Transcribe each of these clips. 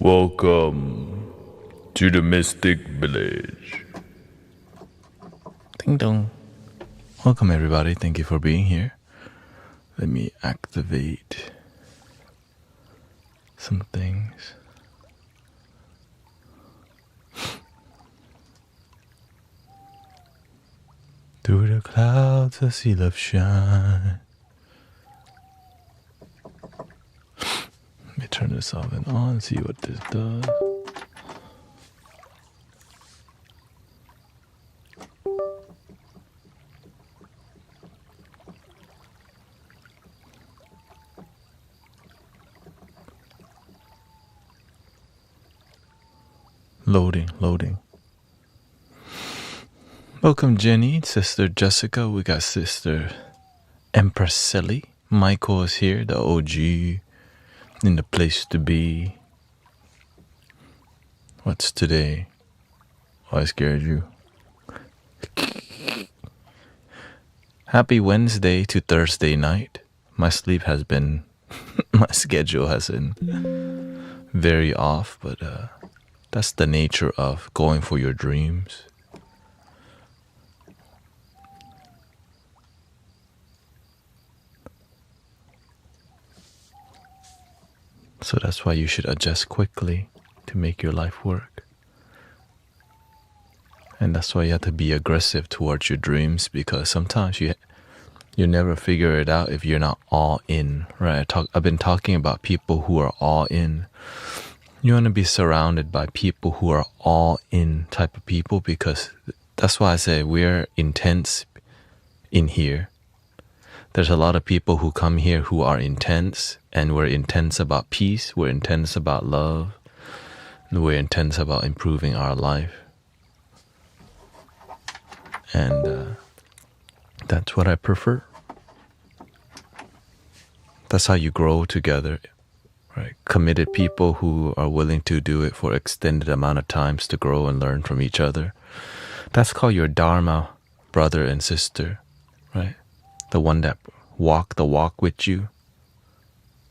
Welcome to the Mystic Village. Ding dong. Welcome everybody, thank you for being here. Let me activate some things. Through the clouds I see love shine. Let me turn this off and on, see what this does. Loading. Welcome Jenny, Sister Jessica, we got Sister Empresselli. Michael is here, the OG, in the place to be. What's today? Oh, I scared you. Happy Wednesday to Thursday night. My sleep has been, my schedule has been very off, but that's the nature of going for your dreams. So that's why you should adjust quickly to make your life work. And that's why you have to be aggressive towards your dreams, because sometimes you never figure it out if you're not all in, right? I've been talking about people who are all in. You want to be surrounded by people who are all in type of people, because that's why I say we're intense in here. There's a lot of people who come here who are intense, and we're intense about peace, we're intense about love, and we're intense about improving our life. And that's what I prefer. That's how you grow together, right? Committed people who are willing to do it for extended amount of times to grow and learn from each other. That's called your Dharma brother and sister, right? The one that walk the walk with you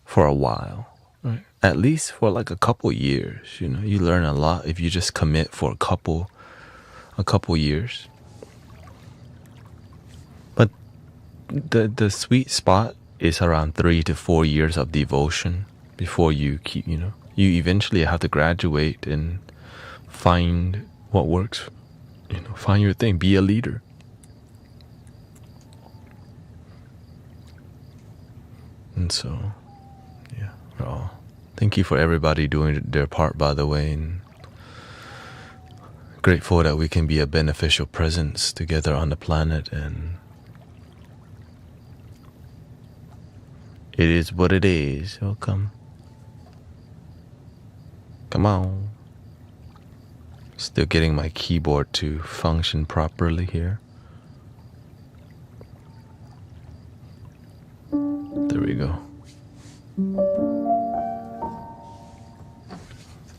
for a while, right? At least for like a couple years, you know. You learn a lot if you just commit for a couple years. But the sweet spot is around 3 to 4 years of devotion before you keep, you eventually have to graduate and find what works, find your thing, be a leader. And so, yeah, thank you for everybody doing their part, by the way, and grateful that we can be a beneficial presence together on the planet. And it is what it is. Welcome. Come on. Still getting my keyboard to function properly here. There we go.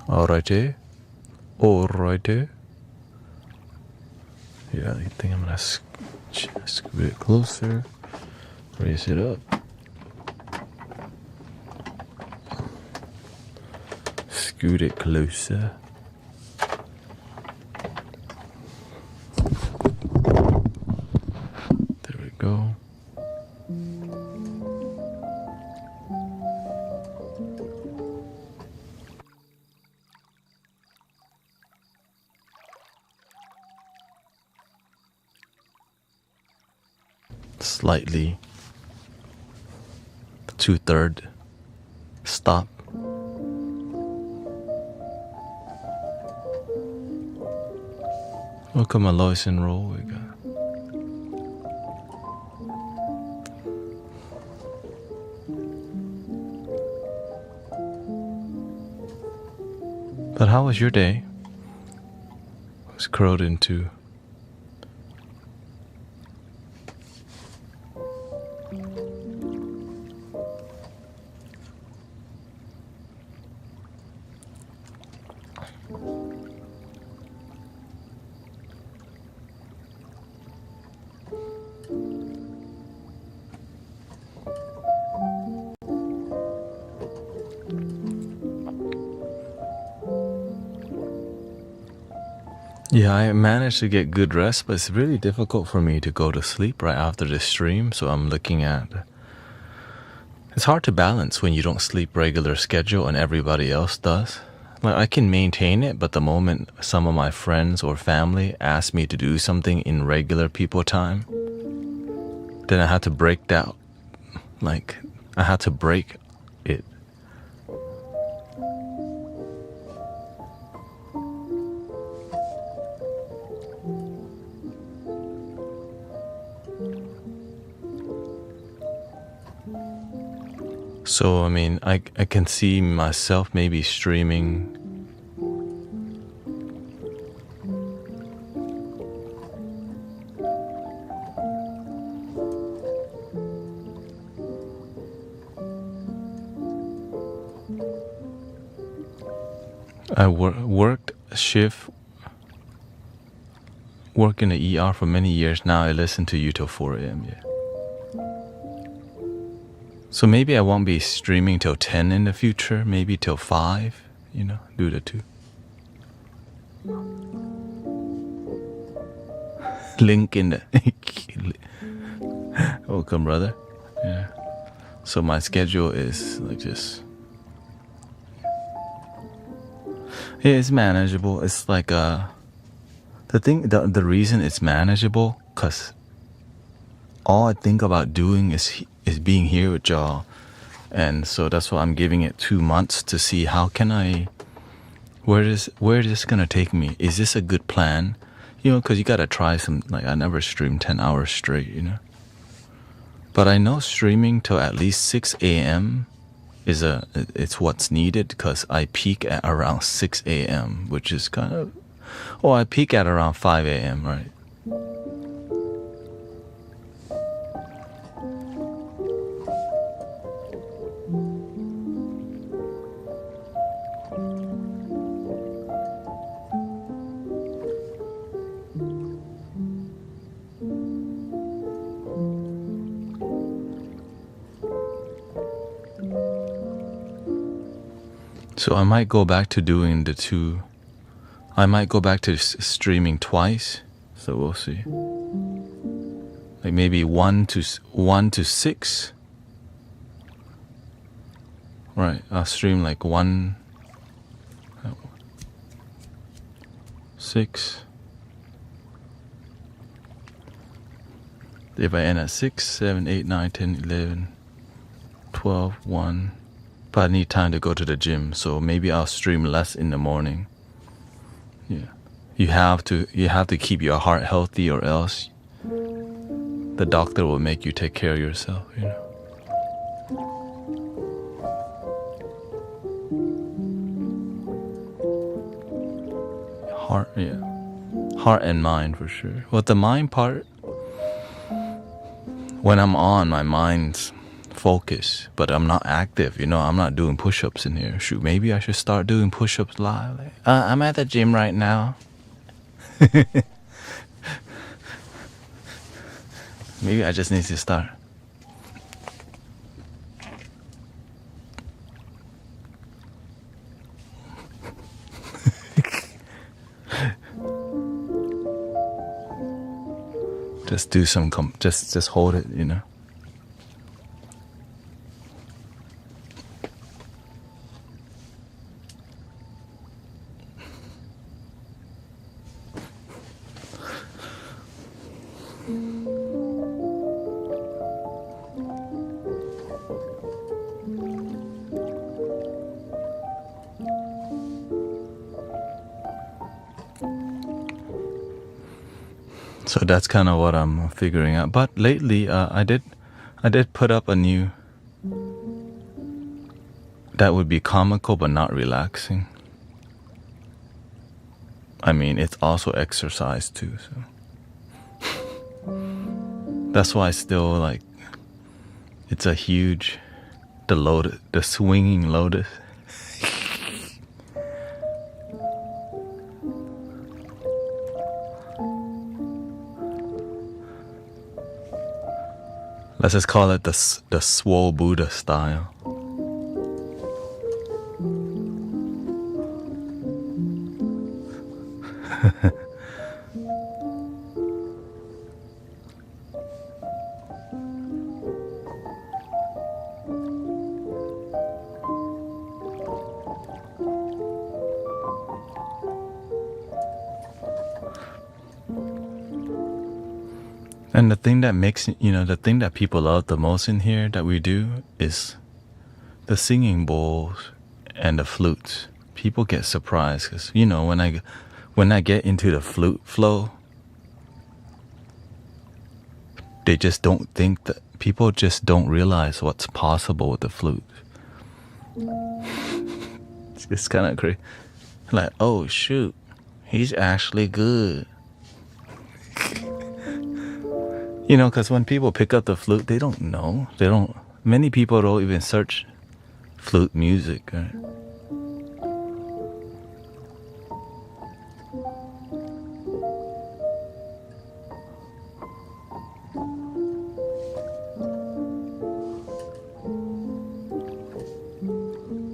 Alrighty. Yeah, I think I'm gonna scoot it closer. Raise it up. Scoot it closer. There we go. Slightly 2/3 stop. Welcome Alois and Roll. We got But how was your day? I was curled into Yeah, I managed to get good rest, but it's really difficult for me to go to sleep right after the stream. So I'm looking at. It's hard to balance when you don't sleep regular schedule and everybody else does. Like I can maintain it, but the moment some of my friends or family ask me to do something in regular people time, then I had to break that. Like I had to break it. So, I mean, I can see myself maybe streaming. I worked shift, work in the ER for many years now. I listen to you till 4 a.m. Yeah. So maybe I won't be streaming till 10 in the future, maybe till 5, you know, do the 2. Link in the... Welcome, brother. Yeah. So my schedule is like just... Yeah, it's manageable. It's like the reason it's manageable, because all I think about doing is being here with y'all. And so that's why I'm giving it 2 months to see how can I, where is this gonna take me? Is this a good plan? You know, because you gotta try some, like I never streamed 10 hours straight, you know. But I know streaming till at least 6 a.m. it's what's needed, because I peak at around 6 a.m., which is kind of, I peak at around 5 a.m., right? So I might go back to doing the 2. I might go back to streaming twice. So we'll see. Like maybe 1 to 6. Right. I'll stream like 1, 6. If I end at 6, 7, 8, 9, 10, 11, 12, 1. But I need time to go to the gym, so maybe I'll stream less in the morning. Yeah. You have to keep your heart healthy, or else the doctor will make you take care of yourself, you know. Heart, yeah. Heart and mind for sure. Well, the mind part, when I'm on, my mind's focus, but I'm not active, you know. I'm not doing push-ups in here. Shoot, maybe I should start doing push-ups live. Like, I'm at the gym right now. Maybe I just need to start. Just do some just hold it, you know. So that's kind of what I'm figuring out. But lately, I did put up a new, that would be comical but not relaxing. I mean, it's also exercise too. So that's why I still like. It's a huge, the swinging lotus. Let's just call it the swole Buddha style. And the thing that makes, the thing that people love the most in here that we do is the singing bowls and the flutes. People get surprised because, when I get into the flute flow, they just don't think that, people just don't realize what's possible with the flute. It's kind of crazy. Like, oh shoot, he's actually good. Because when people pick up the flute, they don't know. Many people don't even search flute music, right?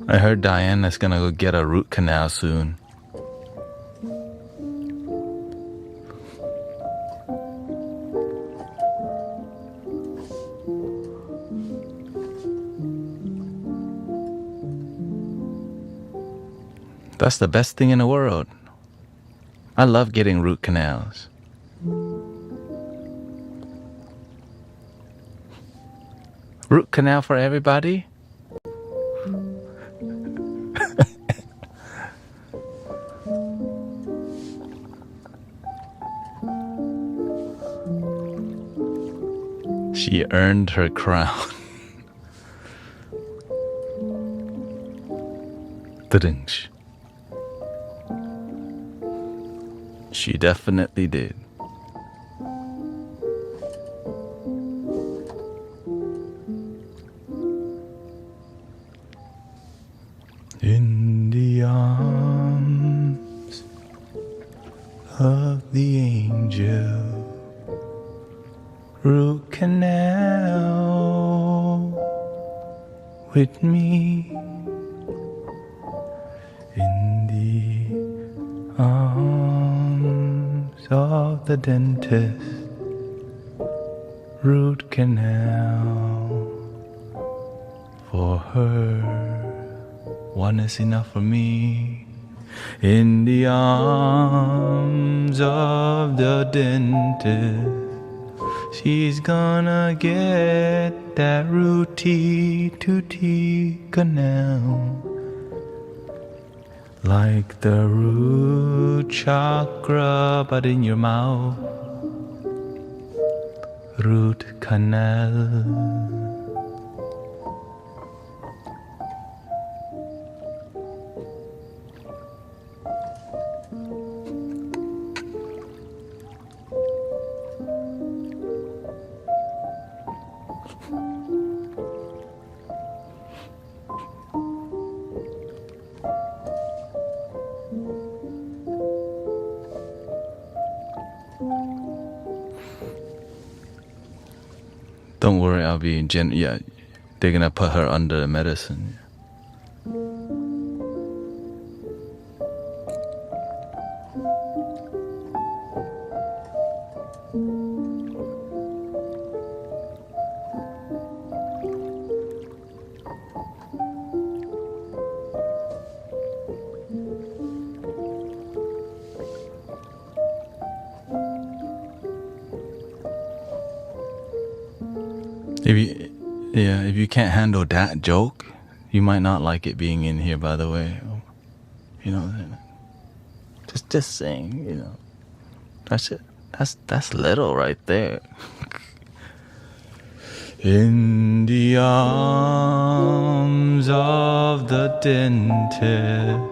I heard Diana's gonna go get a root canal soon. That's the best thing in the world. I love getting root canals. Root canal for everybody? She earned her crown. Ta-ding. She definitely did. In the arms of the angel, root canal with me. In the arms of the dentist, root canal for her. One is enough for me. In the arms of the dentist, she's gonna get that rooty-tooty canal. Like the root chakra, but in your mouth. Root canal. Don't worry, I'll be yeah, they're gonna put her under the medicine. If you can't handle that joke, you might not like it being in here, by the way. Just saying, that's it. That's little right there. In the arms of the dentist.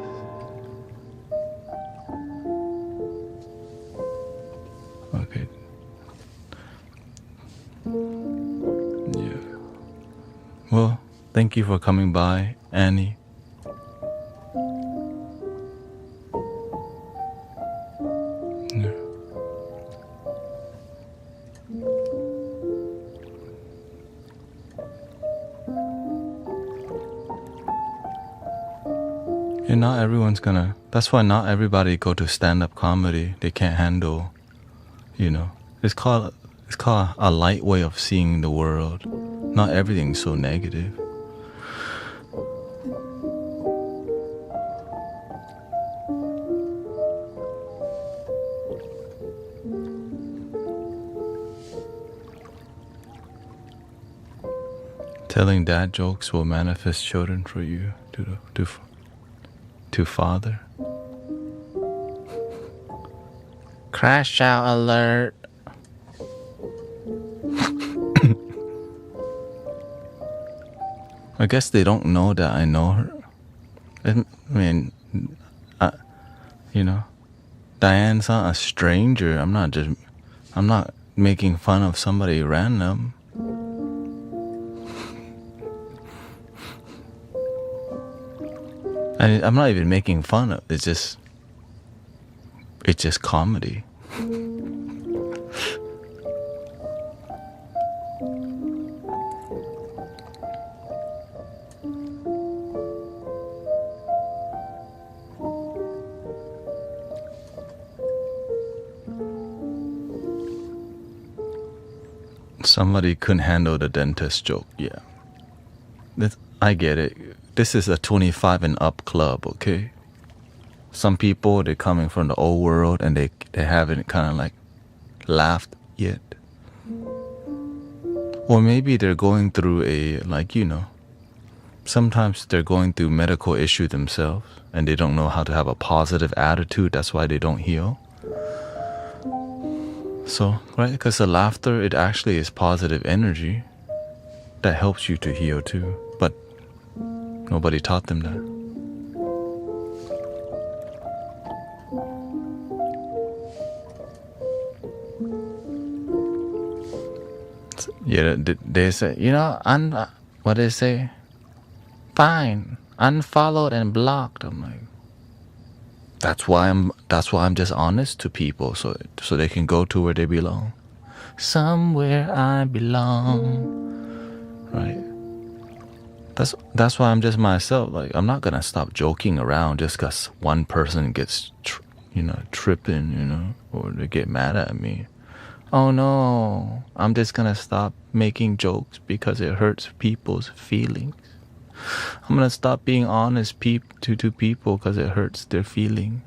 Okay. Well, thank you for coming by, Annie. Yeah. And not everyone's gonna. That's why not everybody go to stand-up comedy. They can't handle, It's called a light way of seeing the world. Not everything's so negative. Telling dad jokes will manifest children for you to father. Crash out alert. I guess they don't know that I know her. I mean, you know, Diane's not a stranger. I'm not making fun of somebody random. I'm not even making fun of. It's just comedy. Somebody couldn't handle the dentist joke. Yeah. I get it. This is a 25 and up club, okay? Some people, they're coming from the old world and they haven't kind of like laughed yet. Or maybe they're going through sometimes they're going through medical issue themselves and they don't know how to have a positive attitude. That's why they don't heal. So, right? Because the laughter, it actually is positive energy that helps you to heal too. But nobody taught them that. Yeah, they say, what they say? Fine, unfollowed and blocked. I'm like, that's why I'm just honest to people, so they can go to where they belong. Somewhere I belong, right? That's why I'm just myself. Like, I'm not gonna stop joking around just because one person gets, tripping, or they get mad at me. Oh no, I'm just gonna stop making jokes because it hurts people's feelings. I'm gonna stop being honest to people because it hurts their feelings.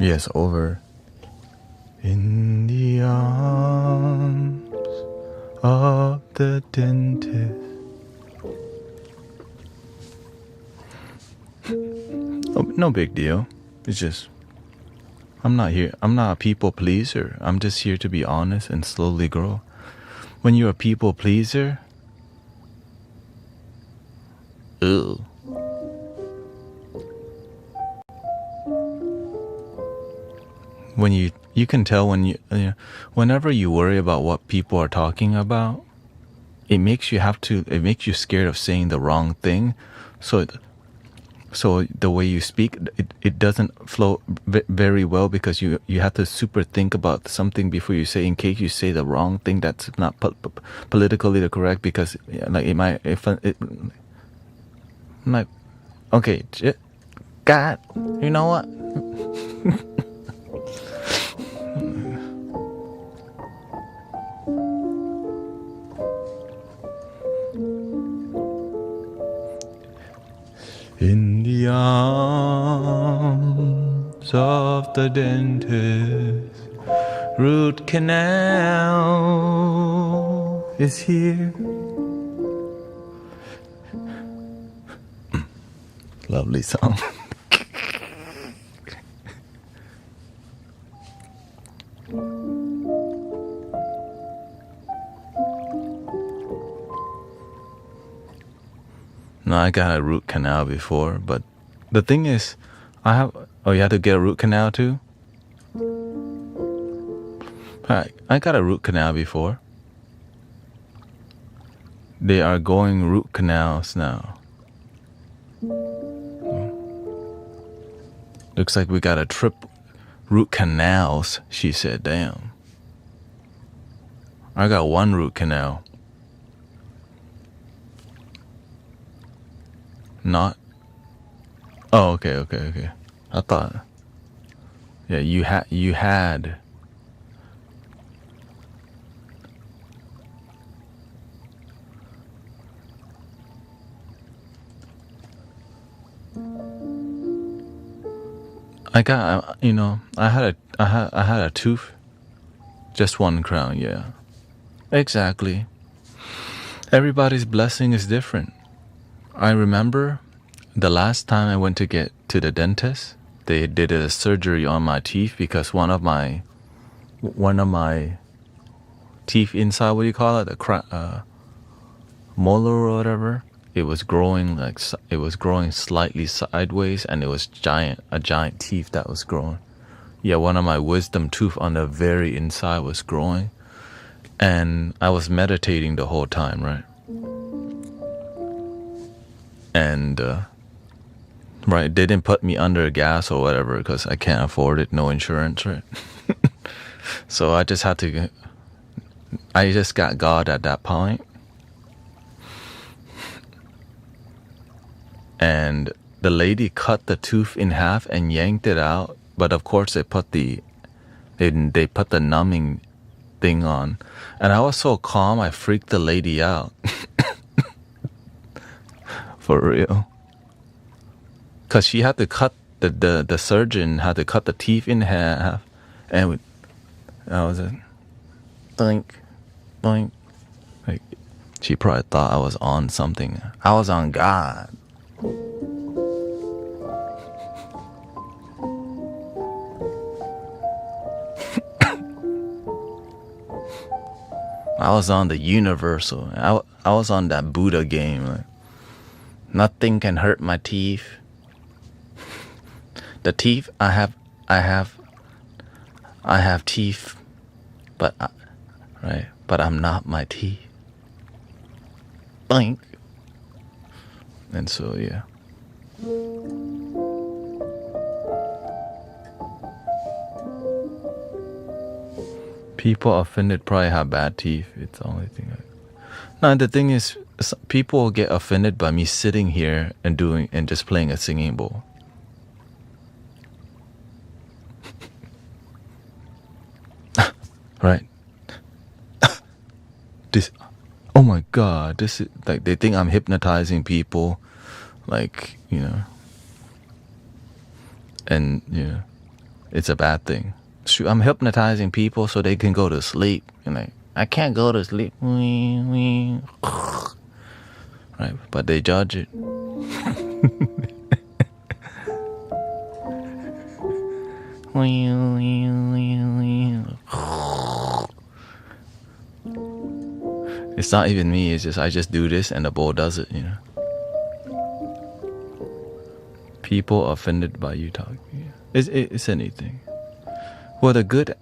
Yes, over. In the arms of the dentist. No big deal. It's just, I'm not a people pleaser. I'm just here to be honest and slowly grow. When you're a people pleaser, ew. When you can tell whenever you worry about what people are talking about, it makes you scared of saying the wrong thing. So the way you speak, it doesn't flow very well because you have to super think about something before you say, in case you say the wrong thing that's not politically correct, because like I'm like, okay, God, you know what? In the arms of the dentist, root canal is here. Lovely song. No, I got a root canal before, but the thing is, you had to get a root canal too? I got a root canal before. They are going root canals now. Looks like we got a trip root canals, she said. Damn. I got one root canal. Not. Oh, okay. I thought. Yeah, you had. I got, I had a tooth, just one crown. Yeah, exactly. Everybody's blessing is different. I remember the last time I went to get to the dentist, they did a surgery on my teeth because one of my teeth inside, what do you call it, the molar or whatever, it was growing slightly sideways, and it was a giant teeth that was growing. Yeah, one of my wisdom tooth on the very inside was growing, and I was meditating the whole time, right? And right, they didn't put me under gas or whatever because I can't afford it, no insurance, right? So I just got God at that point. And the lady cut the tooth in half and yanked it out, but of course they put the numbing thing on, and I was so calm I freaked the lady out. For real, because she had to cut the surgeon had to cut the teeth in half, and I was like, boink, boink. Like, she probably thought I was on something. I was on God. I was on the universal. I was on that Buddha game. Like, nothing can hurt my teeth. The teeth I have teeth, but but I'm not my teeth. Blink. And so yeah. People offended probably have bad teeth. It's the only thing. No, the thing is, people get offended by me sitting here and just playing a singing bowl. Right? This. Oh my God! This is like they think I'm hypnotizing people, like and it's a bad thing. I'm hypnotizing people so they can go to sleep. And like, I can't go to sleep. Right? But they judge it. It's not even me. It's just I just do this and the bowl does it. People offended by you talking. It's anything. Well, the good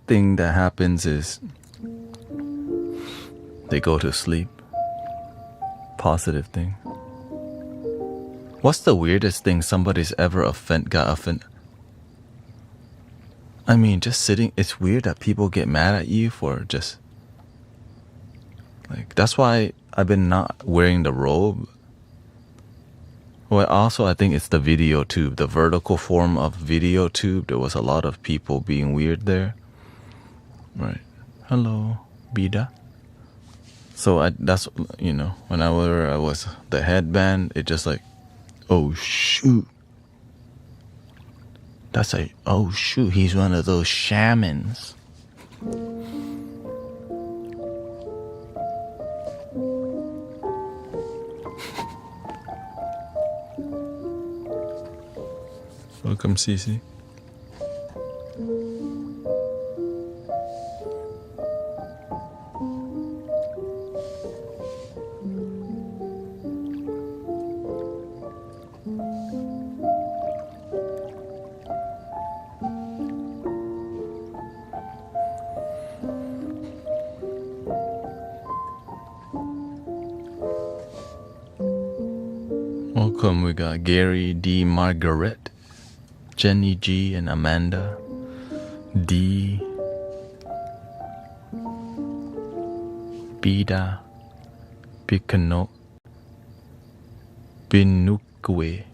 thing that happens is they go to sleep. Positive thing. What's the weirdest thing somebody's ever got offended? I mean, just sitting. It's weird that people get mad at you for just like. That's why I've been not wearing the robe. Well, also, I think it's the video tube, the vertical form of video tube. There was a lot of people being weird there. Right. Hello, Bida. So that's, whenever I was the headband, it just like, oh shoot. That's like, oh shoot, he's one of those shamans. Welcome, Cece. Welcome, we got Gary D. Margaret, Jenny G. and Amanda D. Bida Picano Binukwe.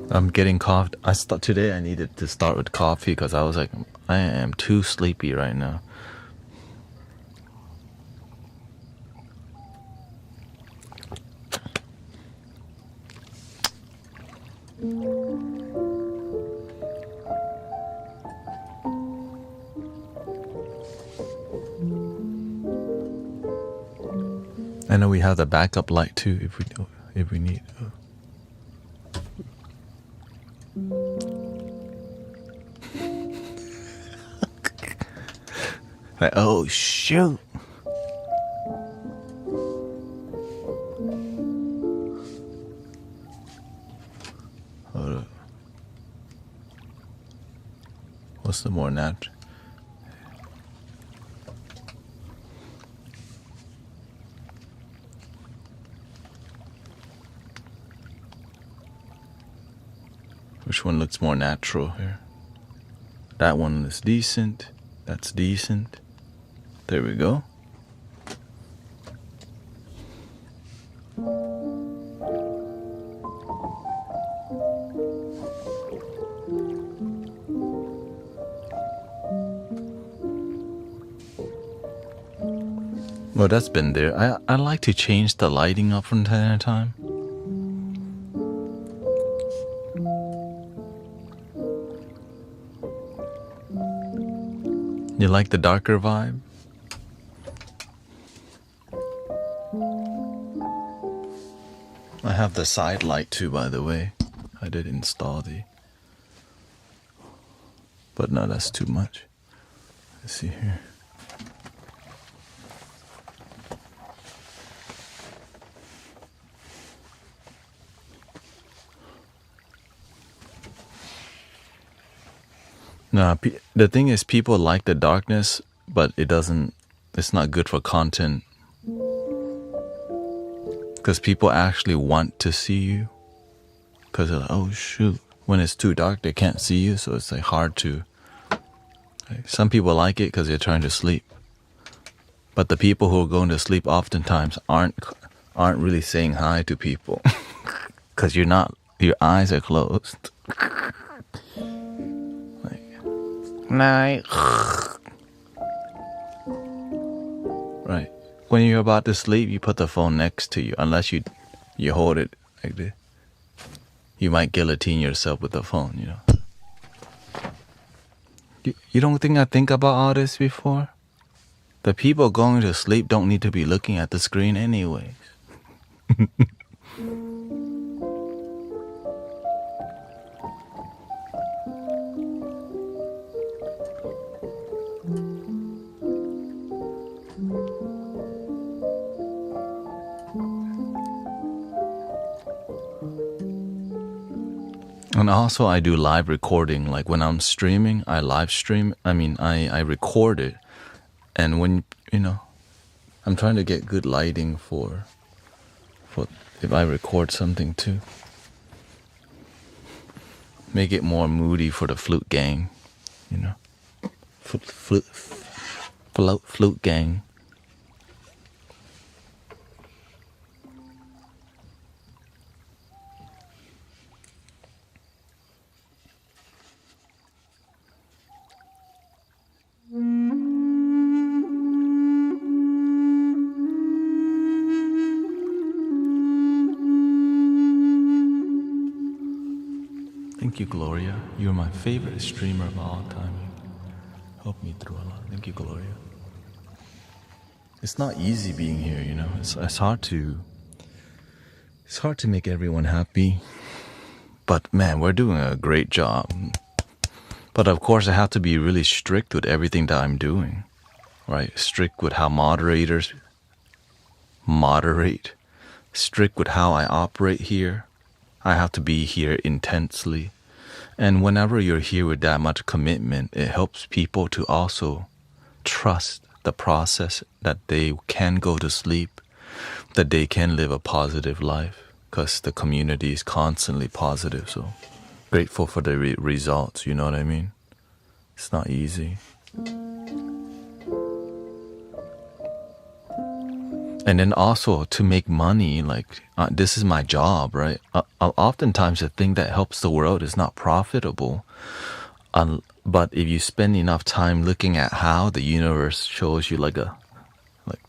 I'm getting coffee. Today I needed to start with coffee because I was like, I am too sleepy right now. I know we have the backup light too if we need. Like, oh shoot. Hold up. What's the more natural? Which one looks more natural here? That one is decent. That's decent. There we go. Well, that's been there. I like to change the lighting up from time to time. You like the darker vibe? I have the side light too, by the way. I did install the... But no, that's too much. Let's see here. Nah, the thing is, people like the darkness, but it's not good for content. Because people actually want to see you. Because they're like, oh shoot. When it's too dark, they can't see you, so it's like hard to... Like, some people like it because they're trying to sleep. But the people who are going to sleep oftentimes aren't really saying hi to people. Because your eyes are closed. Night. Right. When you're about to sleep, you put the phone next to you. Unless you hold it like this. You might guillotine yourself with the phone, you know. You don't think I think about all this before? The people going to sleep don't need to be looking at the screen anyways. And also I do live recording. Like when I'm streaming, I live stream. I record it. And when, you know, I'm trying to get good lighting for if I record something too. Make it more moody for the flute gang, you know. Flute gang. Thank you, Gloria. You're my favorite streamer of all time. You helped me through a lot. Thank you, Gloria. It's not easy being here, you know. It's hard to make everyone happy. But man, we're doing a great job. But of course, I have to be really strict with everything that I'm doing, right? Strict with how moderators moderate. Strict with how I operate here. I have to be here intensely. And whenever you're here with that much commitment, it helps people to also trust the process, that they can go to sleep, that they can live a positive life, because the community is constantly positive. So grateful for the results, you know what I mean? It's not easy. And then also to make money, like this is my job, right? Oftentimes the thing that helps the world is not profitable. But if you spend enough time looking at how the universe shows you like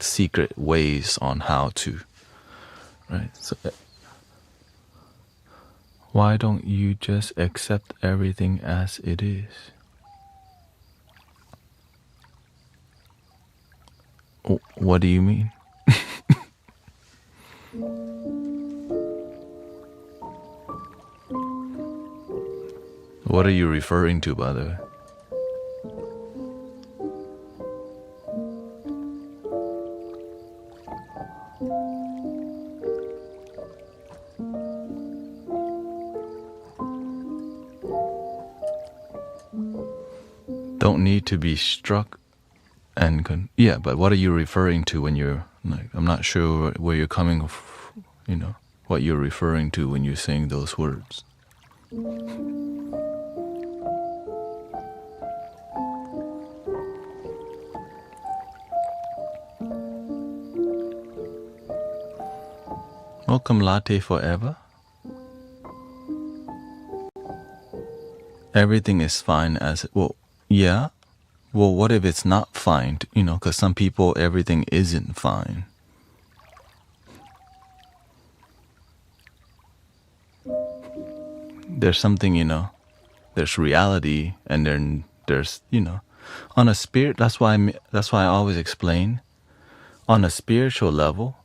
secret ways on how to, right? So why don't you just accept everything as it is? What do you mean? What are you referring to, by the way? Don't need to be struck and yeah, but what are you referring to when you're like, I'm not sure where you're coming, what you're referring to when you're saying those words. Welcome, Latte Forever. Everything is fine as it, well, yeah. Well, what if it's not fine? Because some people, everything isn't fine. There's something, there's reality, and then there's, on a spirit. That's why I always explain, on a spiritual level,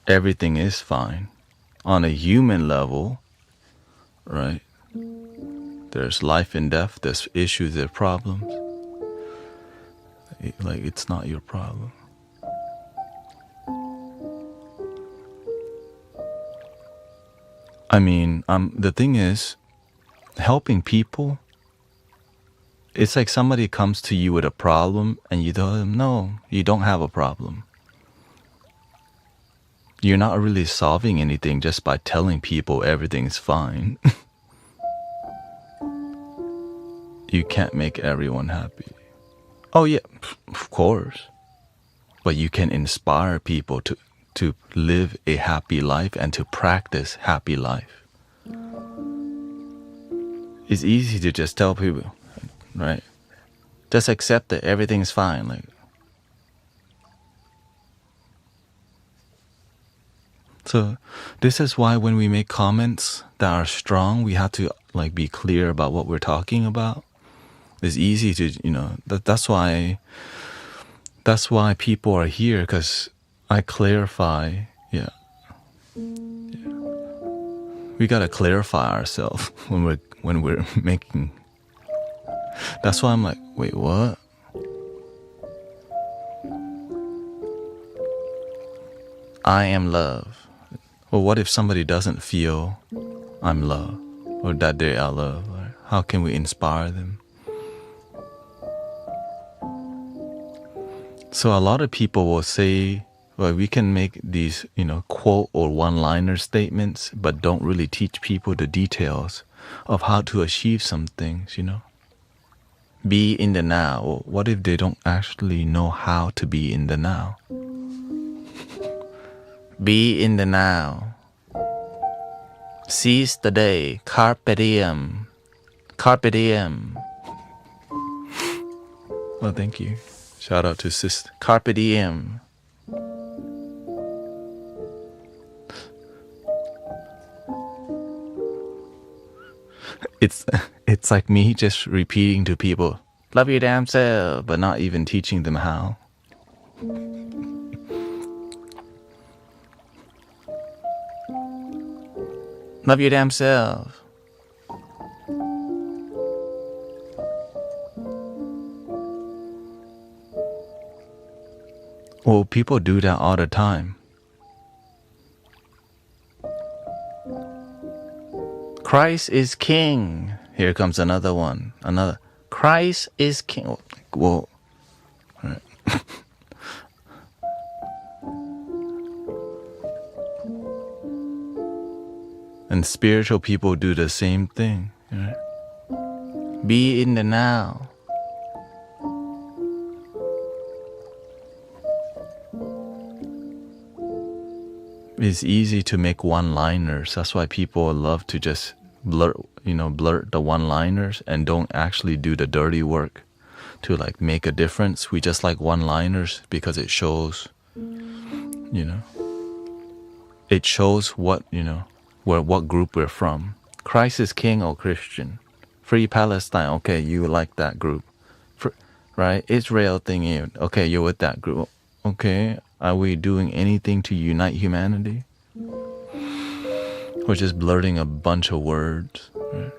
everything is fine. On a human level, right? There's life and death. There's issues. There's problems. Like, it's not your problem. I mean, the thing is, helping people, it's like somebody comes to you with a problem and you tell them, no, you don't have a problem. You're not really solving anything just by telling people everything's fine. You can't make everyone happy. Oh yeah, of course. But you can inspire people to live a happy life and to practice happy life. It's easy to just tell people, right? Just accept that everything's fine. Like, so this is why when we make comments that are strong, we have to like be clear about what we're talking about. It's easy to, that's why people are here, because I clarify. Yeah. We gotta clarify ourselves when we're making. That's why I'm like, wait, what? I am love. Well, what if somebody doesn't feel I'm love or that they are love? How can we inspire them? So a lot of people will say, well, we can make these, quote or one-liner statements, but don't really teach people the details of how to achieve some things, Be in the now. Well, what if they don't actually know how to be in the now? Be in the now. Seize the day. Carpe diem. Carpe diem. Well, thank you. Shout out to Sis. Carpe diem. It's like me just repeating to people, love your damn self, but not even teaching them how. Love your damn self. Well, people do that all the time. Christ is king. Here comes another one. Another. Christ is king. Whoa. Right. And spiritual people do the same thing. Right? Be in the now. It's easy to make one-liners. That's why people love to just blurt the one-liners and don't actually do the dirty work to like make a difference. We just like one-liners because it shows, it shows what, what group we're from. Christ is King, oh Christian. Free Palestine, okay, you like that group. Right? Israel thing, okay, you're with that group. Okay, are we doing anything to unite humanity? We're just blurting a bunch of words. Right?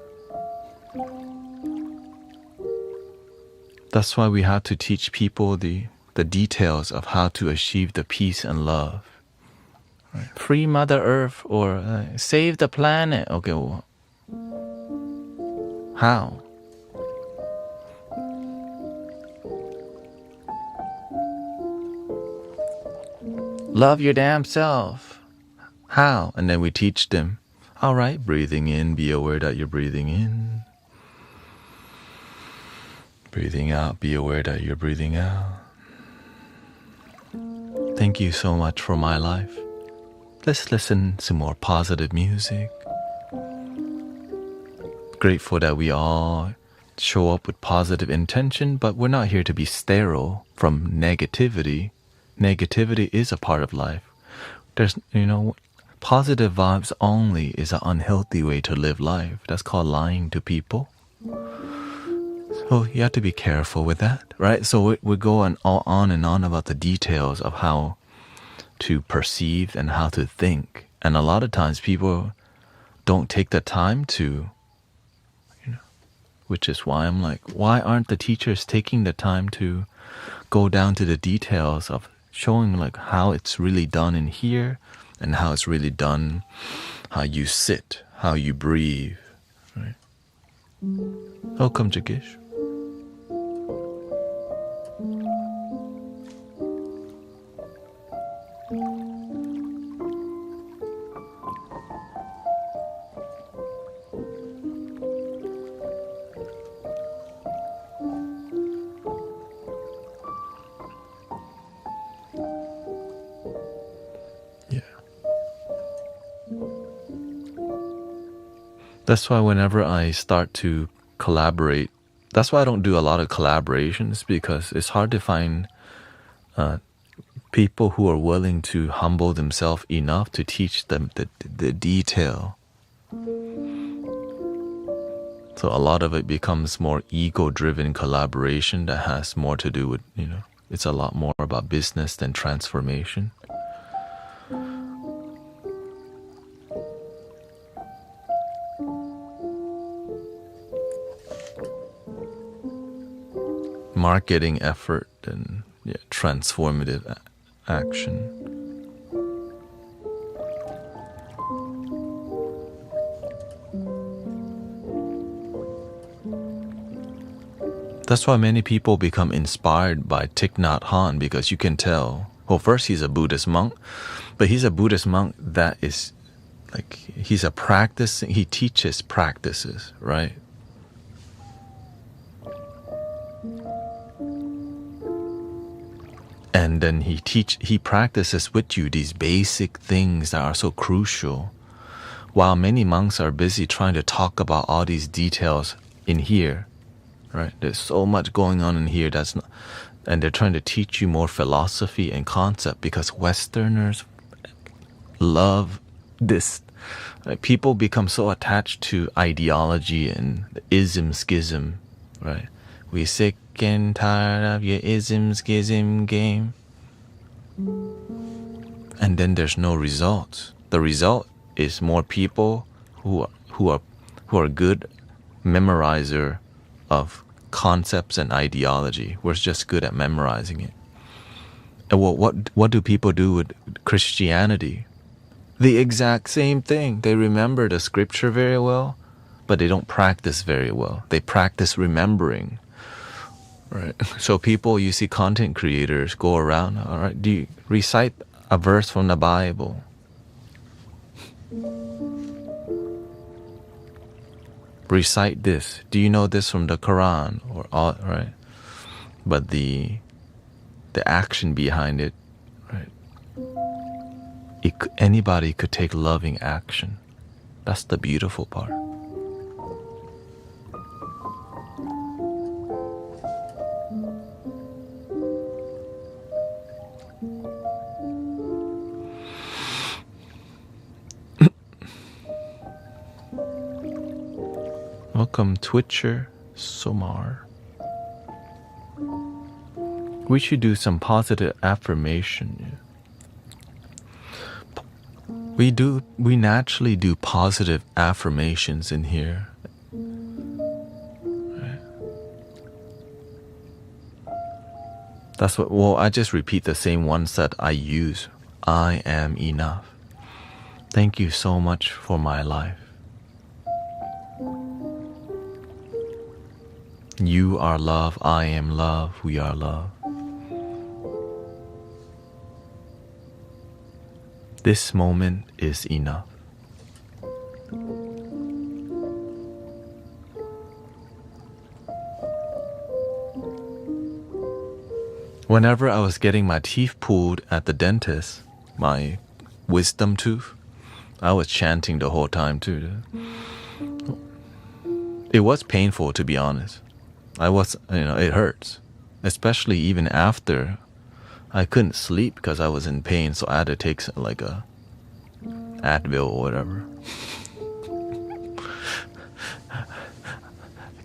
That's why we have to teach people the details of how to achieve the peace and love. Right? Free Mother Earth or save the planet. Okay, well, how? Love your damn self. How? And then we teach them. All right, breathing in, be aware that you're breathing in. Breathing out, be aware that you're breathing out. Thank you so much for my life. Let's listen to more positive music. Grateful that we all show up with positive intention, but we're not here to be sterile from negativity. Negativity is a part of life. There's, positive vibes only is an unhealthy way to live life. That's called lying to people. So you have to be careful with that, right? So we go on and on about the details of how to perceive and how to think. And a lot of times people don't take the time to, which is why I'm like, why aren't the teachers taking the time to go down to the details of showing like how it's really done in here and how it's really done, how you sit, how you breathe, right? Welcome, Jagish. That's why whenever I start to collaborate, that's why I don't do a lot of collaborations, because it's hard to find people who are willing to humble themselves enough to teach them the detail. So a lot of it becomes more ego-driven collaboration that has more to do with, it's a lot more about business than transformation. Marketing effort and transformative action. That's why many people become inspired by Thich Nhat Hanh, because you can tell, well, first he's a Buddhist monk, but he's a Buddhist monk that is like, he teaches practices, right? And then he practices with you these basic things that are so crucial, while many monks are busy trying to talk about all these details in here, right? There's so much going on in here and they're trying to teach you more philosophy and concept, because Westerners love this. People become so attached to ideology and the ism schism, right? We sick and tired of your ism schism game. And then there's no results. The result is more people who are good memorizer of concepts and ideology. We're just good at memorizing it. And what do people do with Christianity? The exact same thing. They remember the scripture very well, but they don't practice very well. They practice remembering. Right. So people, you see content creators go around, all right, do you recite a verse from the Bible? Recite this. Do you know this from the Quran? Or all, right? But the action behind it, right, anybody could take loving action. That's the beautiful part. Welcome, Twitcher Somar. We should do some positive affirmation. We naturally do positive affirmations in here. Right. That's what, well, I just repeat the same ones that I use. I am enough. Thank you so much for my life. You are love, I am love, we are love. This moment is enough. Whenever I was getting my teeth pulled at the dentist, my wisdom tooth, I was chanting the whole time too. It was painful, to be honest. It hurts. Especially even after I couldn't sleep because I was in pain, so I had to take like a Advil or whatever.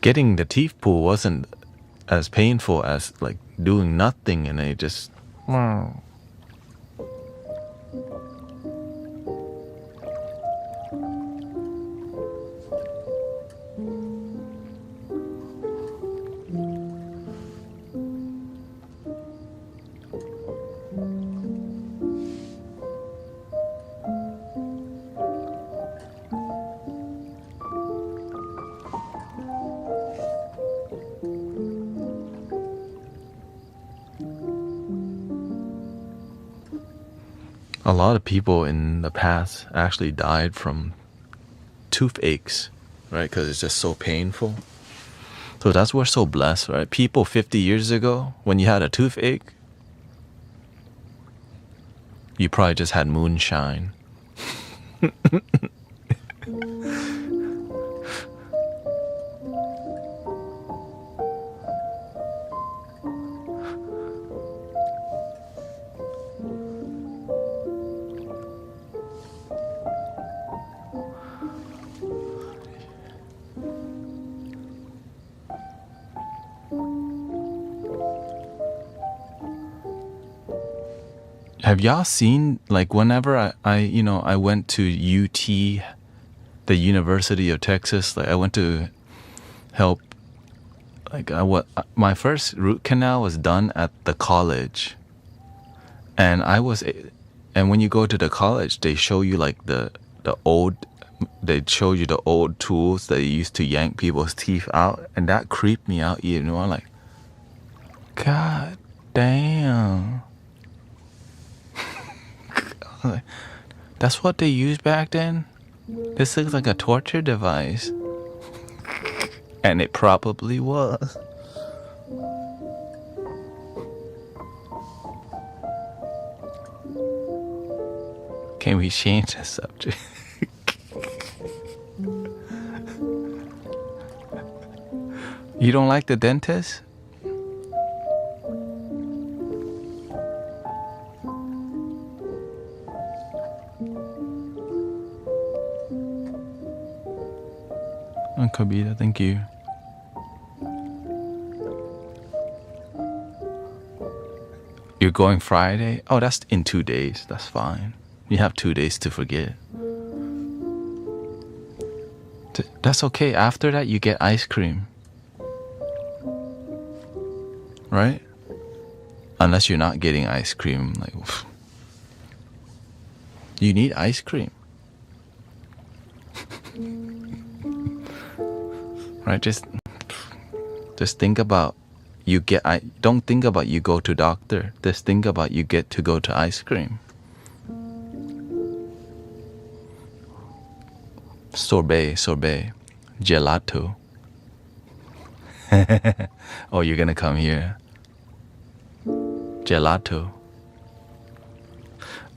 Getting the teeth pulled wasn't as painful as like doing nothing and it just... A lot of people in the past actually died from toothaches, right? Because it's just so painful. So that's why we're so blessed, right? People 50 years ago, when you had a toothache, you probably just had moonshine. Have y'all seen, like, whenever I went to UT, the University of Texas, like I went to help, like my first root canal was done at the college. And when you go to the college, they show you like they show you the old tools that they used to yank people's teeth out. And that creeped me out, you know, like, God damn. That's what they used back then? This looks like a torture device. And it probably was. Can we change the subject? You don't like the dentist? Kabita, thank you. You're going Friday? Oh, that's in 2 days. That's fine. You have 2 days to forget. That's okay. After that, you get ice cream. Right? Unless you're not getting ice cream. Like, you need ice cream. Right? Just think about don't think about you go to doctor. Just think about you get to go to ice cream. Sorbet, gelato. Oh, you're gonna come here. Gelato.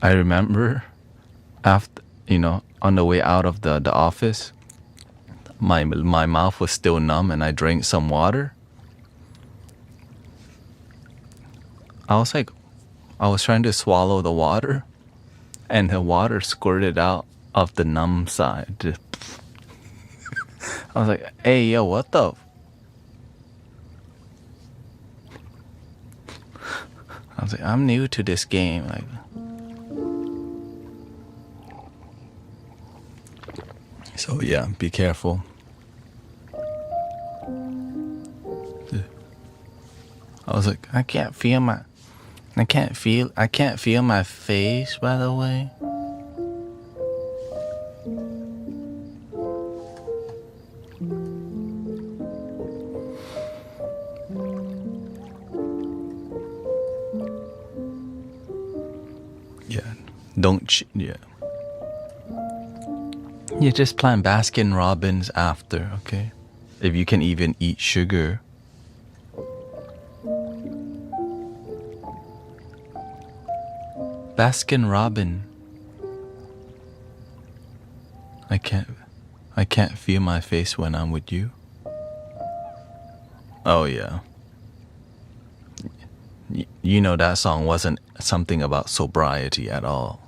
I remember after, on the way out of the office, my mouth was still numb and I drank some water. I was trying to swallow the water and the water squirted out of the numb side. I was like, hey, yo, what the? I was like, I'm new to this game. Like, so yeah, be careful. I was like, I can't feel my face, by the way. Yeah, just plan Baskin Robbins after, okay? If you can even eat sugar. Baskin Robbins. I can't feel my face when I'm with you. Oh yeah. You know that song wasn't something about sobriety at all.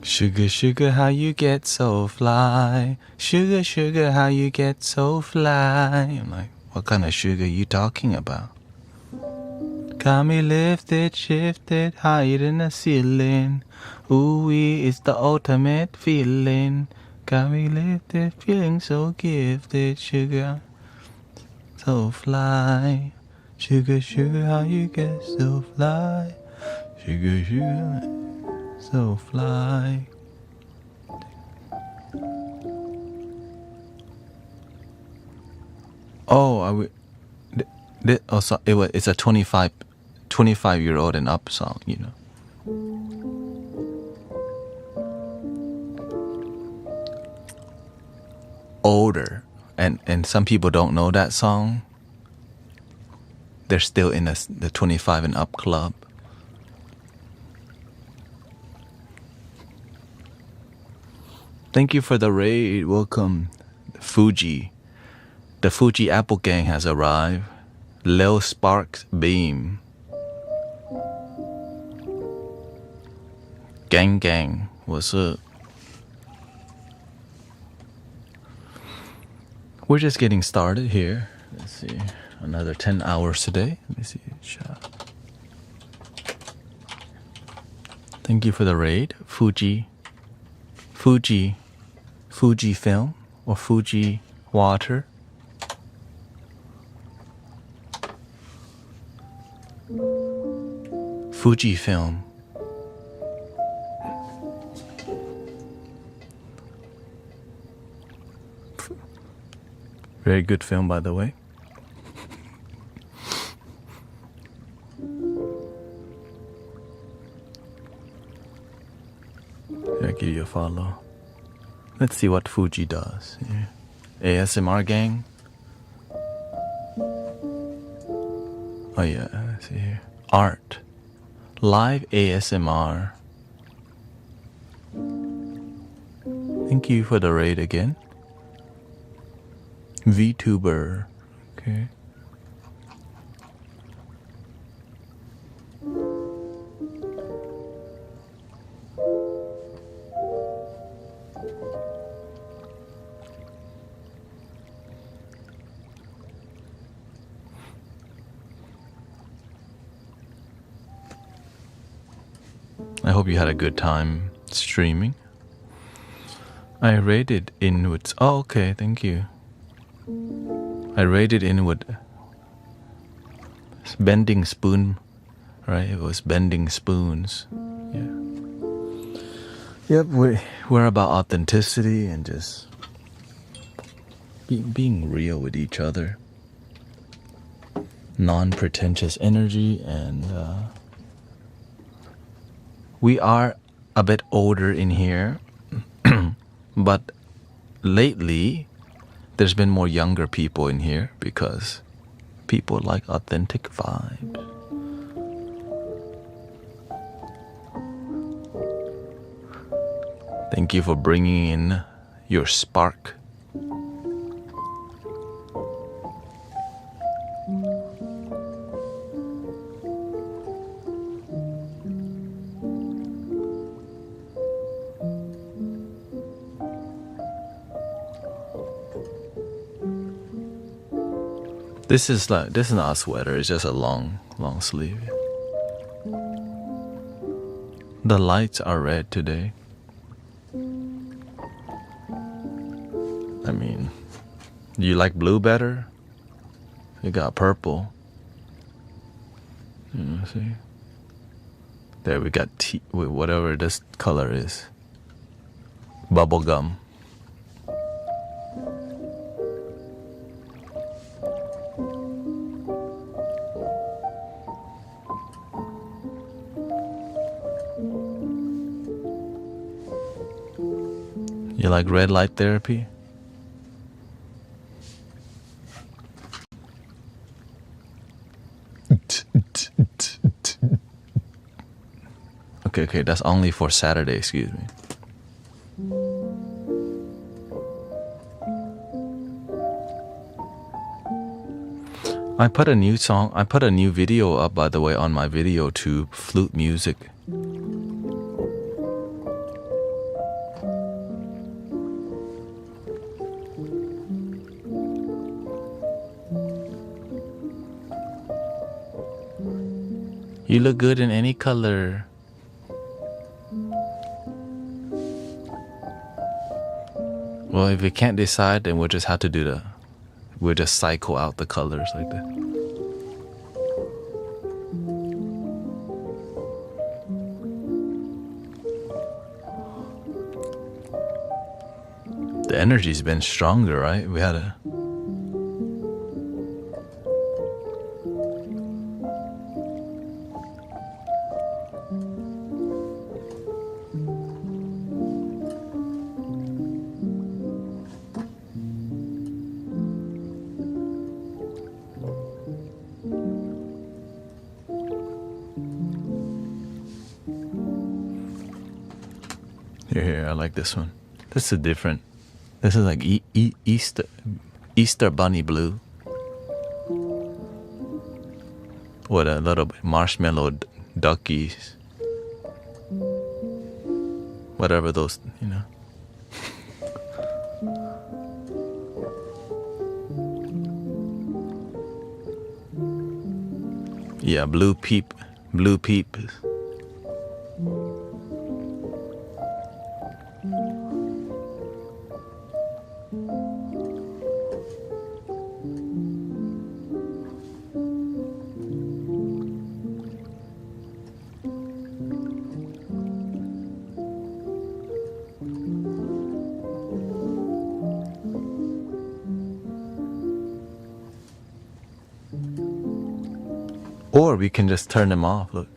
Sugar, sugar, how you get so fly? Sugar, sugar, how you get so fly? I'm like, what kind of sugar you talking about? Got me lifted, shifted, higher than the ceiling. Ooh, it's the ultimate feeling. Got me lifted, feeling so gifted. Sugar, so fly. Sugar, sugar, how you get so fly? Sugar, sugar, so fly. Oh, it's a 25-year-old and up song, Older, and some people don't know that song. They're still in the 25 and up club. Thank you for the raid. Welcome, Fuji. The Fuji Apple Gang has arrived. Lil Sparks Beam. Gang, what's up? We're just getting started here. Let's see. Another 10 hours today. Let me see. Thank you for the raid. Fuji film or Fuji water. Fuji film. Very good film, by the way. I'll give you a follow. Let's see what Fuji does. Yeah. ASMR gang. Oh yeah, let's see here. Art. Live ASMR. Thank you for the raid again. VTuber. Okay. I hope you had a good time streaming. I rated inwards. Oh, okay, thank you. I rated inward. Bending spoon, right? It was bending spoons. Yeah. Yep, we're about authenticity and just being real with each other. Non-pretentious energy, and we are a bit older in here, but lately there's been more younger people in here because people like authentic vibes. Thank you for bringing in your spark. This is not a sweater, it's just a long sleeve. The lights are red today. I mean, you like blue better? You got purple. You know, see? There we got whatever this color is. Bubblegum. You like red light therapy? Okay, that's only for Saturday, excuse me. I put a new video up, by the way, on my video to Flute music. You look good in any color. Well, if we can't decide, then we'll just have to we'll just cycle out the colors like that. The energy's been stronger, right? We had a... Here, I like this one. This is different. This is like Easter bunny blue. With a little marshmallow duckies. Whatever those, you know. Yeah, blue peep. Or we can just turn them off, look.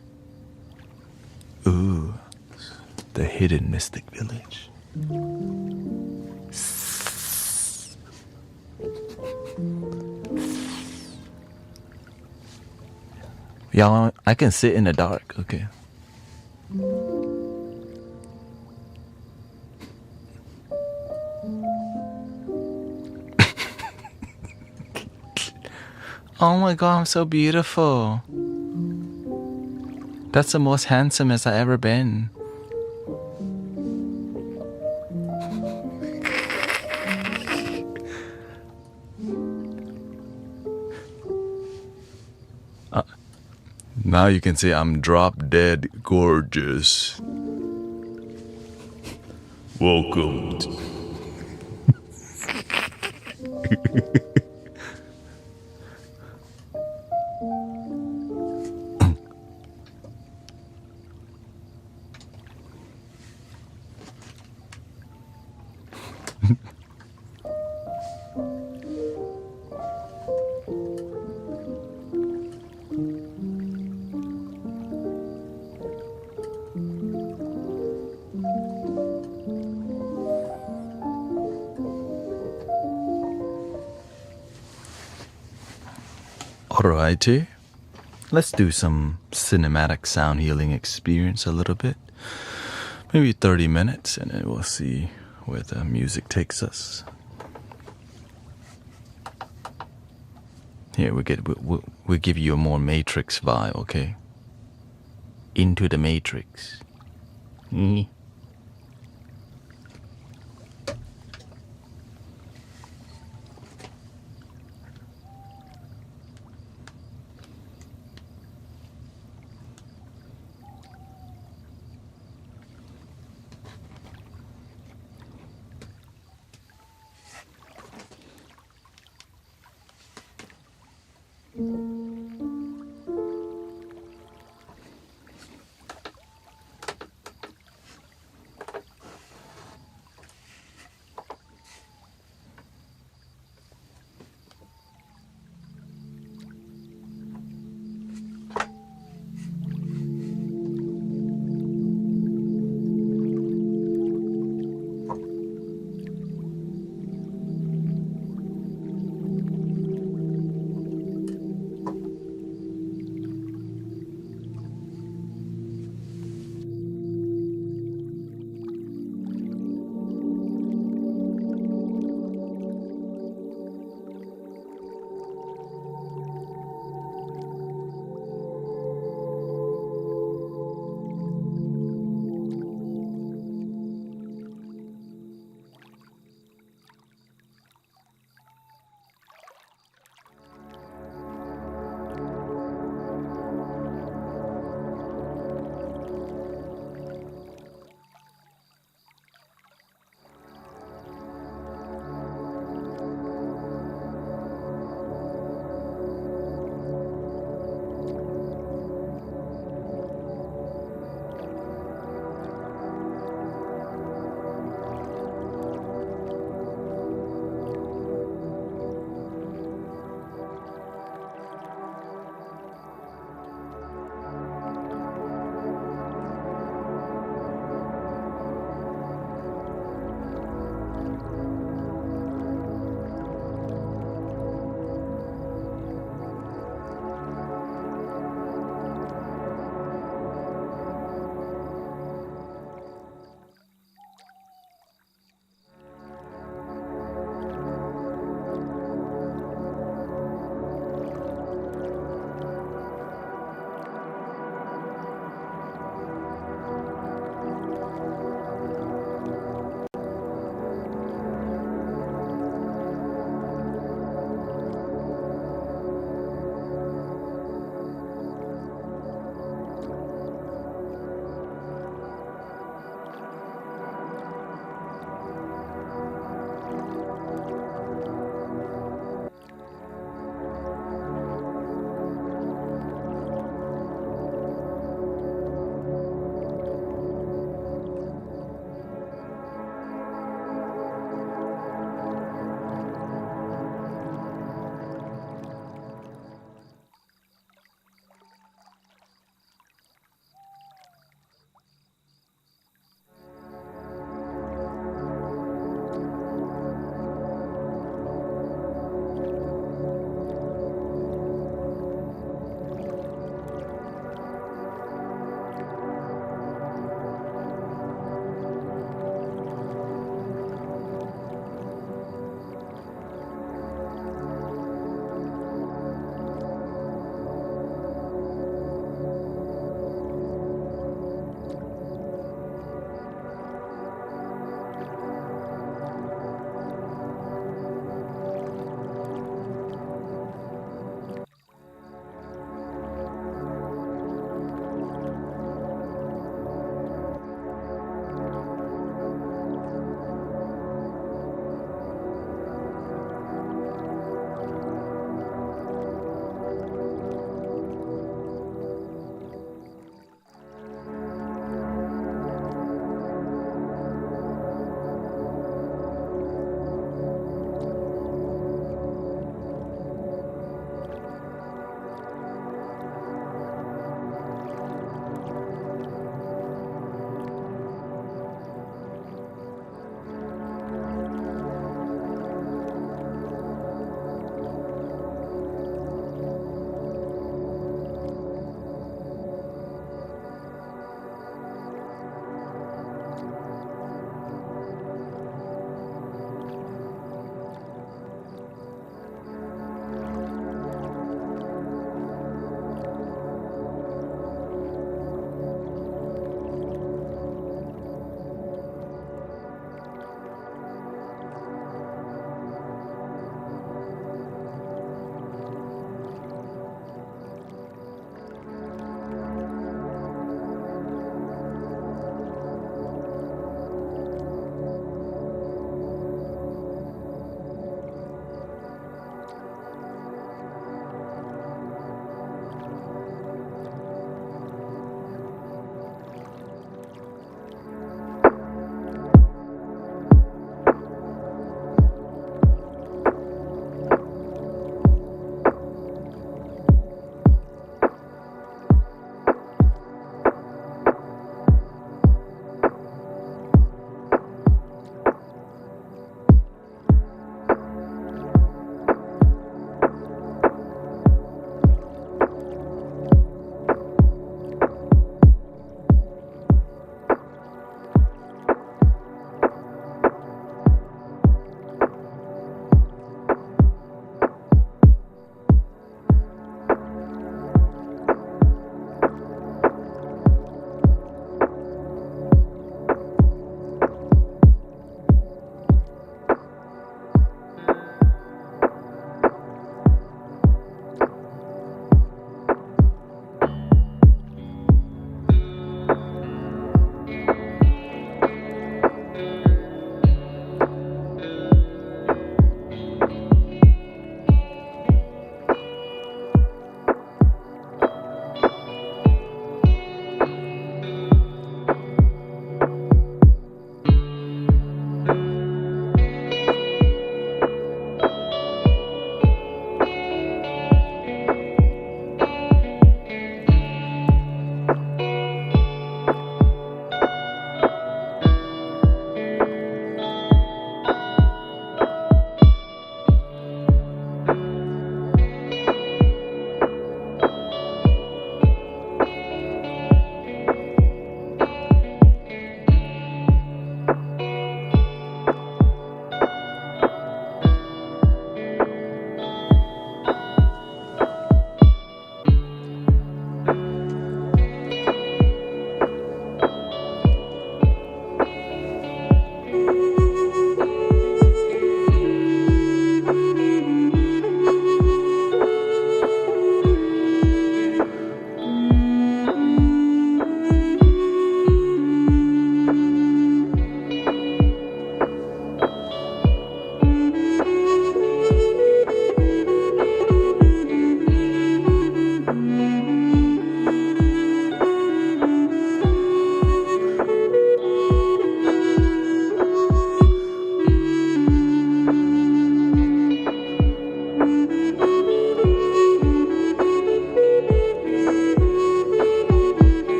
Ooh, the hidden mystic village. Y'all, I can sit in the dark, okay. Oh my god, I'm so beautiful. That's the most handsomest I ever been. Now you can say I'm drop dead gorgeous. Welcome. Alrighty. Let's do some cinematic sound healing experience a little bit. Maybe 30 minutes, and then we'll see where the music takes us. Here, we'll give you a more Matrix vibe, okay? Into the Matrix.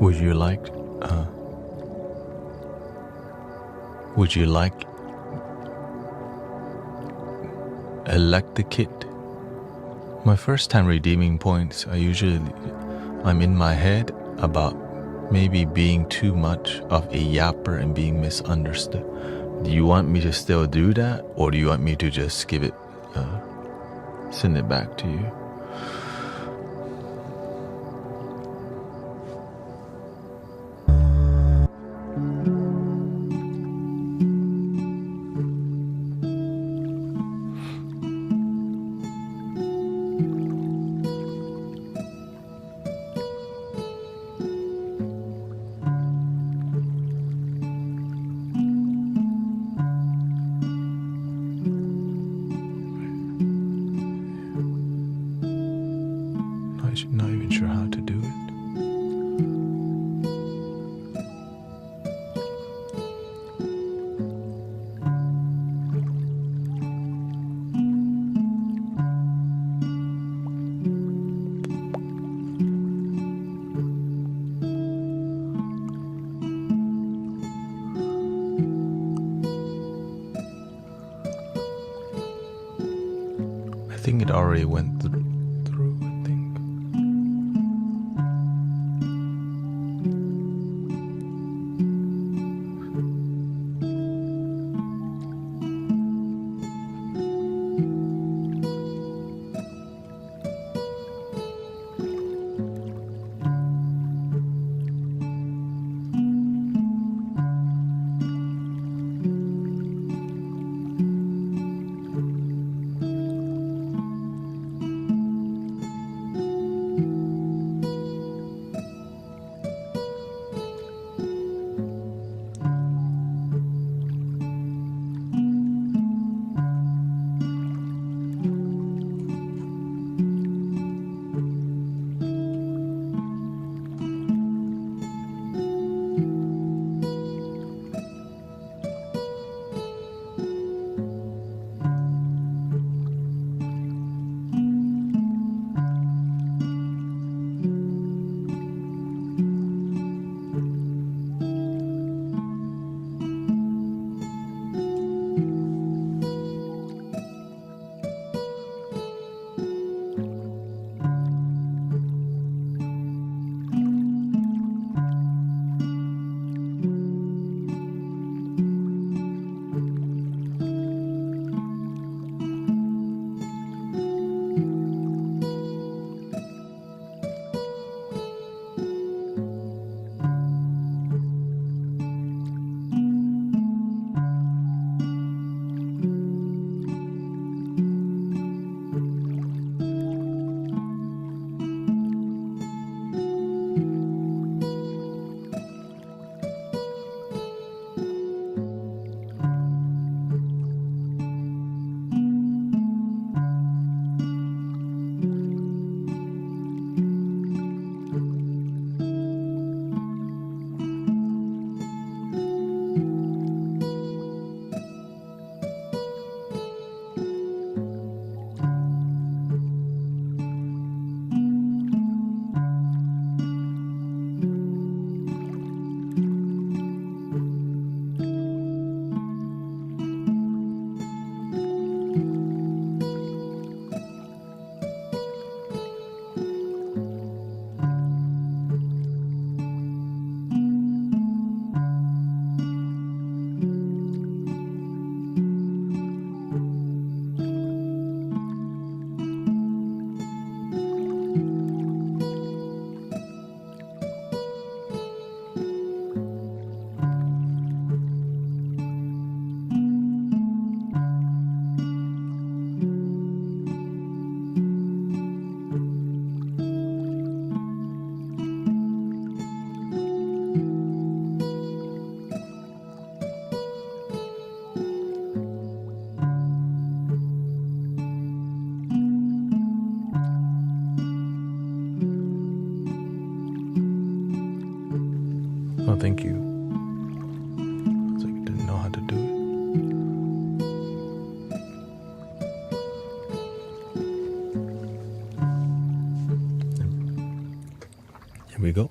Would you like elect kit? My first time redeeming points, I'm in my head about maybe being too much of a yapper and being misunderstood. Do you want me to still do that, or do you want me to just send it back to you? Not even sure how to do it. I think it already went through. Oh, thank you. It's like I didn't know how to do it. Here we go.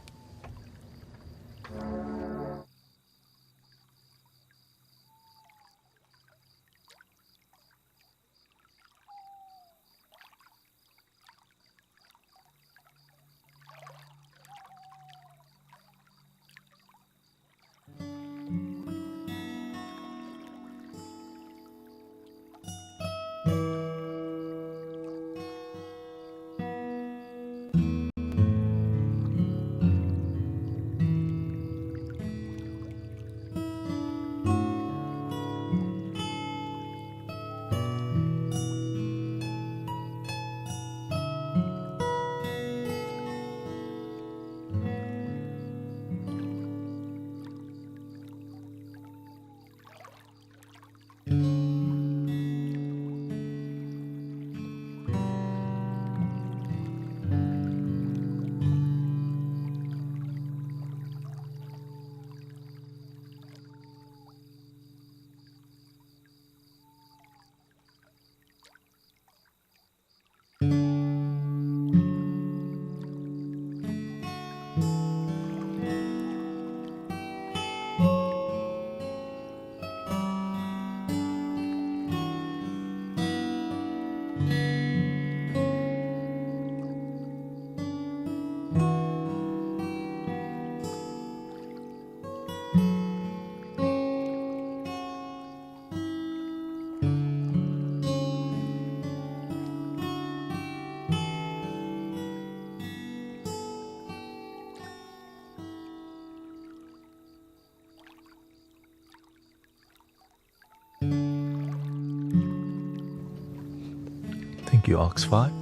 Thank you, Ox5.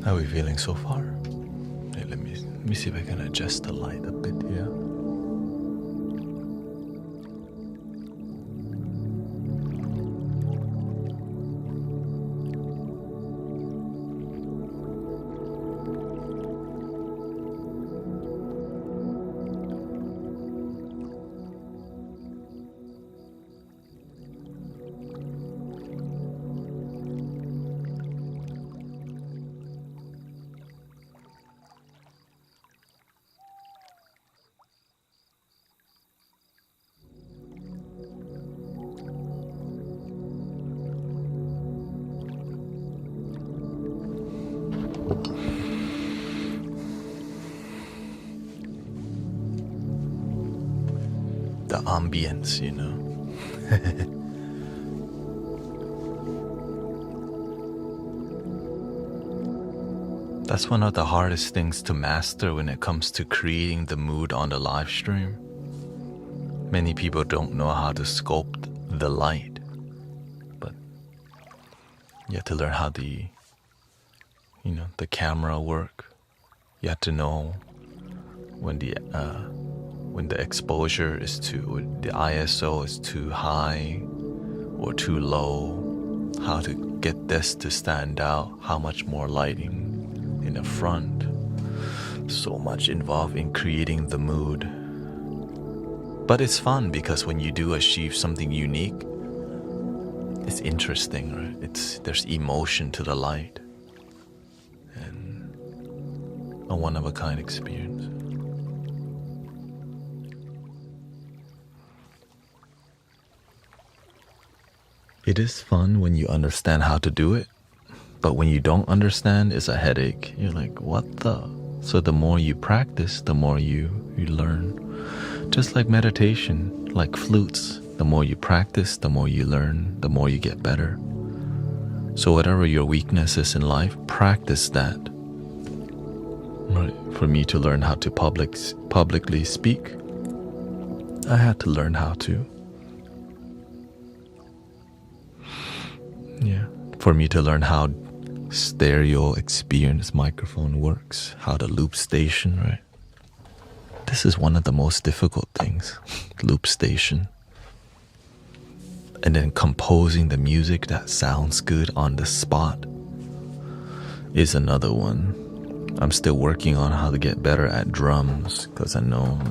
How are we feeling so far? Hey, let me see if I can adjust the light a bit here. The ambience, you know. That's one of the hardest things to master when it comes to creating the mood on the live stream. Many people don't know how to sculpt the light, but you have to learn how the camera work. You have to know when the exposure is the ISO is too high or too low, how to get this to stand out, how much more lighting in the front. So much involved in creating the mood. But it's fun because when you do achieve something unique, it's interesting, right? There's emotion to the light, and a one-of-a-kind experience. It is fun when you understand how to do it, but when you don't understand, it's a headache. You're like, what the? So the more you practice, the more you learn. Just like meditation, like flutes, the more you practice, the more you learn, the more you get better. So whatever your weakness is in life, practice that. Right. For me to learn how to publicly speak, I had to learn how to. Yeah. For me to learn how stereo experience microphone works, how the loop station, right? This is one of the most difficult things, loop station. And then composing the music that sounds good on the spot is another one. I'm still working on how to get better at drums, because I know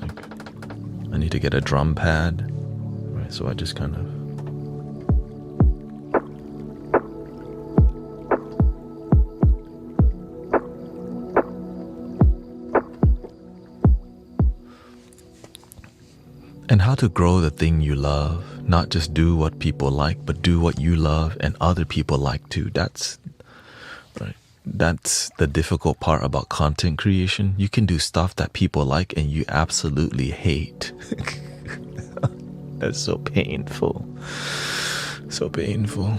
I need to get a drum pad, right? So I just kind of and how to grow the thing you love, not just do what people like, but do what you love and other people like too. That's right. That's the difficult part about content creation. You can do stuff that people like and you absolutely hate. That's so painful. So painful.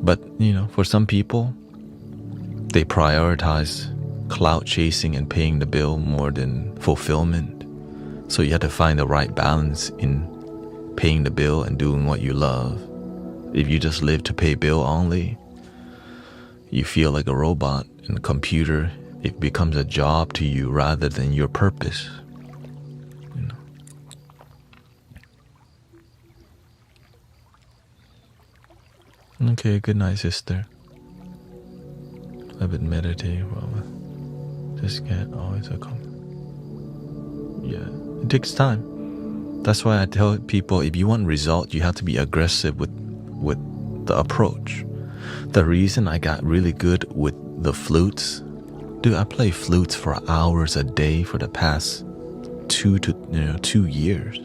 But, for some people, they prioritize clout chasing and paying the bill more than fulfillment. So you have to find the right balance in paying the bill and doing what you love. If you just live to pay bill only, you feel like a robot and a computer. It becomes a job to you rather than your purpose. Okay, good night, sister. I've been meditating. Well, just can't always accomplish. Yeah, it takes time. That's why I tell people, if you want results, you have to be aggressive with the approach. The reason I got really good with the flutes, dude, I play flutes for hours a day for the past 2 years,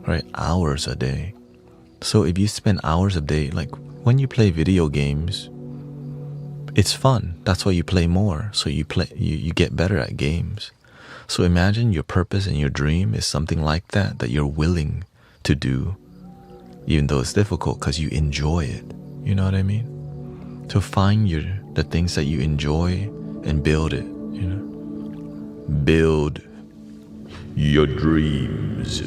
right? Hours a day. So if you spend hours a day, like when you play video games, it's fun. That's why you play more. So you get better at games. So imagine your purpose and your dream is something like that you're willing to do, even though it's difficult, because you enjoy it. You know what I mean? To find the things that you enjoy and build it, Build your dreams.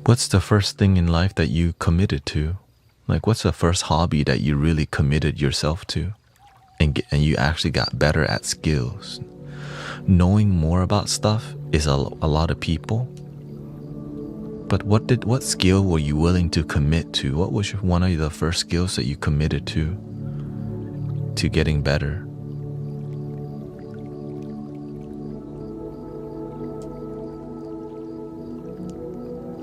What's the first thing in life that you committed to? Like, what's the first hobby that you really committed yourself to? And you actually got better at skills. Knowing more about stuff is a lot of people. But what skill were you willing to commit to? What was one of the first skills that you committed to getting better?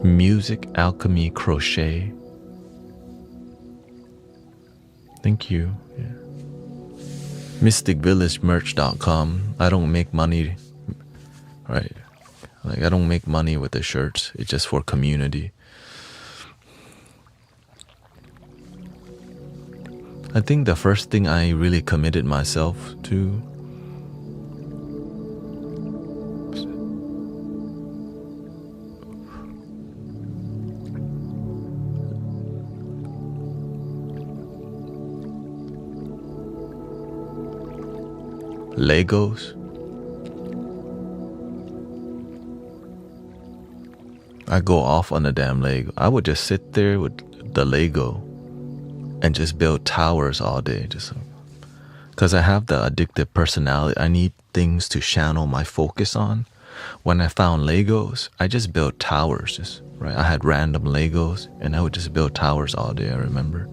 Music, alchemy, crochet. Thank you. Yeah. MysticVillageMerch.com. I don't make money, right? Like, I don't make money with the shirts. It's just for community. I think the first thing I really committed myself to Legos. I go off on the damn Lego. I would just sit there with the Lego and just build towers all day, just because I have the addictive personality. I need things to channel my focus on. When I found Legos, I just built towers, right? I had random Legos and I would just build towers all day, I remember.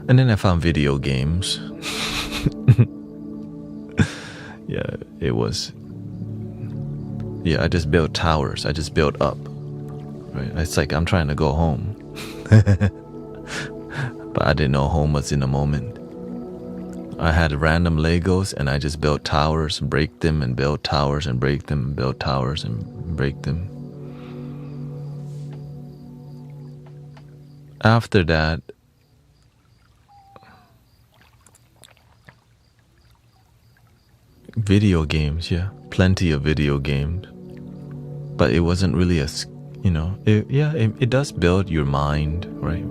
And then I found video games. Yeah, it was. Yeah, I just built towers. I just built up. Right? It's like I'm trying to go home. But I didn't know home was in a moment. I had random Legos and I just built towers, break them and build towers and break them and build towers and break them. After that, video games, yeah, plenty of video games. But it wasn't really a, it does build your mind, right?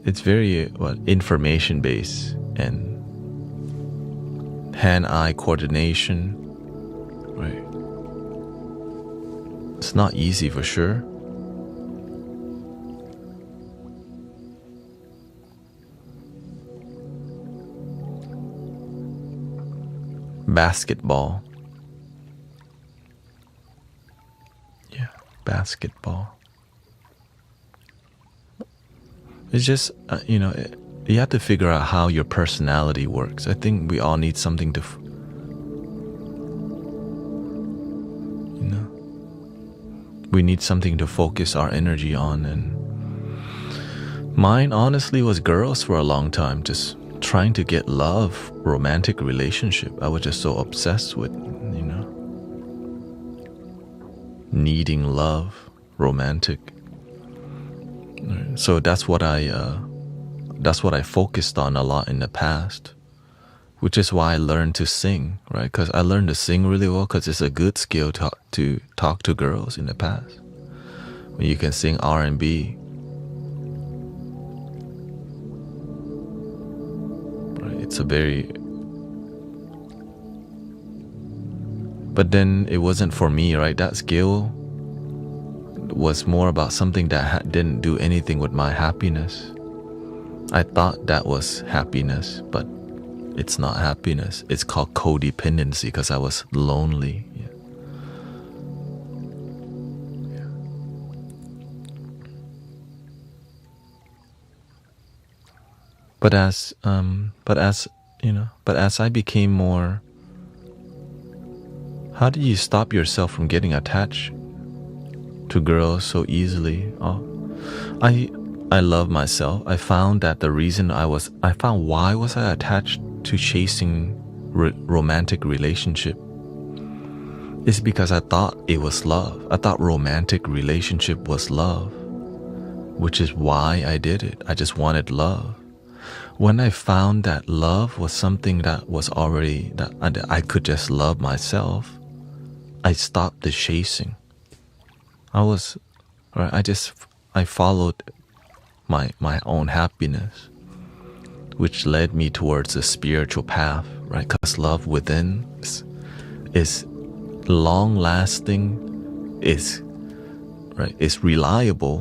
It's very information based and hand-eye coordination, right? It's not easy for sure. Basketball. Yeah, basketball. It's just, you have to figure out how your personality works. I think we all need something to, we need something to focus our energy on. And mine honestly was girls for a long time, just trying to get love, romantic relationship. I was just so obsessed with, needing love, romantic. So that's what I focused on a lot in the past, which is why I learned to sing, right? Because I learned to sing really well because it's a good skill to talk to girls in the past. When you can sing R&B, right? It's a very... But then it wasn't for me, right? That skill was more about something that didn't do anything with my happiness. I thought that was happiness, but it's not happiness. It's called codependency because I was lonely. Yeah. Yeah. But as I became more, how do you stop yourself from getting attached to girls so easily? I love myself. I found that the reason why was I attached to chasing romantic relationship is because I thought it was love. I thought romantic relationship was love, which is why I did it. I just wanted love. When I found that love was something that was already, that I could just love myself, I stopped the chasing. I followed my own happiness, which led me towards a spiritual path, right? Because love within is long lasting, is reliable.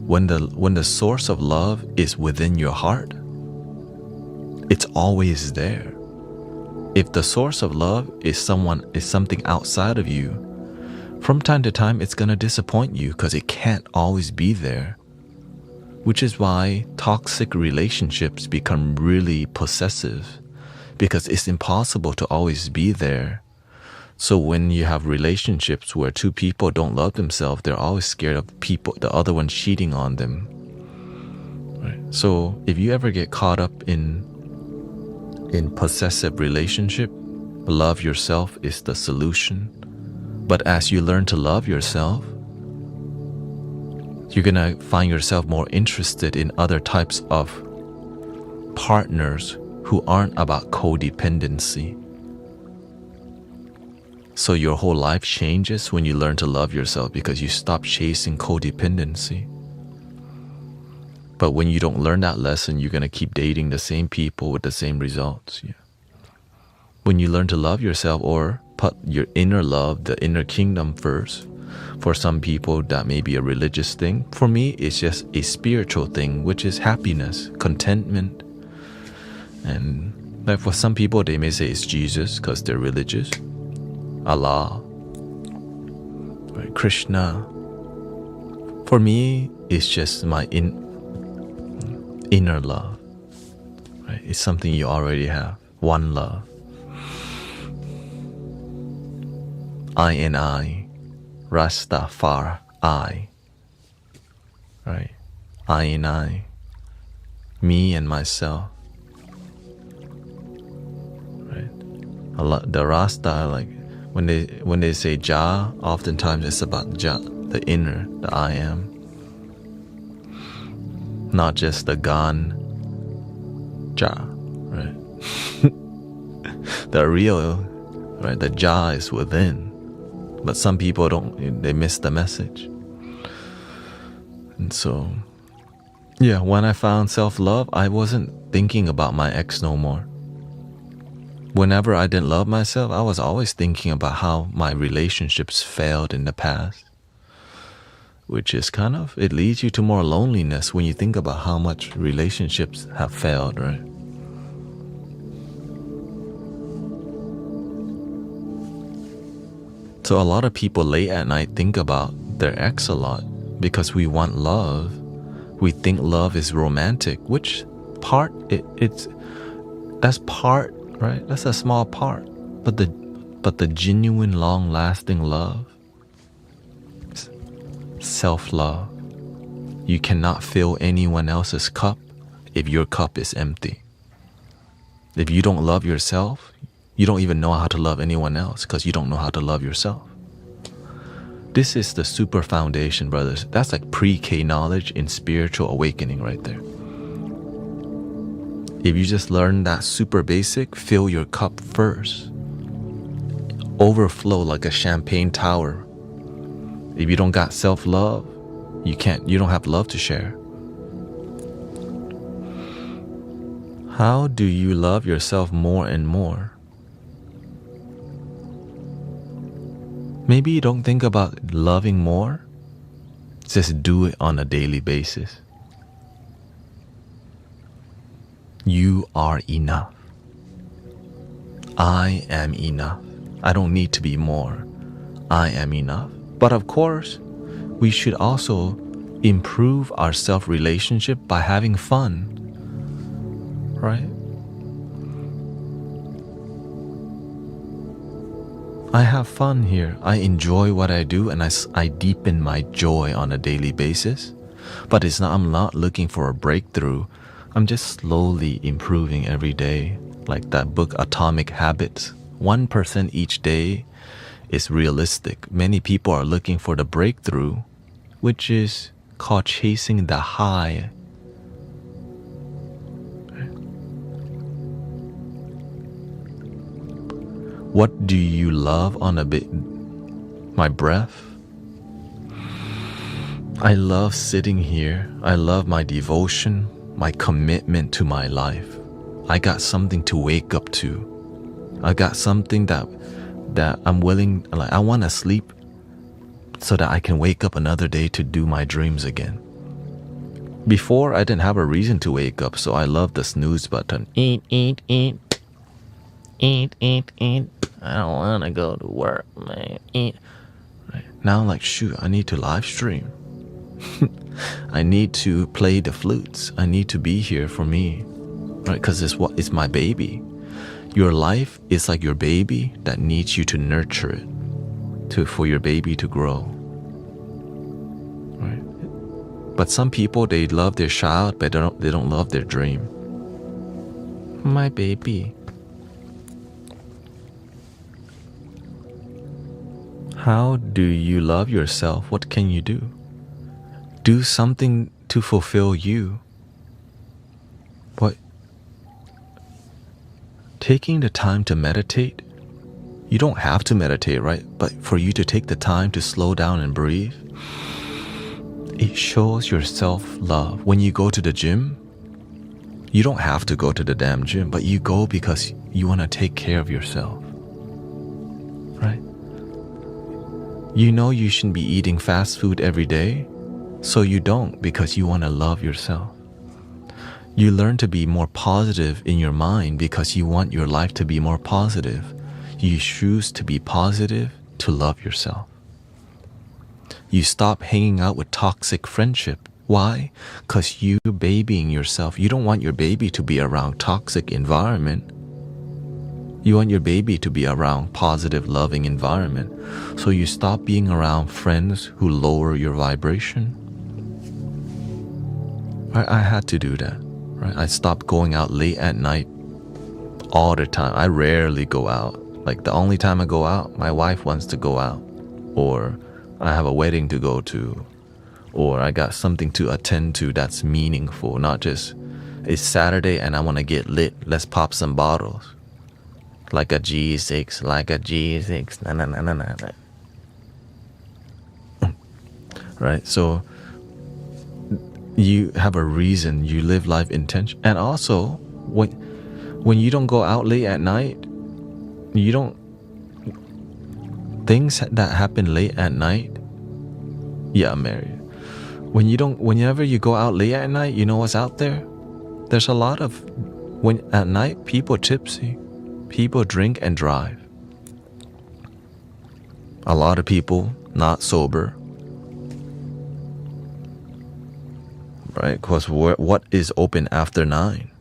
When the source of love is within your heart, it's always there. If the source of love is something outside of you, from time to time it's gonna disappoint you because it can't always be there. Which is why toxic relationships become really possessive, because it's impossible to always be there. So when you have relationships where two people don't love themselves, they're always scared of the other one cheating on them. Right? So if you ever get caught up in possessive relationship, love yourself is the solution. But as you learn to love yourself, you're gonna find yourself more interested in other types of partners who aren't about codependency. So your whole life changes when you learn to love yourself because you stop chasing codependency. But when you don't learn that lesson, you're gonna keep dating the same people with the same results. Yeah. When you learn to love yourself, or put your inner love, the inner kingdom first. For some people, that may be a religious thing. For me, it's just a spiritual thing, which is happiness, contentment. And like for some people, they may say it's Jesus because they're religious. Allah, right? Krishna. For me, it's just my inner love, right? It's something you already have. One love. I and I, Rastafari, right? I and I, me and myself, right? A lot, the Rasta, like when they say Jah, oftentimes it's about Jah, the inner, the I am, not just the Gan Jah, right? The real, right? The Jah is within. But some people they miss the message. And so, yeah, when I found self-love, I wasn't thinking about my ex no more. Whenever I didn't love myself, I was always thinking about how my relationships failed in the past. Which is it leads you to more loneliness when you think about how much relationships have failed, right? So a lot of people late at night think about their ex a lot because we want love. We think love is romantic, which part that's part, right? That's a small part. But the genuine long-lasting love, self-love. You cannot fill anyone else's cup if your cup is empty. If you don't love yourself, you don't even know how to love anyone else because you don't know how to love yourself. This is the super foundation, brothers. That's like pre-K knowledge in spiritual awakening right there. If you just learn that super basic, fill your cup first. Overflow like a champagne tower. If you don't got self-love, you don't have love to share. How do you love yourself more and more? Maybe you don't think about loving more. Just do it on a daily basis. You are enough. I am enough. I don't need to be more. I am enough. But of course, we should also improve our self-relationship by having fun. Right? I have fun here. I enjoy what I do and I deepen my joy on a daily basis. But I'm not looking for a breakthrough. I'm just slowly improving every day. Like that book, Atomic Habits. 1% each day is realistic. Many people are looking for the breakthrough, which is called chasing the high. What do you love on a bit? My breath. I love sitting here. I love my devotion, my commitment to my life. I got something to wake up to. I got something that I'm willing, like I want to sleep so that I can wake up another day to do my dreams again. Before, I didn't have a reason to wake up, so I love the snooze button. Eat. I don't want to go to work, man. Eat. Right. Now I'm like, shoot, I need to live stream. I need to play the flutes. I need to be here for me, right? Because it's my baby. Your life is like your baby that needs you to nurture it, for your baby to grow. Right? But some people, they love their child, but they don't love their dream. My baby. How do you love yourself? What can you do? Do something to fulfill you. What? Taking the time to meditate. You don't have to meditate, right? But for you to take the time to slow down and breathe, it shows your self-love. When you go to the gym, you don't have to go to the damn gym, but you go because you want to take care of yourself. Right? You know you shouldn't be eating fast food every day, so you don't because you want to love yourself. You learn to be more positive in your mind because you want your life to be more positive. You choose to be positive, to love yourself. You stop hanging out with toxic friendship. Why? Because you babying yourself. You don't want your baby to be around toxic environment. You want your baby to be around positive, loving environment. So you stop being around friends who lower your vibration. Right? I had to do that. Right? I stopped going out late at night all the time. I rarely go out. Like the only time I go out, my wife wants to go out, or I have a wedding to go to, or I got something to attend to that's meaningful, not just it's Saturday and I want to get lit. Let's pop some bottles. Like a G6, like a G6. Na, na, na, na, na. Right? So you have a reason, you live life intention. And also, when you don't go out late at night, you don't, things that happen late at night, yeah, I'm married. Whenever you go out late at night, you know what's out there? There's a lot of, when at night, people tipsy. People drink and drive. A lot of people not sober. Right? Because what is open after 9?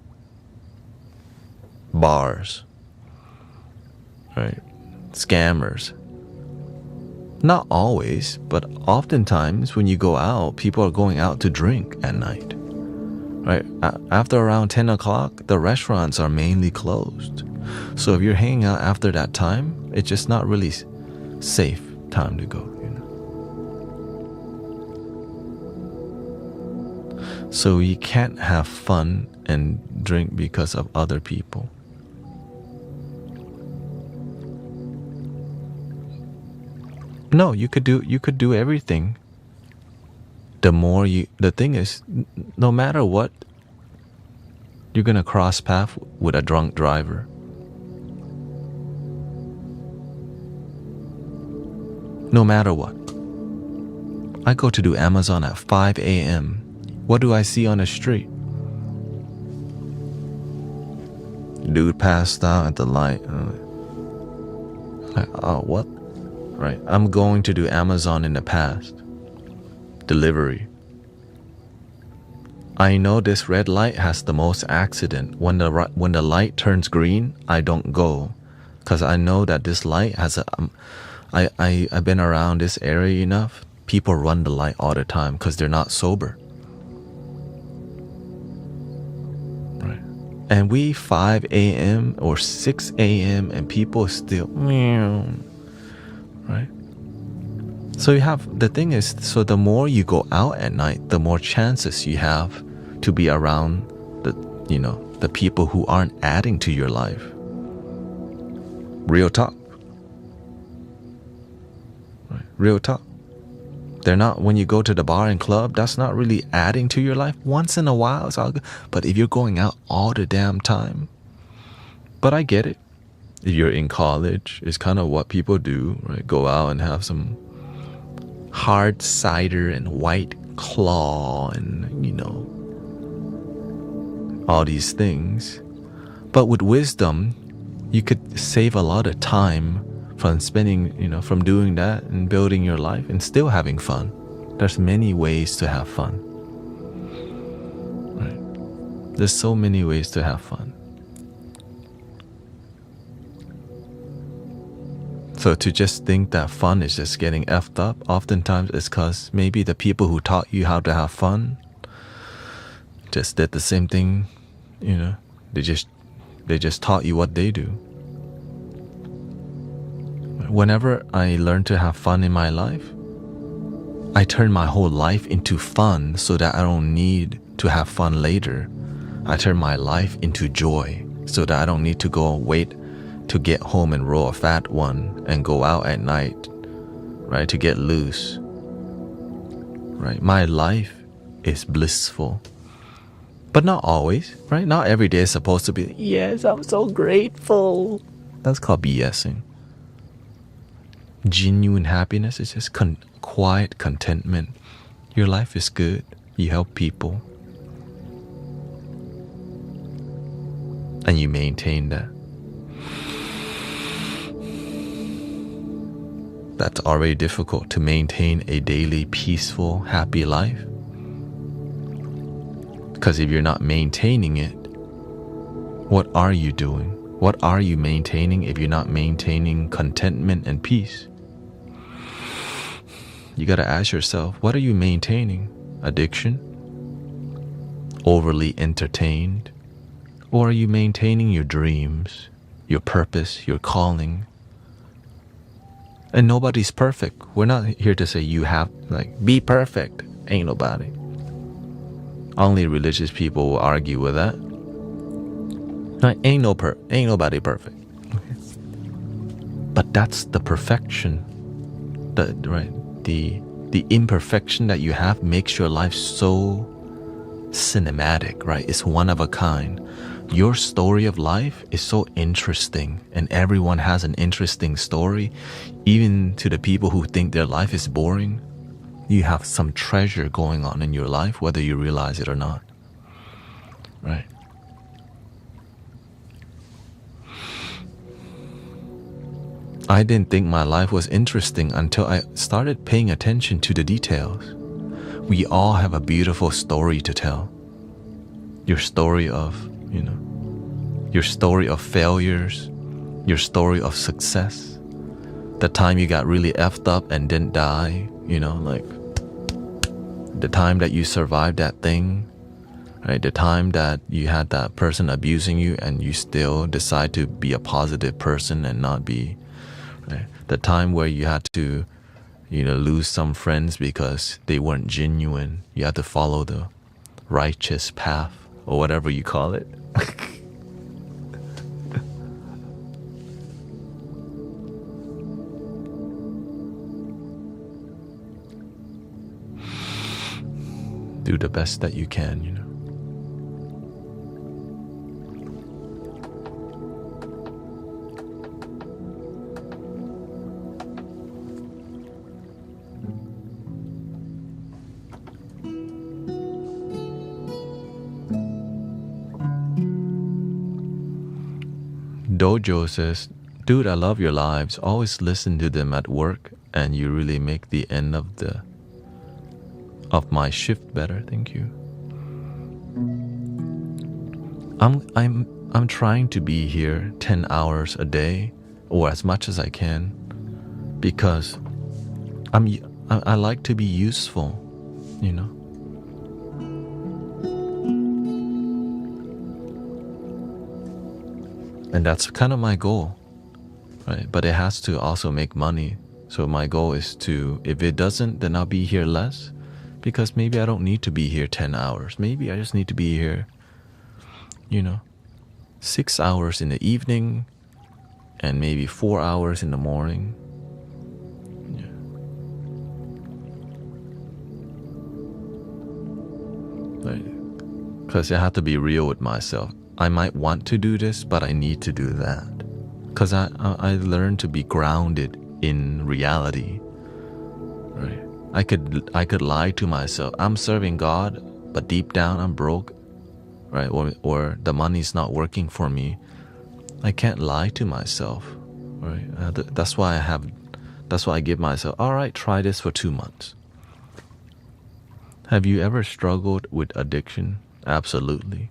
Bars. Right? Scammers. Not always, but oftentimes when you go out, people are going out to drink at night. Right? After around 10 o'clock, the restaurants are mainly closed. So if you're hanging out after that time, it's just not really safe time to go, you know. So you can't have fun and drink because of other people. No, you could do everything. The thing is, no matter what, you're gonna cross path with a drunk driver. No matter what. I go to do Amazon at 5 a.m. What do I see on the street? Dude passed out at the light. Like, oh, what? Right. I'm going to do Amazon in the past. Delivery. I know this red light has the most accident. When the light turns green, I don't go, because I know that this light has a. I've been around this area enough. People run the light all the time because they're not sober. Right. And we 5 a.m. or 6 a.m. and people still right. So you have, the thing is, so the more you go out at night, the more chances you have to be around the people who aren't adding to your life. Real talk. Right. Real talk. They're not, when you go to the bar and club, that's not really adding to your life. Once in a while, it's all good. But if you're going out all the damn time, but I get it. If you're in college, it's kind of what people do, right? Go out and have some hard cider and White Claw and, all these things. But with wisdom, you could save a lot of time from spending, from doing that and building your life and still having fun. There's many ways to have fun. Right? There's so many ways to have fun. So to just think that fun is just getting effed up, oftentimes it's because maybe the people who taught you how to have fun just did the same thing, they just taught you what they do. Whenever I learn to have fun in my life, I turn my whole life into fun so that I don't need to have fun later. I turn my life into joy so that I don't need to go wait to get home and roll a fat one and go out at night, right, to get loose. Right? My life is blissful. But not always, right? Not every day is supposed to be, yes, I'm so grateful. That's called BSing. Genuine happiness is just quiet contentment. Your life is good. You help people. And you maintain that. that's already difficult to maintain a daily peaceful, happy life. Because if you're not maintaining it, what are you doing? What are you maintaining if you're not maintaining contentment and peace? You gotta ask yourself, what are you maintaining? Addiction? Overly entertained? Or are you maintaining your dreams, your purpose, your calling? And nobody's perfect. We're not here to say you have, be perfect. Ain't nobody. Only religious people will argue with that. Ain't nobody perfect. Okay. But that's the perfection. The imperfection that you have makes your life so cinematic, right? It's one of a kind. Your story of life is so interesting, and everyone has an interesting story. Even to the people who think their life is boring, you have some treasure going on in your life, whether you realize it or not, right? I didn't think my life was interesting until I started paying attention to the details. We all have a beautiful story to tell. Your story of, your story of failures, your story of success, the time you got really effed up and didn't die, the time that you survived that thing, right? The time that you had that person abusing you and you still decide to be a positive person and not be, right? The time where you had to, lose some friends because they weren't genuine. You had to follow the righteous path or whatever you call it. Do the best that you can, Dojo says, dude, I love your lives. Always listen to them at work, and you really make the end of my shift better. Thank you. I'm trying to be here 10 hours a day, or as much as I can, because I like to be useful, And that's kind of my goal, right? But it has to also make money. So my goal is to, if it doesn't, then I'll be here less, because maybe I don't need to be here 10 hours. Maybe I just need to be here, 6 hours in the evening and maybe 4 hours in the morning. Because I have to be real with myself. I might want to do this, but I need to do that. Because I learned to be grounded in reality. Right? I could lie to myself. I'm serving God, but deep down I'm broke. Right? Or the money's not working for me. I can't lie to myself. Right? That's why I give myself, all right, try this for 2 months. Have you ever struggled with addiction? Absolutely.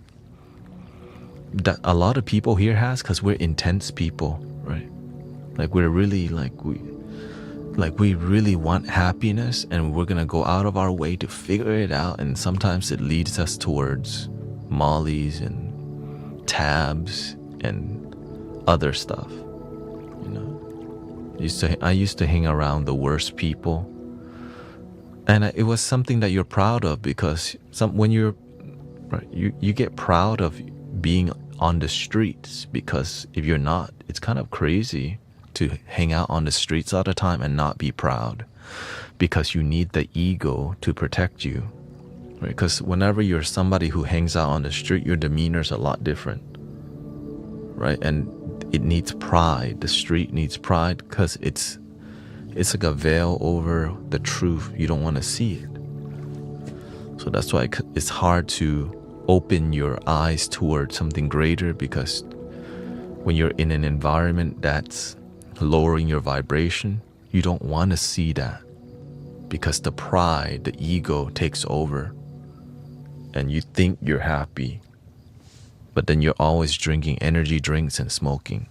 That a lot of people here has, because we're intense people, right? We're really we really want happiness, and we're gonna go out of our way to figure it out, and sometimes it leads us towards mollies and tabs and other stuff. I used to hang around the worst people, and it was something that you're proud of, because when you're right, you get proud of being on the streets, because if you're not, it's kind of crazy to hang out on the streets all the time and not be proud, because you need the ego to protect you, right? Because whenever you're somebody who hangs out on the street, your demeanor's a lot different, right? And it needs pride. The street needs pride, because it's like a veil over the truth. You don't want to see it. So that's why it's hard to open your eyes towards something greater, because when you're in an environment that's lowering your vibration, You don't want to see that because the pride, the ego takes over and you think you're happy, but then you're always drinking energy drinks and smoking.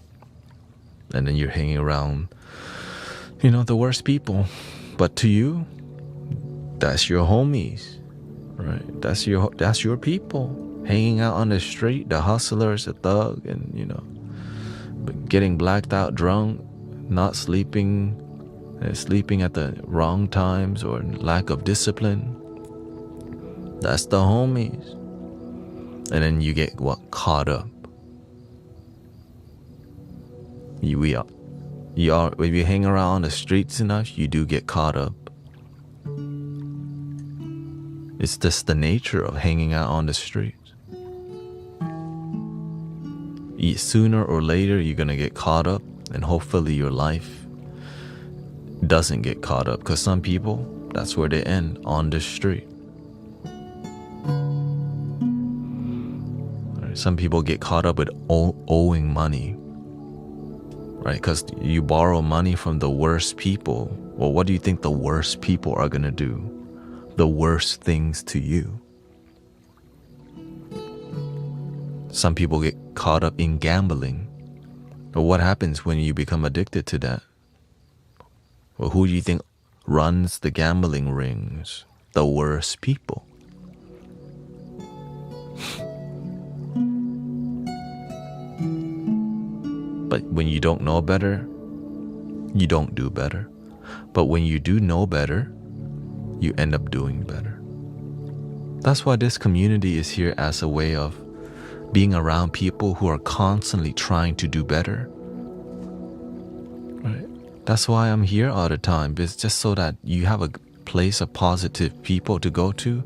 And then you're hanging around, the worst people. But to you, that's your homies, right? That's your people. Hanging out on the street, the hustlers, the thug, and, getting blacked out drunk, not sleeping, sleeping at the wrong times or lack of discipline. That's the homies. And then you get caught up. If you hang around the streets enough, you do get caught up. It's just the nature of hanging out on the streets. Sooner or later, you're gonna get caught up, and hopefully your life doesn't get caught up, because some people, that's where they end, on the street. Some people get caught up with owing money, right? Because you borrow money from the worst people. Well, what do you think the worst people are gonna do? The worst things to you. Some people get caught up in gambling. But what happens when you become addicted to that? Well, who do you think runs the gambling rings? The worst people. But when you don't know better, you don't do better. But when you do know better, you end up doing better. That's why this community is here as a way of being around people who are constantly trying to do better. Right? That's why I'm here all the time. It's just so that you have a place of positive people to go to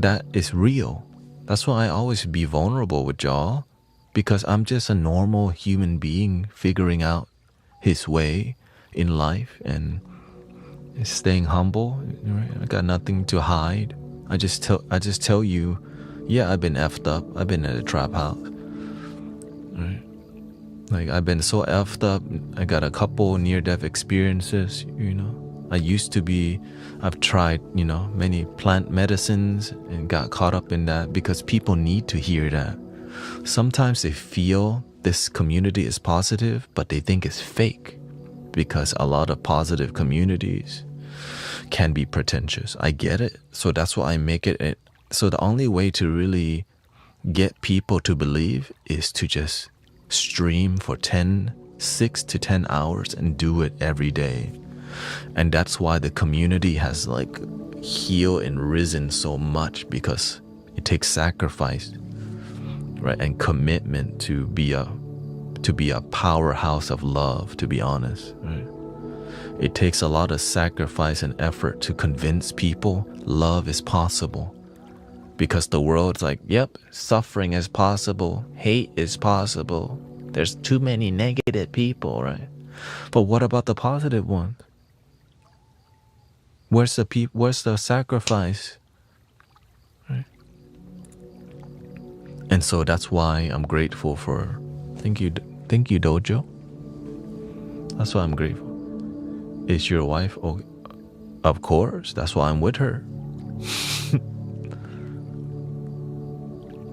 that is real. That's why I always be vulnerable with y'all, because I'm just a normal human being figuring out his way in life and staying humble. Right? I got nothing to hide. I just tell you, yeah, I've been effed up. I've been at a trap house. Right? Like, I've been so effed up. I got a couple near-death experiences, I've tried, many plant medicines and got caught up in that because people need to hear that. Sometimes they feel this community is positive, but they think it's fake because a lot of positive communities can be pretentious. I get it. So that's why I make it. So the only way to really get people to believe is to just stream for 6 to 10 hours and do it every day. And that's why the community has healed and risen so much, because it takes sacrifice, right, and commitment to be a powerhouse of love, to be honest, right? It takes a lot of sacrifice and effort to convince people love is possible. Because the world's like, yep, suffering is possible, hate is possible. There's too many negative people, right? But what about the positive ones? Where's the sacrifice? Right? And so that's why I'm grateful for. Thank you, Dojo. That's why I'm grateful. Is your wife? Oh, of course. That's why I'm with her.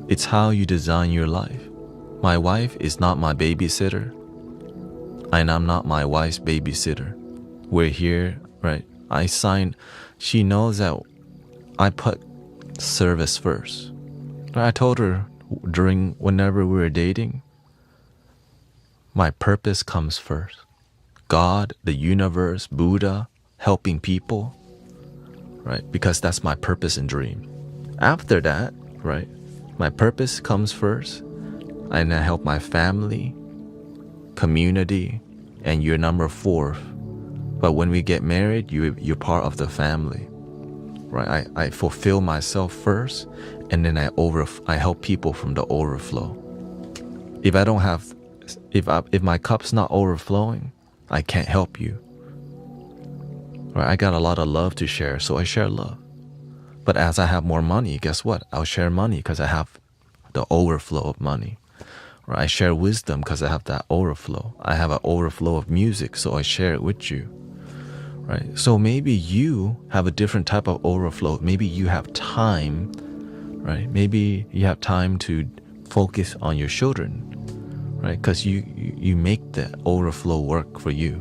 It's how you design your life. My wife is not my babysitter, and I'm not my wife's babysitter. We're here, right? She knows that I put service first. I told her whenever we were dating, my purpose comes first. God, the universe, Buddha, helping people, right? Because that's my purpose and dream. After that, right, my purpose comes first, and I help my family, community, and you're number 4. But when we get married, you're part of the family, right? I fulfill myself first, and then I help people from the overflow. If my cup's not overflowing, I can't help you. Right? I got a lot of love to share, so I share love. But as I have more money, guess what? I'll share money because I have the overflow of money. Right? I share wisdom because I have that overflow. I have an overflow of music, so I share it with you. right? So maybe you have a different type of overflow. Maybe you have time, right? Maybe you have time to focus on your children, right? Because you make the overflow work for you.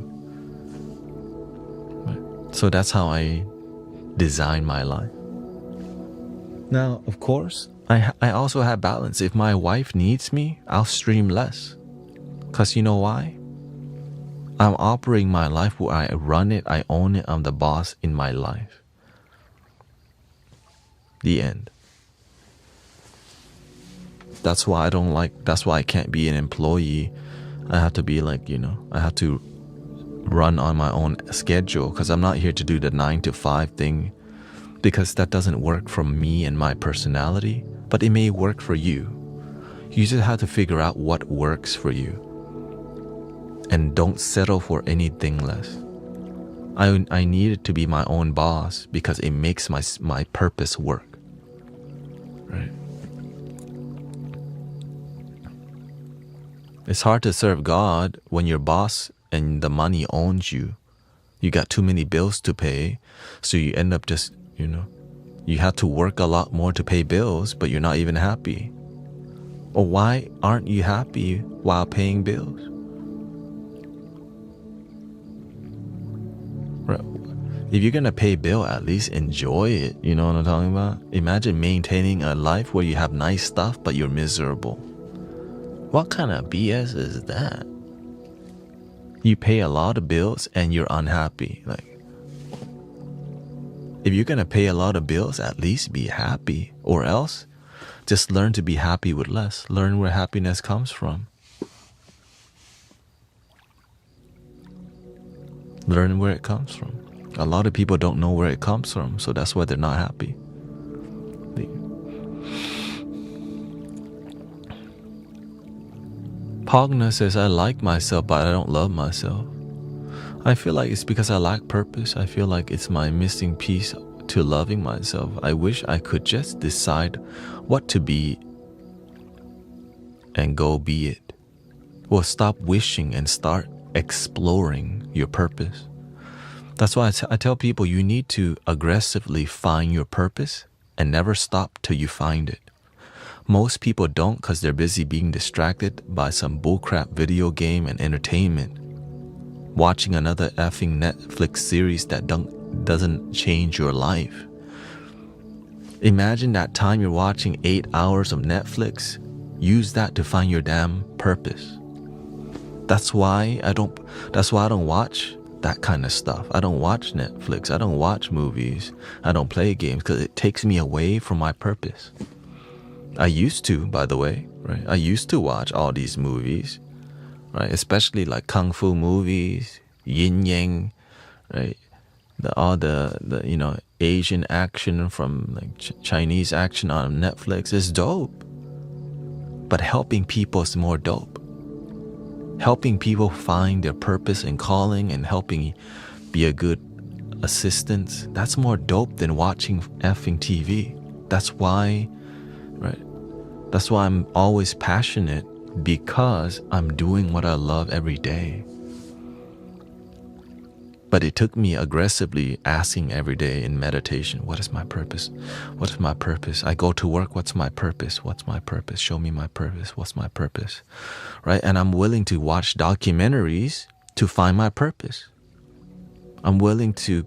Right? So that's how I design my life. Now, of course, I also have balance. If my wife needs me, I'll stream less. Because you know why? I'm operating my life where I run it, I own it, I'm the boss in my life. The end. That's why I can't be an employee. I have to be like, I have to run on my own schedule because I'm not here to do the 9 to 5 thing because that doesn't work for me and my personality, but it may work for you. You just have to figure out what works for you and don't settle for anything less. I needed to be my own boss because it makes my purpose work, right? It's hard to serve God when your boss and the money owns you. You got too many bills to pay, so you end up just, you have to work a lot more to pay bills, but you're not even happy. Or why aren't you happy while paying bills? Right. If you're gonna pay bill, at least enjoy it. You know what I'm talking about? Imagine maintaining a life where you have nice stuff, but you're miserable. What kind of BS is that? You pay a lot of bills and you're unhappy. Like, if you're gonna pay a lot of bills, at least be happy. Or else, just learn to be happy with less. Learn where happiness comes from. Learn where it comes from. A lot of people don't know where it comes from, so that's why they're not happy. Pogna says, I like myself, but I don't love myself. I feel like it's because I lack purpose. I feel like it's my missing piece to loving myself. I wish I could just decide what to be and go be it. Well, stop wishing and start exploring your purpose. That's why I tell people you need to aggressively find your purpose and never stop till you find it. Most people don't because they're busy being distracted by some bullcrap video game and entertainment. Watching another effing Netflix series that doesn't change your life. Imagine that time you're watching 8 hours of Netflix. Use that to find your damn purpose. That's why I don't watch that kind of stuff. I don't watch Netflix. I don't watch movies. I don't play games because it takes me away from my purpose. I used to, by the way, right? I used to watch all these movies, right? Especially like kung fu movies, yin yang, right? All the Asian action from like Chinese action on Netflix is dope. But helping people is more dope. Helping people find their purpose and calling and helping be a good assistant, that's more dope than watching effing TV. That's why, right? That's why I'm always passionate, because I'm doing what I love every day. But it took me aggressively asking every day in meditation, what is my purpose? What is my purpose? I go to work, what's my purpose? What's my purpose? Show me my purpose. What's my purpose? Right? And I'm willing to watch documentaries to find my purpose. I'm willing to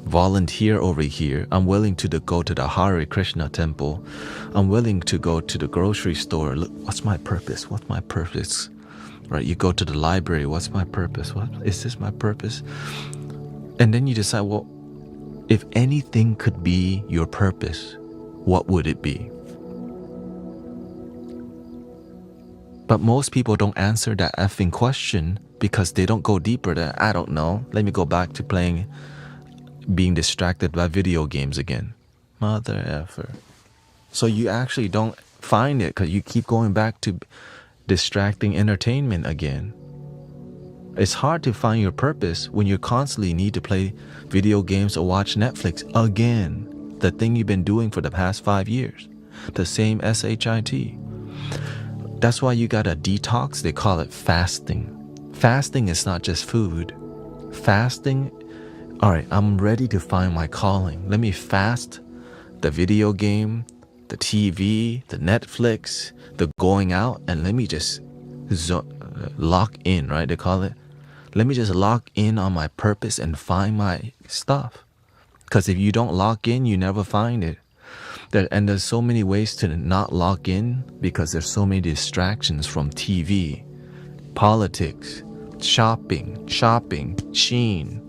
volunteer over here. I'm willing to go to the Hare Krishna temple. I'm willing to go to the grocery store. Look, what's my purpose? What's my purpose? Right? You go to the library. What's my purpose? What is this my purpose? And then you decide, well, if anything could be your purpose, what would it be? But most people don't answer that effing question because they don't go deeper than, I don't know. Let me go back to being distracted by video games again. Mother effer. So you actually don't find it because you keep going back to distracting entertainment again. It's hard to find your purpose when you constantly need to play video games or watch Netflix again. The thing you've been doing for the past 5 years. The same SHIT. That's why you gotta detox. They call it fasting. Fasting is not just food. Fasting all right, I'm ready to find my calling. Let me fast the video game, the TV, the Netflix, the going out, and let me just lock in, right? They call it. Let me just lock in on my purpose and find my stuff. Because if you don't lock in, you never find it. And there's so many ways to not lock in because there's so many distractions from TV, politics, shopping, Shein,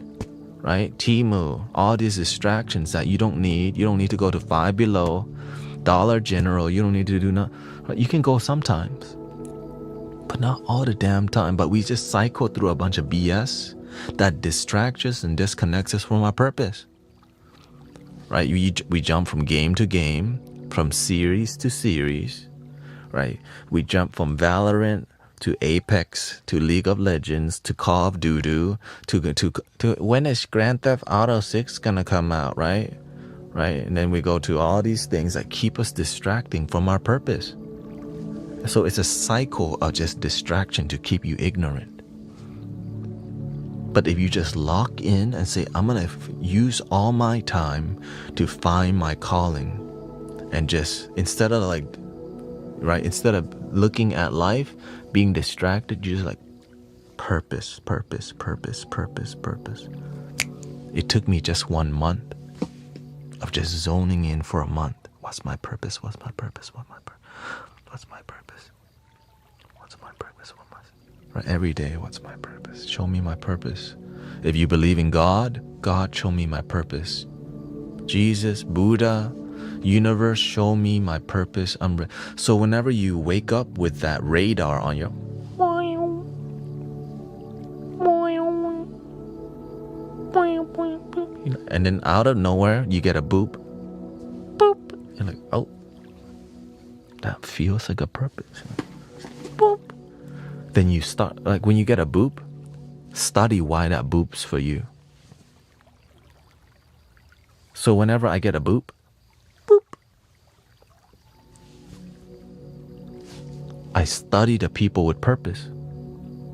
right? Temu, all these distractions that you don't need. You don't need to go to Five Below, Dollar General. You don't need to do nothing. You can go sometimes, but not all the damn time. But we just cycle through a bunch of BS that distracts us and disconnects us from our purpose. Right? We jump from game to game, from series to series, right? We jump from Valorant to Apex to League of Legends to Call of Duty to when is Grand Theft Auto 6 gonna come out, right? And then we go to all these things that keep us distracting from our purpose. So it's a cycle of just distraction to keep you ignorant. But if you just lock in and say, I'm going to use all my time to find my calling, and just instead of looking at life, being distracted, you just like purpose. It took me just 1 month of just zoning in for a month. What's my purpose? What's my purpose? What's my purpose? What's my purpose? What's my purpose? Right? Every day, what's my purpose? Show me my purpose. If you believe in God, God, show me my purpose. Jesus, Buddha, universe, show me my purpose. So whenever you wake up with that radar on your, and then out of nowhere you get a boop. You're like, oh, that feels like a purpose. Boop. Then you start, like when you get a boop, study why that boop's for you. So whenever I get a boop, I study the people with purpose.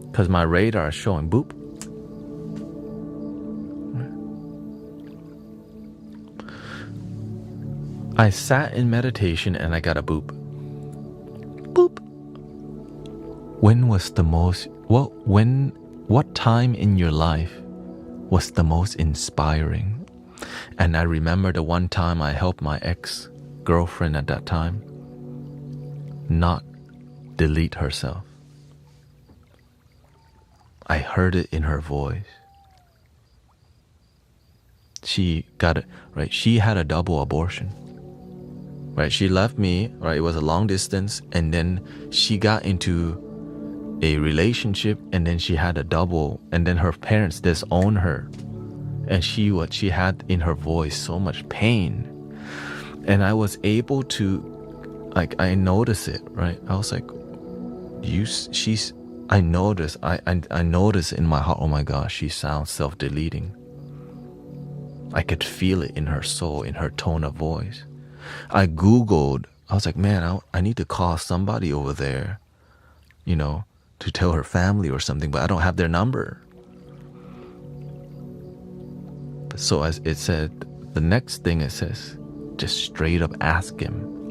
Because my radar is showing boop. I sat in meditation and I got a boop. Boop. When was the most, what time in your life was the most inspiring? And I remember the one time I helped my ex-girlfriend at that time not delete herself. I heard it in her voice. She got it, right? She had a double abortion. Right? She left me, right? It was a long distance, and then she got into a relationship, and then she had a double, and then her parents disowned her. And she had in her voice so much pain. And I was able to, like, I noticed it, right? I was like, I noticed in my heart, oh my gosh, she sounds self-deleting. I could feel it in her soul, in her tone of voice. I Googled, I was like, man, I need to call somebody over there, to tell her family or something, but I don't have their number. So as it said, the next thing it says, just straight up ask him,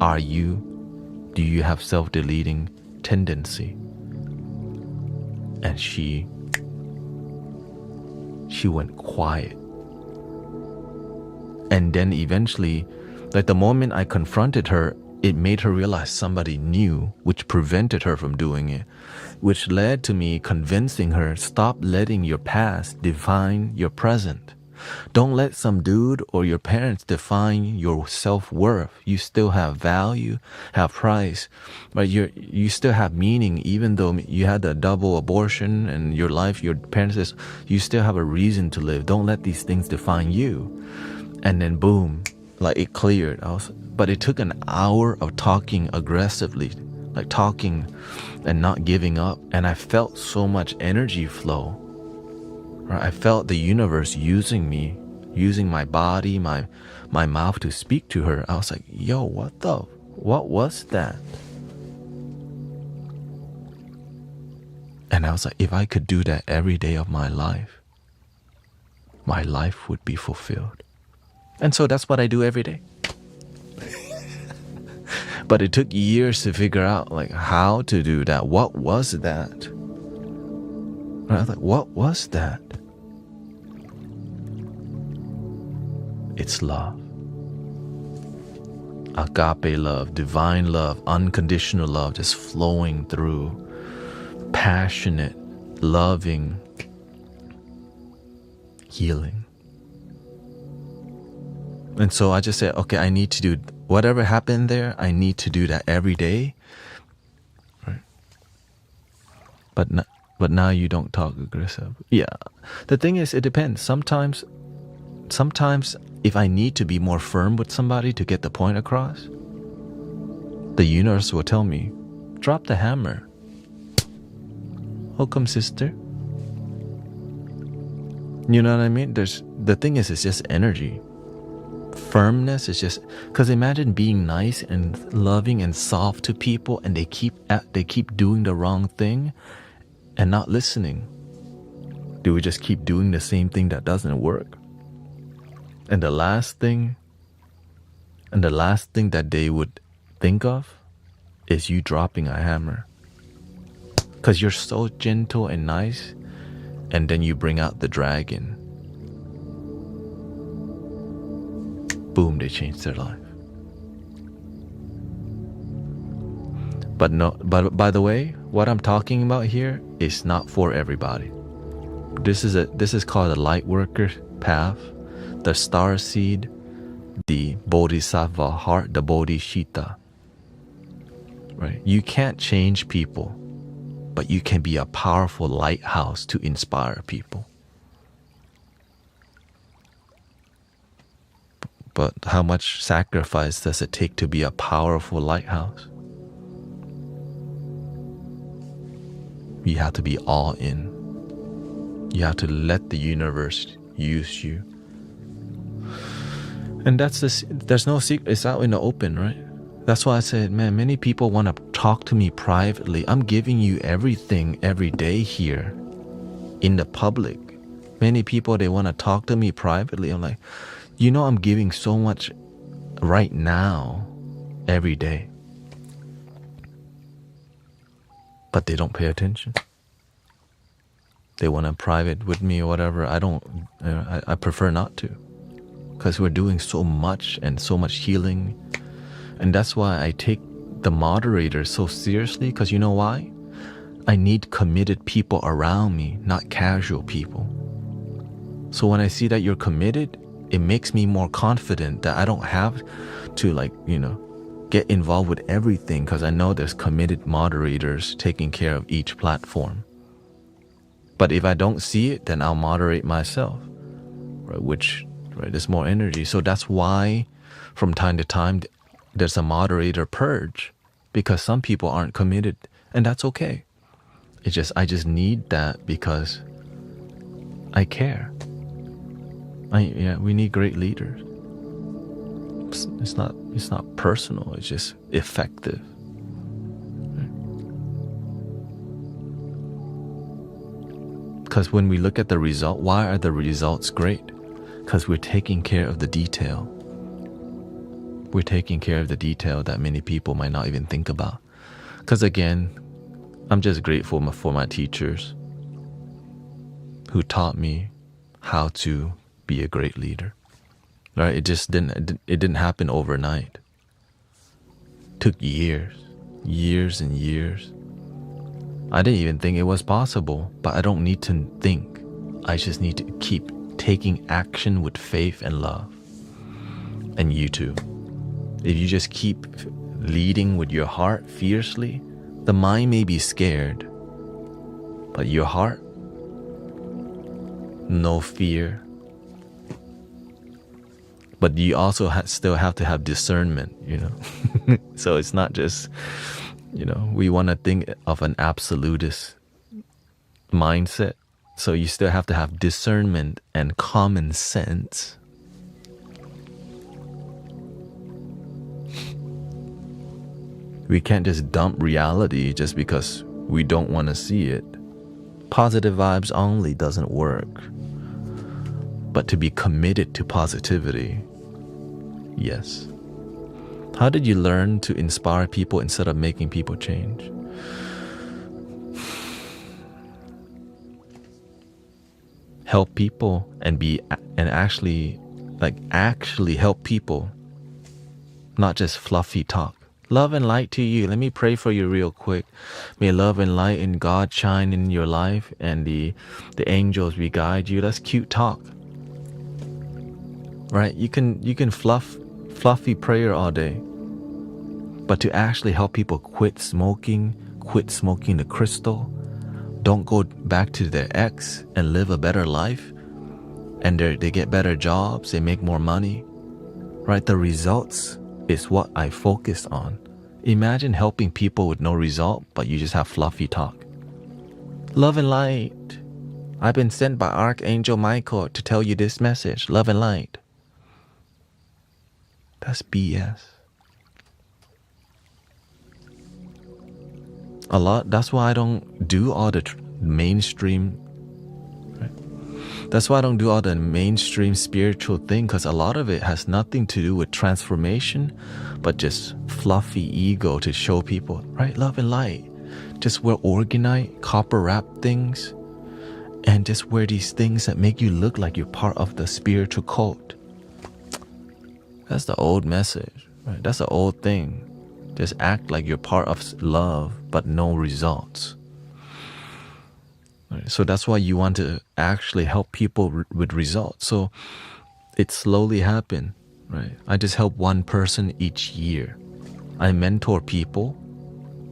do you have self-deleting tendency? And she went quiet. And then eventually, like the moment I confronted her, it made her realize somebody knew, which prevented her from doing it, which led to me convincing her, stop letting your past define your present. Don't let some dude or your parents define your self-worth. You still have value, have price, but you still have meaning, even though you had a double abortion and your life, your parents, you still have a reason to live. Don't let these things define you. And then boom, like it cleared. But it took an hour of talking aggressively, like talking and not giving up. And I felt so much energy flow. I felt the universe using me, using my body, my mouth to speak to her. I was like, yo, what was that? And I was like, if I could do that every day of my life, my life would be fulfilled. And so that's what I do every day. But it took years to figure out like how to do that. What was that? And I was like, what was that? It's love. Agape love, divine love, unconditional love, just flowing through, passionate, loving, healing. And so I just said, okay, I need to do whatever happened there. I need to do that every day. Right? But now you don't talk aggressive. Yeah. The thing is, it depends. Sometimes if I need to be more firm with somebody to get the point across, the universe will tell me, drop the hammer. Welcome, sister. You know what I mean? The thing is, it's just energy. Firmness is just, because imagine being nice and loving and soft to people, and they keep doing the wrong thing and not listening. Do we just keep doing the same thing that doesn't work? And the last thing that they would think of is you dropping a hammer. Because you're so gentle and nice, and then you bring out the dragon. Boom, they change their life. But by the way, what I'm talking about here is not for everybody. This is called the light worker path, the star seed, the bodhisattva heart, the bodhicitta. Right? You can't change people, but you can be a powerful lighthouse to inspire people. But how much sacrifice does it take to be a powerful lighthouse? You have to be all in. You have to let the universe use you. And there's no secret. It's out in the open, right? That's why I said, man, many people want to talk to me privately. I'm giving you everything every day here in the public. Many people, they want to talk to me privately. I'm like, you know, I'm giving so much right now, every day. But they don't pay attention. They want to private with me or whatever. I prefer not to. Because we're doing so much and so much healing. And that's why I take the moderator so seriously. Because you know why? I need committed people around me, not casual people. So when I see that you're committed, it makes me more confident that I don't have to get involved with everything, because I know there's committed moderators taking care of each platform. But if I don't see it, then I'll moderate myself, right? There's more energy. So that's why from time to time there's a moderator purge, because some people aren't committed, and that's okay. I just need that because I care. We need great leaders. It's not personal. It's just effective. Because when we look at the result, why are the results great? Because we're taking care of the detail. We're taking care of the detail that many people might not even think about. Because again, I'm just grateful for my teachers who taught me how to be a great leader. Right? It didn't happen overnight. It took years and years. I didn't even think it was possible, but I don't need to think. I just need to keep taking action with faith and love. And you too. If you just keep leading with your heart fiercely, the mind may be scared, but your heart, no fear. But you also still have to have discernment, So it's not just, we want to think of an absolutist mindset. So you still have to have discernment and common sense. We can't just dump reality just because we don't want to see it. Positive vibes only doesn't work. but to be committed to positivity. Yes. How did you learn to inspire people instead of making people change? Help people and actually help people, not just fluffy talk. Love and light to you. Let me pray for you real quick. May love and light and God shine in your life, and the angels will guide you. That's cute talk, right? You can fluffy prayer all day, but to actually help people quit smoking the crystal, don't go back to their ex and live a better life, and they get better jobs, they make more money, right? The results is what I focus on. Imagine helping people with no result, but you just have fluffy talk. Love and light. I've been sent by Archangel Michael to tell you this message. Love and light. That's BS. That's why I don't do all the mainstream. That's why I don't do all the mainstream spiritual thing, because a lot of it has nothing to do with transformation, but just fluffy ego to show people, right? Love and light. Just wear organite, copper wrap things, and just wear these things that make you look like you're part of the spiritual cult. That's the old message, right? That's the old thing. Just act like you're part of love, but no results. So that's why you want to actually help people with results. So it slowly happened, right? I just help one person each year. I mentor people,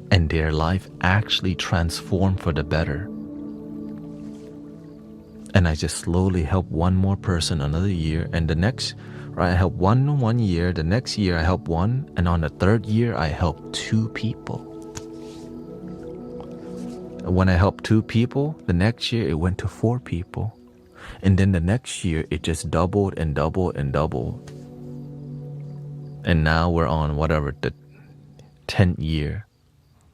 and their life actually transformed for the better. And I just slowly help one more person another year, and the next, right? I help one year. The next year I help one, and on the third year I help 2 people. When I helped 2 people, the next year it went to 4 people. And then the next year it just doubled and doubled and doubled. And now we're on whatever, the 10th year.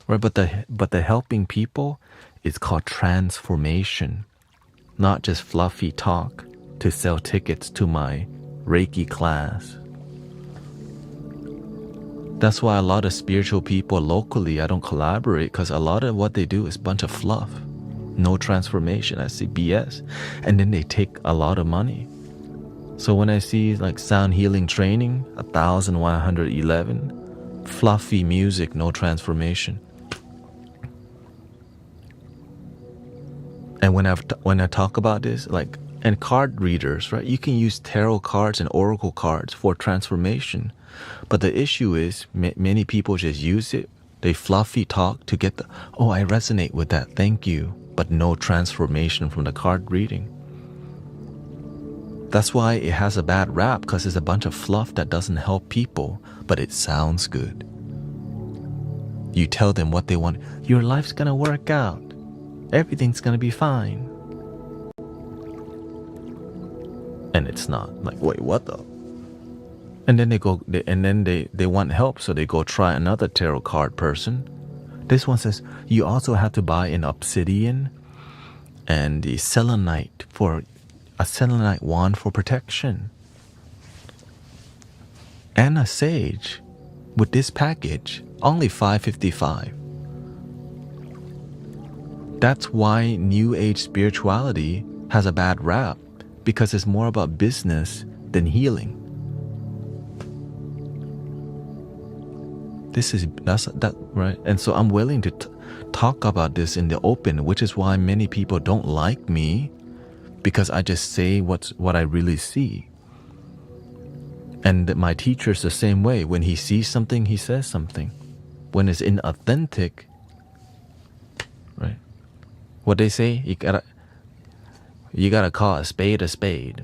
Right? But the helping people is called transformation. Not just fluffy talk to sell tickets to my Reiki class. That's why a lot of spiritual people locally, I don't collaborate, because a lot of what they do is a bunch of fluff. No transformation. I see BS. And then they take a lot of money. So when I see like sound healing training, 1,111, fluffy music, no transformation. And when I talk about this, like, and card readers, right? You can use tarot cards and oracle cards for transformation. But the issue is many people just use it. They fluffy talk to get I resonate with that, thank you. But no transformation from the card reading. That's why it has a bad rap, because it's a bunch of fluff that doesn't help people, but it sounds good. You tell them what they want. Your life's gonna work out. Everything's gonna be fine. And it's not. Like, wait, what the? And then they want help, so they go try another tarot card person. This one says you also have to buy an obsidian and the selenite for a selenite wand for protection. And a sage with this package, only $555. That's why New Age spirituality has a bad rap, because it's more about business than healing. That's that, right? And so I'm willing to talk about this in the open, which is why many people don't like me, because I just say what I really see. And my teacher's the same way. When he sees something, he says something. When it's inauthentic, right? What they say, you gotta call a spade a spade.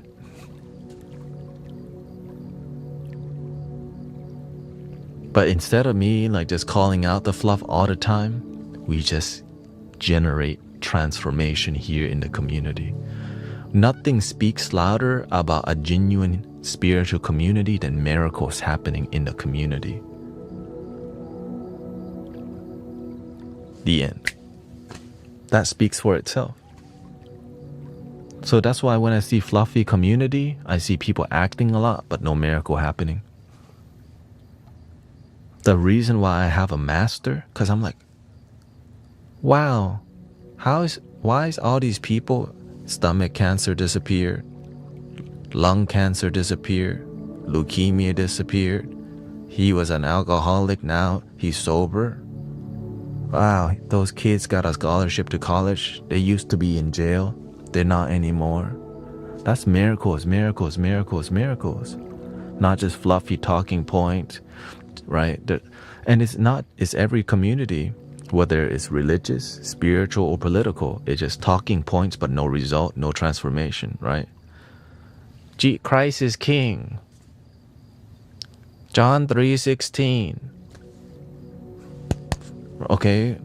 But instead of me like just calling out the fluff all the time, we just generate transformation here in the community. Nothing speaks louder about a genuine spiritual community than miracles happening in the community. The end. That speaks for itself. So that's why when I see fluffy community, I see people acting a lot, but no miracle happening. The reason why I have a master, because I'm like, wow, why is all these people, stomach cancer disappeared, lung cancer disappeared, leukemia disappeared, he was an alcoholic, now he's sober. Wow, those kids got a scholarship to college, they used to be in jail, they're not anymore. That's miracles, miracles, miracles, miracles. Not just fluffy talking point, right? And it's every community, whether it's religious, spiritual, or political. It's just talking points, but no result, no transformation, right? Christ is king. John 3:16. Okay.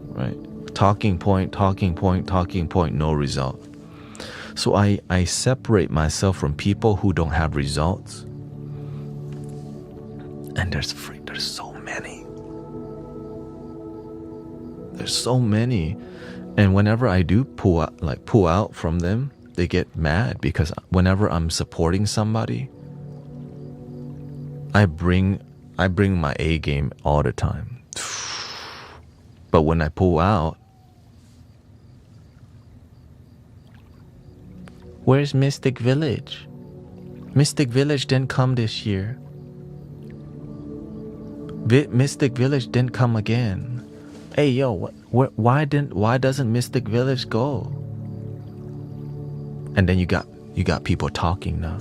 Right. Talking point, talking point, talking point, no result. So I separate myself from people who don't have results. And there's so many. There's so many. And whenever I do pull out from them, they get mad because whenever I'm supporting somebody, I bring my A game all the time. But when I pull out, where's Mystic Village? Mystic Village didn't come this year. Mystic Village didn't come again. Hey yo, why doesn't Mystic Village go? And then you got people talking now.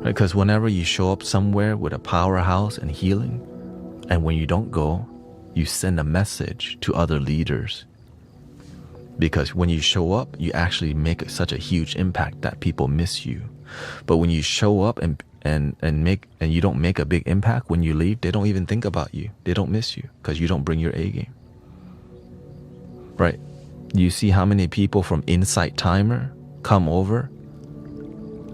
Because whenever you show up somewhere with a powerhouse and healing, and when you don't go, you send a message to other leaders. Because when you show up, you actually make such a huge impact that people miss you. But when you show up and you don't make a big impact, when you leave, they don't even think about you. They don't miss you because you don't bring your A game. Right? You see how many people from Insight Timer come over?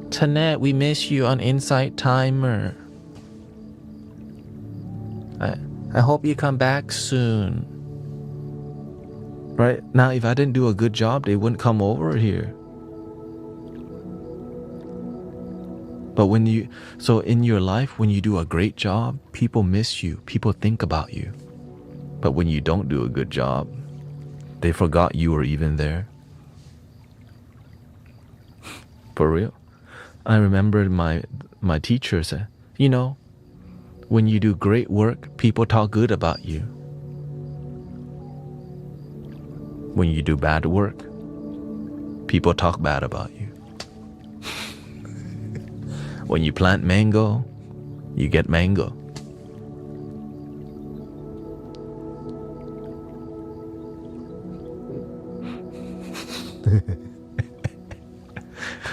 Thanet, we miss you on Insight Timer. I hope you come back soon. Right? Now, if I didn't do a good job, they wouldn't come over here. But so in your life, when you do a great job, people miss you. People think about you. But when you don't do a good job, they forgot you were even there. For real. I remember my teacher said, when you do great work, people talk good about you. When you do bad work, people talk bad about you. When you plant mango, you get mango.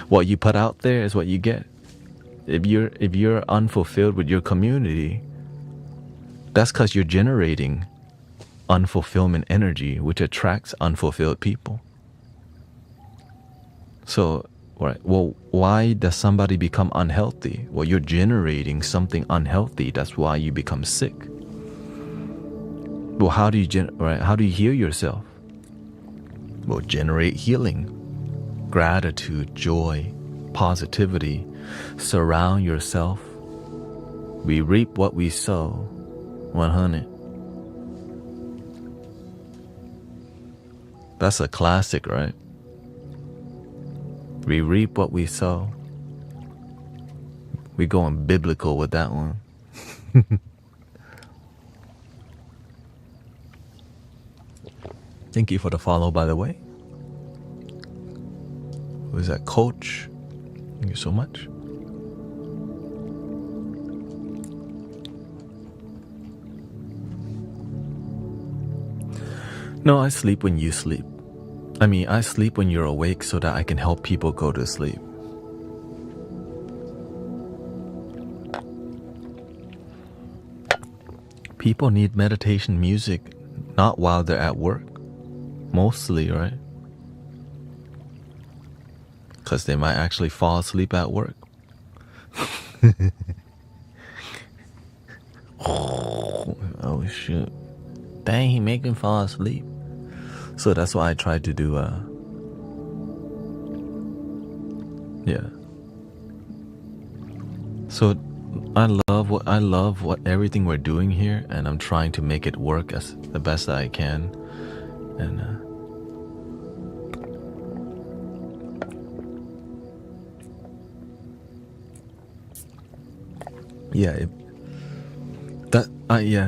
What you put out there is what you get. If you're unfulfilled with your community, that's because you're generating unfulfillment energy, which attracts unfulfilled people. So, right, well, why does somebody become unhealthy? Well, you're generating something unhealthy. That's why you become sick. Well, how do you heal yourself? Well, generate healing, gratitude, joy, positivity. Surround yourself. We reap what we sow. 100. That's a classic, right? We reap what we sow. We're going biblical with that one. Thank you for the follow, by the way. Who is that? Coach? Thank you so much. No, I sleep when you sleep. I sleep when you're awake so that I can help people go to sleep. People need meditation music, not while they're at work. Mostly, right? Because they might actually fall asleep at work. Oh, shit. Dang, he make him fall asleep. So that's why I tried to do yeah. So I love what everything we're doing here, and I'm trying to make it work as the best that I can. And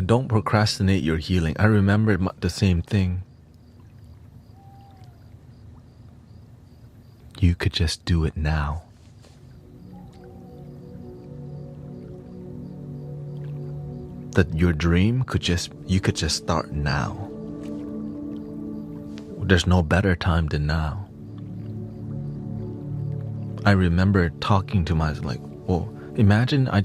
don't procrastinate your healing. I remember the same thing. You could just do it now. That your dream you could just start now. There's no better time than now. I remember talking to myself like, well, imagine I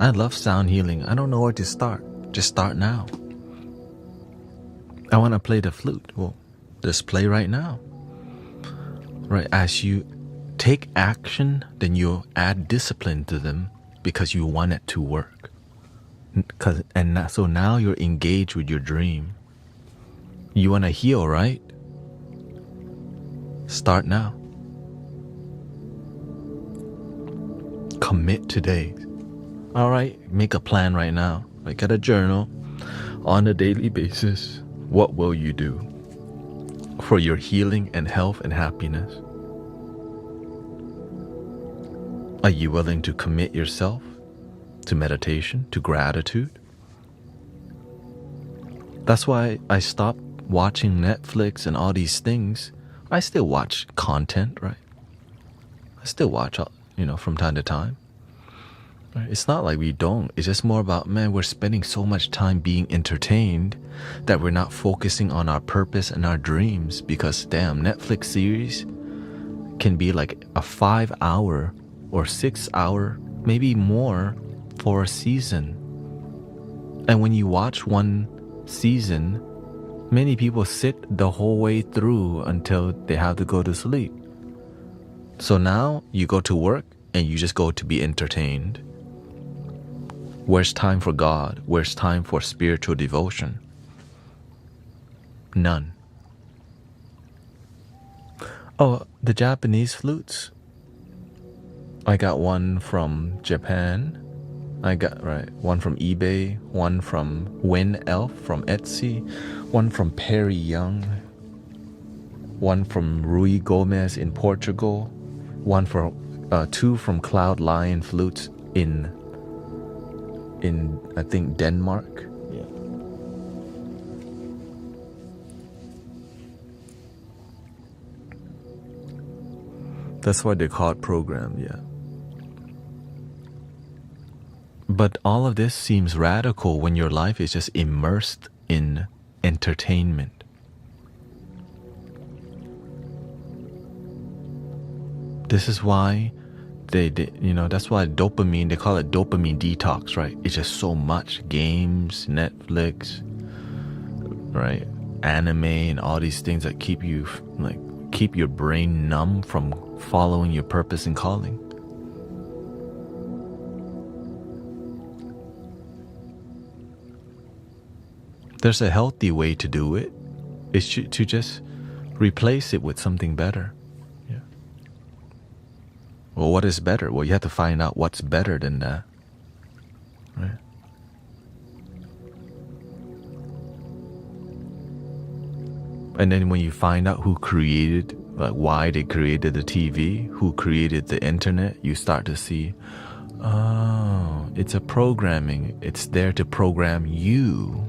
love sound healing. I don't know where to start. Just start now. I want to play the flute. Well, just play right now. Right, as you take action, then you add discipline to them because you want it to work. So now you're engaged with your dream. You want to heal, right? Start now. Commit today. All right, make a plan right now. Like, get a journal on a daily basis. What will you do for your healing and health and happiness? Are you willing to commit yourself to meditation, to gratitude? That's why I stopped watching Netflix and all these things. I still watch content, right? I still watch, from time to time. It's not like we don't. It's just more about, man, we're spending so much time being entertained that we're not focusing on our purpose and our dreams, because damn, Netflix series can be like a 5-hour or 6-hour, maybe more for a season. And when you watch one season, many people sit the whole way through until they have to go to sleep. So now you go to work and you just go to be entertained. Where's time for God? Where's time for spiritual devotion? None. Oh, the Japanese flutes. I got one from Japan. I got one from eBay, one from Win Elf from Etsy, one from Perry Young, one from Rui Gomez in Portugal, two from Cloud Lion Flutes in I think Denmark. Yeah. That's why they call it program, yeah. But all of this seems radical when your life is just immersed in entertainment. This is why that's why dopamine, they call it dopamine detox, right? It's just so much. Games, Netflix, right? Anime and all these things that keep your brain numb from following your purpose and calling. There's a healthy way to do it. It's to just replace it with something better. Yeah. Well, what is better? Well, you have to find out what's better than that. Right? And then when you find out who created, why they created the TV, who created the internet, you start to see, oh, it's a programming. It's there to program you.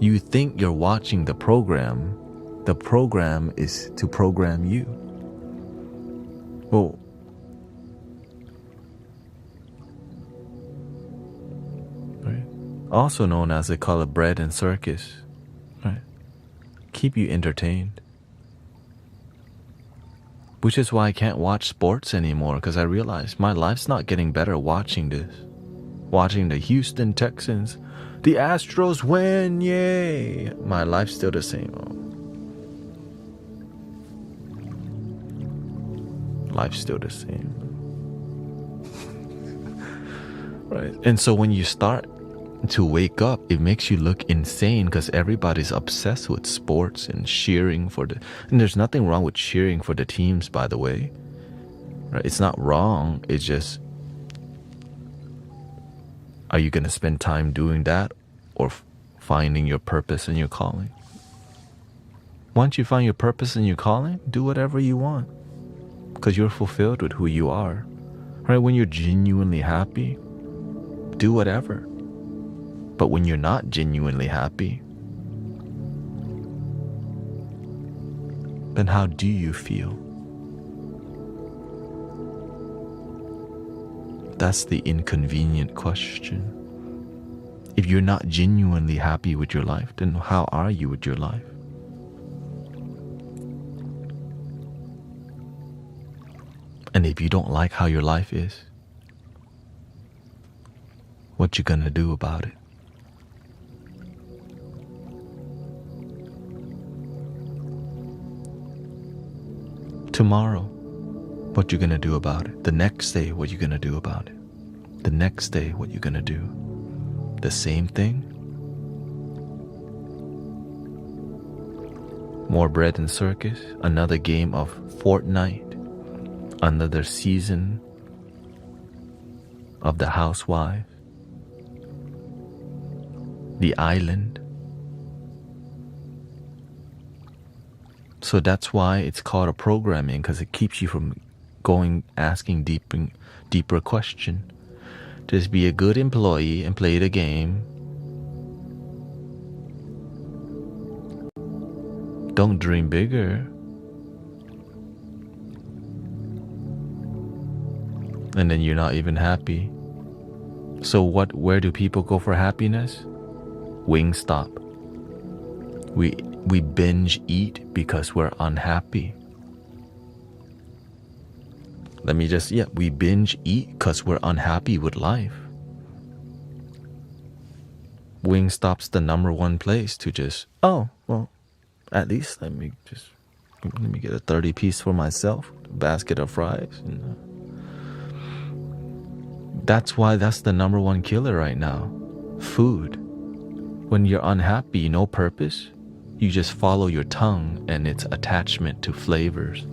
You think you're watching the program is to program you. Well, right? Also known as, they call it bread and circus, right? Keep you entertained. Which is why I can't watch sports anymore, because I realize my life's not getting better watching this. Watching the Houston Texans, the Astros win, yay! My life's still the same. Life's still the same. Right? And so when you start to wake up, it makes you look insane because everybody's obsessed with sports and cheering for the, and there's nothing wrong with cheering for the teams, by the way, right? It's not wrong. It's just, are you going to spend time doing that or finding your purpose and your calling? Once you find your purpose and your calling, do whatever you want because you're fulfilled with who you are, right? When you're genuinely happy, do whatever. But when you're not genuinely happy, then how do you feel? That's the inconvenient question. If you're not genuinely happy with your life, then how are you with your life? And if you don't like how your life is, what you gonna do about it? Tomorrow, what you gonna do about it? The next day, what you gonna do about it? The next day, what you gonna do? The same thing? More bread and circus, another game of Fortnite, another season of The Housewives, The Island. So that's why it's called a programming, because it keeps you from asking deeper question. Just be a good employee and play the game. Don't dream bigger. And then you're not even happy. So where do people go for happiness? Wingstop. We binge eat because we're unhappy. We binge eat because we're unhappy with life. Wingstop's the number one place to just, at least let me get a 30-piece for myself, a basket of fries. That's why that's the number one killer right now. Food. When you're unhappy, no purpose, you just follow your tongue and its attachment to flavors.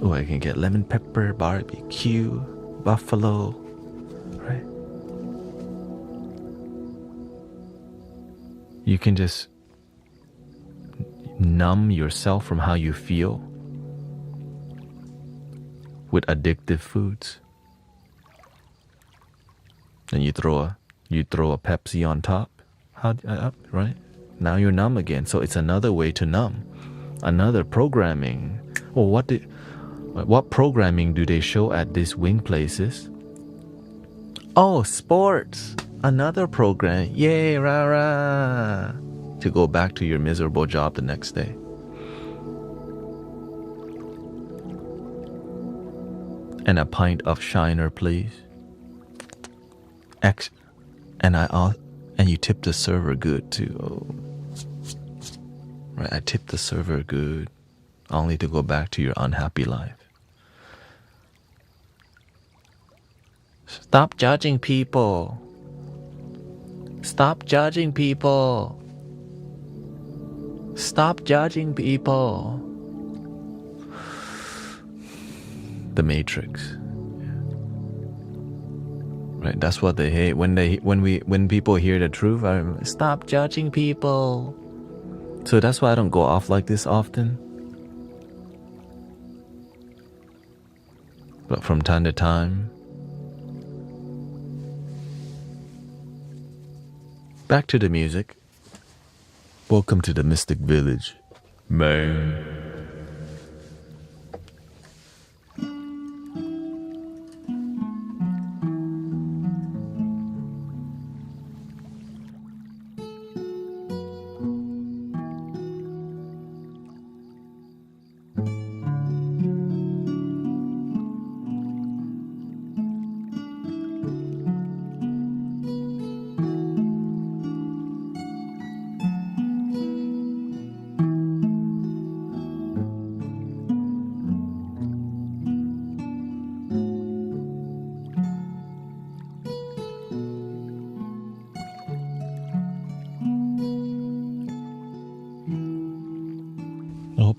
Oh, I can get lemon pepper, barbecue, buffalo, right? You can just numb yourself from how you feel with addictive foods. Then you throw a Pepsi on top, right? Now you're numb again. So it's another way to numb, another programming. Well, what programming do they show at these wing places? Oh, sports. Another program. Yay, rah, rah. To go back to your miserable job the next day. And a pint of Shiner, please. And you tip the server good too. Oh. Right, I tip the server good, only to go back to your unhappy life. Stop judging people. Stop judging people. Stop judging people. The Matrix. Right, that's what they hate. When people hear the truth, stop judging people. So that's why I don't go off like this often. But from time to time, back to the music. Welcome to the Mystic Village. Man.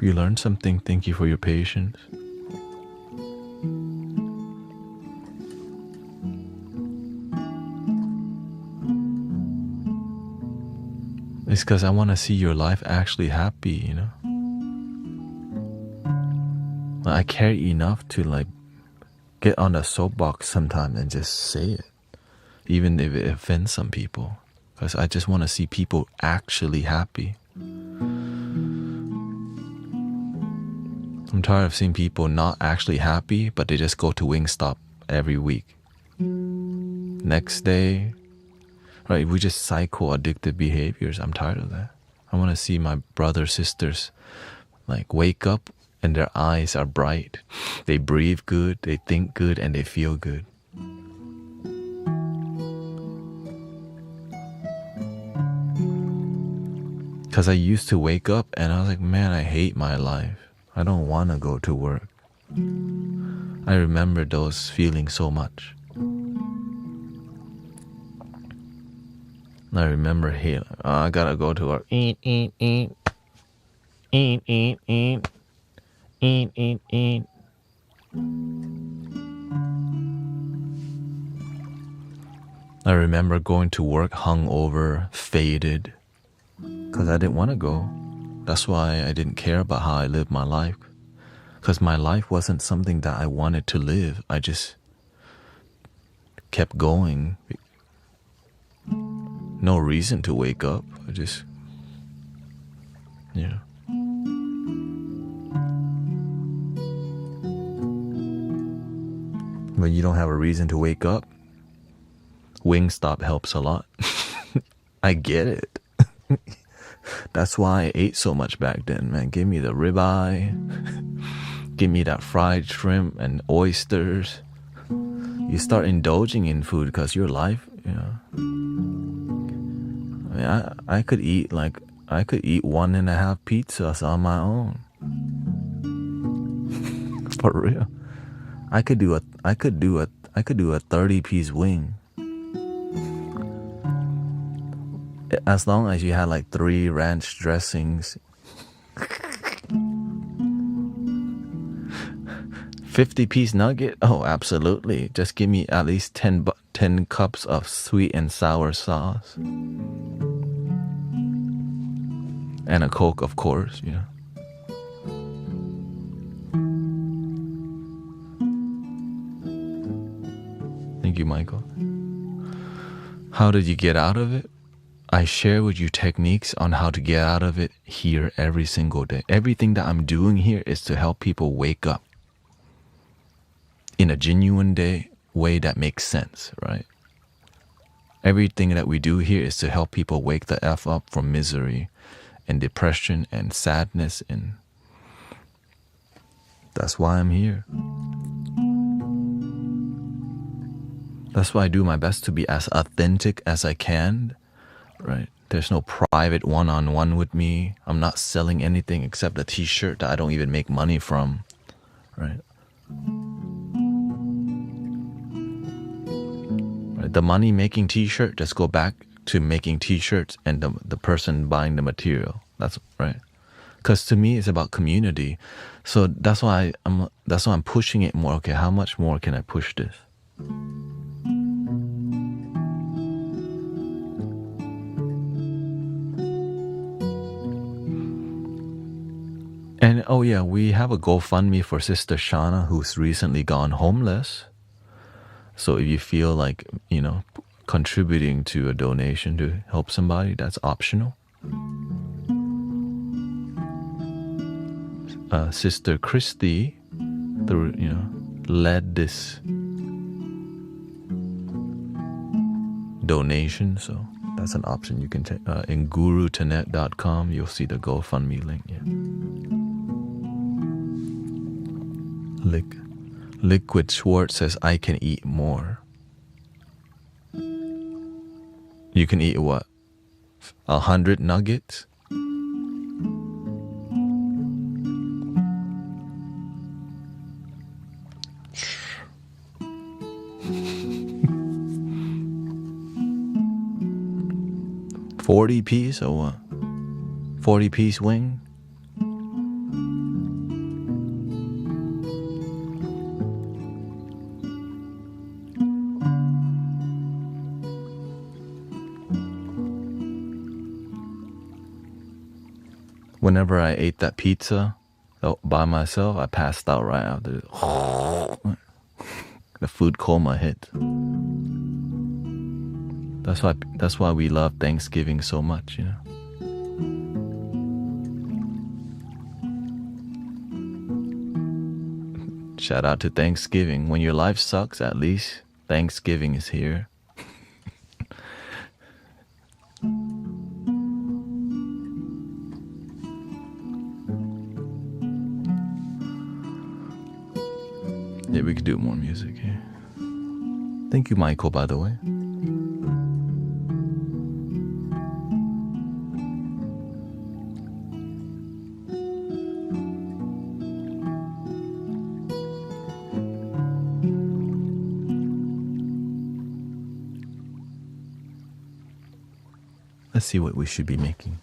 hope you learned something. Thank you for your patience. It's because I want to see your life actually happy, you know? I care enough to like get on a soapbox sometime and just say it, even if it offends some people. Because I just want to see people actually happy. I'm tired of seeing people not actually happy, but they just go to Wingstop every week. Next day, right? We just cycle addictive behaviors. I'm tired of that. I want to see my brothers, sisters, like wake up and their eyes are bright. They breathe good, they think good, and they feel good. Because I used to wake up and I was like, man, I hate my life. I don't want to go to work. I remember those feelings so much. I remember, hey, I gotta go to work. Eat. I remember going to work hungover, faded, because I didn't want to go. That's why I didn't care about how I lived my life. Because my life wasn't something that I wanted to live. I just kept going. No reason to wake up. I just, yeah. When you don't have a reason to wake up, Wingstop helps a lot. I get it. That's why I ate so much back then, man. Give me the ribeye. Give me that fried shrimp and oysters. You start indulging in food because your life, you know. I mean, I could eat 1.5 pizzas on my own. For real. I could do a 30-piece wing. As long as you had like 3 ranch dressings. 50-piece nugget? Oh, absolutely. Just give me at least 10 cups of sweet and sour sauce. And a Coke, of course, you know. Thank you, Michael. How did you get out of it? I share with you techniques on how to get out of it here every single day. Everything that I'm doing here is to help people wake up in a genuine way that makes sense, right? Everything that we do here is to help people wake the F up from misery and depression and sadness, and that's why I'm here. That's why I do my best to be as authentic as I can, right? There's no private one-on-one with me. I'm not selling anything except a t-shirt that I don't even make money from, right? The money-making t-shirt just go back to making t-shirts and the person buying the material. That's right. Because to me, it's about community. So that's why I'm pushing it more. Okay, how much more can I push this? And oh yeah, we have a GoFundMe for Sister Shauna, who's recently gone homeless. So if you feel like, you know, contributing to a donation to help somebody, that's optional. Sister Christy, led this donation, so that's an option you can take. In guruthanet.com, you'll see the GoFundMe link. Yeah. Liquid Schwartz says, I can eat more. You can eat what? 100 nuggets? $40 piece or what? 40-piece wing? Whenever I ate that pizza by myself, I passed out right after. The food coma hit. That's why we love Thanksgiving so much, you know. Shout out to Thanksgiving. When your life sucks, at least Thanksgiving is here. Yeah, we could do more music here. Thank you, Michael, by the way. Let's see what we should be making.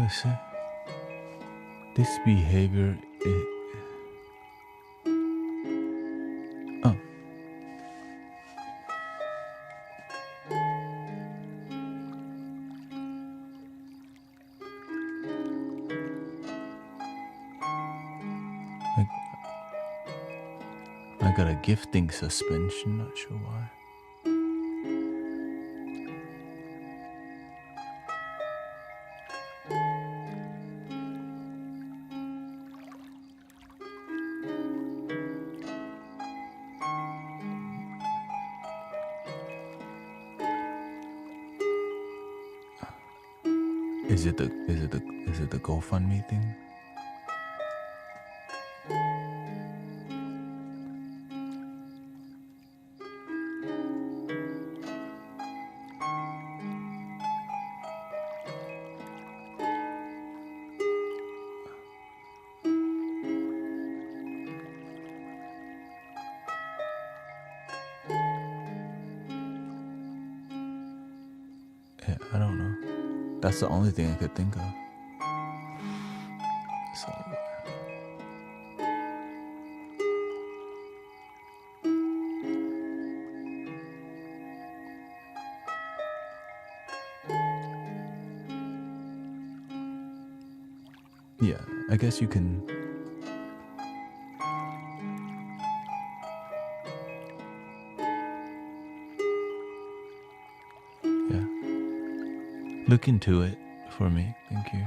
is it? This behavior is... Oh. I got a gifting suspension, not sure why. Is it the GoFundMe thing? Yeah, I don't know. That's the only thing I could think of. So, yeah, I guess you can. Yeah. Look into it for me. Thank you.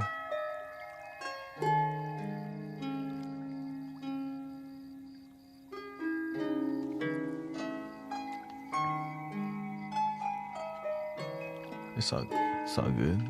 It's all good.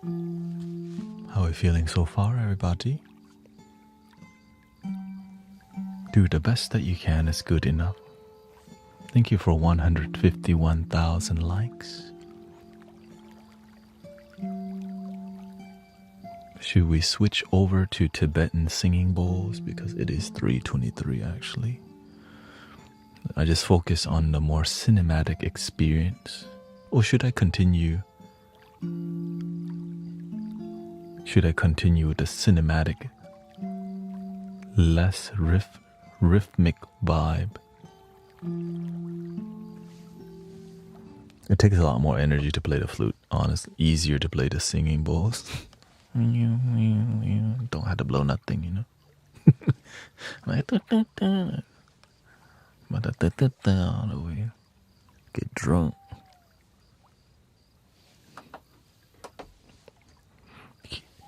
How are we feeling so far, everybody? Do the best that you can is good enough. Thank you for 151,000 likes. Should we switch over to Tibetan singing bowls? Because it is 3:23 actually. I just focus on the more cinematic experience. Or should I continue? Should I continue with the cinematic, less rhythmic vibe? It takes a lot more energy to play the flute, honestly. Easier to play the singing bowls. Don't have to blow nothing, you know. All the way. Get drunk.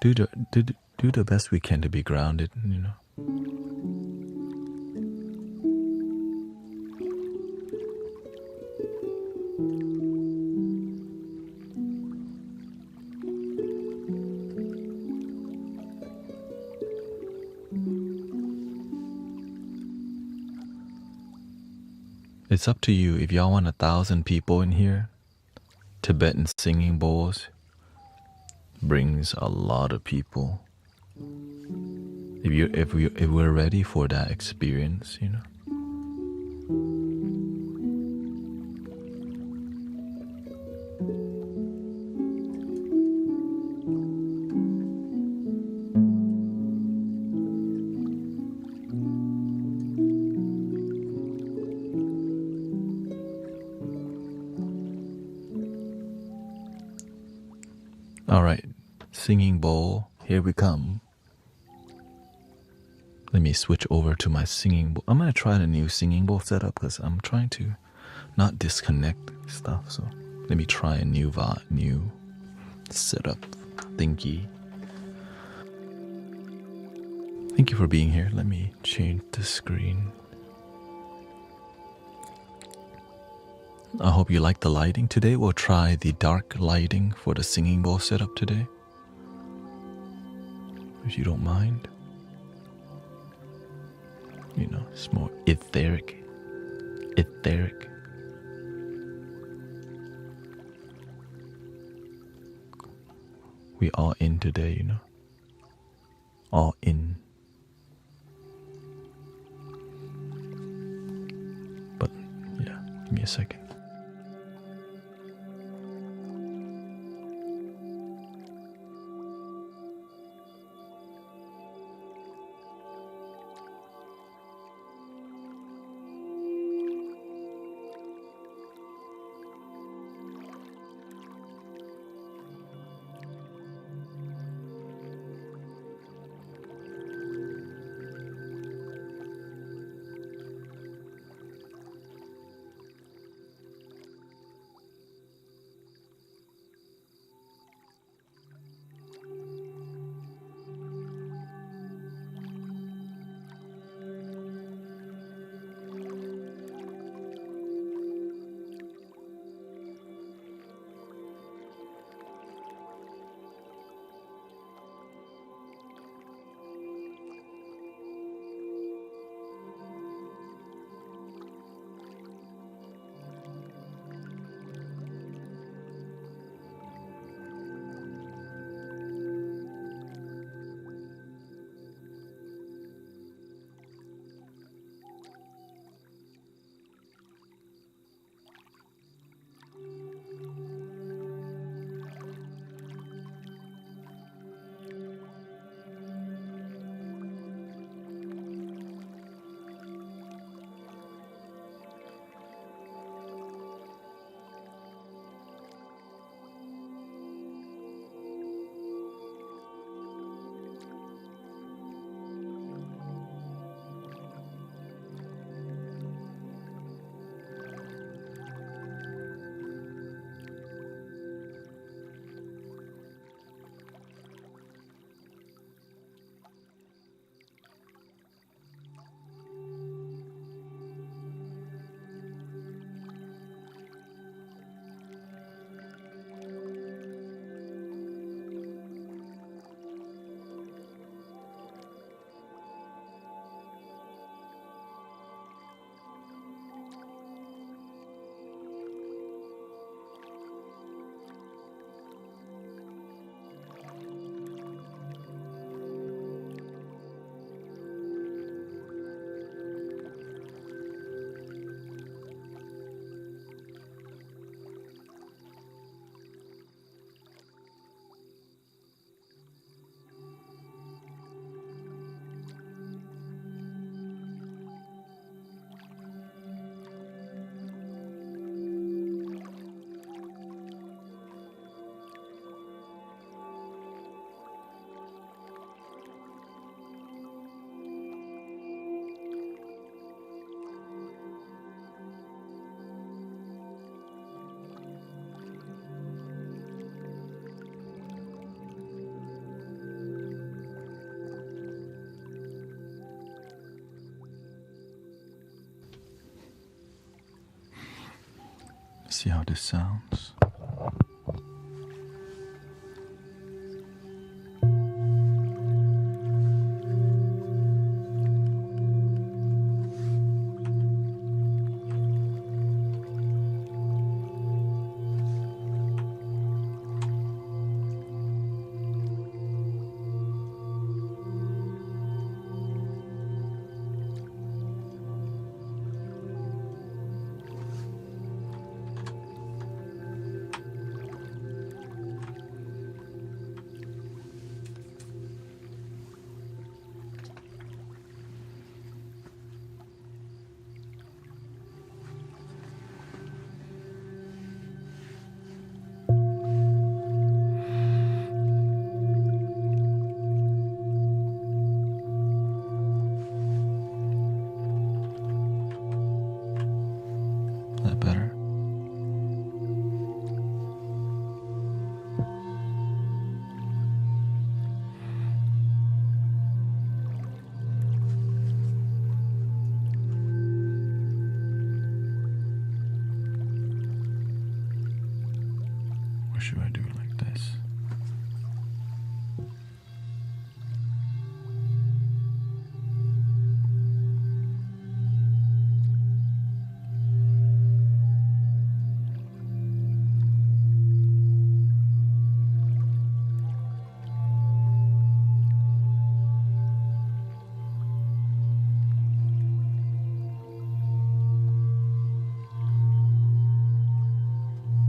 Do the best we can to be grounded, you know. It's up to you. If y'all want 1,000 people in here, Tibetan singing bowls brings a lot of people. If we're ready for that experience, you know. All right, singing bowl, here we come. Let me switch over to my singing bowl. I'm gonna try the new singing bowl setup because I'm trying to not disconnect stuff. So let me try a new setup thingy. Thank you for being here. Let me change the screen. I hope you like the lighting. Today we'll try the dark lighting for the singing bowl setup today. If you don't mind. You know, it's more etheric. We all in today, you know. All in. But yeah, give me a second. see how this sounds. That better? Or should I do it like this?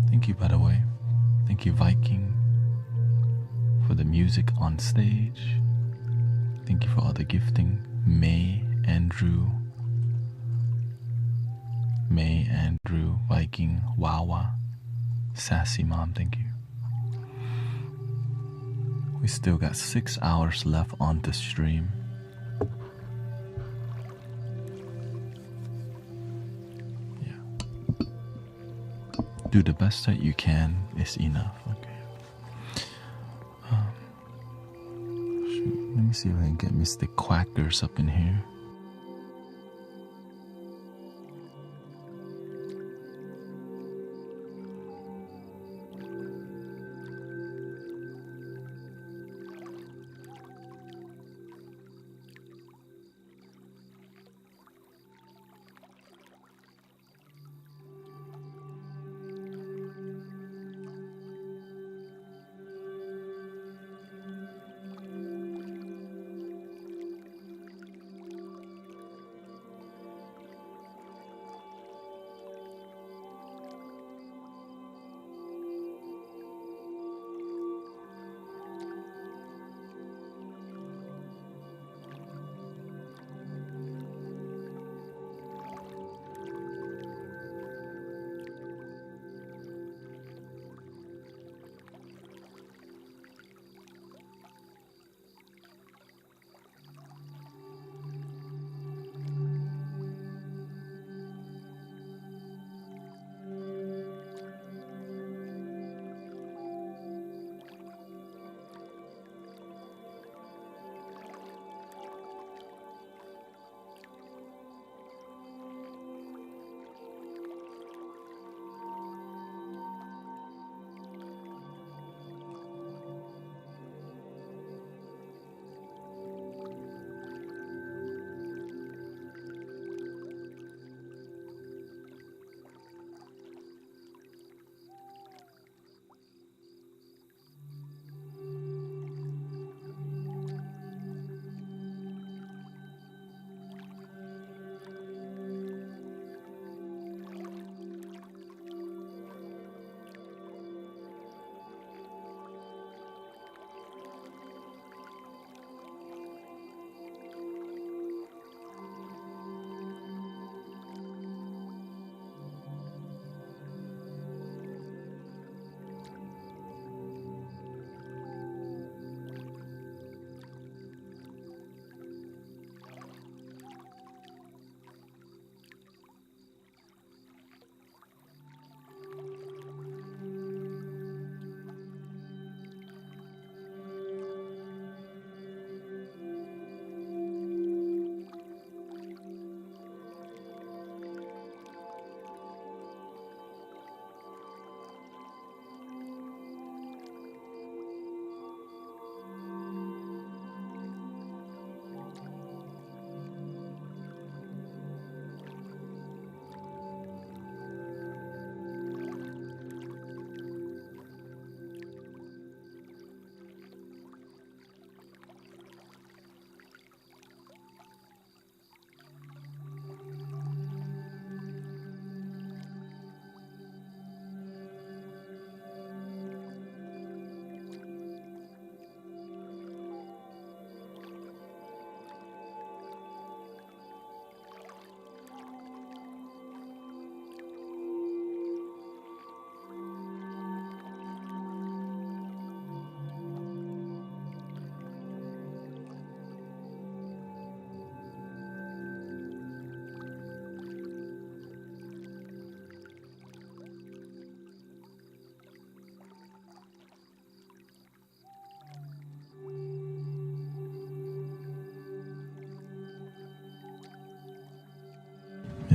Thank you, by the way. Thank you, Viking, for the music on stage. Thank you for all the gifting. May, Andrew, Viking, Wawa, Sassy Mom, thank you. We still got 6 hours left on the stream. Do the best that you can is enough. Okay. Let me see if I can get Mystic Quackers up in here.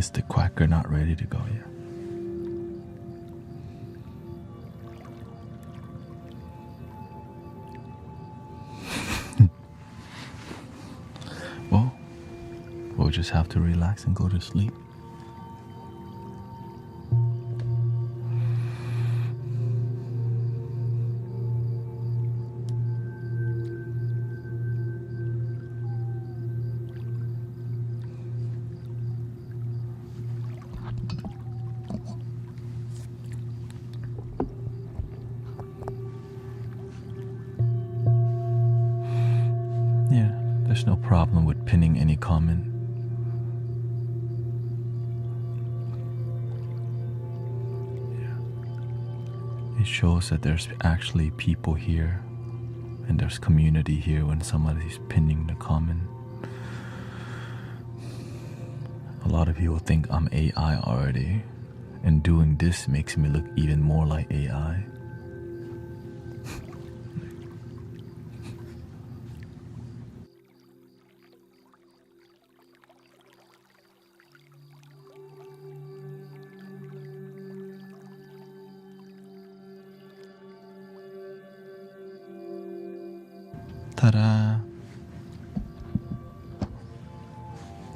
Is the quacker not ready to go yet? Well, we'll just have to relax and go to sleep. Yeah, there's no problem with pinning any comment. It shows that there's actually people here and there's community here when somebody's pinning the comment. A lot of people think I'm AI already, and doing this makes me look even more like AI. Ta-da!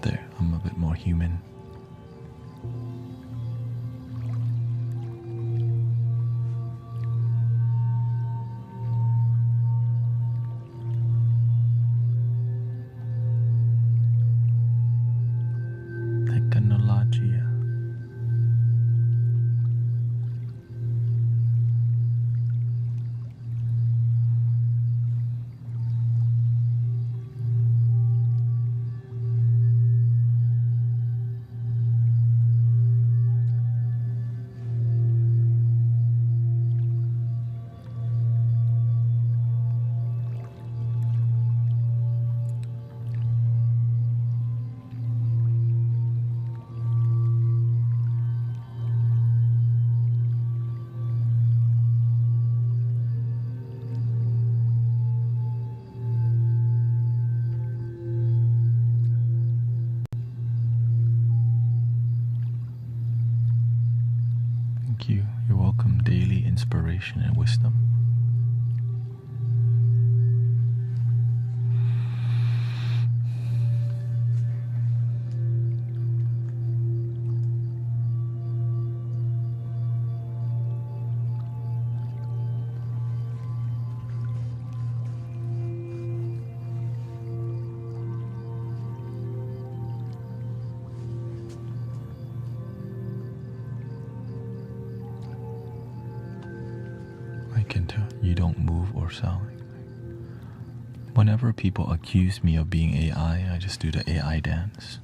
There, I'm a bit more human. Technologia. Thank you. You're welcome. Daily inspiration and wisdom. I can tell you don't move or sound. Whenever people accuse me of being AI, I just do the AI dance.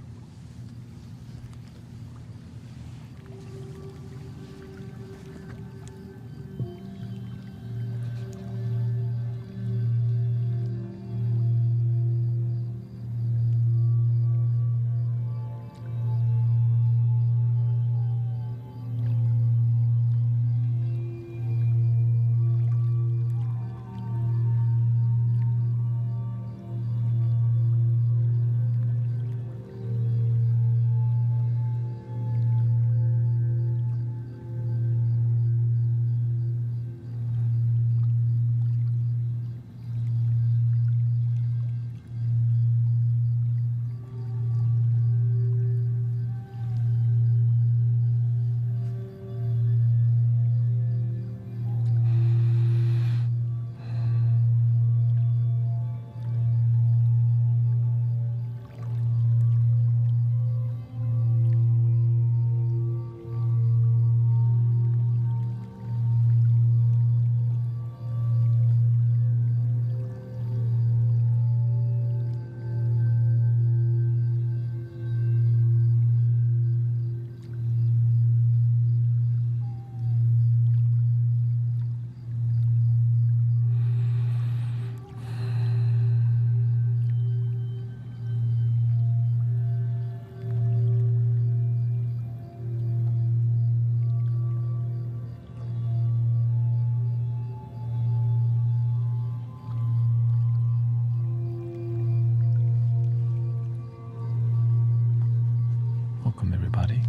Welcome, everybody.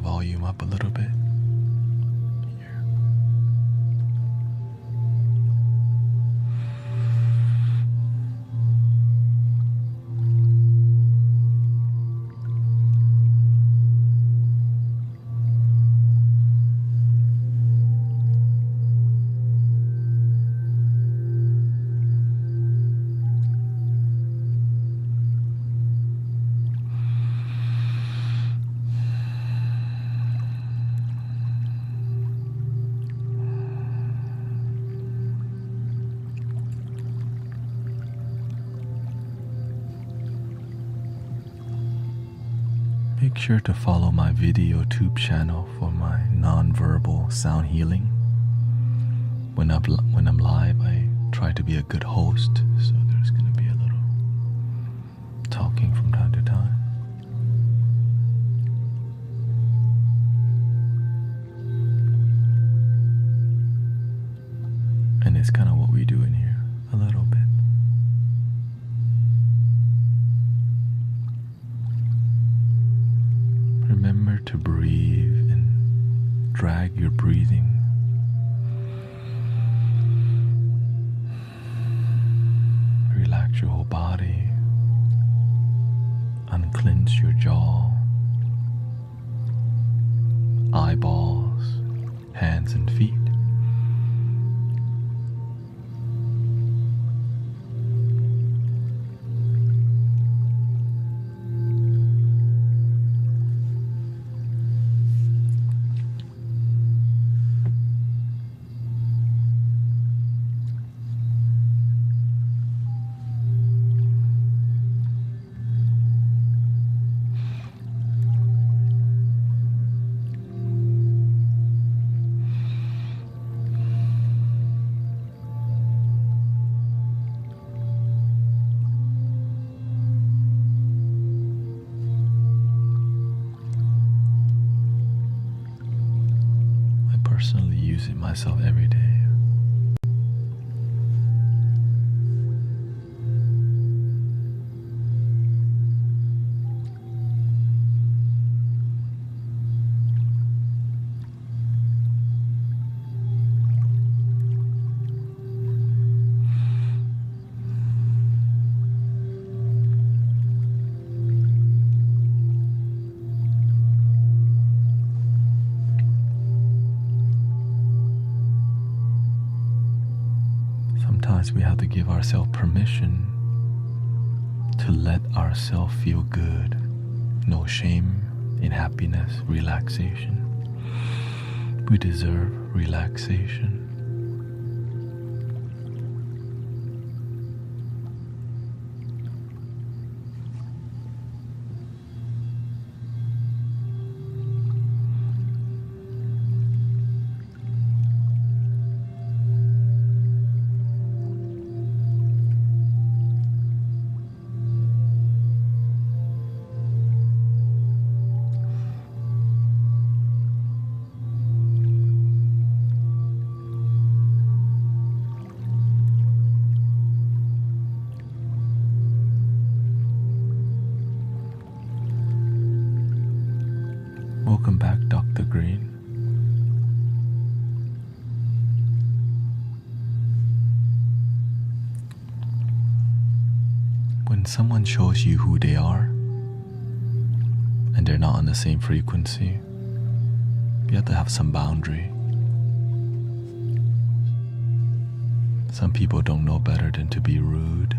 Volume up a little bit here. Make sure to follow my video tube channel for my non-verbal sound healing. When I'm live, I try to be a good host, so there's going to be a little talking from time to time. And it's kind of what we do in here, a little bit. Remember to breathe and drag your breathing. Relax your whole body. Unclench your jaw, eyeballs, hands and feet. Personally use it myself every day. Sometimes we have to give ourselves permission to let ourselves feel good. No shame in happiness, relaxation. We deserve relaxation. Welcome back, Dr. Green. When someone shows you who they are and they're not on the same frequency, you have to have some boundary. Some people don't know better than to be rude.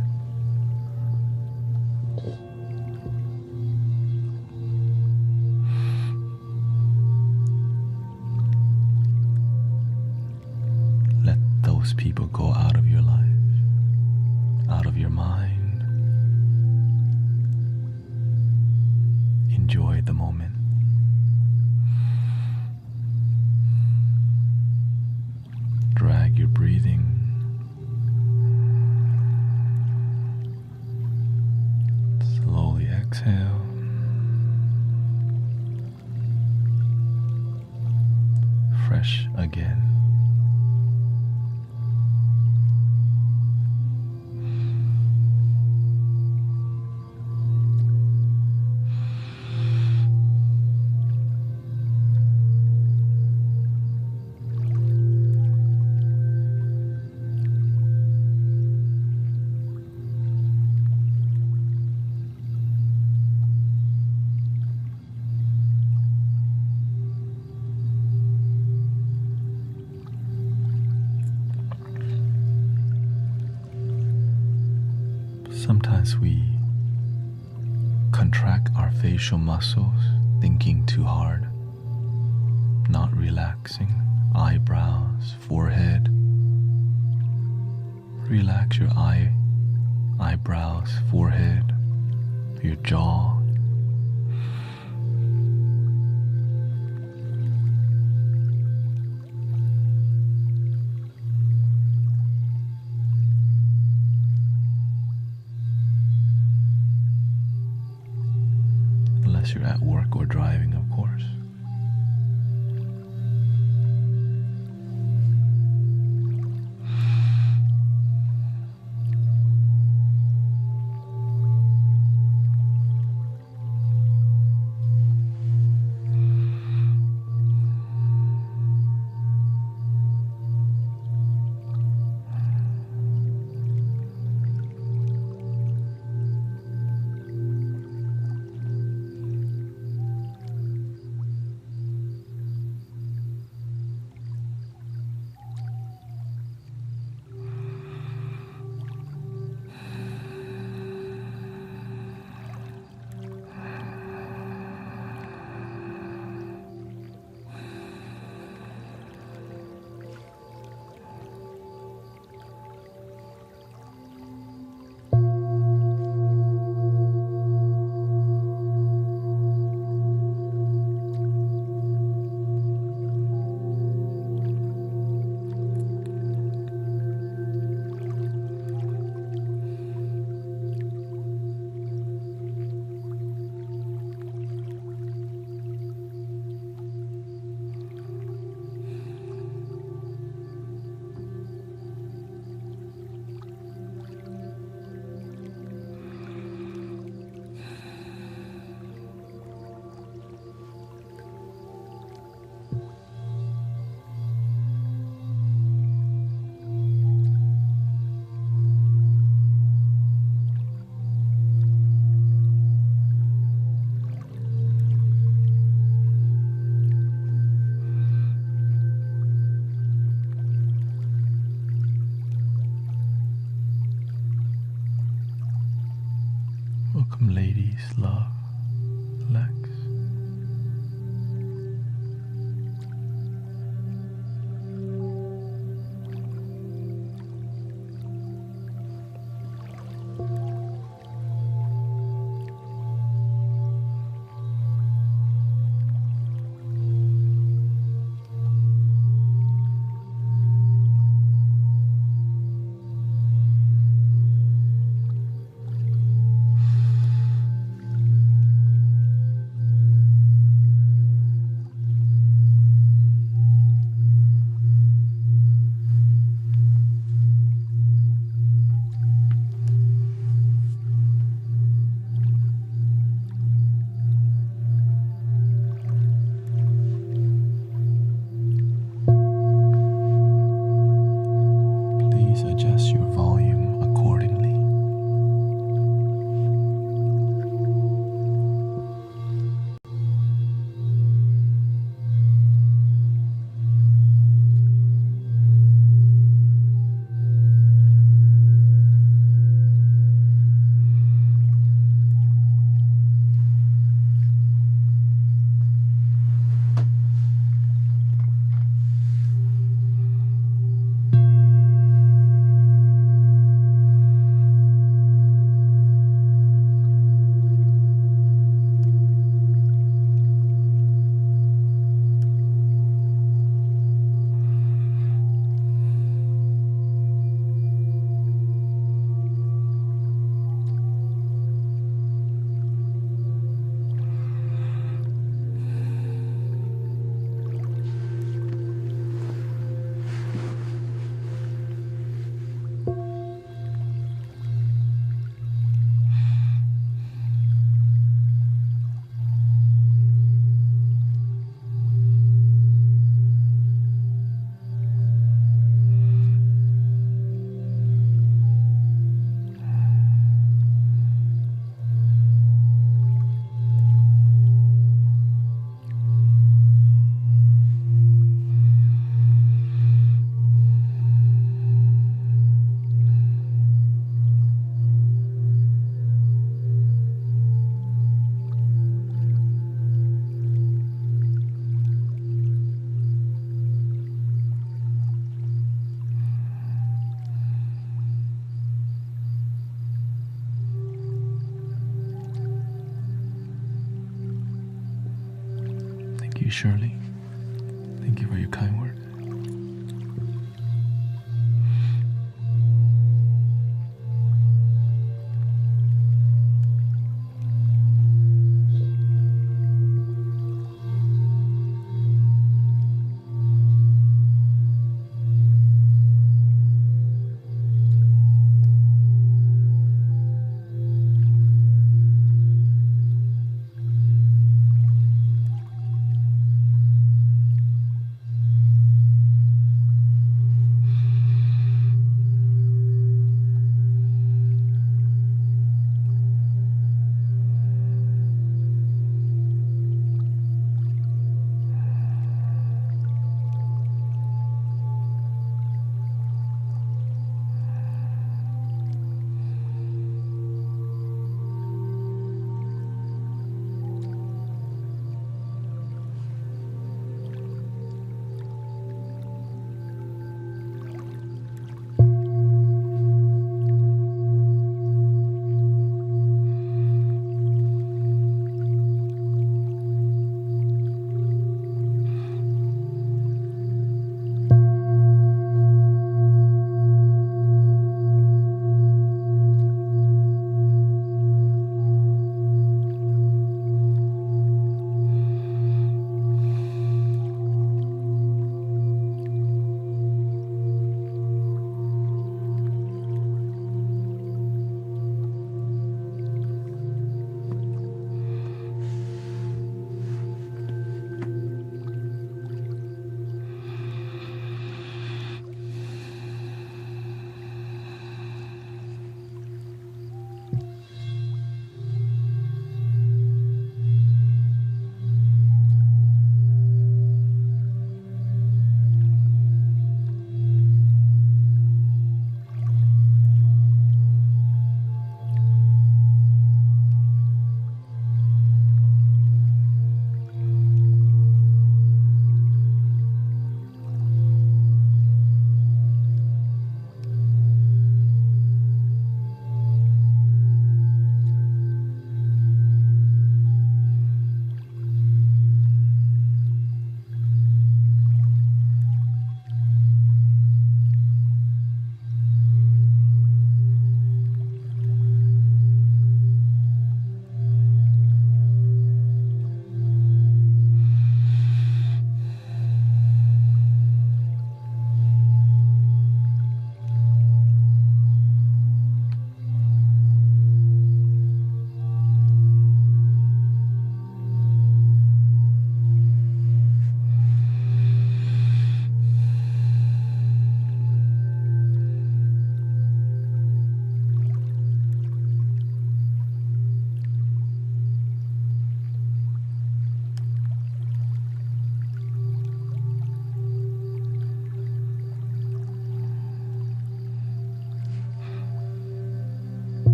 Let those people go out of your life, out of your mind. Enjoy the moment. Drag your breathing. Slowly exhale. Fresh again. Sometimes we contract our facial muscles, thinking too hard, not relaxing. Eyebrows, forehead. Relax your eyebrows, forehead, your jaw. Unless you're at work or driving, of course. Welcome, ladies, love, Lex. you, Shirley. Thank you for your kind words.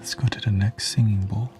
Let's go to the next singing bowl.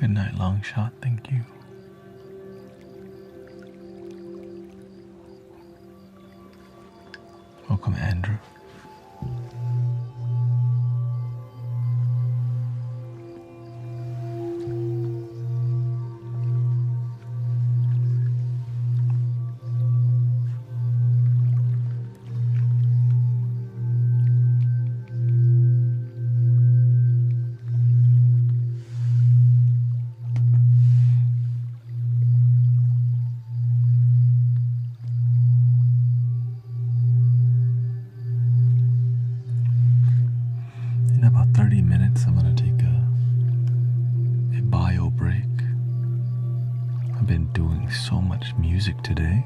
Good night, long shot. Thank you. Welcome, Andrew. In about 30 minutes, I'm going to take a bio break. I've been doing so much music today.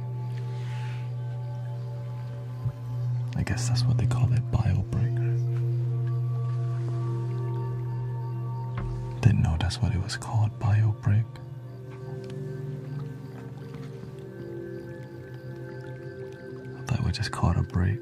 I guess that's what they call it, bio break. Didn't know that's what it was called, bio break. I thought we just called a break.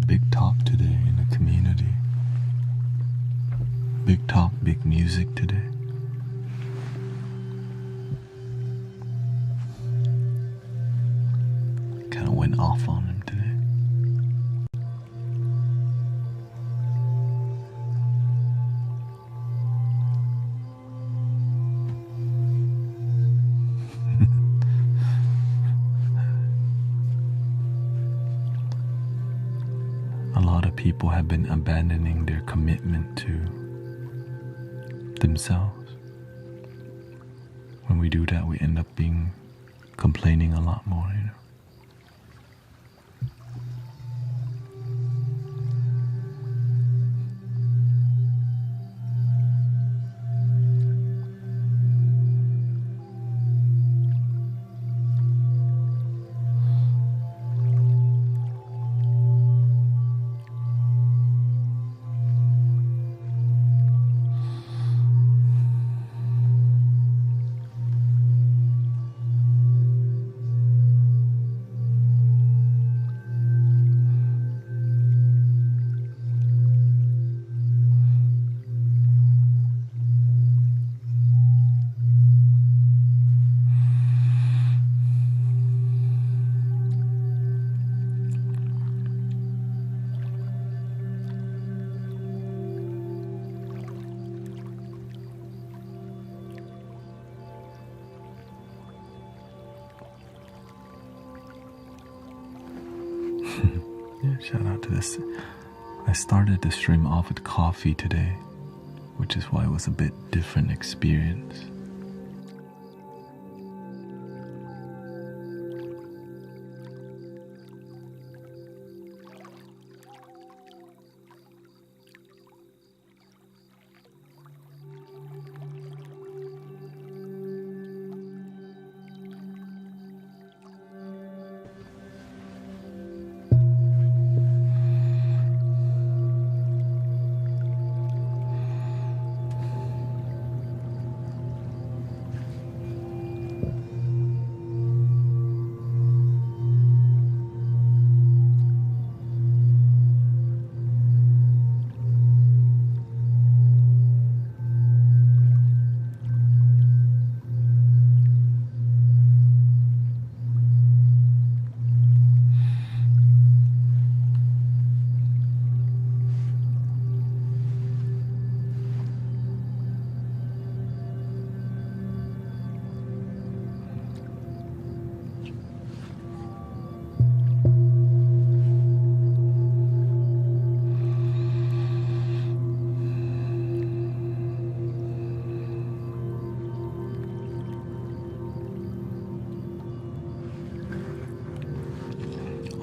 Big talk today in the community. Big talk, big music today. Kind of went off on him today. A lot of people have been abandoning their commitment to themselves. When we do that, we end up complaining a lot more, you know. Yeah, shout out to this. I started the stream off with coffee today, which is why it was a bit different experience.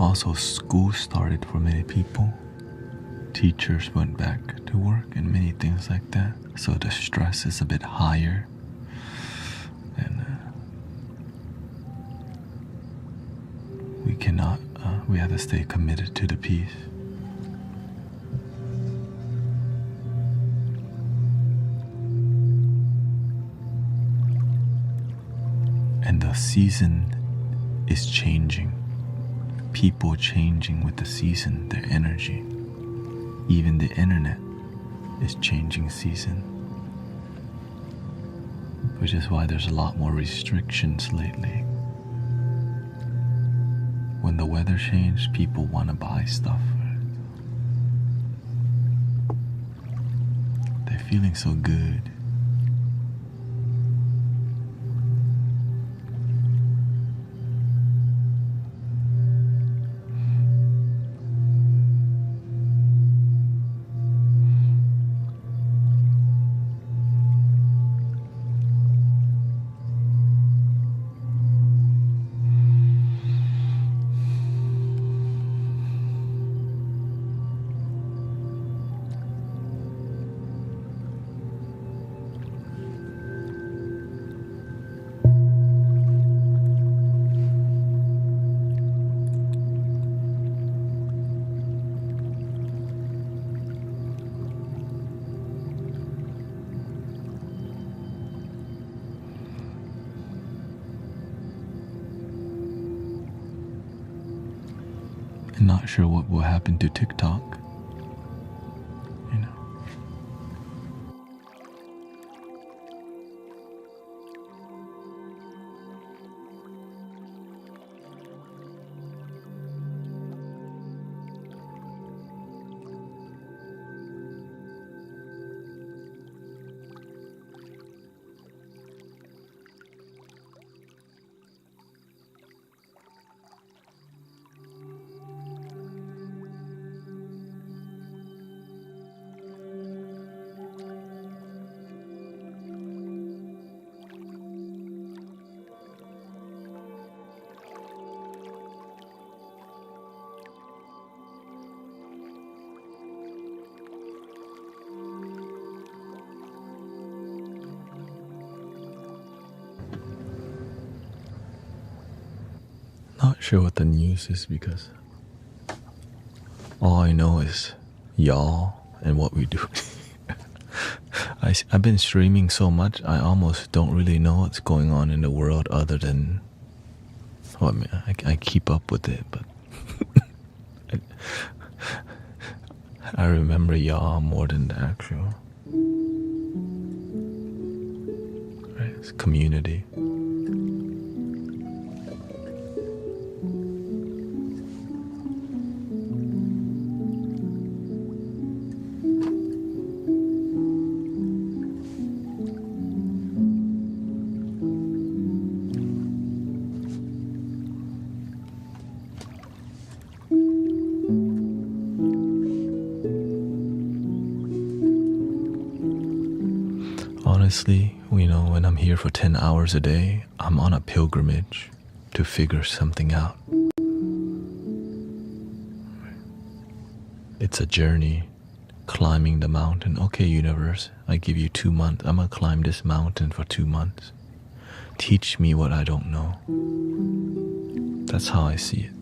Also, school started for many people. Teachers went back to work and many things like that. So the stress is a bit higher. And we cannot, we have to stay committed to the peace. And the season is changing. People changing with the season, their energy. Even the internet is changing season. Which is why there's a lot more restrictions lately. When the weather changed, people want to buy stuff. They're feeling so good. Not sure what will happen to TikTok. You know. Not sure what the news is because all I know is y'all and what we do. I've been streaming so much, I almost don't really know what's going on in the world other than, well, I mean, I keep up with it, but I remember y'all more than the actual. Right, it's community. Honestly, you know, when I'm here for 10 hours a day, I'm on a pilgrimage to figure something out. It's a journey, climbing the mountain. Okay, universe, I give you 2 months. I'm gonna climb this mountain for 2 months. Teach me what I don't know. That's how I see it.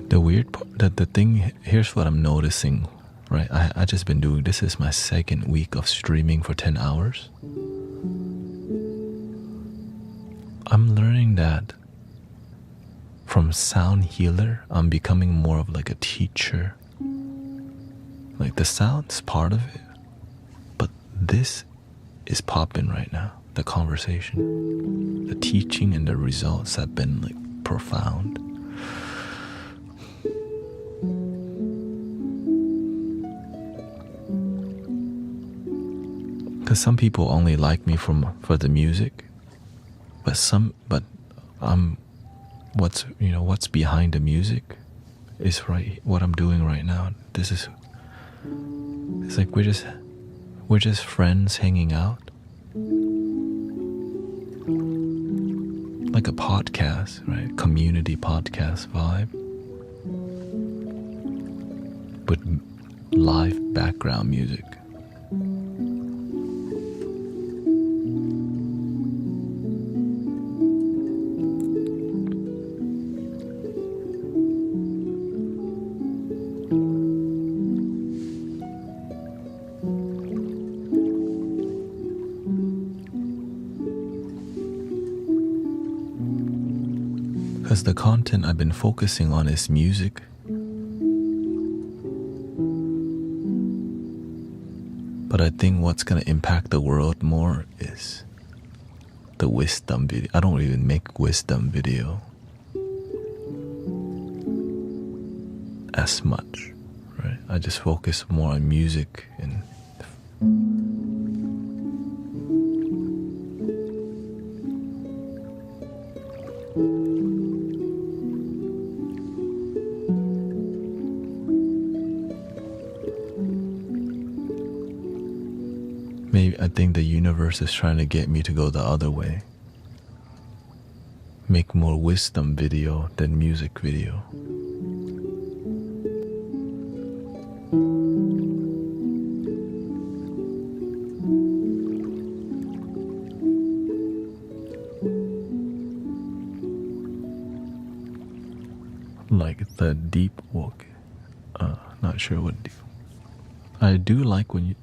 The weird part, the thing, here's what I'm noticing, right? I just been doing, this is my second week of streaming for 10 hours. I'm learning that from sound healer, I'm becoming more of like a teacher. Like the sound's part of it, but this is popping right now. The conversation, the teaching, and the results have been like profound. Because some people only like me for the music, but what's behind the music is right. What I'm doing right now. It's like we're just friends hanging out, like a podcast, right? Community podcast vibe, with live background music. Because the content I've been focusing on is music. But I think what's going to impact the world more is the wisdom video. I don't even make wisdom video as much, right? I just focus more on music and maybe I think the universe is trying to get me to go the other way. Make more wisdom video than music video. Like the deep walk. Not sure what deep. I do like when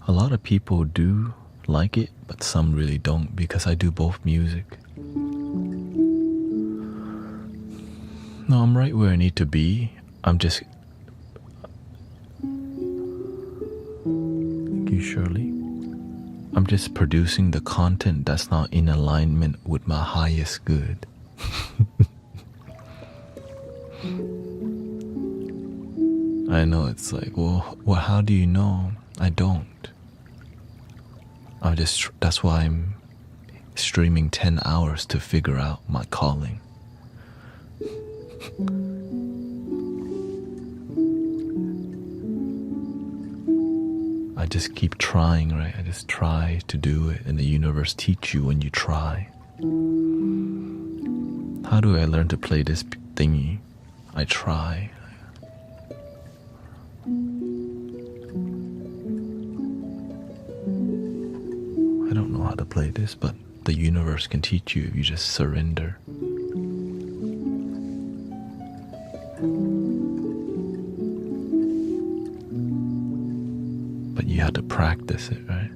a lot of people do like it, but some really don't, because I do both music. No, I'm right where I need to be. I'm just... Thank you, Shirley. I'm just producing the content that's not in alignment with my highest good. I know it's like, well, how do you know? I don't. That's why I'm streaming 10 hours to figure out my calling. I just keep trying, right? I just try to do it, and the universe teach you when you try. How do I learn to play this thingy? I try. I don't know how to play this, but the universe can teach you if you just surrender. But you have to practice it, right?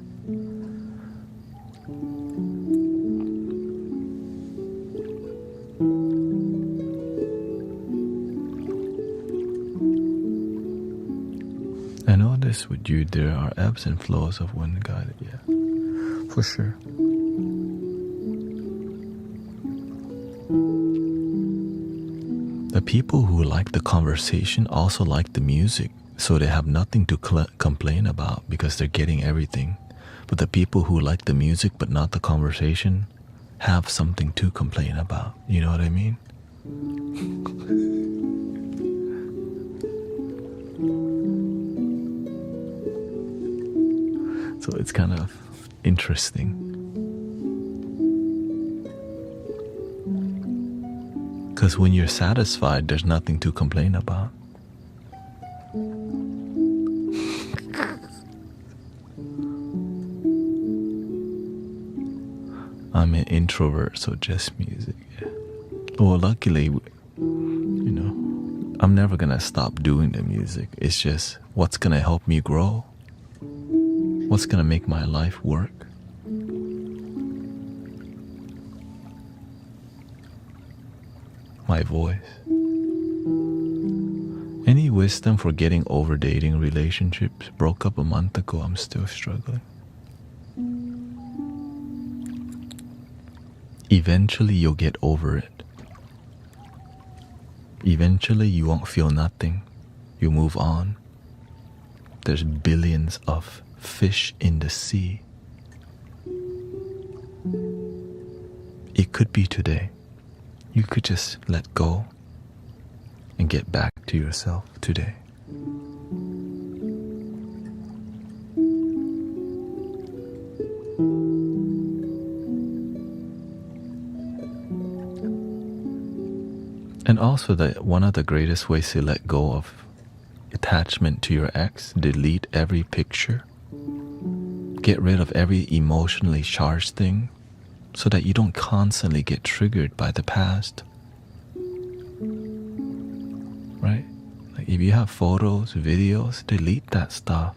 I know this with you, there are ebbs and flows of one guided, yeah. For sure. The people who like the conversation also like the music, so they have nothing to complain about because they're getting everything. But the people who like the music but not the conversation have something to complain about. You know what I mean? So it's kind of interesting. Because when you're satisfied, there's nothing to complain about. I'm an introvert, so just music. Yeah. Well, luckily, I'm never gonna stop doing the music. It's just what's gonna help me grow. What's gonna make my life work? My voice. Any wisdom for getting over dating relationships? Broke up a month ago, I'm still struggling. eventually you'll get over it. Eventually you won't feel nothing. You move on. There's billions of fish in the sea. It could be today. You could just let go and get back to yourself today. And also that one of the greatest ways to let go of attachment to your ex, delete every picture. Get rid of every emotionally charged thing so that you don't constantly get triggered by the past. Right? Like if you have photos, videos, delete that stuff.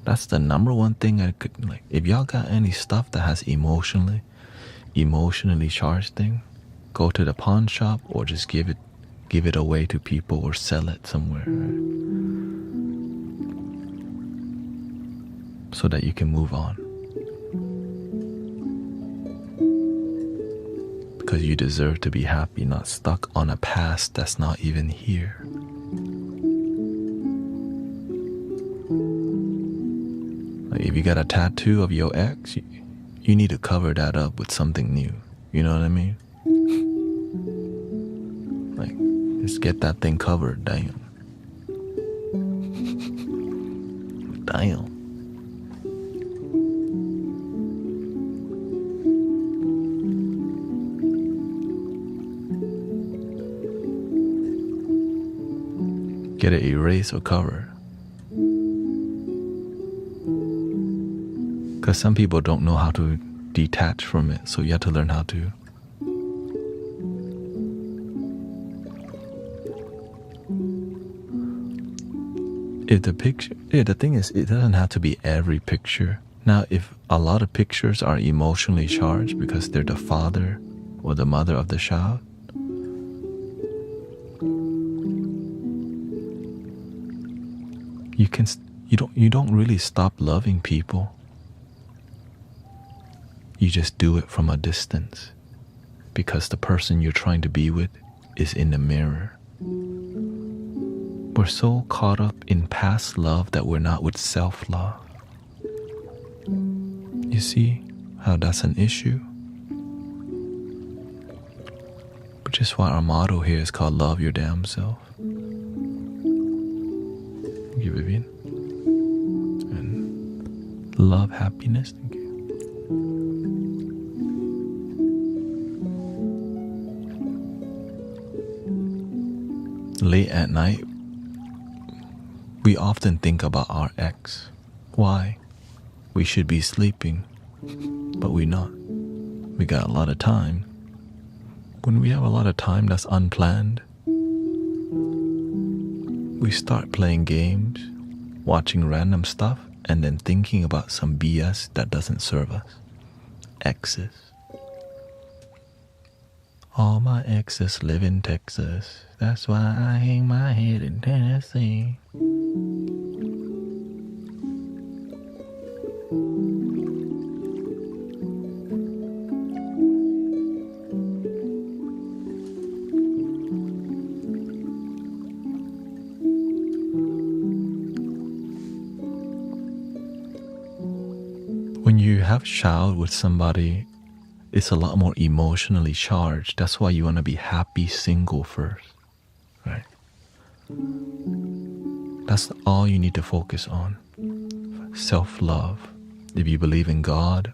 That's the number one thing I could like. If y'all got any stuff that has emotionally charged thing, go to the pawn shop or just give it away to people or sell it somewhere, right? So that you can move on. Because you deserve to be happy, not stuck on a past that's not even here. Like if you got a tattoo of your ex, you need to cover that up with something new. You know what I mean? Like, just get that thing covered, damn. Damn. Get it erased or covered. Because some people don't know how to detach from it, so you have to learn how to. If the picture, the thing is, it doesn't have to be every picture. Now, if a lot of pictures are emotionally charged because they're the father or the mother of the child, you don't really stop loving people. You just do it from a distance because the person you're trying to be with is in the mirror. We're so caught up in past love that we're not with self-love. You see how that's an issue? Which is why our motto here is called Love Your Damn Self. Thank you, Vivian. And love happiness. Thank you. Late at night, we often think about our ex. Why? We should be sleeping, but we're not. We got a lot of time. When we have a lot of time that's unplanned, we start playing games, watching random stuff, and then thinking about some BS that doesn't serve us. Exes. All my exes live in Texas. That's why I hang my head in Tennessee. When you have a child with somebody, it's a lot more emotionally charged. That's why you want to be happy single first, right? That's all you need to focus on. Self-love. If you believe in God,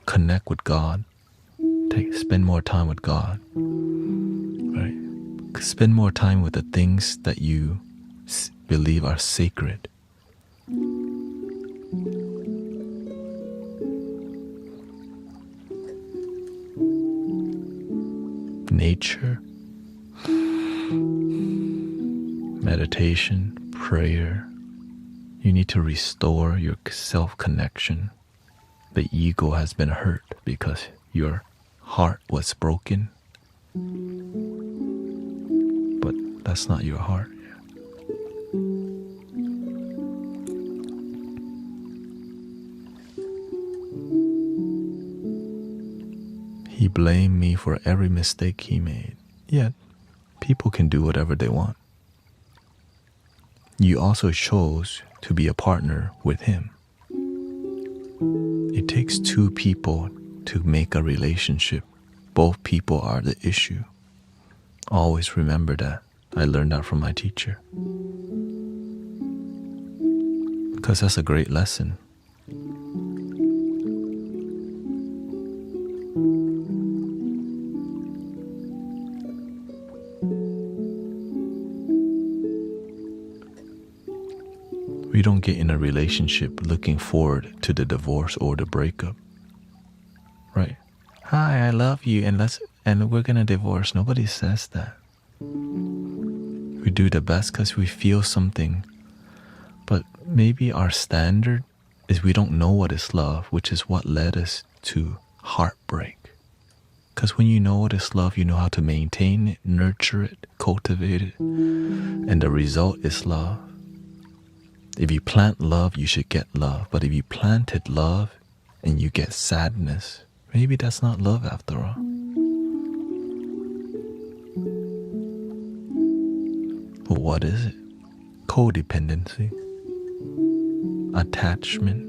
connect with God. Spend more time with God, right? Spend more time with the things that you believe are sacred. Nature, meditation, prayer. You need to restore your self-connection. The ego has been hurt because your heart was broken. But that's not your heart. blamed me for every mistake he made. Yet, people can do whatever they want. You also chose to be a partner with him. It takes two people to make a relationship. Both people are the issue. Always remember that. I learned that from my teacher. Because that's a great lesson. We don't get in a relationship looking forward to the divorce or the breakup. Right? Hi, I love you and we're gonna divorce. Nobody says that. We do the best because we feel something. But maybe our standard is we don't know what is love, which is what led us to heartbreak. Because when you know what is love, you know how to maintain it, nurture it, cultivate it. And the result is love. If you plant love, you should get love. But if you planted love and you get sadness, maybe that's not love after all. Well, what is it? Codependency. Attachment.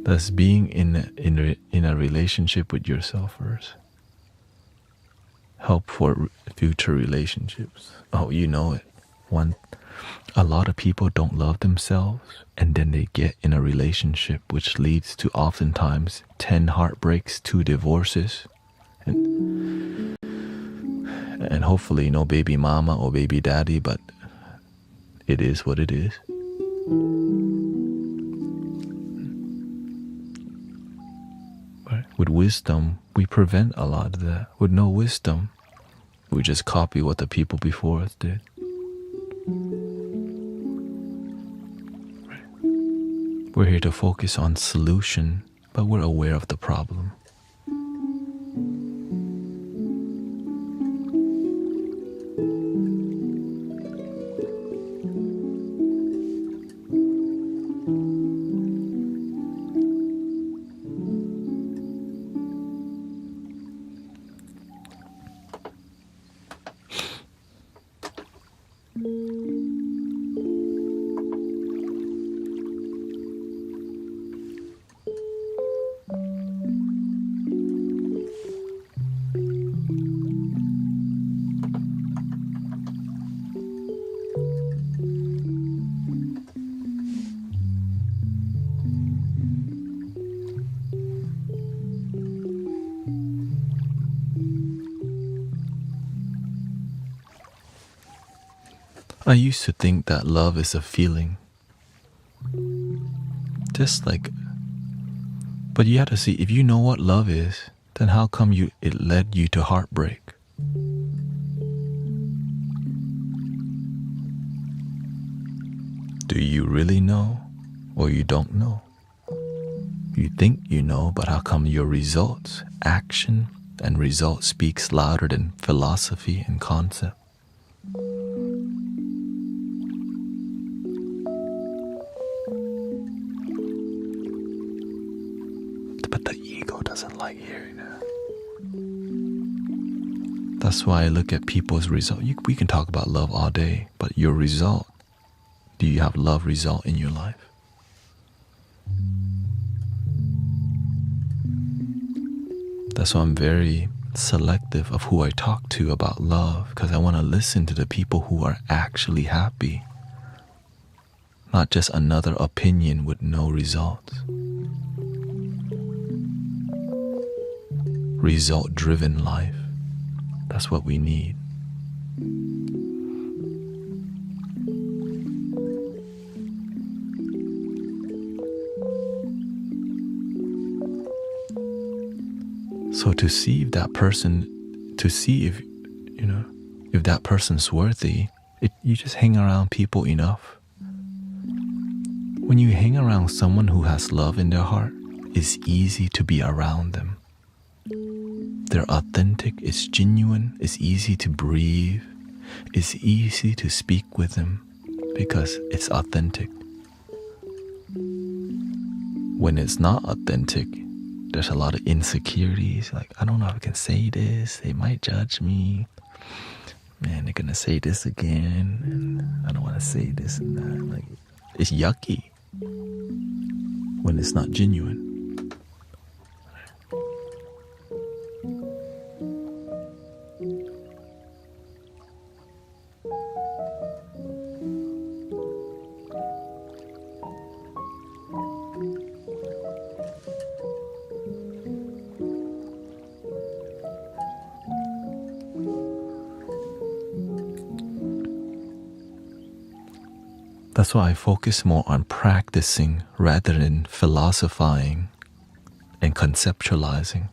Thus, being in a relationship with yourself first. Help for future relationships. Oh, you know it. A lot of people don't love themselves, and then they get in a relationship, which leads to oftentimes 10 heartbreaks, 2 divorces, and hopefully no baby mama or baby daddy, but it is what it is. With wisdom, we prevent a lot of that. With no wisdom, we just copy what the people before us did. We're here to focus on solution, but we're aware of the problem. I used to think that love is a feeling. But you have to see, if you know what love is, then how come it led you to heartbreak? Do you really know, or you don't know? You think you know, but how come your results, action and result speaks louder than philosophy and concept? But the ego doesn't like hearing that. That's why I look at people's result. We can talk about love all day, but your result, do you have love result in your life? That's why I'm very selective of who I talk to about love, because I want to listen to the people who are actually happy, not just another opinion with no results. Result-driven life. That's what we need. So to see if that person, if that person's worthy, you just hang around people enough. When you hang around someone who has love in their heart, it's easy to be around them. They're authentic, it's genuine, it's easy to breathe, it's easy to speak with them because it's authentic. When it's not authentic, there's a lot of insecurities. Like, I don't know if I can say this. They might judge me. Man, they're gonna say this again. And I don't want to say this and that. Like, it's yucky when it's not genuine. That's why I focus more on practicing rather than philosophizing and conceptualizing.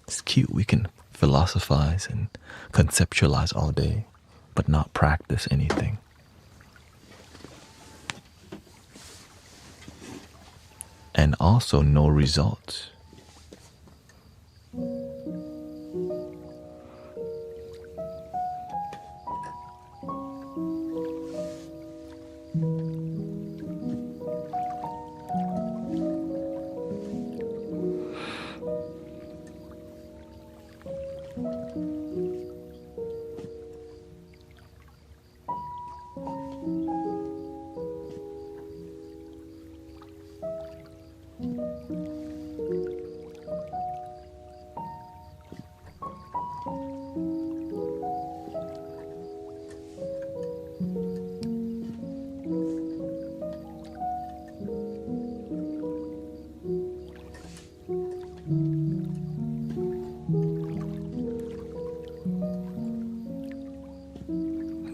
It's cute, we can philosophize and conceptualize all day, but not practice anything. And also no results.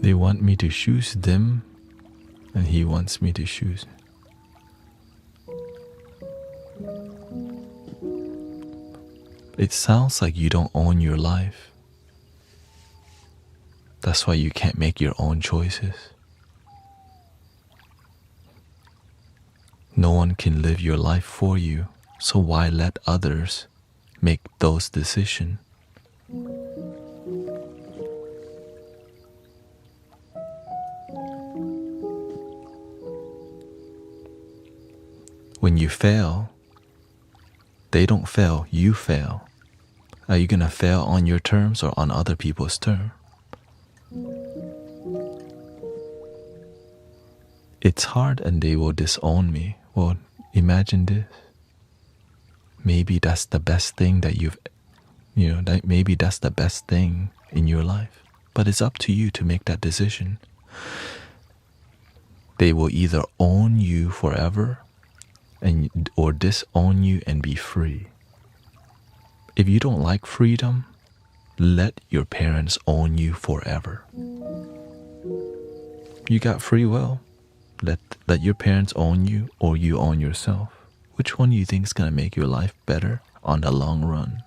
They want me to choose them, and he wants me to choose. It sounds like you don't own your life. That's why you can't make your own choices. No one can live your life for you, so why let others make those decisions? When you fail, they don't fail, you fail. Are you gonna fail on your terms or on other people's terms? It's hard and they will disown me. Well, imagine this. Maybe that's the best thing that maybe that's the best thing in your life. But it's up to you to make that decision. They will either own you forever or disown you and be free. If you don't like freedom, let your parents own you forever. You got free will. Let your parents own you or you own yourself. Which one do you think is going to make your life better on the long run?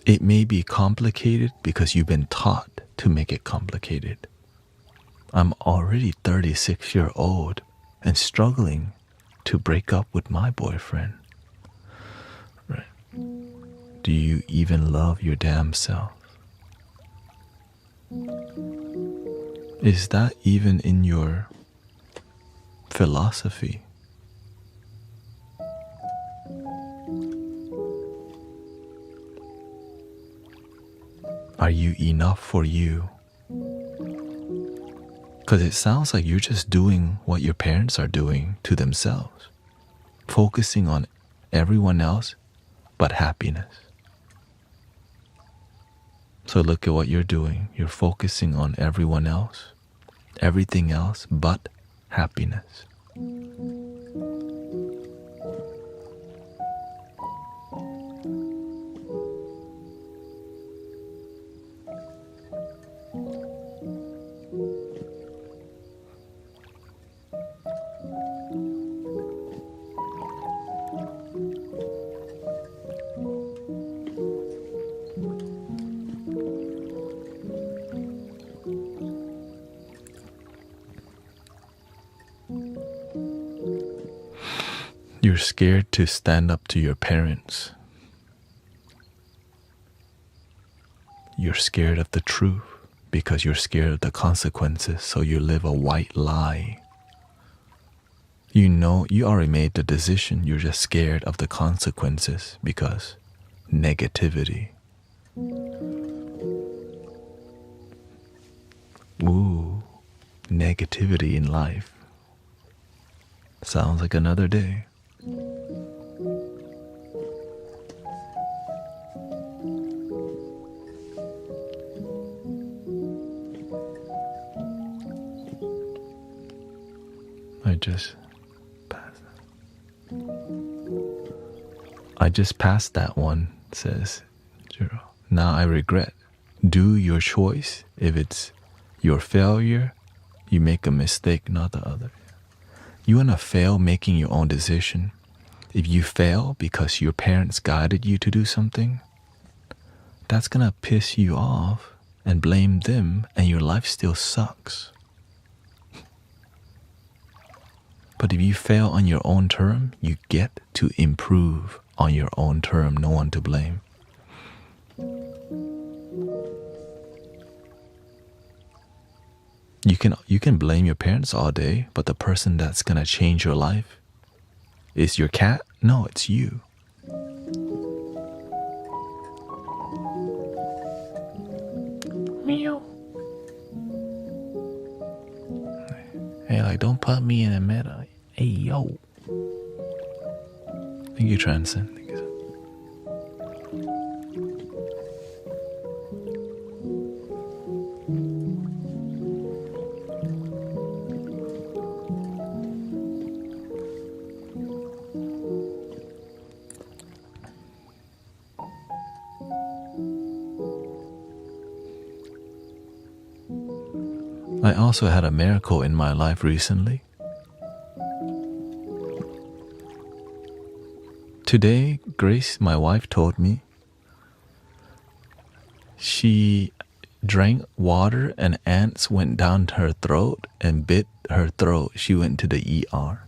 It may be complicated because you've been taught to make it complicated. I'm already 36 years old and struggling to break up with my boyfriend. Right? Do you even love your damn self? Is that even in your philosophy? Are you enough for you? Because it sounds like you're just doing what your parents are doing to themselves, focusing on everyone else but happiness. So look at what you're doing. You're focusing on everyone else, everything else but happiness. scared to stand up to your parents. You're scared of the truth because you're scared of the consequences, so you live a white lie. You know, you already made the decision, you're just scared of the consequences because negativity. Ooh, negativity in life. Sounds like another day. I just passed that one, says Jiro. Now I regret. Do your choice. If it's your failure, you make a mistake, not the other. You want to fail making your own decision. If you fail because your parents guided you to do something, that's going to piss you off and blame them, and your life still sucks. But if you fail on your own term, you get to improve on your own term, no one to blame. You can blame your parents all day, but the person that's gonna change your life is your cat? No, it's you. Meow. Hey, like, don't put me in the middle. Hey, yo. Thank you, Transcend. Thank you. I also had a miracle in my life recently. Today, Grace, my wife, told me she drank water and ants went down her throat and bit her throat. She went to the ER.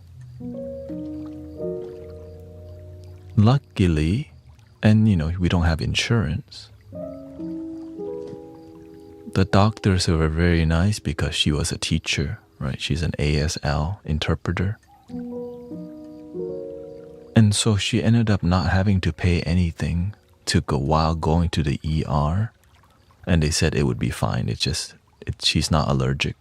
Luckily, and we don't have insurance, the doctors were very nice because she was a teacher, right? She's an ASL interpreter. And so she ended up not having to pay anything to go while going to the ER. And they said it would be fine. She's not allergic.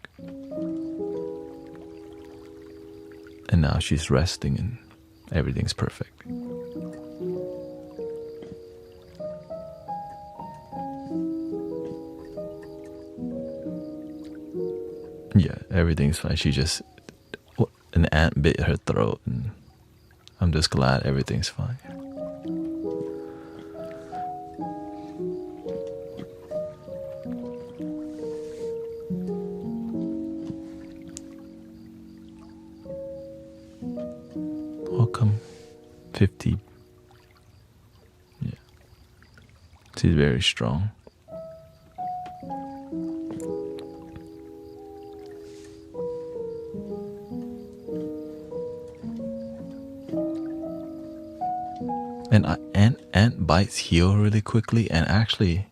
And now she's resting and everything's perfect. Yeah, everything's fine. An ant bit her throat, and I'm just glad everything's fine. Welcome, 50. Yeah, she's very strong. And ant bites heal really quickly, and actually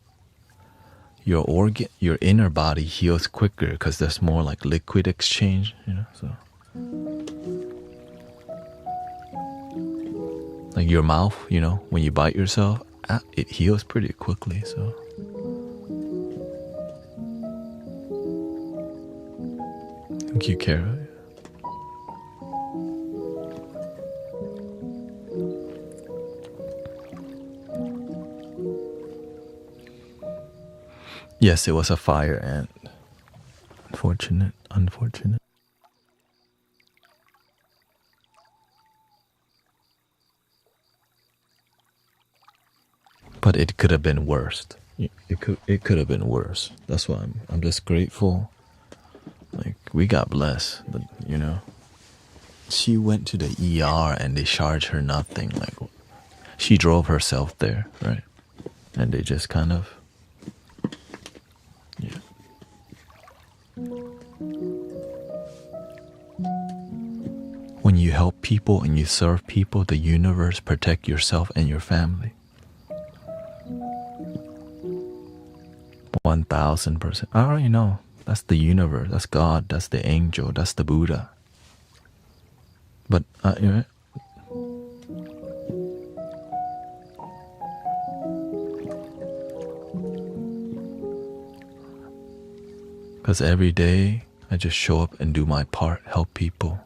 your inner body heals quicker because there's more like liquid exchange, so like your mouth, when you bite yourself, it heals pretty quickly, so thank you, Kara. Yes, it was a fire ant. Unfortunate. But it could have been worse. It could have been worse. That's why I'm just grateful. Like, we got blessed, but she went to the ER and they charged her nothing. Like, she drove herself there, right? And they just kind of, when you help people and you serve people, the universe protect yourself and your family. 1000%. I already know. That's the universe. That's God. That's the angel. That's the Buddha. But because every day I just show up and do my part, help people.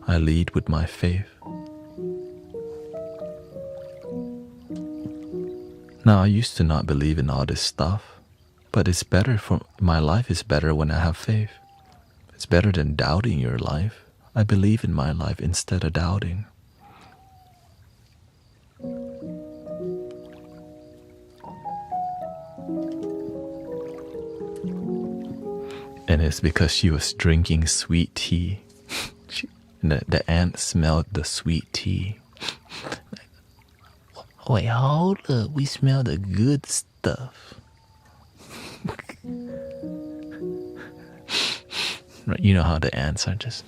I lead with my faith. Now, I used to not believe in all this stuff, but it's better for my life is better when I have faith. It's better than doubting your life. I believe in my life instead of doubting. And it's because she was drinking sweet tea. The ant smelled the sweet tea. Wait, hold up. We smell the good stuff. Right, you know how the ants are just...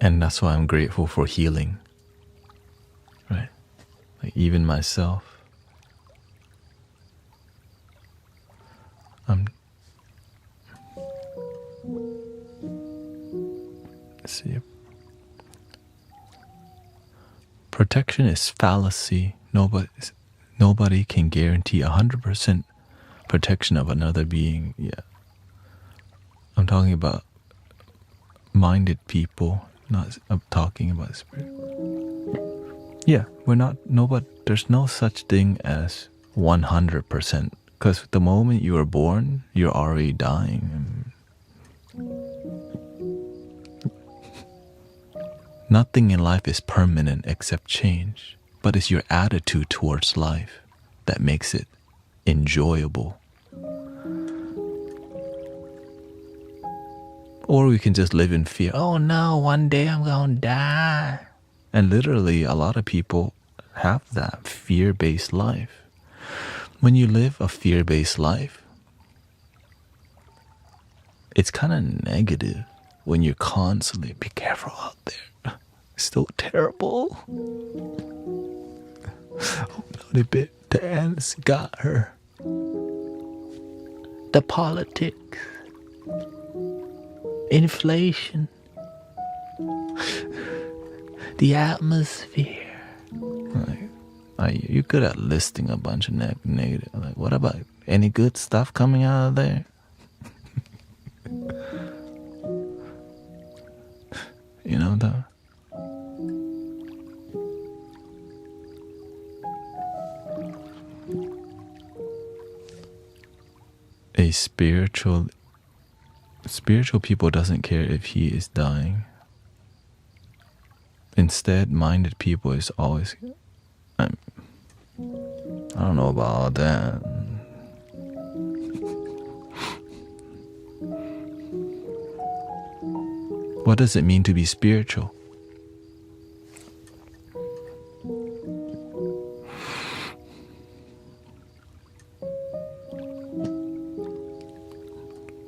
And that's why I'm grateful for healing. Right? Like even myself. Let's see. Protection is fallacy. Nobody can guarantee 100% protection of another being. Yeah. I'm talking about minded people. I'm talking about spirit. Yeah, there's no such thing as 100%. Because the moment you are born, you're already dying. Nothing in life is permanent except change. But it's your attitude towards life that makes it enjoyable. Or we can just live in fear. Oh no, one day I'm gonna die. And literally, a lot of people have that fear-based life. When you live a fear-based life, it's kind of negative when you're constantly, be careful out there. It's so terrible. Oh no, the ants got her. The politics. Inflation, the atmosphere. You're good at listing a bunch of negative. Like, what about any good stuff coming out of there? You know, though. A spiritual people doesn't care if he is dying. Instead, minded people is always... I don't know about all that. What does it mean to be spiritual?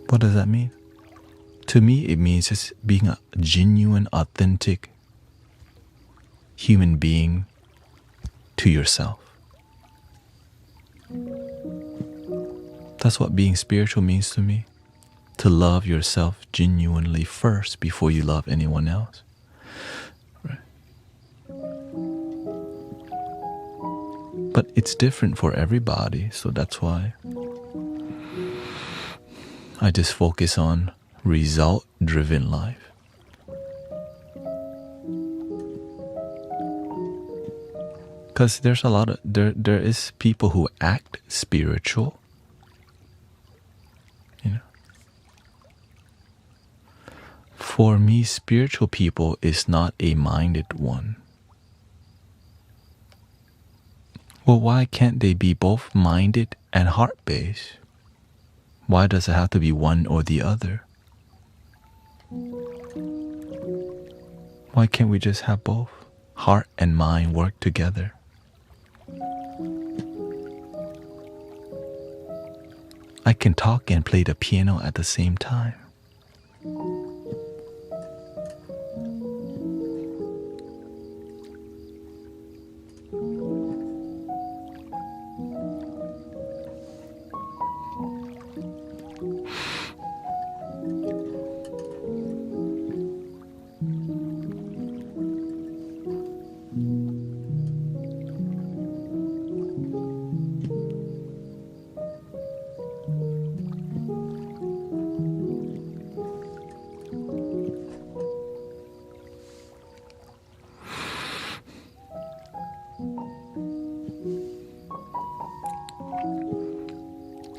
What does that mean? To me, it means just being a genuine, authentic human being to yourself. That's what being spiritual means to me. To love yourself genuinely first before you love anyone else. Right. But it's different for everybody, so that's why I just focus on result-driven life. Because there's a lot of there is people who act spiritual, you know. For me, spiritual people is not a minded one. Well, why can't they be both minded and heart-based? Why does it have to be one or the other? Why can't we just have both? Heart and mind work together. I can talk and play the piano at the same time.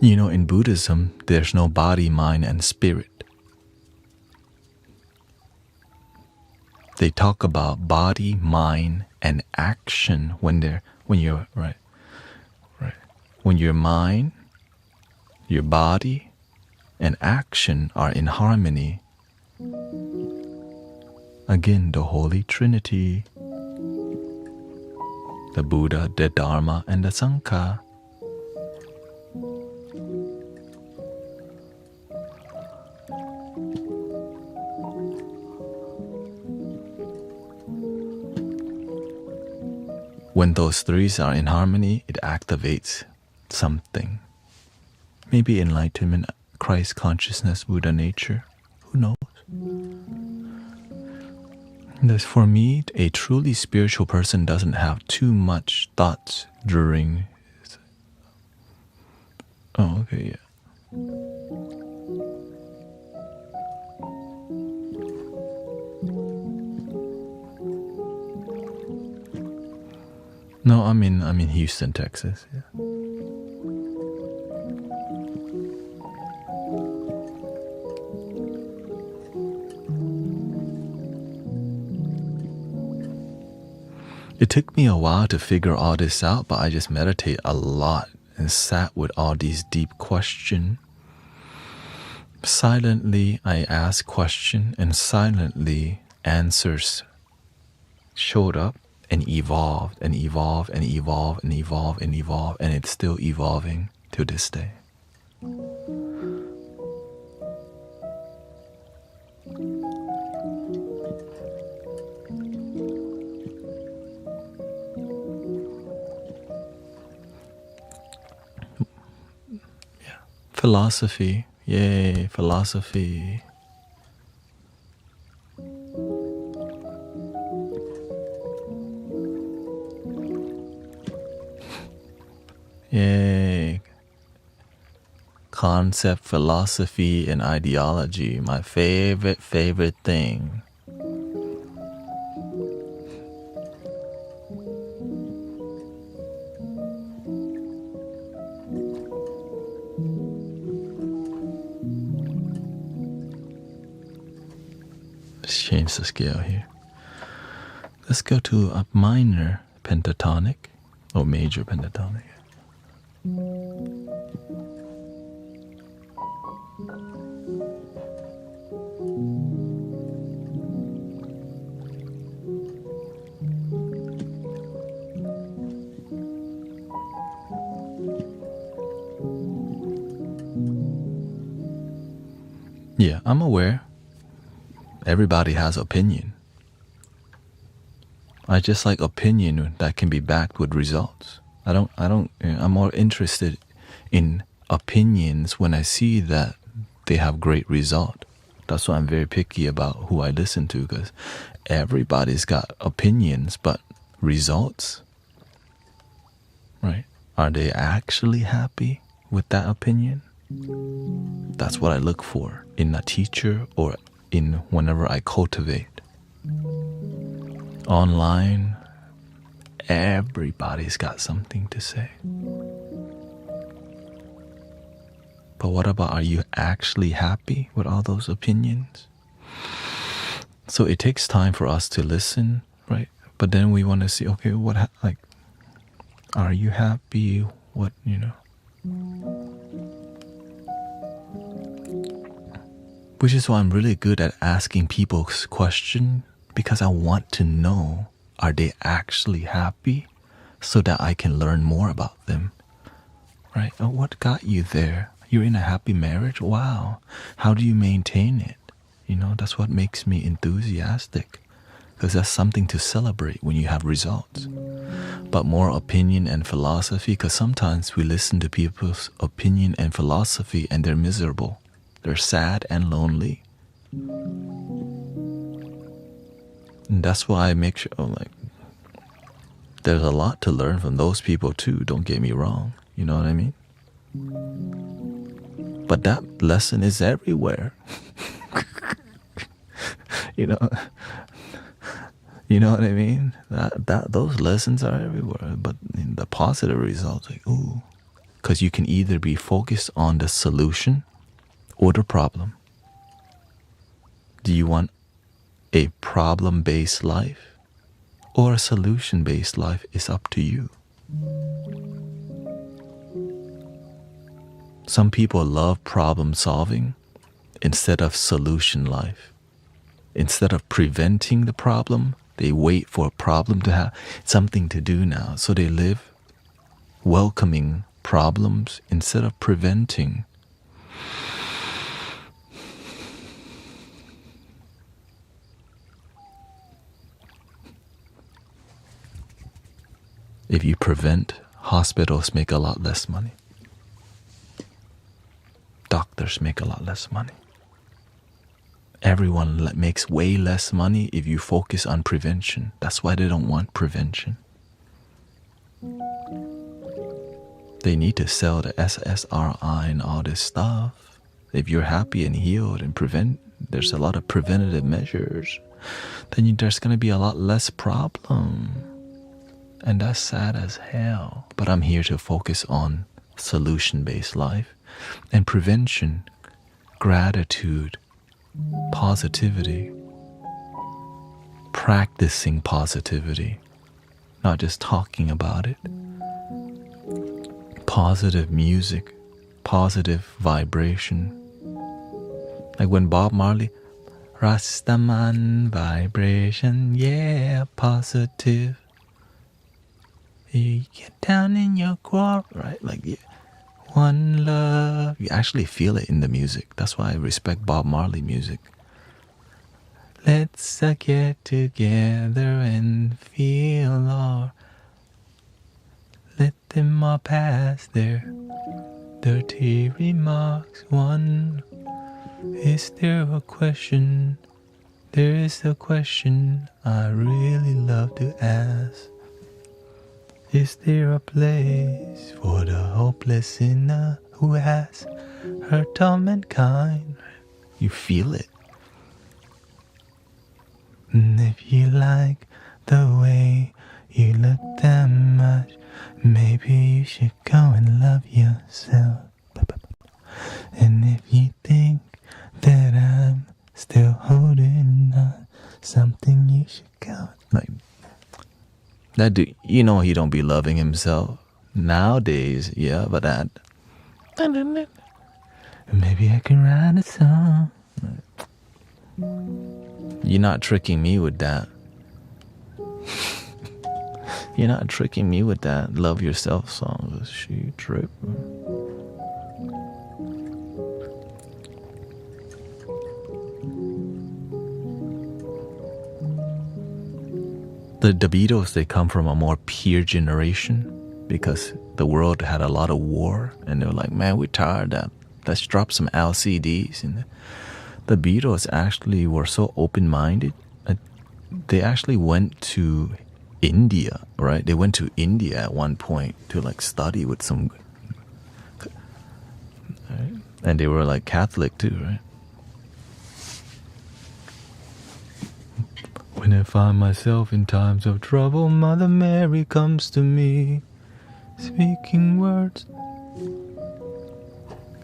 You know, in Buddhism, there's no body, mind, and spirit. They talk about body, mind, and action when you're right. When your mind, your body, and action are in harmony. Again, the Holy Trinity, the Buddha, the Dharma, and the Sangha. When those threes are in harmony, it activates something. Maybe enlightenment, Christ consciousness, Buddha nature. Who knows? Thus, for me, a truly spiritual person doesn't have too much thoughts during... Oh, okay, yeah. No, I'm in Houston, Texas. Yeah. It took me a while to figure all this out, but I just meditate a lot and sat with all these deep questions. Silently, I asked questions, and silently answers showed up. And evolved and evolved and evolved and evolved and evolved, and it's still evolving to this day. Yeah. Philosophy. Yay, philosophy. Yay. Concept, philosophy, and ideology. My favorite thing. Let's change the scale here. Let's go to a minor pentatonic or major pentatonic. Yeah, I'm aware. Everybody has opinion. I just like opinion that can be backed with results. I'm more interested in opinions when I see that they have great result. That's why I'm very picky about who I listen to, because everybody's got opinions, but results, right? Are they actually happy with that opinion? That's what I look for in a teacher or in whenever I cultivate. Online, everybody's got something to say. But what about, are you actually happy with all those opinions? So it takes time for us to listen, right? But then we want to see, okay, are you happy? What, Which is why I'm really good at asking people's questions, because I want to know, are they actually happy, so that I can learn more about them. Right? Oh, what got you there? You're in a happy marriage? Wow. How do you maintain it? You know, that's what makes me enthusiastic, because that's something to celebrate when you have results. But more opinion and philosophy, because sometimes we listen to people's opinion and philosophy and they're miserable. They're sad and lonely. And that's why I make sure, like, there's a lot to learn from those people too, don't get me wrong. You know what I mean? But that lesson is everywhere. You know what I mean? Those lessons are everywhere. But in the positive results, like, ooh. Because you can either be focused on the solution or the problem. Do you want a problem-based life or a solution-based life? Is up to you. Some people love problem solving instead of solution life. Instead of preventing the problem, they wait for a problem to have something to do now. So they live welcoming problems instead of preventing. If you prevent, hospitals make a lot less money. Doctors make a lot less money. Everyone makes way less money if you focus on prevention. That's why they don't want prevention. They need to sell the SSRI and all this stuff. If you're happy and healed and there's a lot of preventative measures, then there's going to be a lot less problem. And that's sad as hell. But I'm here to focus on solution-based life and prevention, gratitude, positivity, practicing positivity, not just talking about it. Positive music, positive vibration. Like when Bob Marley, Rastaman vibration, yeah, positive. You get down in your core, right? Like, yeah. One love. You actually feel it in the music. That's why I respect Bob Marley music. Let's get together and feel our. Let them all pass their dirty remarks. One, is there a question? There is a question I really love to ask. Is there a place for the hopeless sinner who has hurt all mankind? You feel it. And if you like the way you look that much, maybe you should go and love yourself. And if you think that I'm still holding on something, you should go. Like, that dude, you know he don't be loving himself. Nowadays, yeah, but that. Maybe I can write a song. You're not tricking me with that. You're not tricking me with that love yourself song. She tripping. The Beatles, they come from a more pure generation because the world had a lot of war, and they were like, man, we're tired of that. Let's drop some LCDs. And the Beatles actually were so open-minded. They actually went to India, right? They went to India at one point to like study with some, right? And they were like Catholic too, right? When I find myself in times of trouble, Mother Mary comes to me, speaking words.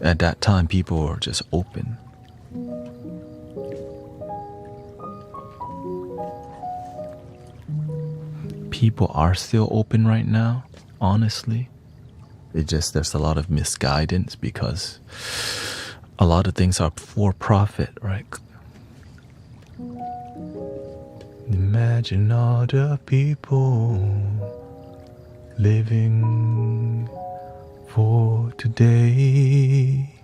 At that time, people were just open. People are still open right now, honestly. It just, there's a lot of misguidance because a lot of things are for profit, right? Imagine all the people living for today.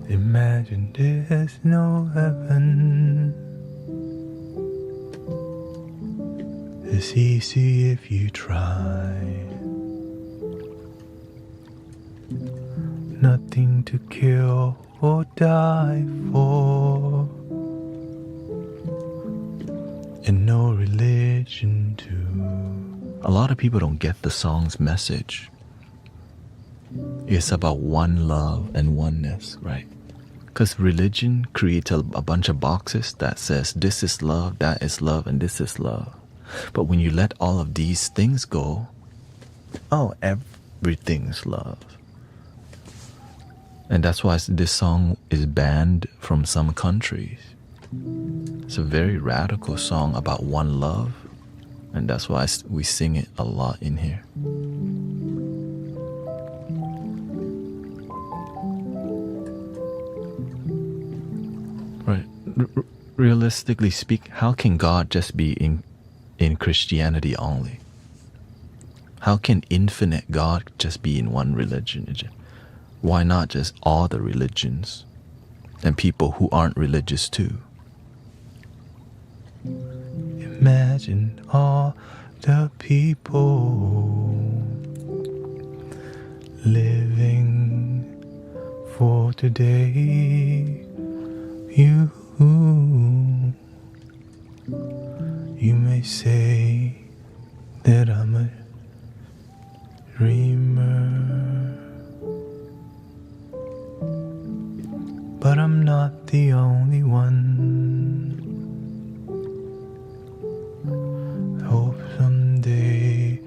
Imagine there's no heaven. It's easy if you try. Nothing to kill or die for, and no religion too. A lot of people don't get the song's message. It's about one love and oneness, right? Because religion creates a bunch of boxes that says this is love, that is love, and this is love. But when you let all of these things go, oh, everything's love. And that's why this song is banned from some countries. It's a very radical song about one love, and that's why we sing it a lot in here. Right. Realistically speak, how can God just be in Christianity only? How can infinite God just be in one religion? Why not just all the religions and people who aren't religious too? Imagine all the people living for today. You may say that I'm a dreamer, but I'm not the only one. I hope someday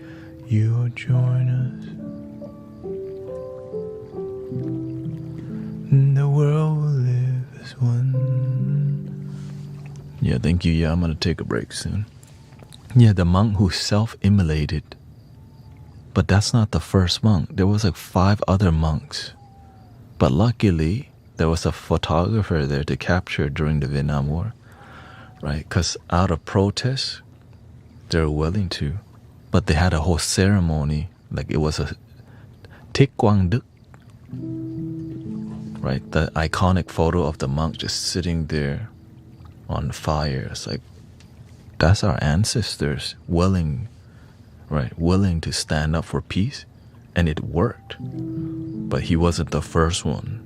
you'll join us. And the world will live as one. Yeah, thank you. Yeah, I'm gonna take a break soon. Yeah, the monk who self-immolated. But that's not the first monk. There was like 5 other monks. But luckily, there was a photographer there to capture during the Vietnam War. Right? Because out of protest, they were willing to. But they had a whole ceremony. Like it was a Thích Quang Đức. Right? The iconic photo of the monk just sitting there on fire. It's like, that's our ancestors willing to stand up for peace, and it worked. But he wasn't the first one.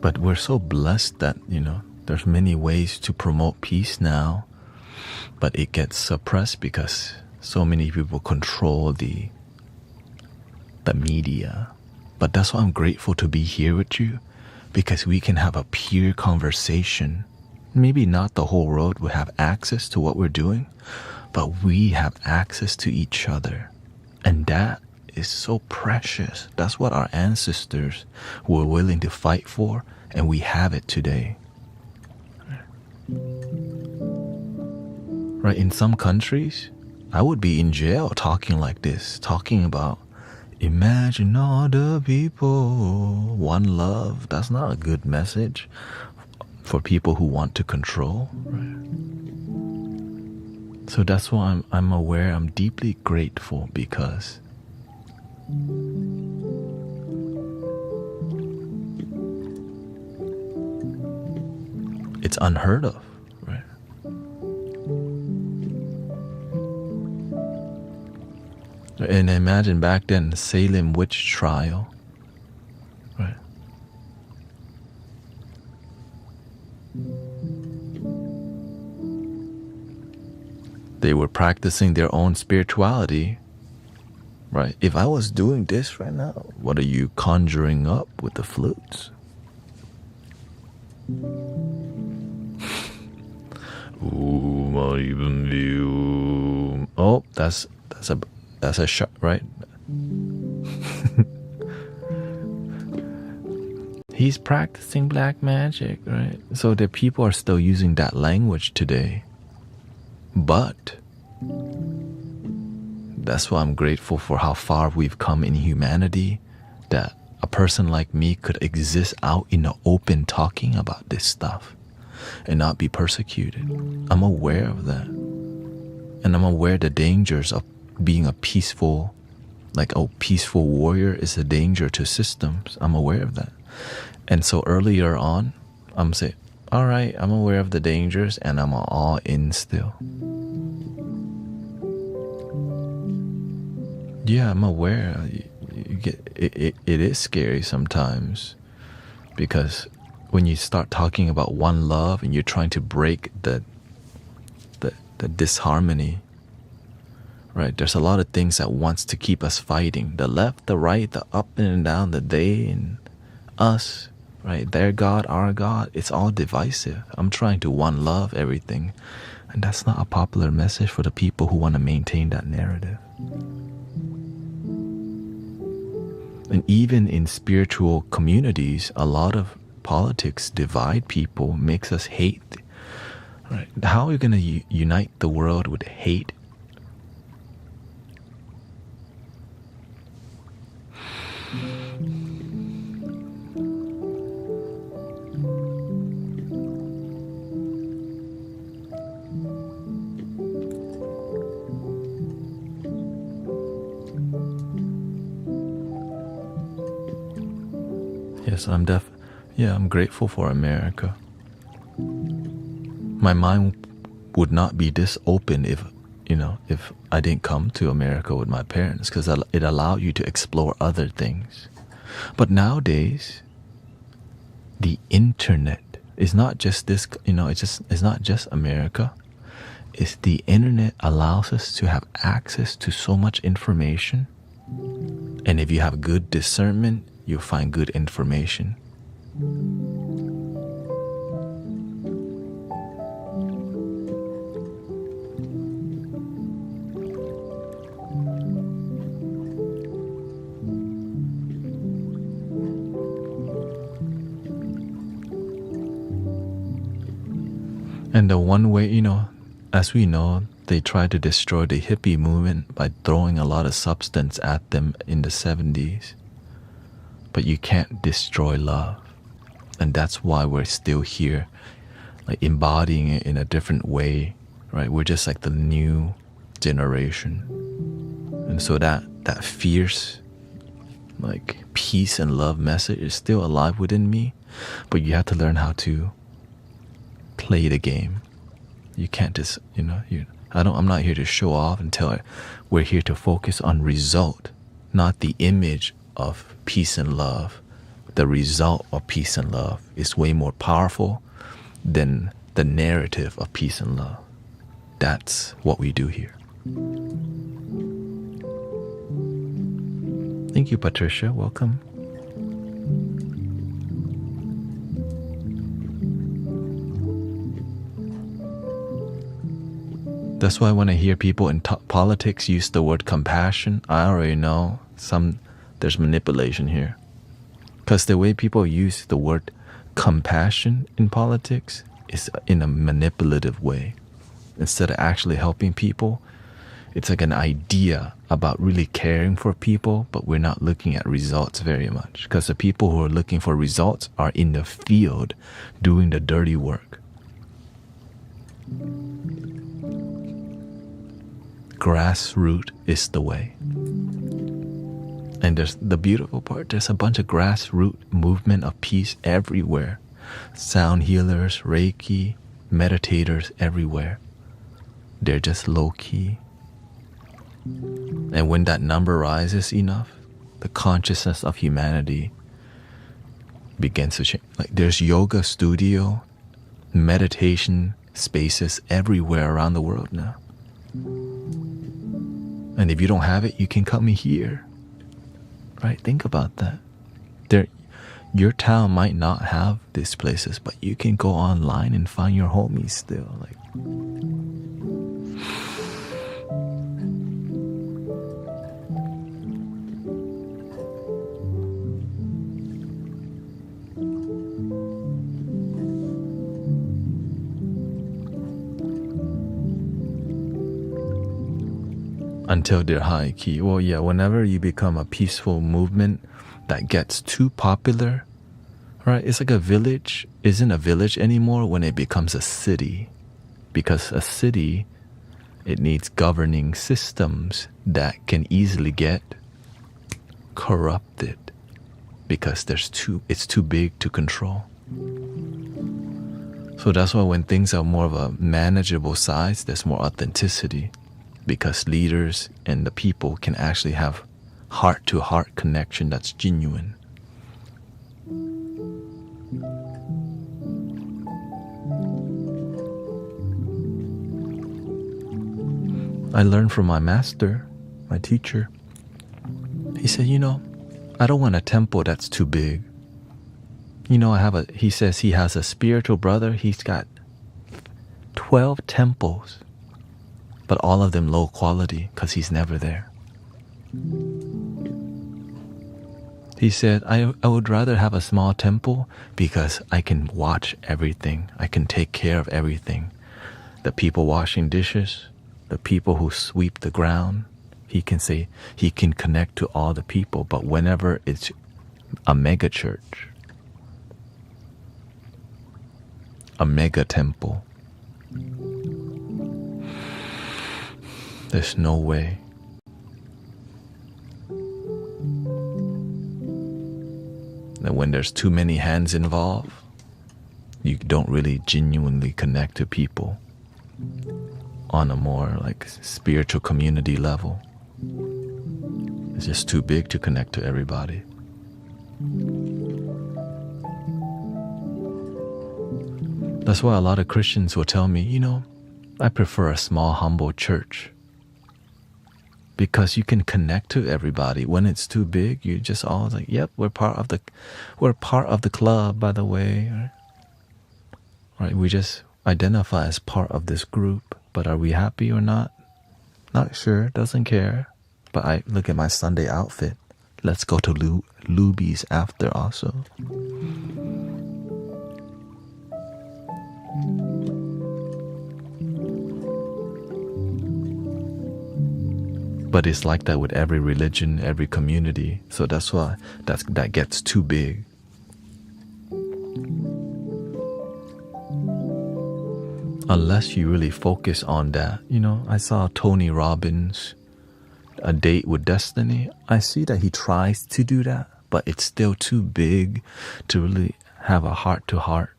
But we're so blessed that, there's many ways to promote peace now, but it gets suppressed because so many people control the media. But that's why I'm grateful to be here with you, because we can have a pure conversation. Maybe not the whole world will have access to what we're doing, but we have access to each other. And that is so precious. That's what our ancestors were willing to fight for, and we have it today. Right? In some countries, I would be in jail talking like this, talking about imagine all the people, one love. That's not a good message for people who want to control. Right? So that's why I'm aware, I'm deeply grateful, because it's unheard of. Right? And imagine back then, Salem witch trial, right? They were practicing their own spirituality, right? If I was doing this right now, what are you conjuring up with the flutes? Who might even view? Oh, that's a shot, right? He's practicing black magic, right? So the people are still using that language today. But that's why I'm grateful for how far we've come in humanity, that a person like me could exist out in the open talking about this stuff and not be persecuted. I'm aware of that. And I'm aware the dangers of being a peaceful warrior is a danger to systems. I'm aware of that. And so earlier on, I'm saying, all right, I'm aware of the dangers and I'm all in still. Yeah, I'm aware. It is scary sometimes, because when you start talking about one love and you're trying to break the disharmony, right? There's a lot of things that wants to keep us fighting. The left, the right, the up and down, the they and us, right? Their God, our God. It's all divisive. I'm trying to one love everything. And that's not a popular message for the people who want to maintain that narrative. And even in spiritual communities, a lot of politics divide people, makes us hate. Right? How are you going to unite the world with hate? Yes, I'm grateful for America. My mind would not be this open if I didn't come to America with my parents, because it allowed you to explore other things. But nowadays, the internet is not just this, it's not just America. It's the internet allows us to have access to so much information. And if you have good discernment, you'll find good information. And the one way, as we know, they tried to destroy the hippie movement by throwing a lot of substance at them in the 70s. But you can't destroy love. And that's why we're still here, like embodying it in a different way, right? We're just like the new generation. And so that fierce, like, peace and love message is still alive within me. But you have to learn how to play the game. You can't just, I'm not here to show off we're here to focus on result, not the image of peace and love. The result of peace and love is way more powerful than the narrative of peace and love. That's what we do here. Thank you, Patricia. Welcome. That's why when I hear people in politics use the word compassion, I already know there's manipulation here. Because the way people use the word compassion in politics is in a manipulative way. Instead of actually helping people, it's like an idea about really caring for people, but we're not looking at results very much. Because the people who are looking for results are in the field doing the dirty work. Grassroots is the way. And there's the beautiful part, there's a bunch of grassroots movement of peace everywhere. Sound healers, Reiki, meditators everywhere. They're just low-key. And when that number rises enough, the consciousness of humanity begins to change. Like, there's yoga studio, meditation spaces everywhere around the world now. And if you don't have it, you can come here. Right? Think about that. Your town might not have these places, but you can go online and find your homies still. Like, Until they're high key. Well, yeah, whenever you become a peaceful movement that gets too popular, right? It's like a village isn't a village anymore when it becomes a city. Because a city, it needs governing systems that can easily get corrupted because it's too big to control. So that's why when things are more of a manageable size, there's more authenticity, because leaders and the people can actually have heart-to-heart connection that's genuine. I learned from my master, my teacher. He said, I don't want a temple that's too big. He says he has a spiritual brother. He's got 12 temples, but all of them low quality because he's never there. He said, I would rather have a small temple because I can watch everything. I can take care of everything. The people washing dishes, the people who sweep the ground. He can say he can connect to all the people, but whenever it's a mega church, a mega temple, there's no way. And when there's too many hands involved, you don't really genuinely connect to people on a more like spiritual community level. It's just too big to connect to everybody. That's why a lot of Christians will tell me, I prefer a small, humble church. Because you can connect to everybody. When it's too big, you just all like, yep, we're part of the club, by the way. Right? We just identify as part of this group. But are we happy or not? Not sure, doesn't care. But I look at my Sunday outfit. Let's go to Luby's after also. But it's like that with every religion, every community. So that's why that gets too big. Unless you really focus on that. I saw Tony Robbins, A Date with Destiny. I see that he tries to do that, but it's still too big to really have a heart-to-heart.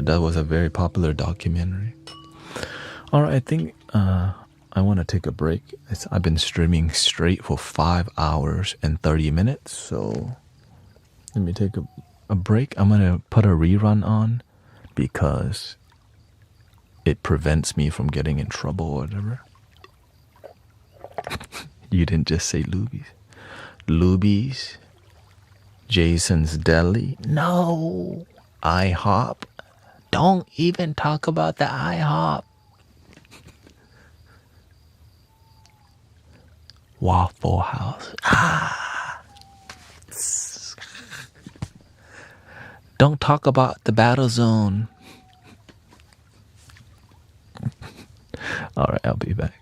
That was a very popular documentary. All right, I think I want to take a break. I've been streaming straight for 5 hours and 30 minutes, so let me take a break. I'm going to put a rerun on because it prevents me from getting in trouble or whatever. You didn't just say Luby's. Luby's, Jason's Deli. No, IHOP. Don't even talk about the IHOP. Waffle House. Don't talk about the battle zone. All right, I'll be back.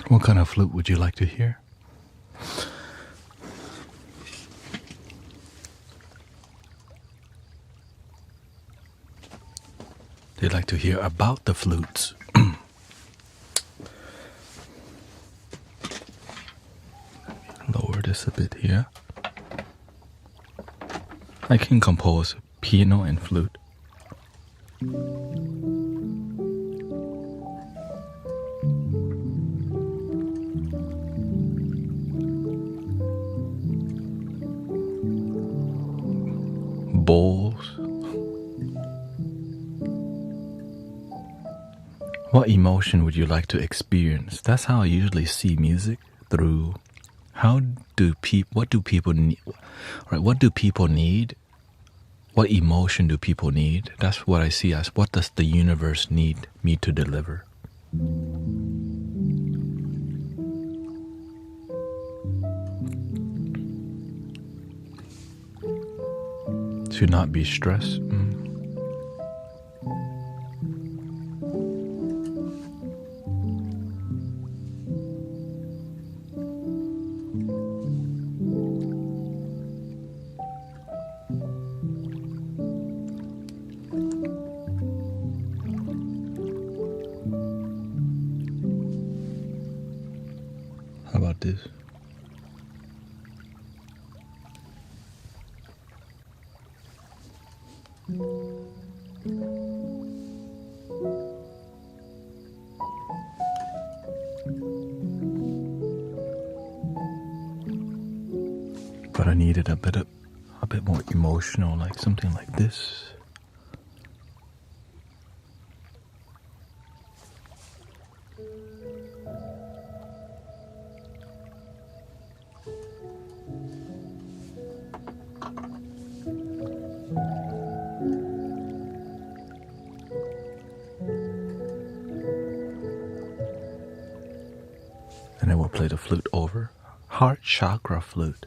What kind of flute would you like to hear? They like to hear about the flutes. Lower this a bit here. I can compose piano and flute. Bowls. What emotion would you like to experience? That's how I usually see music, through what do people need? Right, what do people need? What emotion do people need? That's what I see as what does the universe need me to deliver? To not be stressed. How about this? But I needed a bit more emotional, like something like this. And then we'll play the flute over. Heart chakra flute.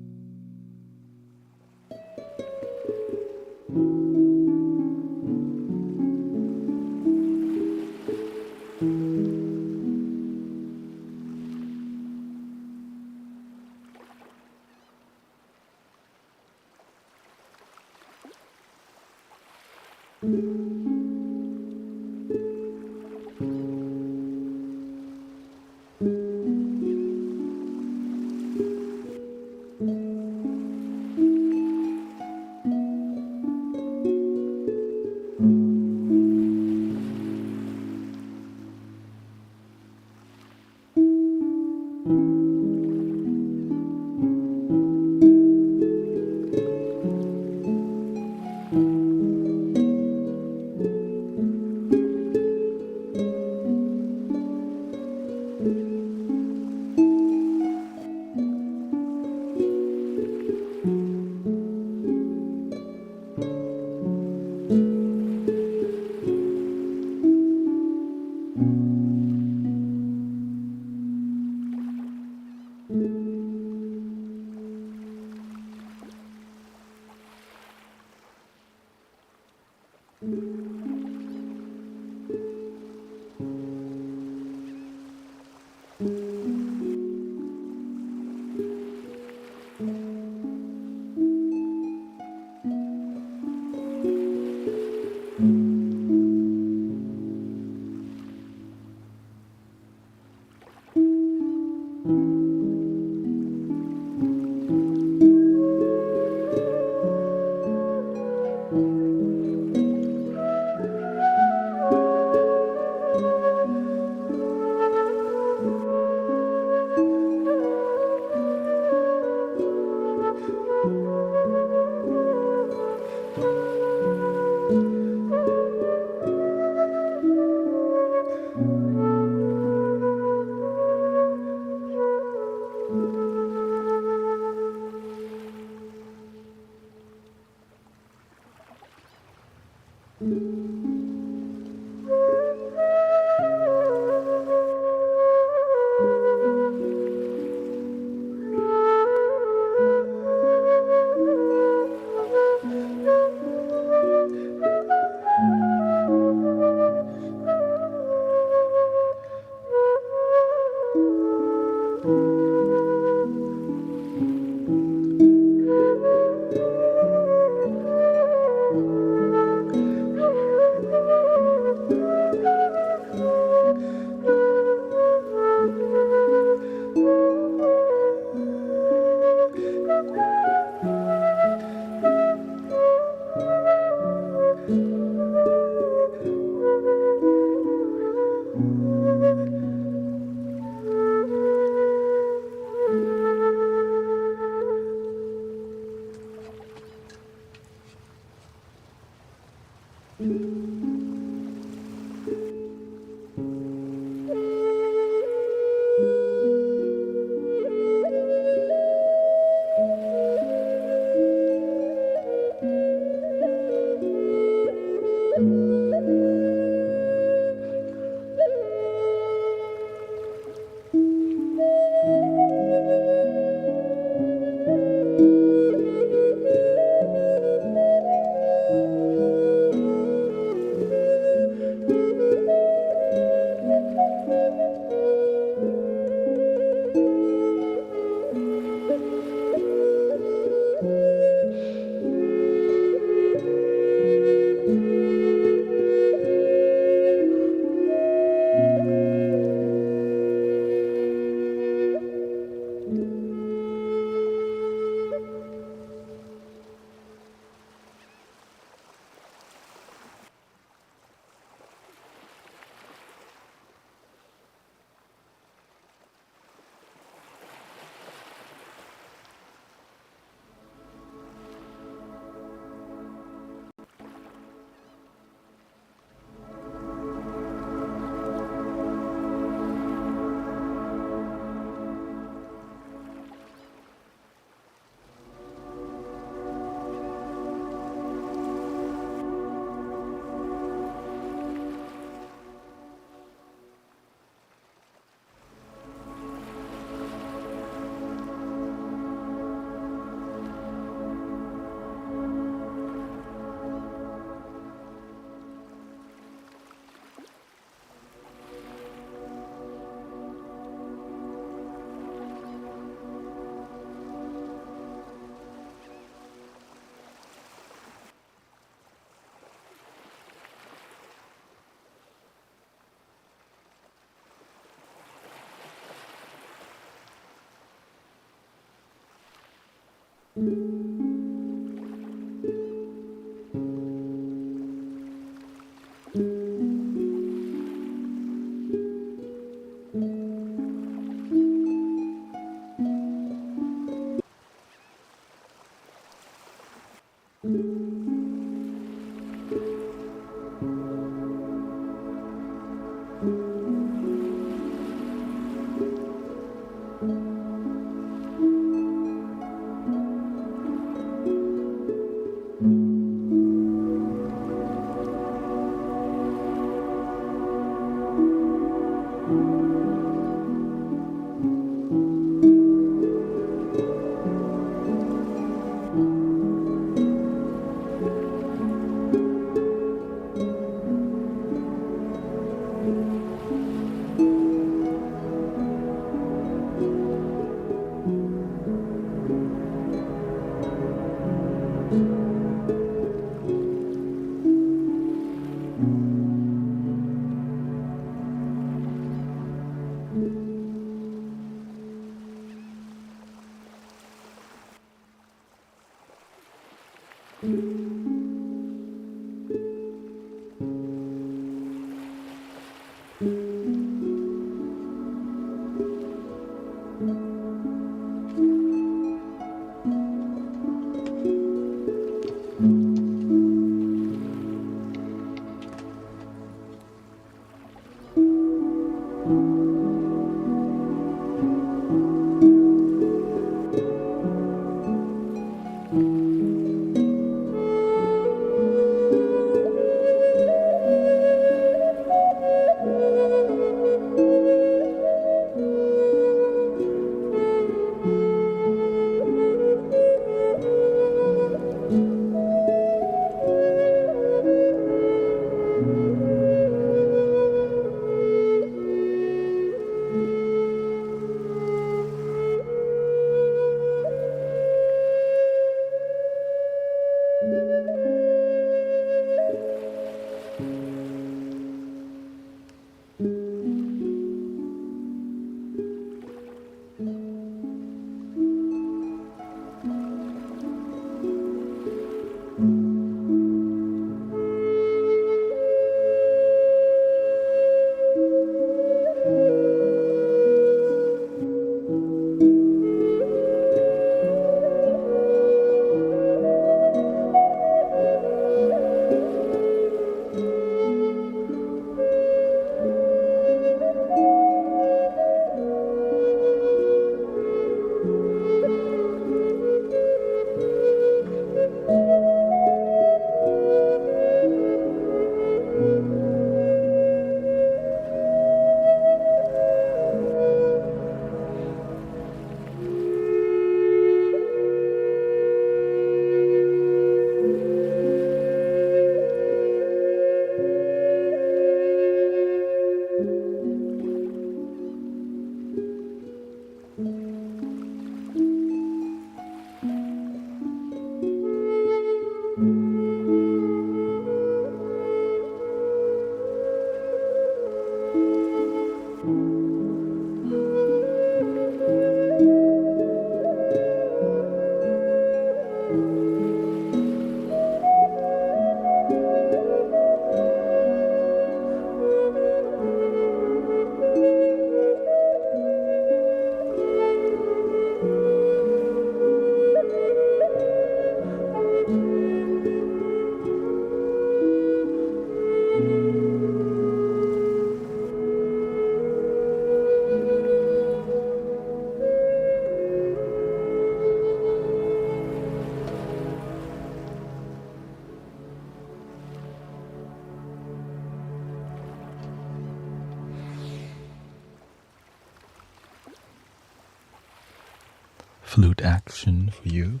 Flute action for you.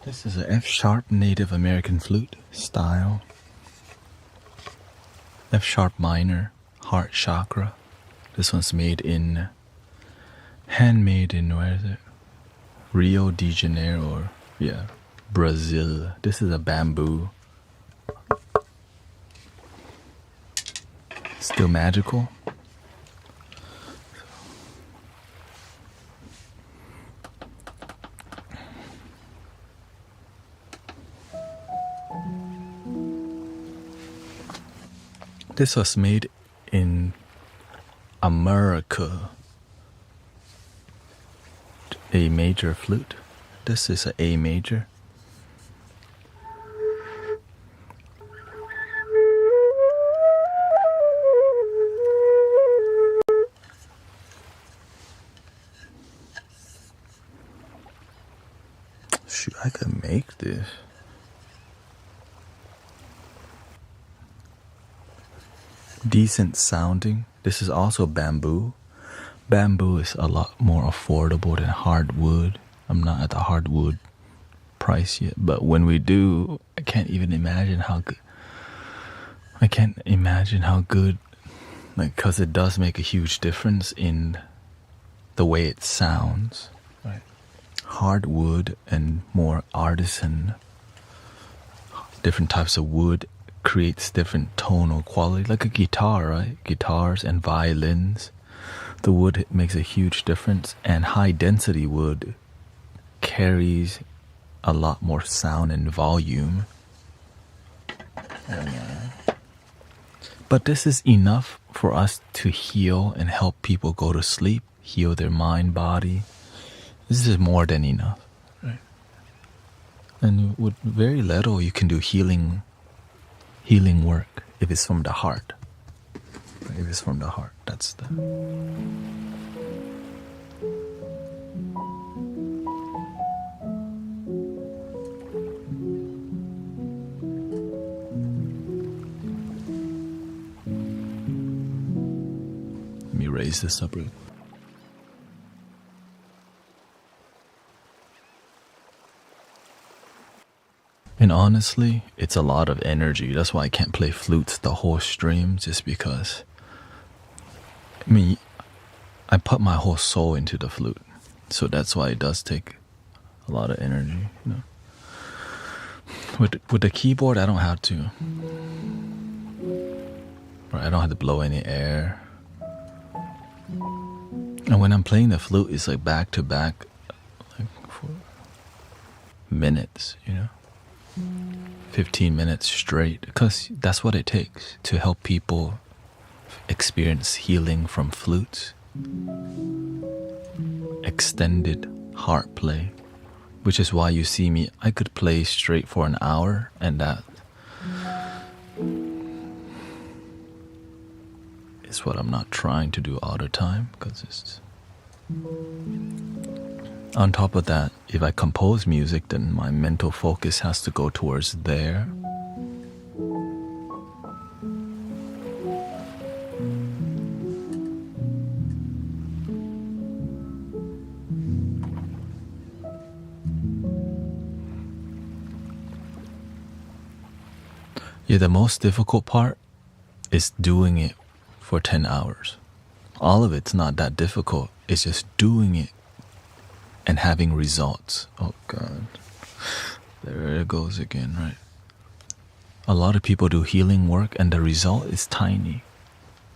This is a F sharp Native American flute style. F sharp minor, heart chakra. This one's handmade in, where is it? Rio de Janeiro, or yeah, Brazil. This is a bamboo. Still magical. This was made in America. A major flute. This is an A major. Shoot, I could make this. Decent sounding. This is also bamboo. Bamboo is a lot more affordable than hardwood. I'm not at the hardwood price yet, but when we do, I can't even imagine how good. I can't imagine how good, like, because it does make a huge difference in the way it sounds. Right. Hardwood and more artisan, different types of wood creates different tonal quality, like a guitar, right? Guitars and violins. The wood makes a huge difference, and high density wood carries a lot more sound and volume. But this is enough for us to heal and help people go to sleep, heal their mind, body. This is more than enough. Right? And with very little, you can do healing work if it's from the heart. If it's from the heart, that's the... Let me raise this up real quick. And honestly, it's a lot of energy. That's why I can't play flutes the whole stream, just because... I mean, I put my whole soul into the flute, so that's why it does take a lot of energy, you know. With the keyboard, I don't have to. Right, I don't have to blow any air. And when I'm playing the flute, it's like back to back, like for minutes, you know. 15 minutes straight, because that's what it takes to help people experience healing from flutes. Extended heart play, which is why you see me, I could play straight for an hour, and that is what I'm not trying to do all the time, because it's... On top of that, if I compose music, then my mental focus has to go towards there. Yeah, the most difficult part is doing it for 10 hours. All of it's not that difficult. It's just doing it and having results. Oh God, there it goes again, right? A lot of people do healing work and the result is tiny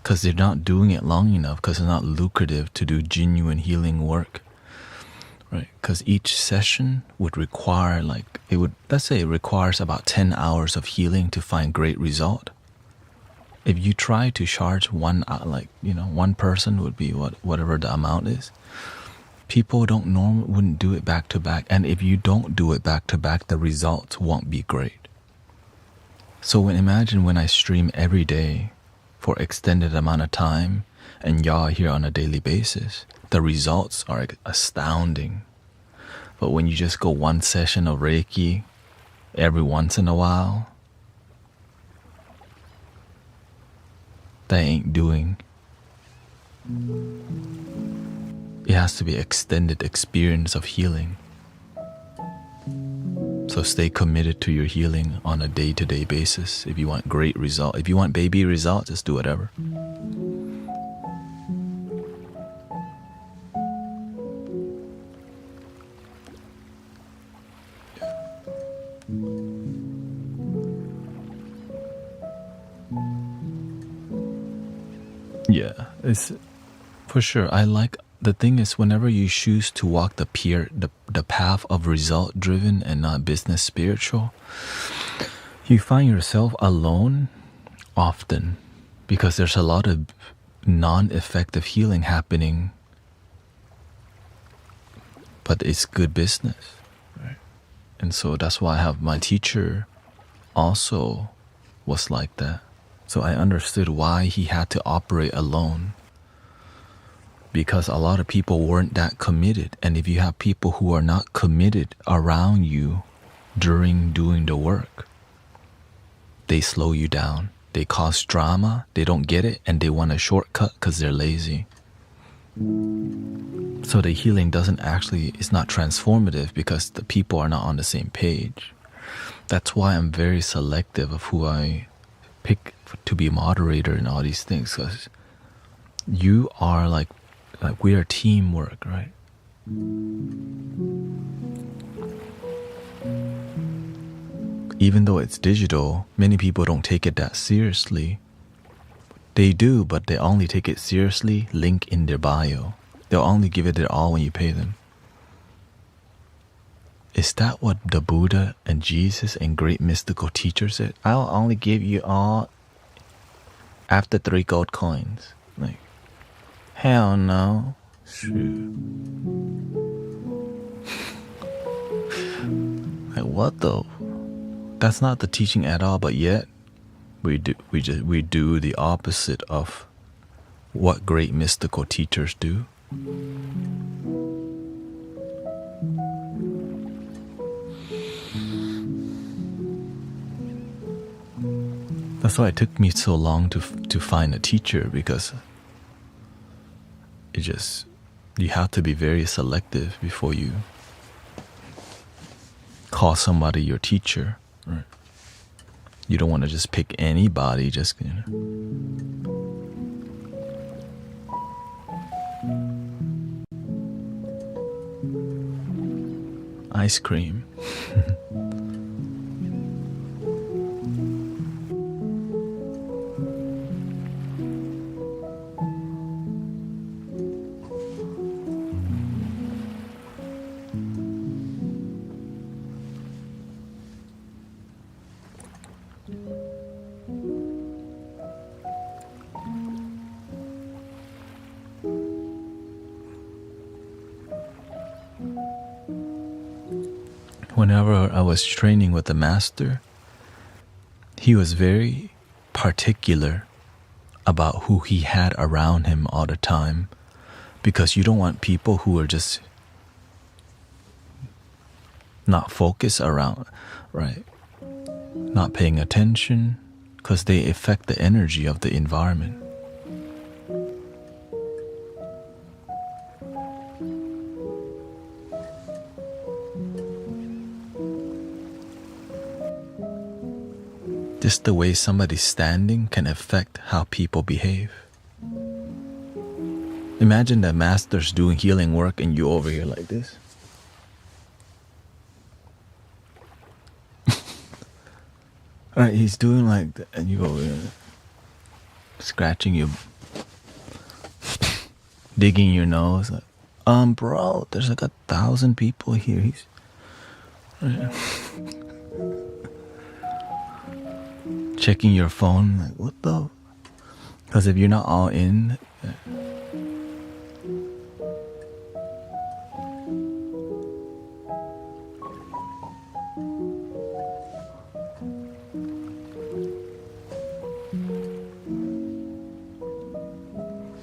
because they're not doing it long enough, because it's not lucrative to do genuine healing work, right? Because each session would require, like, it would, let's say it requires about 10 hours of healing to find great result. If you try to charge one, like, you know, one person would be whatever the amount is. People wouldn't do it back to back, and if you don't do it back to back, the results won't be great. So imagine when I stream every day for extended amount of time, and y'all here on a daily basis, the results are astounding. But when you just go one session of Reiki every once in a while, that ain't doing. It has to be extended experience of healing. So stay committed to your healing on a day-to-day basis. If you want great result, if you want baby results, just do whatever. Yeah, it's for sure. The thing is, whenever you choose to walk the path of result driven and not business spiritual, you find yourself alone often. because there's a lot of non-effective healing happening, but it's good business, right? And so that's why I have my teacher also was like that. So I understood why he had to operate alone, because a lot of people weren't that committed. And if you have people who are not committed around you during doing the work, they slow you down. They cause drama, they don't get it, and they want a shortcut because they're lazy. So the healing it's not transformative because the people are not on the same page. That's why I'm very selective of who I pick to be moderator and all these things, because you are like we are teamwork, right? Even though it's digital, many people don't take it that seriously. They do, but they only take it seriously, link in their bio. They'll only give it their all when you pay them. Is that what the Buddha and Jesus and great mystical teachers said? I'll only give you all after 3 gold coins. Like, hell no. Shoot. Like, what though? That's not the teaching at all, but yet we do the opposite of what great mystical teachers do. That's why it took me so long to find a teacher, because you have to be very selective before you call somebody your teacher. Right. You don't want to just pick anybody, just, you know. Ice cream. Whenever I was training with the master, he was very particular about who he had around him all the time, because you don't want people who are just not focused around, right? Not paying attention, because they affect the energy of the environment. Just the way somebody's standing can affect how people behave. Imagine that master's doing healing work and you over here like this. Alright, he's doing like that, and you over here scratching your, digging your nose. Like, bro, there's like 1,000 people here. He's checking your phone, like, what the? Because if you're not all in,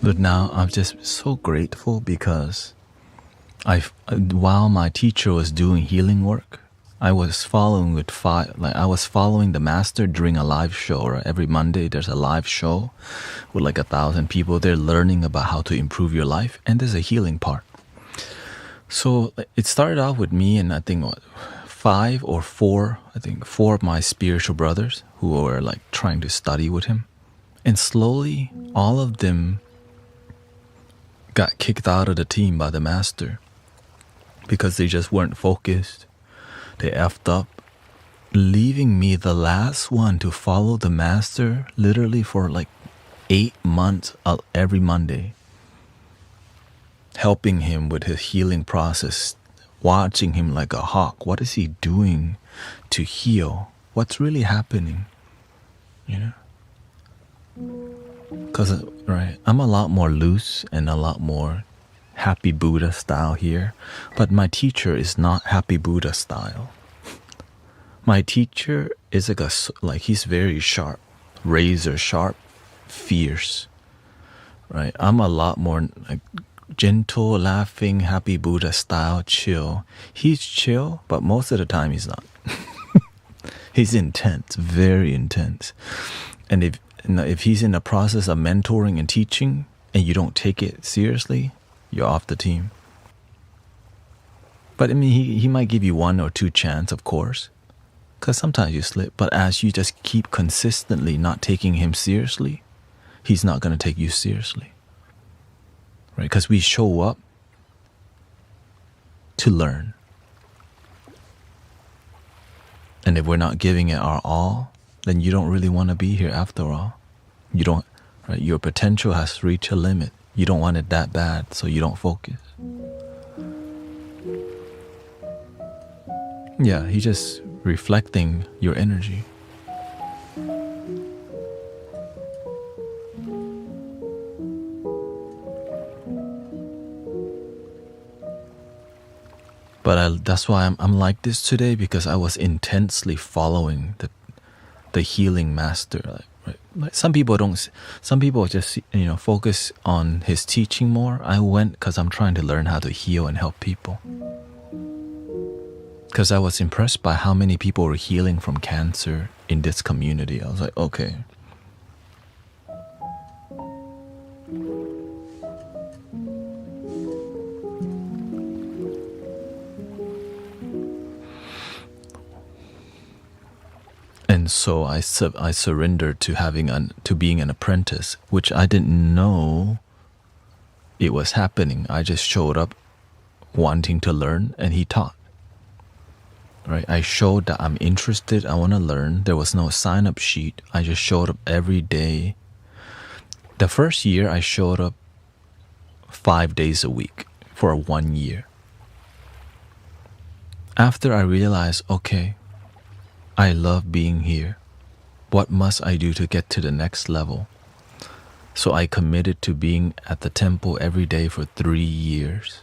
but now I'm just so grateful, because while my teacher was doing healing work, I was following the master during a live show. Right? Every Monday there's a live show with like 1,000 people. They're learning about how to improve your life, and there's a healing part. So it started off with me and I think four of my spiritual brothers who were like trying to study with him, and slowly all of them got kicked out of the team by the master because they just weren't focused. They effed up, leaving me the last one to follow the master literally for like 8 months every Monday, helping him with his healing process, watching him like a hawk. What is he doing to heal? What's really happening? You know? Because, right, I'm a lot more loose and a lot more Happy Buddha style here. But my teacher is not Happy Buddha style. My teacher is like he's very sharp, razor sharp, fierce, right? I'm a lot more like gentle, laughing, Happy Buddha style, chill. He's chill, but most of the time he's not. He's intense, very intense. And if he's in the process of mentoring and teaching and you don't take it seriously, you're off the team. But I mean, he might give you 1 or 2 chances, of course, because sometimes you slip. But as you just keep consistently not taking him seriously, he's not going to take you seriously. Right? Because we show up to learn. And if we're not giving it our all, then you don't really want to be here after all. You don't, right? Your potential has reached a limit. You don't want it that bad, so you don't focus. Yeah, he's just reflecting your energy. But that's why I'm like this today, because I was intensely following the healing master. Like some people don't. Some people just focus on his teaching more. I went because I'm trying to learn how to heal and help people. Because I was impressed by how many people were healing from cancer in this community. I was like, okay. And so I surrendered to being an apprentice, which I didn't know it was happening. I just showed up wanting to learn, and he taught. Right? I showed that I'm interested. I want to learn. There was no sign-up sheet. I just showed up every day. The first year, I showed up 5 days a week for 1 year. After I realized, okay, I love being here. What must I do to get to the next level? So I committed to being at the temple every day for 3 years.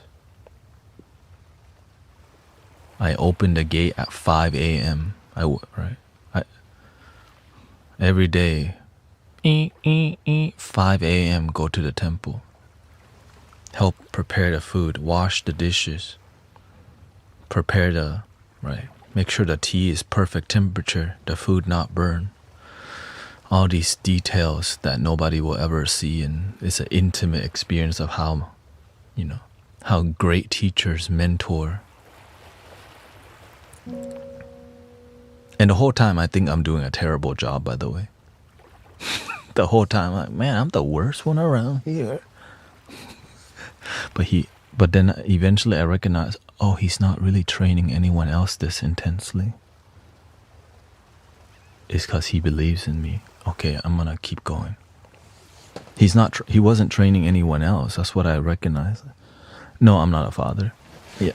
I opened the gate at 5 a.m. Every day, 5 a.m. go to the temple. Help prepare the food, wash the dishes, make sure the tea is perfect temperature, the food not burn. All these details that nobody will ever see, and it's an intimate experience of how great teachers mentor. And the whole time I think I'm doing a terrible job, by the way. The whole time, like, man, I'm the worst one around here. But then eventually I recognize, oh, he's not really training anyone else this intensely. It's because he believes in me. Okay, I'm gonna keep going. He wasn't training anyone else. That's what I recognize. No, I'm not a father. Yeah.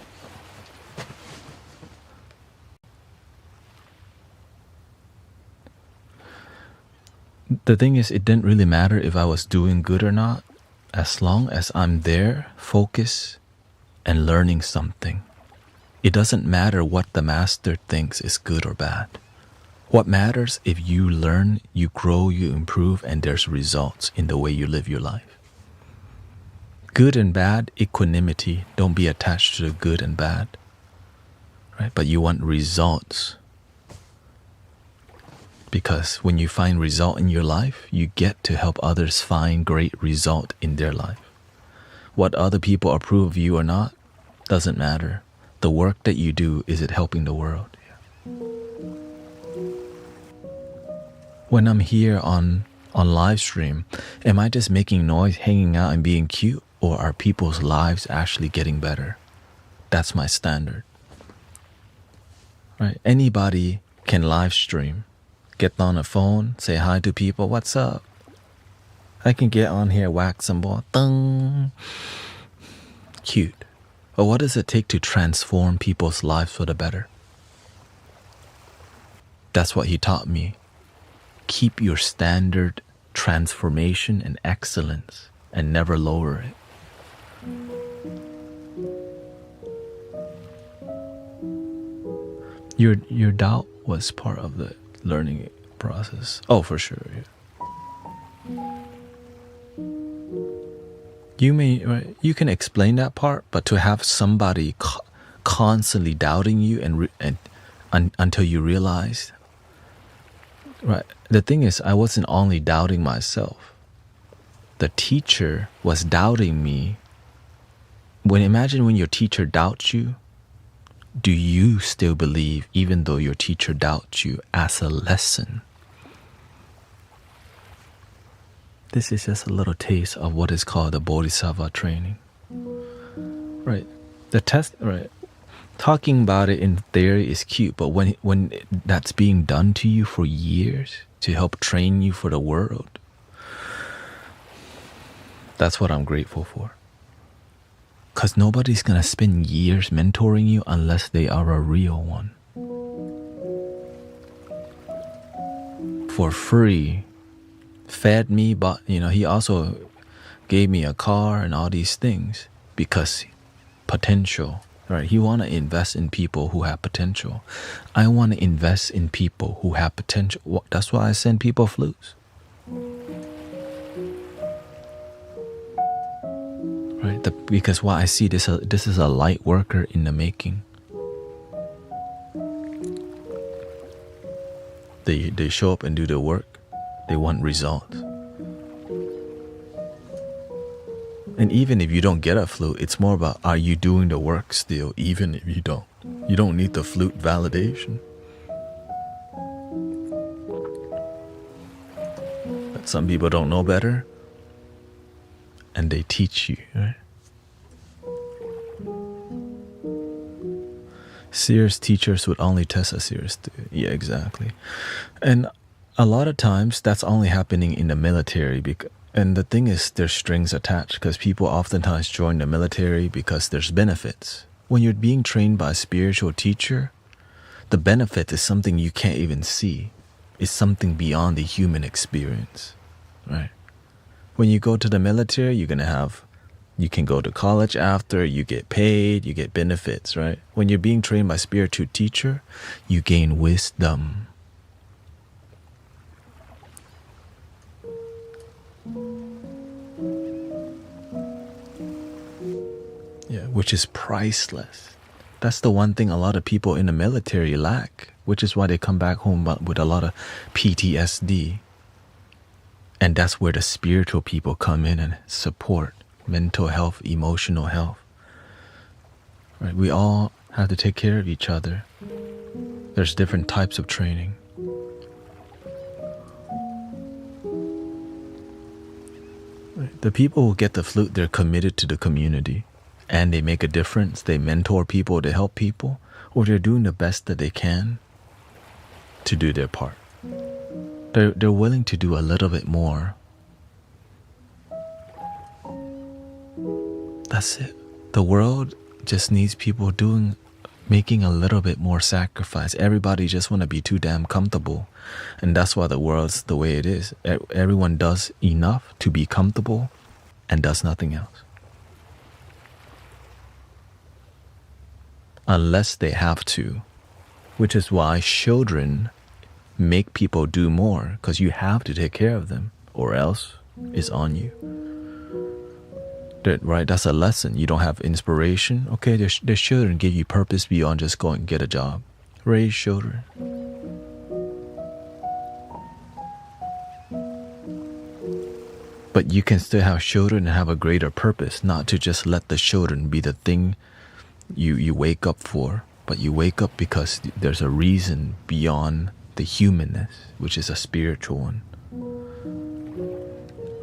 The thing is, it didn't really matter if I was doing good or not, as long as I'm there, focused, and learning something. It doesn't matter what the master thinks is good or bad. What matters if you learn, you grow, you improve, and there's results in the way you live your life. Good and bad, equanimity. Don't be attached to the good and bad. Right? But you want results. Because when you find result in your life, you get to help others find great result in their life. What other people approve of you or not doesn't matter. The work that you do, is it helping the world? Yeah. When I'm here on live stream, am I just making noise, hanging out, and being cute? Or are people's lives actually getting better? That's my standard. Right? Anybody can live stream. Get on a phone, say hi to people. What's up? I can get on here, whack some ball. Ding. Cute. But what does it take to transform people's lives for the better? That's what he taught me. Keep your standard transformation and excellence and never lower it. Your doubt was part of the learning process. Oh, for sure. Yeah. You can explain that part, but to have somebody constantly doubting you until you realize, right? The thing is, I wasn't only doubting myself. The teacher was doubting me. Imagine when your teacher doubts you, do you still believe even though your teacher doubts you as a lesson? This is just a little taste of what is called the Bodhisattva training. Right. The test, right. Talking about it in theory is cute, but when that's being done to you for years to help train you for the world, that's what I'm grateful for. Because nobody's going to spend years mentoring you unless they are a real one. For free. Fed me, but he also gave me a car and all these things because potential, right? He want to invest in people who have potential. I want to invest in people who have potential. That's why I send people flutes. Right? Because I see this is a light worker in the making. They show up and do the work. They want results. And even if you don't get a flute, it's more about, are you doing the work still, even if you don't? You don't need the flute validation. But some people don't know better, and they teach you, right? Serious teachers would only test a serious student. Yeah, exactly. And a lot of times that's only happening in the military. And the thing is, there's strings attached because people oftentimes join the military because there's benefits. When you're being trained by a spiritual teacher, the benefit is something you can't even see. It's something beyond the human experience, right? When you go to the military, you can go to college after, you get paid, you get benefits, right? When you're being trained by a spiritual teacher, you gain wisdom. Yeah, which is priceless. That's the one thing a lot of people in the military lack, which is why they come back home with a lot of PTSD. And that's where the spiritual people come in and support mental health, emotional health. Right? We all have to take care of each other. There's different types of training. Right? The people who get the flute, they're committed to the community. And they make a difference. They mentor people, they help people, or they're doing the best that they can to do their part. They're willing to do a little bit more. That's it. The world just needs people making a little bit more sacrifice. Everybody just want to be too damn comfortable. And that's why the world's the way it is. Everyone does enough to be comfortable and does nothing else. Unless they have to, which is why children make people do more, because you have to take care of them or else it's on you. Right? That's a lesson. You don't have inspiration. Okay, there's children give you purpose beyond just going and get a job. Raise children. But you can still have children and have a greater purpose, not to just let the children be the thing you wake up for, but you wake up because there's a reason beyond the humanness, which is a spiritual one.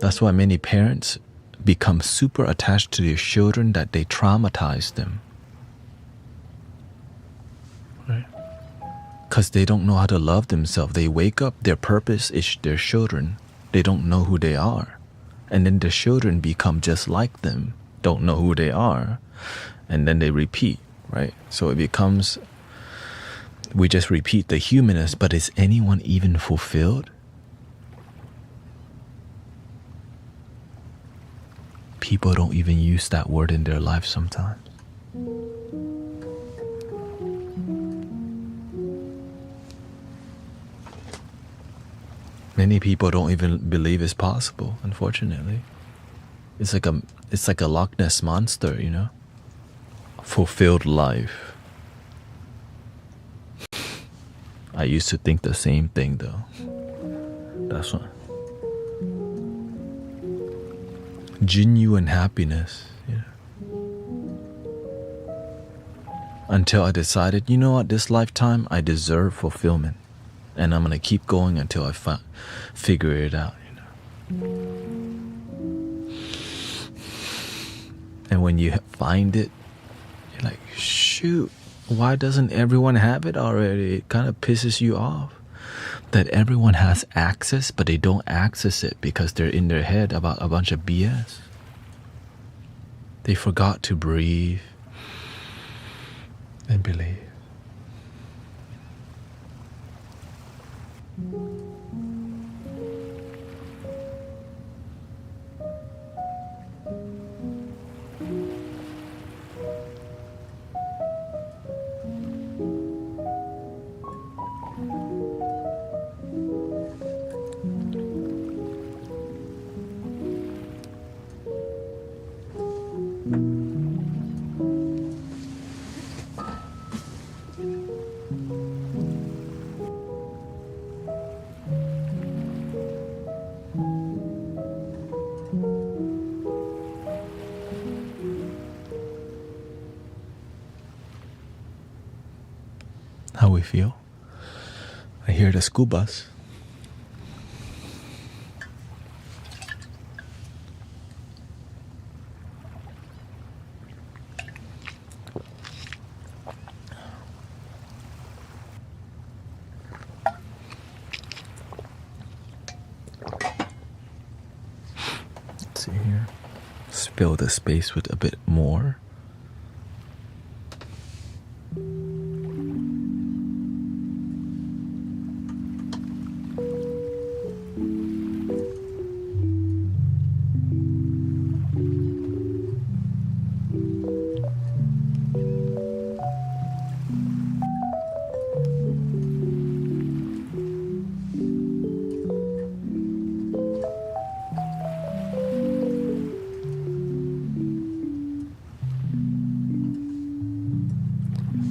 That's why many parents become super attached to their children that they traumatize them. Right? Because they don't know how to love themselves. They wake up, their purpose is their children. They don't know who they are. And then the children become just like them, don't know who they are. And then they repeat, right? So it becomes, we just repeat the humanness, but is anyone even fulfilled? people don't even use that word in their life sometimes. Many people don't even believe it's possible, unfortunately. It's like a Loch Ness monster, you know? Fulfilled life. I used to think the same thing though. That's what. Genuine happiness, you know? Until I decided, you know what, this lifetime I deserve fulfillment. And I'm gonna keep going until I figure it out, you know. And when you find it, you're like, shoot, why doesn't everyone have it already? It kind of pisses you off that everyone has access, but they don't access it because they're in their head about a bunch of BS. They forgot to breathe and believe. How we feel? I hear the school bus. Let's see here. Fill the space with a bit more.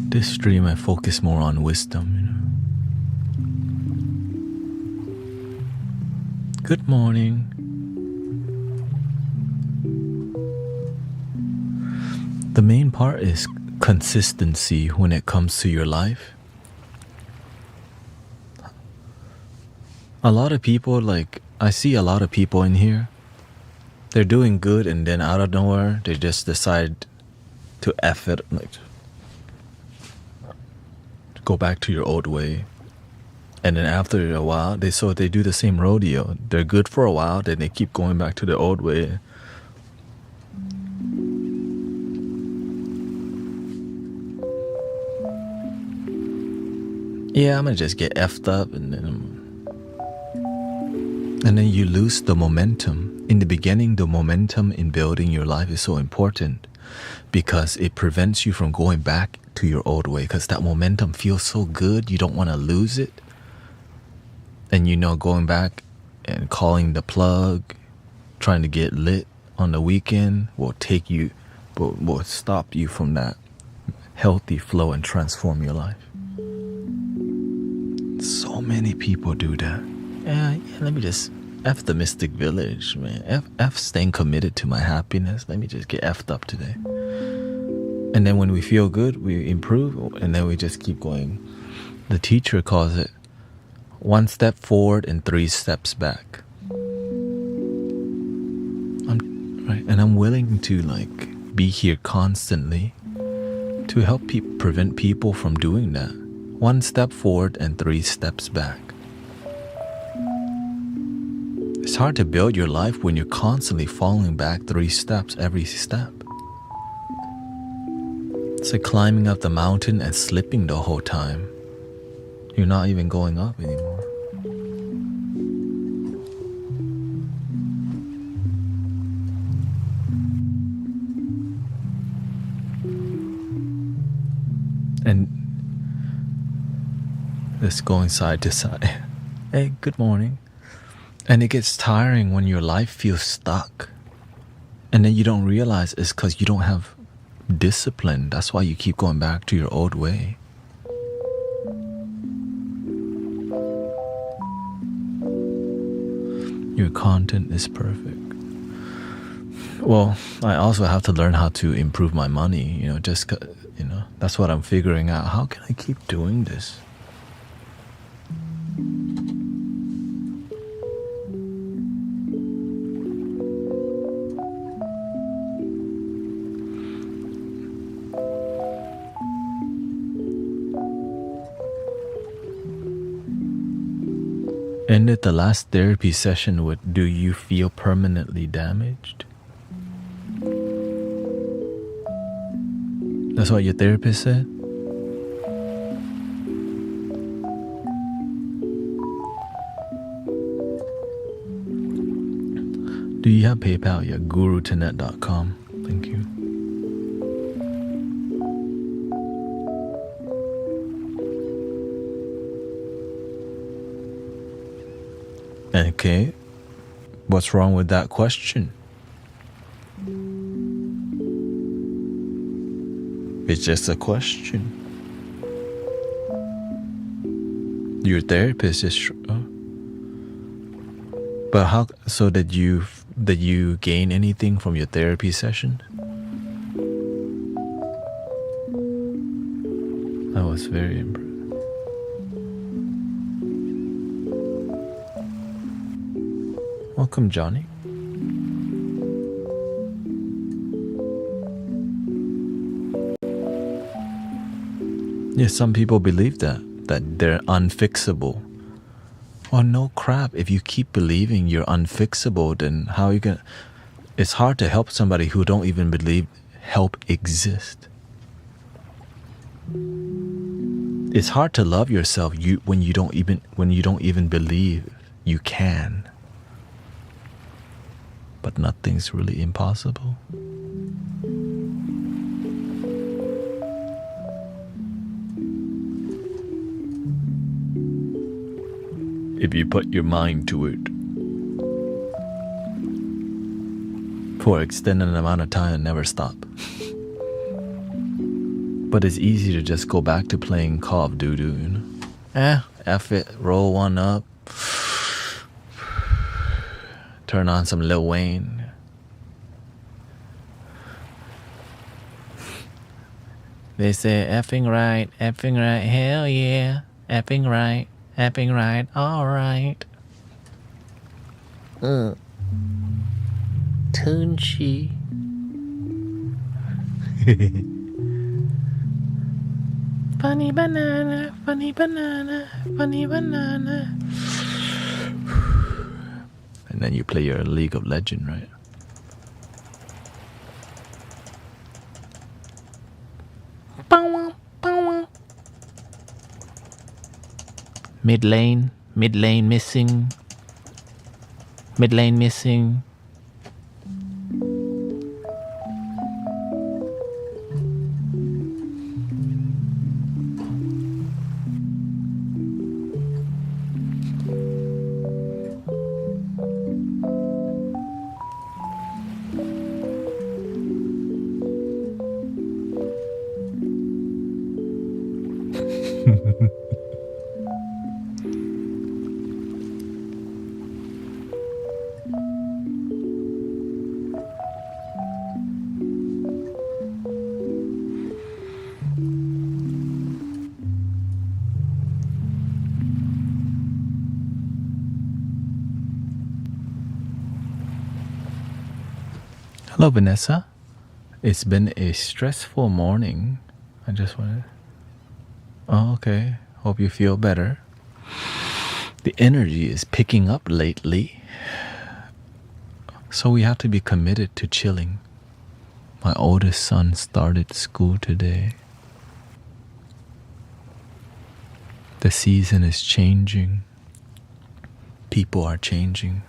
This stream I focus more on wisdom, you know. Good morning. The main part is consistency when it comes to your life. A lot of people, like, I see a lot of people in here, they're doing good and then out of nowhere, they just decide to F it, like, go back to your old way. And then after a while, they do the same rodeo. They're good for a while, then they keep going back to the old way. Yeah, I'm gonna just get effed up and then you lose the momentum. In the beginning, the momentum in building your life is so important because it prevents you from going back to your old way, because that momentum feels so good, you don't want to lose it. And you know, going back and calling the plug, trying to get lit on the weekend will stop you from that healthy flow and transform your life. So many people do that. Yeah, let me just F the Mystic Village, man. F staying committed to my happiness. Let me just get F'd up today. And then when we feel good, we improve, and then we just keep going. The teacher calls it 1 step forward and 3 steps back. I'm willing to be here constantly to help prevent people from doing that. 1 step forward and 3 steps back. It's hard to build your life when you're constantly falling back 3 steps every step. It's like climbing up the mountain and slipping the whole time. You're not even going up anymore. Just going side to side. Hey, good morning. And it gets tiring when your life feels stuck. And then you don't realize it's because you don't have discipline. That's why you keep going back to your old way. Your content is perfect. Well, I also have to learn how to improve my money, that's what I'm figuring out. How can I keep doing this? Ended the last therapy session with, do you feel permanently damaged? That's what your therapist said? Do you have PayPal? Yeah, gurutanet.com. Thank you. Okay, what's wrong with that question? It's just a question. Your therapist is but how so did you gain anything from your therapy session? I was very impressed. Welcome, Johnny. Yes, some people believe that they're unfixable. Well, no crap. If you keep believing you're unfixable, then how are you gonna... It's hard to help somebody who don't even believe help exists. It's hard to love yourself when you don't even believe you can. But nothing's really impossible. If you put your mind to it for an extended amount of time and never stop. But it's easy to just go back to playing Call of Duty, F it, roll one up, turn on some Lil Wayne. They say effing right, hell yeah, effing right, alright. Tunchi. Funny banana, funny banana, funny banana. And then you play your League of Legends, right? Mid lane missing. Mid lane missing. Hello, Vanessa. It's been a stressful morning. I just wanted... Oh, okay. Hope you feel better. The energy is picking up lately. So we have to be committed to chilling. My oldest son started school today. The season is changing. People are changing.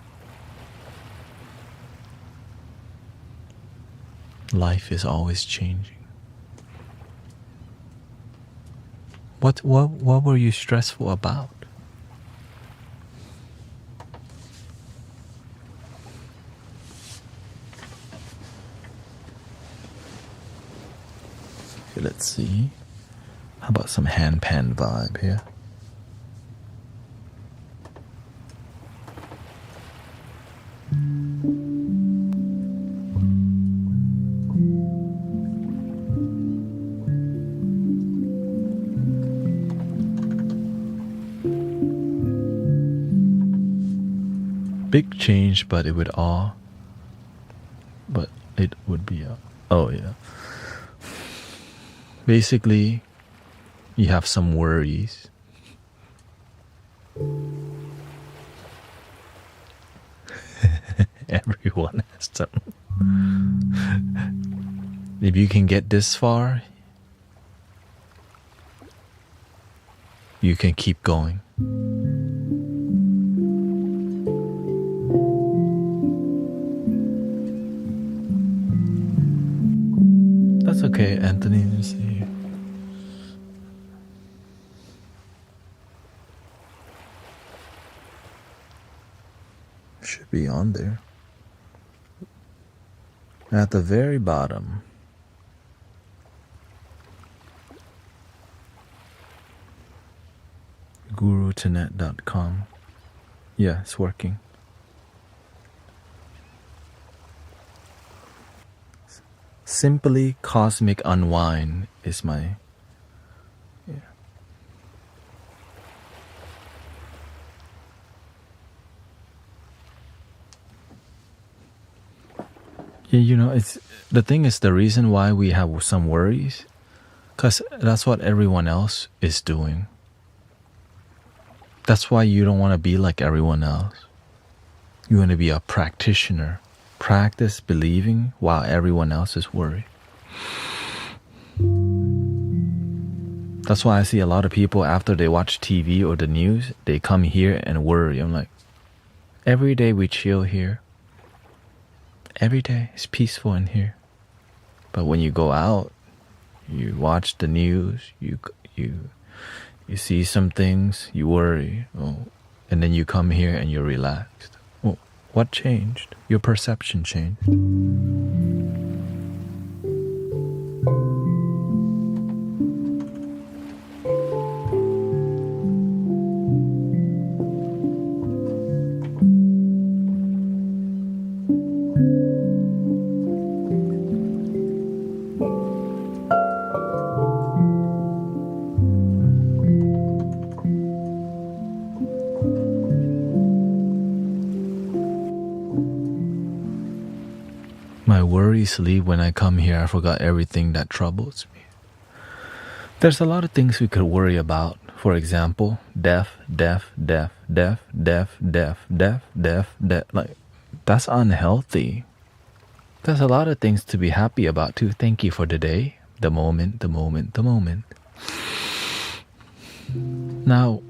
Life is always changing. What were you stressful about? Okay, let's see. How about some handpan vibe here? Big change, but it would be oh yeah. Basically, you have some worries. Everyone has some. If you can get this far, you can keep going. That's okay, Anthony. Let me see. Should be on there. At the very bottom. GuruThanet.com. Yeah, it's working. Simply Cosmic Unwind is my... Yeah. Yeah, you know, it's the thing is the reason why we have some worries, because that's what everyone else is doing. That's why you don't want to be like everyone else. You want to be a practitioner. Practice believing while everyone else is worried. That's why I see a lot of people after they watch TV or the news, they come here and worry. I'm like, every day we chill here. Every day it's peaceful in here. But when you go out, you watch the news, you see some things, you worry, and then you come here and you're relaxed. Well, what changed? Your perception changed. My worries leave when I come here. I forgot everything that troubles me. There's a lot of things we could worry about. For example, death. Like, that's unhealthy. There's a lot of things to be happy about too. Thank you for the day, the moment. Now,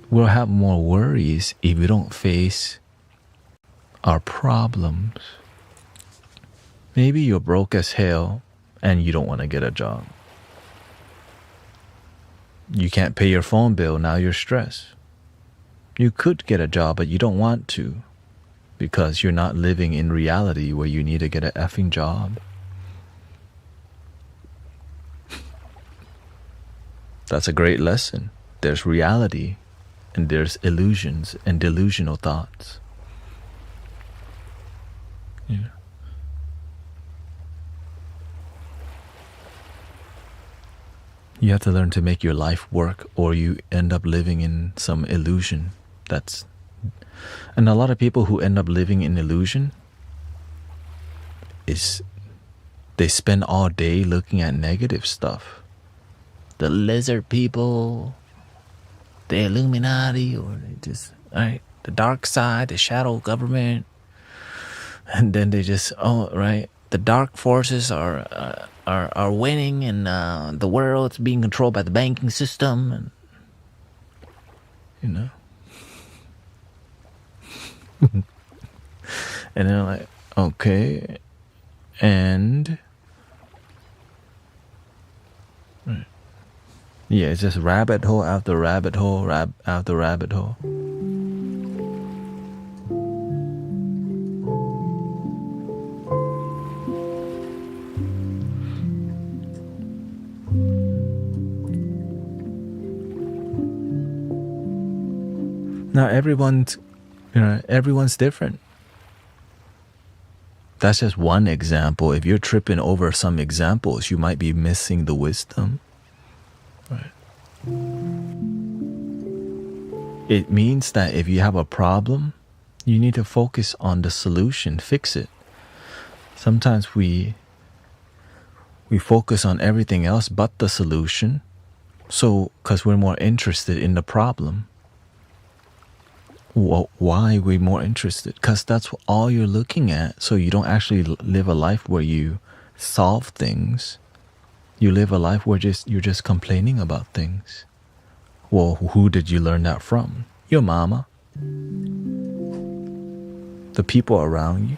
we'll have more worries if we don't face our problems. Maybe you're broke as hell and you don't want to get a job. You can't pay your phone bill, now you're stressed. You could get a job, but you don't want to because you're not living in reality where you need to get an effing job. That's a great lesson. There's reality and there's illusions and delusional thoughts. Yeah. You have to learn to make your life work or you end up living in some illusion. And a lot of people who end up living in illusion is they spend all day looking at negative stuff. The lizard people, the Illuminati, or the dark side, the shadow government. And then they just, the dark forces are winning, and the world's being controlled by the banking system, and you know. And they're like, okay, and Yeah, it's just rabbit hole after rabbit hole, after rabbit hole. Now everyone's different. That's just one example. If you're tripping over some examples, you might be missing the wisdom. Right. It means that if you have a problem, you need to focus on the solution, fix it. Sometimes we focus on everything else but the solution, so because we're more interested in the problem. Well, why are we more interested? Because that's all you're looking at. So you don't actually live a life where you solve things. You live a life where you're just complaining about things. Well, who did you learn that from? Your mama. The people around you.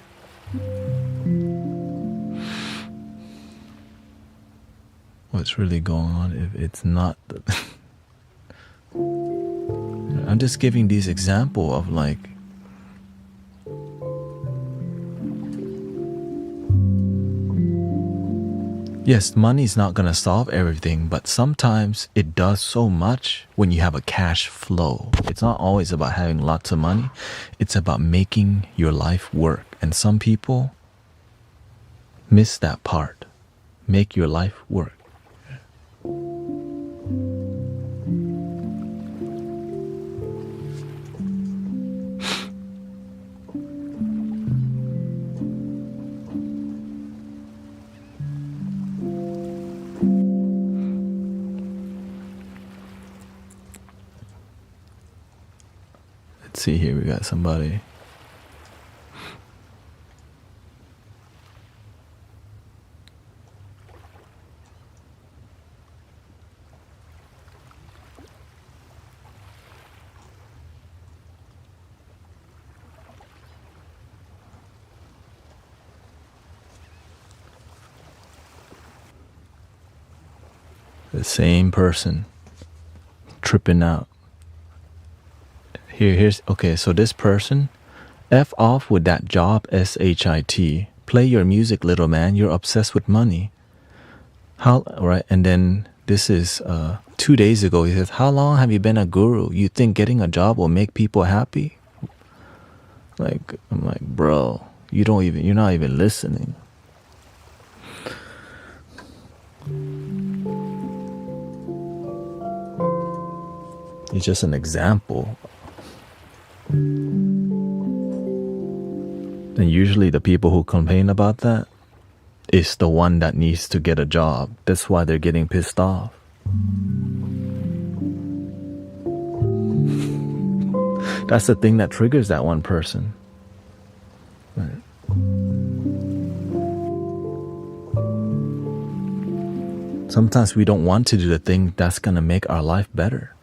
What's really going on if it's not the I'm just giving these example of like yes, money's not gonna solve everything, but sometimes it does so much when you have a cash flow. It's not always about having lots of money. It's about making your life work. And some people miss that part. Make your life work. Let's see here, we got somebody. The same person tripping out. Here's okay, so this person, F off with that job, SHIT. Play your music, little man, you're obsessed with money. How, right? And then this is 2 days ago, he says, how long have you been a guru? You think getting a job will make people happy? Like, I'm like, bro, you're not even listening. It's just an example. And usually the people who complain about that is the one that needs to get a job. That's why they're getting pissed off. That's the thing that triggers that one person. Right. Sometimes we don't want to do the thing that's going to make our life better.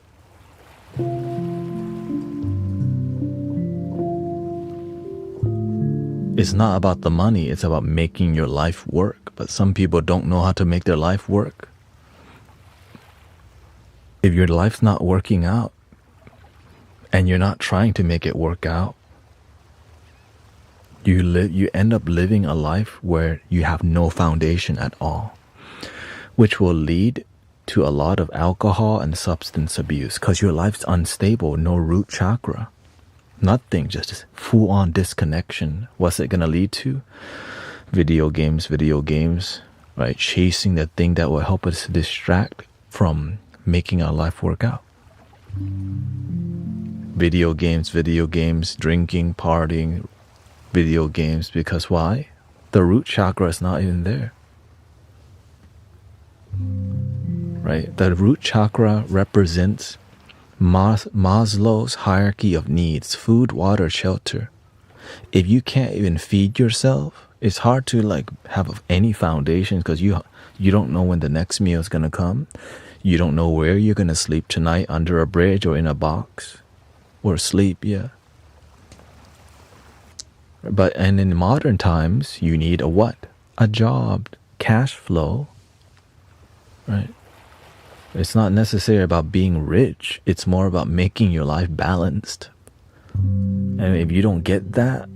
It's not about the money, it's about making your life work. But some people don't know how to make their life work. If your life's not working out, and you're not trying to make it work out, you end up living a life where you have no foundation at all, which will lead to a lot of alcohol and substance abuse because your life's unstable, no root chakra. Nothing, just full-on disconnection. What's it gonna lead to? Video games, right? Chasing the thing that will help us distract from making our life work out. Video games, drinking, partying, video games. Because why? The root chakra is not even there. Right? The root chakra represents Maslow's hierarchy of needs: food, water, shelter. If you can't even feed yourself, it's hard to like have any foundation because you don't know when the next meal is gonna come. You don't know where you're gonna sleep tonight, under a bridge or in a box, or sleep. Yeah. And in modern times, you need a what? A job, cash flow, right? It's not necessarily about being rich. It's more about making your life balanced. And if you don't get that,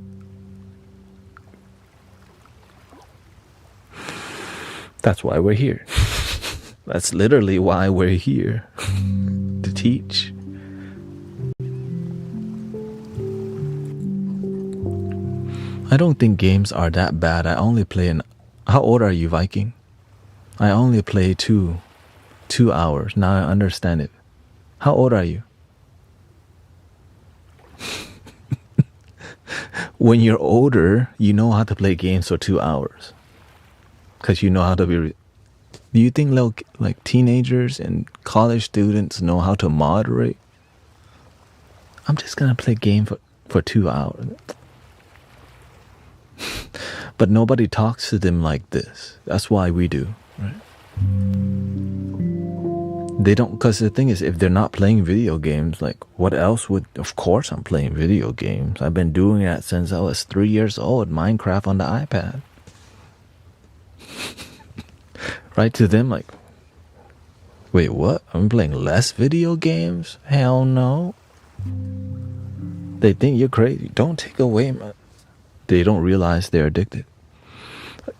that's why we're here. That's literally why we're here. To teach. I don't think games are that bad. I only play in... How old are you, Viking? I only play 2 hours. Now I understand it. How old are you? When you're older, you know how to play games for 2 hours. Because you know how to be... Do you think like teenagers and college students know how to moderate? I'm just going to play game for 2 hours. But nobody talks to them like this. That's why we do, right? They don't, because the thing is, if they're not playing video games, like what else would... Of course I'm playing video games. I've been doing that since I was 3 years old. Minecraft on the iPad. Right? To them, like, wait, what? I'm playing less video games? Hell no. They think you're crazy. Don't take away my... They don't realize they're addicted.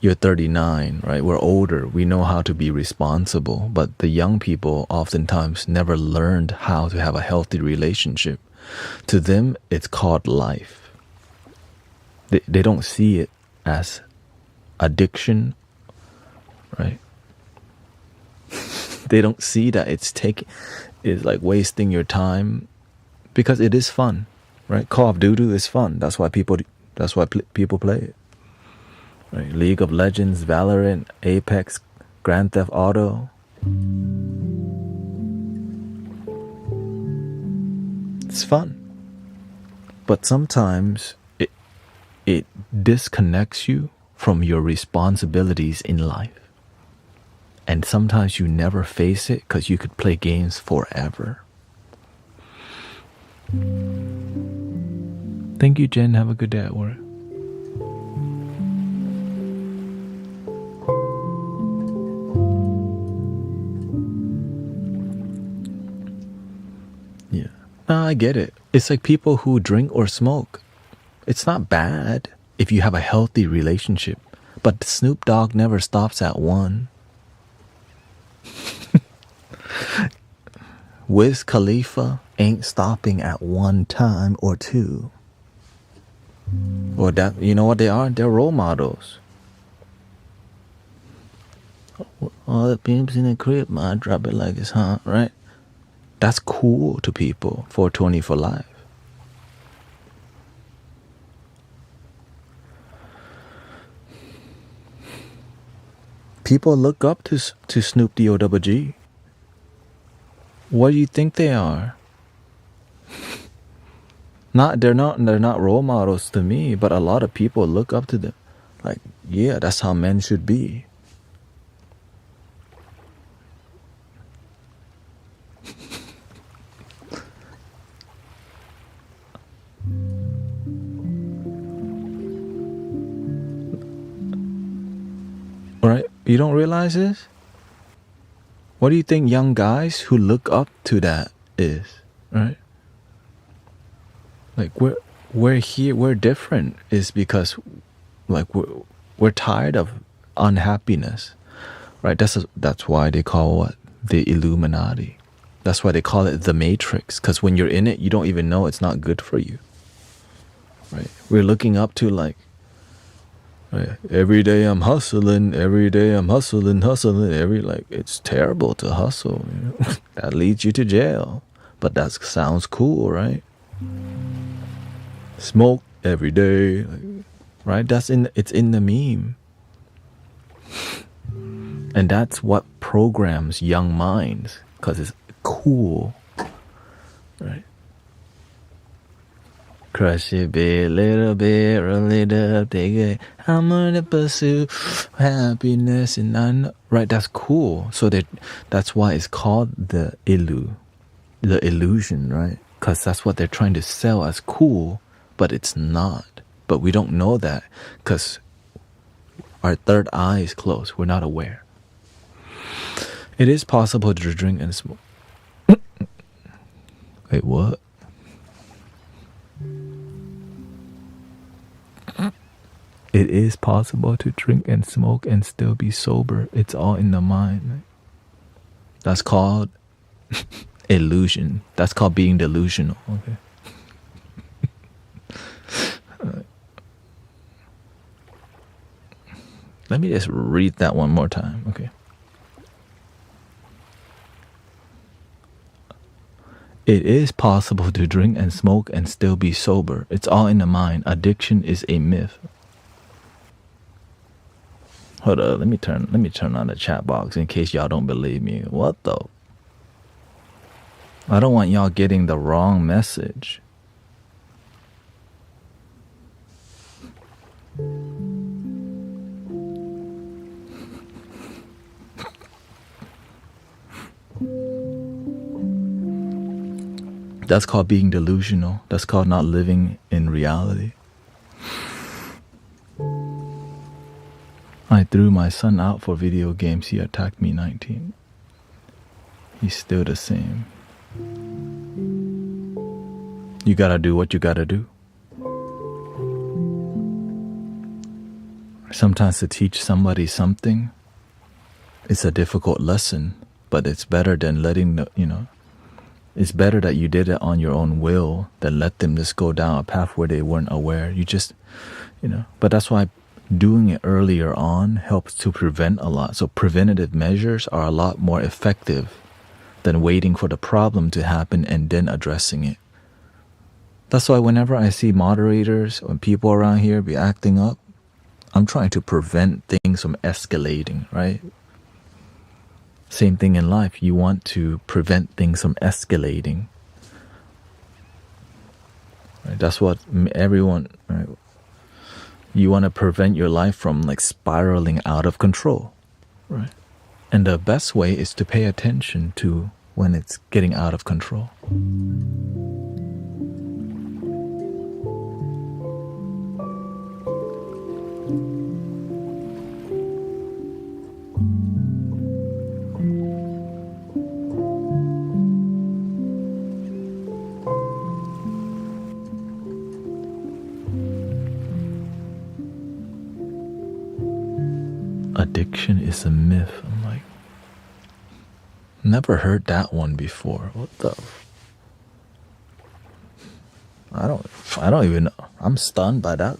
You're 39, right? We're older. We know how to be responsible. But the young people oftentimes never learned how to have a healthy relationship. To them, it's called life. They don't see it as addiction, right? They don't see that it's like wasting your time, because it is fun, right? Call of Duty is fun. That's why people play it. Right? League of Legends, Valorant, Apex, Grand Theft Auto. It's fun. But sometimes it disconnects you from your responsibilities in life. And sometimes you never face it because you could play games forever. Thank you, Jen. Have a good day at work. Yeah. No, I get it. It's like people who drink or smoke. It's not bad if you have a healthy relationship. But Snoop Dogg never stops at 1. Wiz Khalifa ain't stopping at 1 time or 2. Or that, you know what they are? They're role models. All the pimps in the crib, man, drop it like it's hot, right? That's cool to people. 420 for life. People look up to Snoop D-O-double-G. What do you think they are? They're not role models to me, but a lot of people look up to them. Like, yeah, that's how men should be. Right? You don't realize this? What do you think young guys who look up to that is? Right? Like we're here, we're different is because like we're tired of unhappiness. Right? That's why they call what? The Illuminati. That's why they call it the Matrix, because when you're in it, you don't even know it's not good for you. Right? We're looking up to like, every day I'm hustling, it's terrible to hustle. You know? That leads you to jail. But that sounds cool, right? Smoke every day, right? It's in the meme. And that's what programs young minds, because it's cool, right? Crush it bit, little bit, roll it up, take it. I'm gonna pursue happiness, and I know, right? That's cool. So that's why it's called the illusion, right? Because that's what they're trying to sell as cool, but it's not. But we don't know that because our third eye is closed. We're not aware. It is possible to drink and smoke. Wait, what? It is possible to drink and smoke and still be sober. It's all in the mind. That's called illusion. That's called being delusional. Okay. Let me just read that one more time. Okay. It is possible to drink and smoke and still be sober. It's all in the mind. Addiction is a myth. Hold up, let me turn on the chat box in case y'all don't believe me. What though? I don't want y'all getting the wrong message. That's called being delusional. That's called not living in reality. I threw my son out for video games. He attacked me 19. He's still the same. You gotta do what you gotta do. Sometimes to teach somebody something, it's a difficult lesson, but it's better than it's better that you did it on your own will than let them just go down a path where they weren't aware. But that's why doing it earlier on helps to prevent a lot. So preventative measures are a lot more effective than waiting for the problem to happen and then addressing it. That's why whenever I see moderators or people around here be acting up, I'm trying to prevent things from escalating, right? Same thing in life. You want to prevent things from escalating. Right? That's what everyone... Right? You want to prevent your life from spiraling out of control, right? And the best way is to pay attention to when it's getting out of control. Addiction is a myth. I'm like, never heard that one before. What the? I don't even know. I'm stunned by that.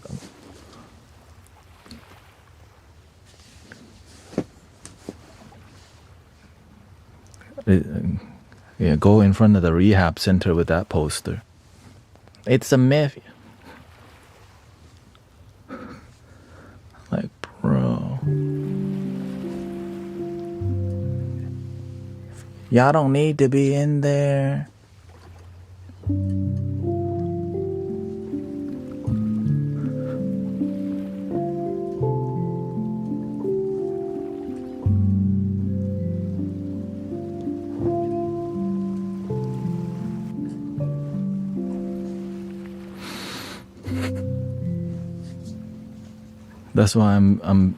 Yeah, go in front of the rehab center with that poster. It's a myth. Like, bro. Y'all don't need to be in there. That's why I'm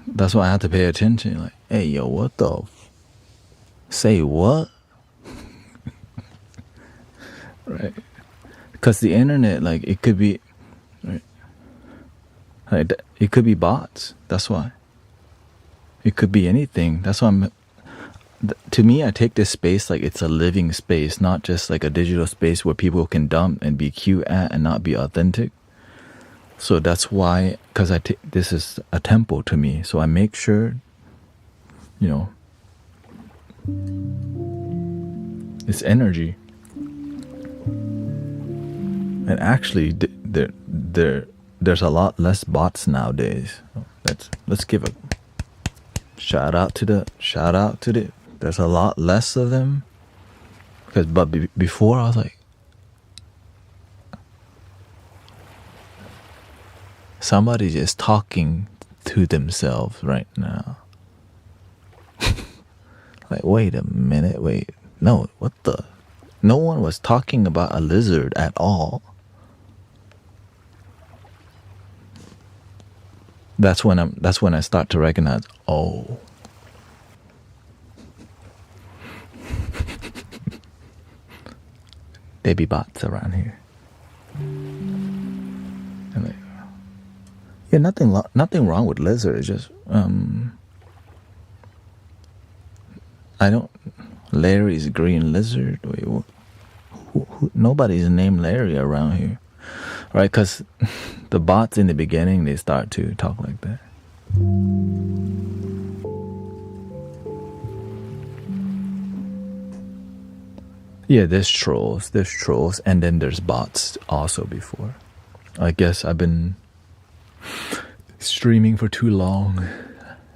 that's why I have to pay attention. Like, hey, yo, what the? Say what? Right? Because the internet, it could be, right? It could be bots. That's why. It could be anything. That's why to me, I take this space like it's a living space, not just like a digital space where people can dump and be cute at and not be authentic. So that's why, because this is a temple to me. So I make sure, it's energy. And actually, there's a lot less bots nowadays. Let's give a shout out to the. There's a lot less of them. But before I was like, somebody just talking to themselves right now. Like, wait a minute, no, what the? No one was talking about a lizard at all. That's when I start to recognize, oh, be bots around here. And like, yeah, nothing wrong with lizard. It's just I don't. Larry's green lizard. Wait, who, nobody's named Larry around here, right? Because the bots in the beginning, they start to talk like that. Yeah, there's trolls, and then there's bots also before. I guess I've been streaming for too long.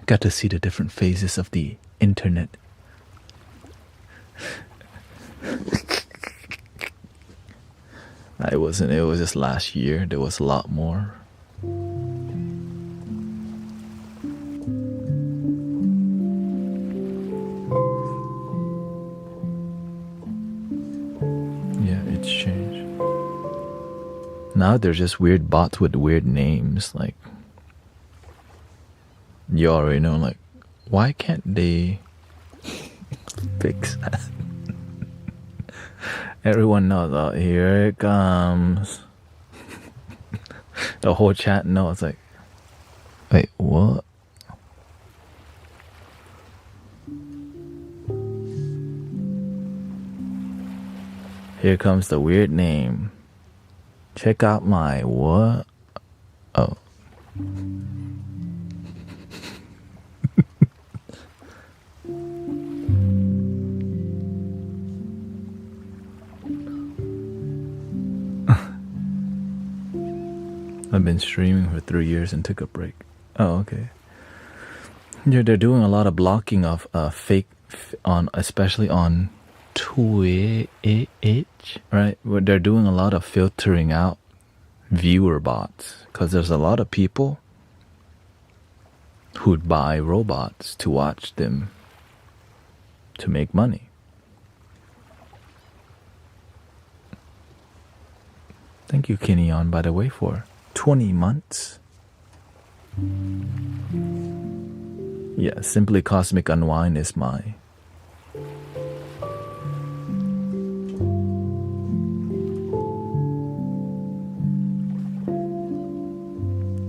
Got to see the different phases of the internet. It was just last year. There was a lot more. Yeah, it's changed. Now they're just weird bots with weird names. Like, you already know, like, why can't they fix that? Everyone knows, oh, here it comes. The whole chat knows, like, wait, what? Here comes the weird name. Check out my what? Oh. I've been streaming for 3 years and took a break. Oh, okay. Yeah, they're doing a lot of blocking of fake on, especially on Twitch, right? Where they're doing a lot of filtering out viewer bots because there's a lot of people who'd buy robots to watch them to make money. Thank you, Kinyon, by the way, for 20 months. Yeah, Simply Cosmic Unwind is my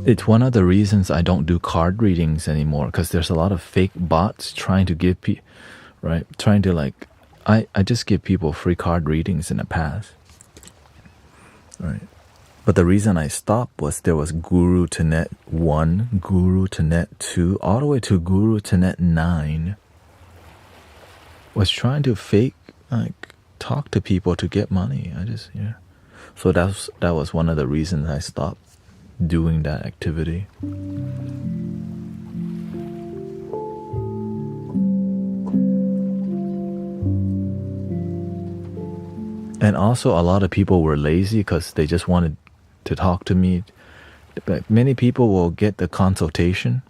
it's one of the reasons I don't do card readings anymore, because there's a lot of fake bots trying to give people, right? Trying to like, I just give people free card readings in the past, right? But the reason I stopped was there was Guru Thanet 1, Guru Thanet 2, all the way to Guru Thanet 9 was trying to fake, like, talk to people to get money. Yeah. So that was one of the reasons I stopped doing that activity. And also a lot of people were lazy because they just wanted to talk to me. But many people will get the consultation,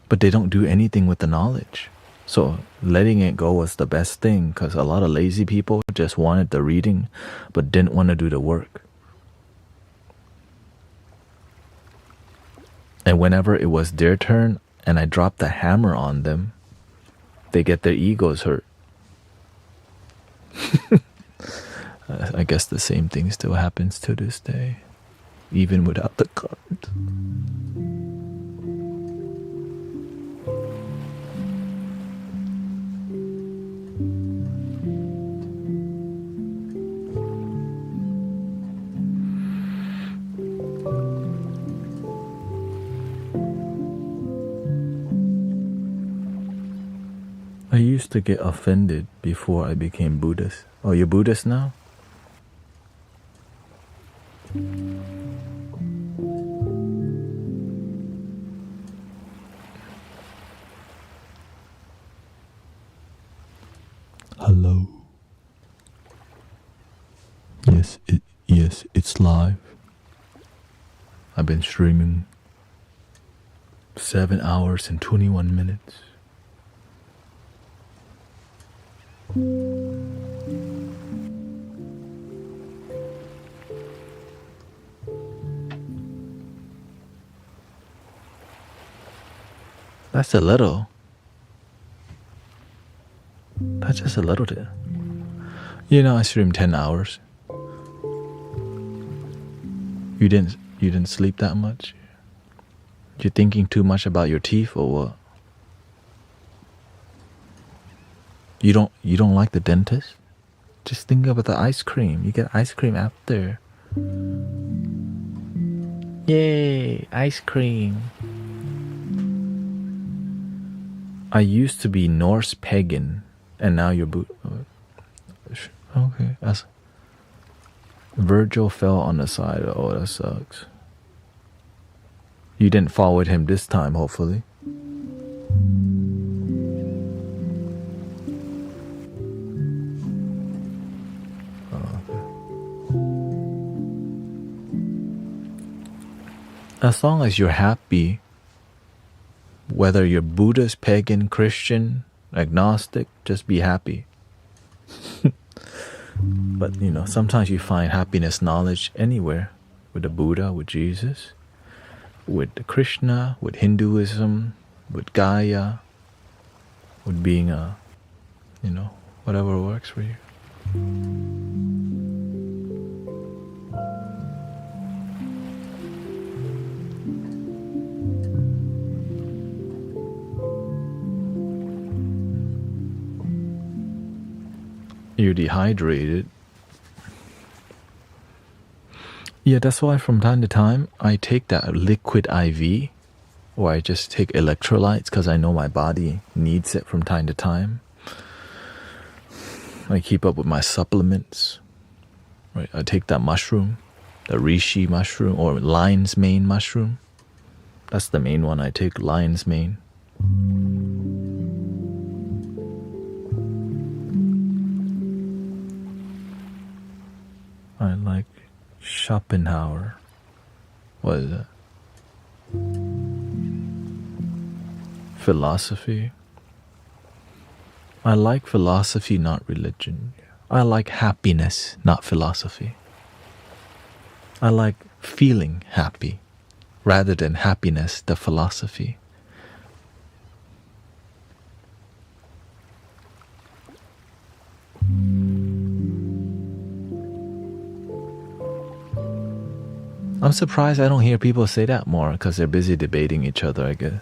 but they don't do anything with the knowledge. So letting it go was the best thing, because a lot of lazy people just wanted the reading but didn't want to do the work. And whenever it was their turn and I dropped the hammer on them, they get their egos hurt. I guess the same thing still happens to this day, even without the card. I used to get offended before I became Buddhist. Oh, you're Buddhist now? Hello. Yes, it's live. I've been streaming 7 hours and 21 minutes. That's a little. That's just a little bit. You know, I stream 10 hours. You didn't sleep that much? You're thinking too much about your teeth or what? You don't like the dentist? Just think about the ice cream. You get ice cream after. Yay, ice cream. I used to be Norse pagan, and now you're okay. Virgil fell on the side. Oh, that sucks. You didn't fall with him this time, hopefully. As long as you're happy, whether you're Buddhist, pagan, Christian, agnostic, just be happy. But sometimes you find happiness, knowledge anywhere. With the Buddha, with Jesus, with Krishna, with Hinduism, with Gaia, with being whatever works for you. You're dehydrated. Yeah, that's why from time to time I take that liquid IV, or I just take electrolytes because I know my body needs it from time to time. I keep up with my supplements. Right, I take that mushroom, the reishi mushroom or lion's mane mushroom. That's the main one I take, lion's mane. I like Schopenhauer. What is that? Philosophy. I like philosophy, not religion. I like happiness, not philosophy. I like feeling happy rather than happiness, the philosophy. I'm surprised I don't hear people say that more because they're busy debating each other, I guess.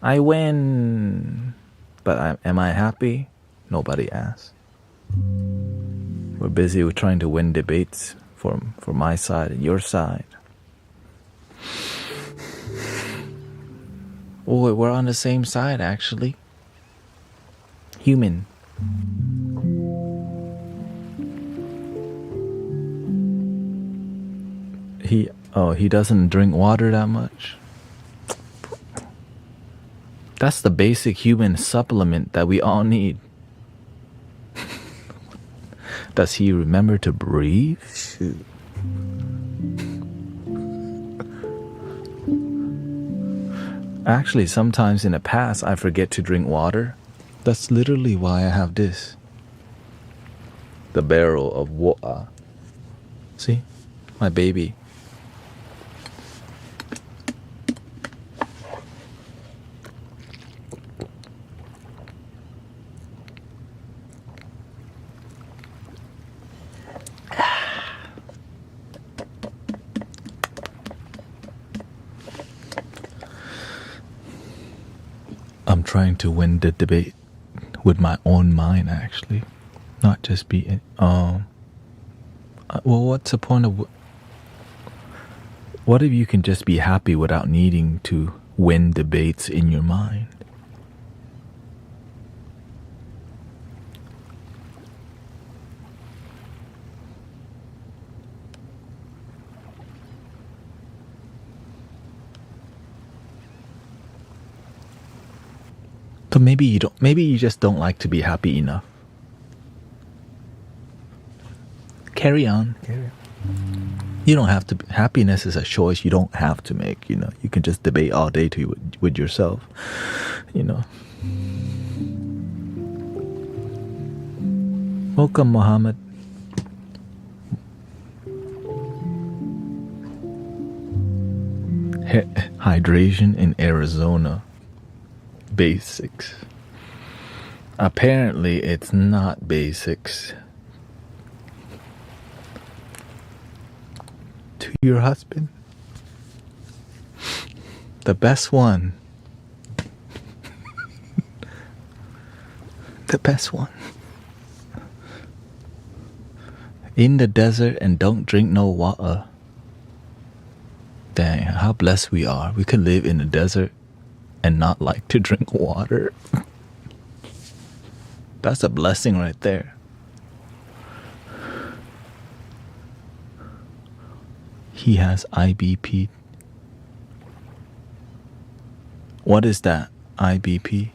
I win. But am I happy? Nobody asks. We're busy with trying to win debates for my side and your side. Oh, we're on the same side, actually. Human. He doesn't drink water that much. That's the basic human supplement that we all need. Does he remember to breathe? Shoot. Actually, sometimes in the past, I forget to drink water. That's literally why I have this. The barrel of water. See? My baby. I'm trying to win the debate with my own mind, actually, not just be. Well, what's the point of? What if you can just be happy without needing to win debates in your mind? So maybe you don't. Maybe you just don't like to be happy enough. Carry on. You don't have to. Happiness is a choice you don't have to make. You can just debate all day with yourself. Welcome, Mohammed. Hydration in Arizona. basics. Apparently, it's not basics. To your husband, the best one. The best one. In the desert and don't drink no water. Dang, how blessed we are. We could live in the desert and not like to drink water. That's a blessing right there. He has IBP. What is that? IBP?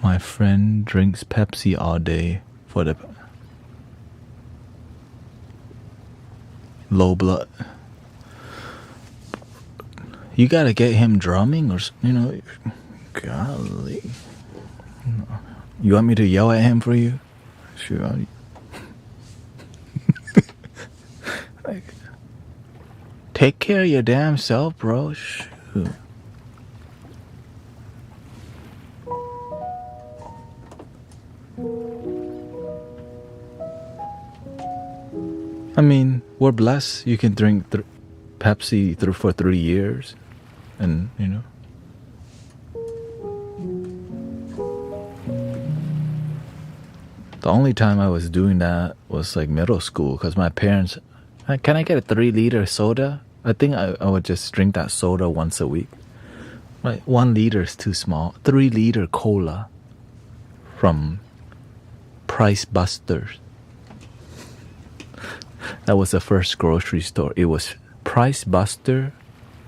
My friend drinks Pepsi all day for the low blood. You gotta get him drumming or, golly. You want me to yell at him for you? Sure. Like, take care of your damn self, bro. Shoot. I mean, we're blessed. You can drink Pepsi for 3 years. And, the only time I was doing that was like middle school because my parents, can I get a 3-liter soda? I think I would just drink that soda once a week. Like 1 liter is too small. 3-liter cola from Price Busters. That was the first grocery store. It was Price Buster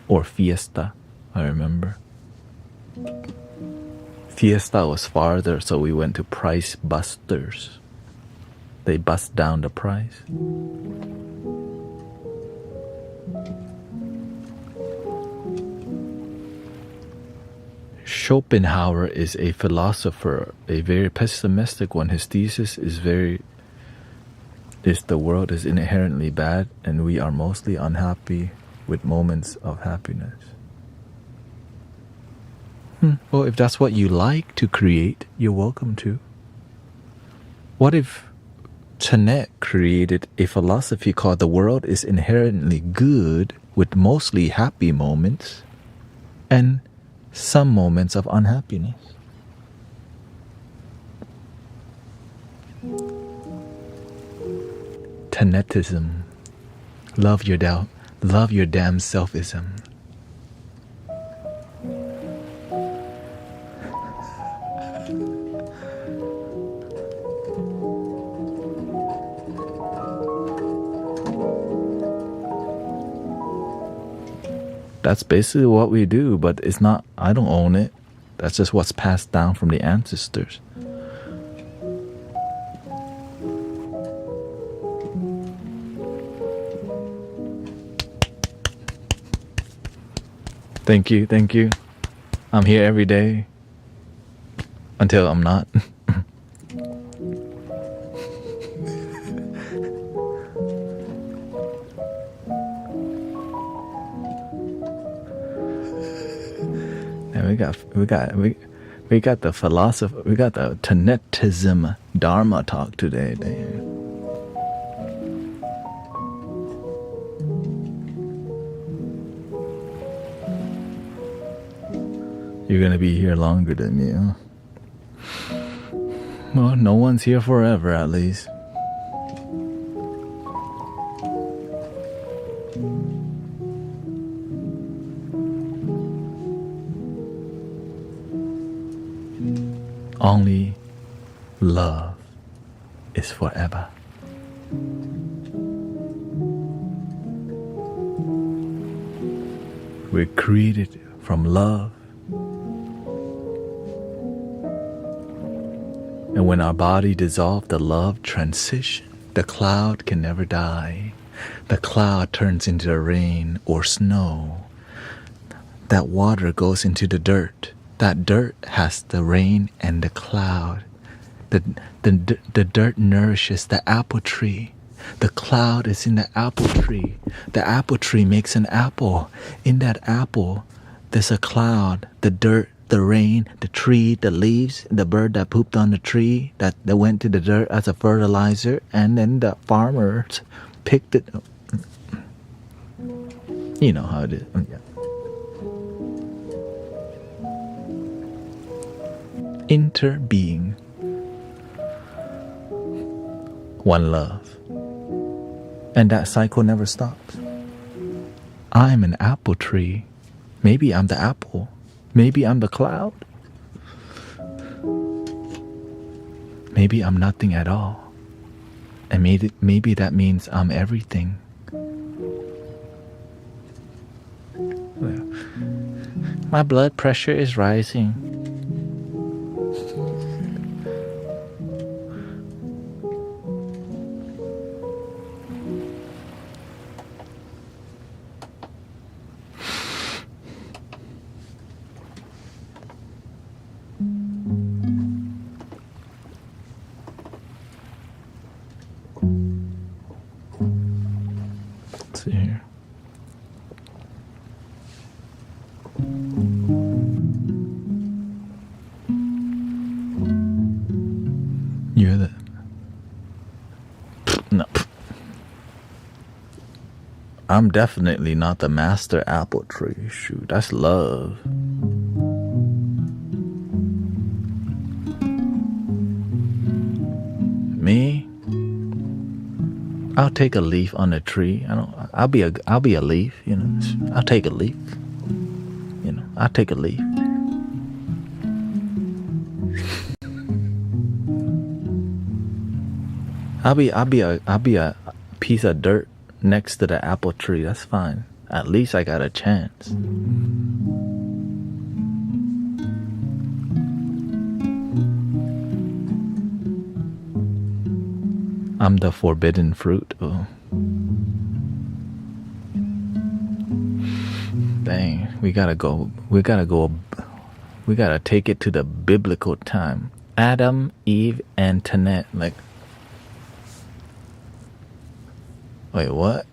or Fiesta, I remember. Fiesta was farther, so we went to Price Busters. They bust down the price. Schopenhauer is a philosopher, a very pessimistic one. His thesis is the world is inherently bad and we are mostly unhappy with moments of happiness. Well, if that's what you like to create, you're welcome to. What if Thanet created a philosophy called the world is inherently good with mostly happy moments and some moments of unhappiness? Thanetism. Love your damn selfism. That's basically what we do, but it's not, I don't own it. That's just what's passed down from the ancestors. Thank you. I'm here every day until I'm not. And we got the philosophy, we got the Thanetism Dharma talk today. Damn. You're gonna be here longer than me, huh? Well, no one's here forever, at least. Only love is forever. We're created from love. And when our body dissolves, the love transition. The cloud can never die. The cloud turns into the rain or snow. That water goes into the dirt. That dirt has the rain and the cloud. The dirt nourishes the apple tree. The cloud is in the apple tree. The apple tree makes an apple. In that apple, There's a cloud, the dirt, the rain, the tree, the leaves, the bird that pooped on the tree that went to the dirt as a fertilizer, and then the farmers picked it. You know how it is. Yeah. Interbeing. One love. And that cycle never stops. I'm an apple tree. Maybe I'm the apple. Maybe I'm the cloud. Maybe I'm nothing at all. And maybe that means I'm everything. My blood pressure is rising. Let's see here. You're the... No. I'm definitely not the master apple tree. Shoot, that's love. Me? I'll take a leaf on a tree. I'll be a leaf, you know. I'll take a leaf. You know, I'll take a leaf. I'll be a piece of dirt next to the apple tree. That's fine. At least I got a chance. I'm the forbidden fruit. Oh. Dang, we gotta take it to the biblical time. Adam, Eve, and Thanet. Like, wait, what?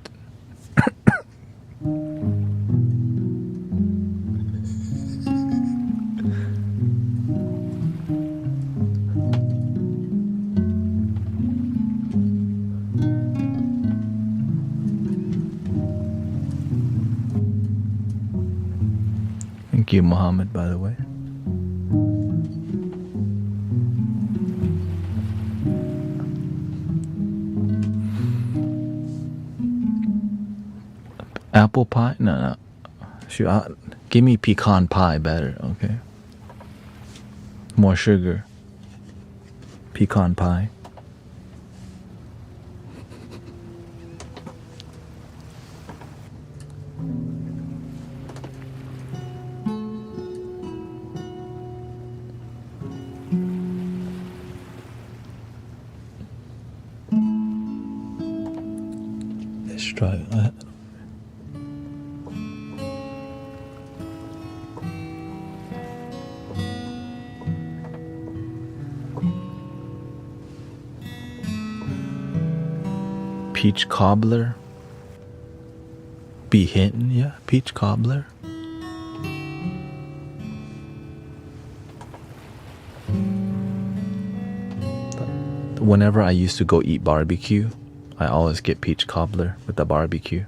Thank you, Muhammad, by the way. Apple pie? No. Shoot, give me pecan pie better, okay? More sugar. Pecan pie. Let's try that. Peach cobbler. Be hinting, yeah. Peach cobbler. Whenever I used to go eat barbecue, I always get peach cobbler with the barbecue.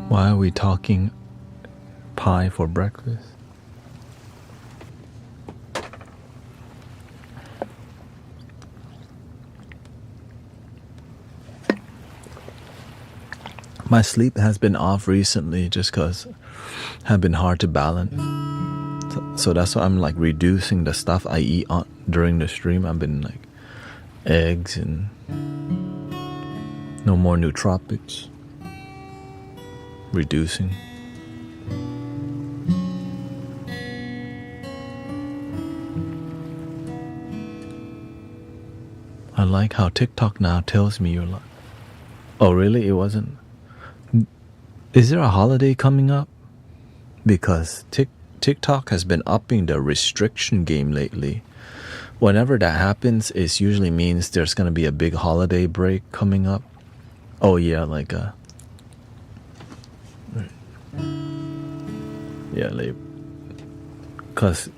Why are we talking pie for breakfast? My sleep has been off recently just because have been hard to balance. So that's why I'm like reducing the stuff I eat during the stream. I've been like eggs and No more nootropics. Reducing. I like how TikTok now tells me you're like, oh really? It wasn't. Is there a holiday coming up? Because TikTok has been upping the restriction game lately. Whenever that happens, it usually means there's going to be a big holiday break coming up. Oh yeah, like yeah, like, cause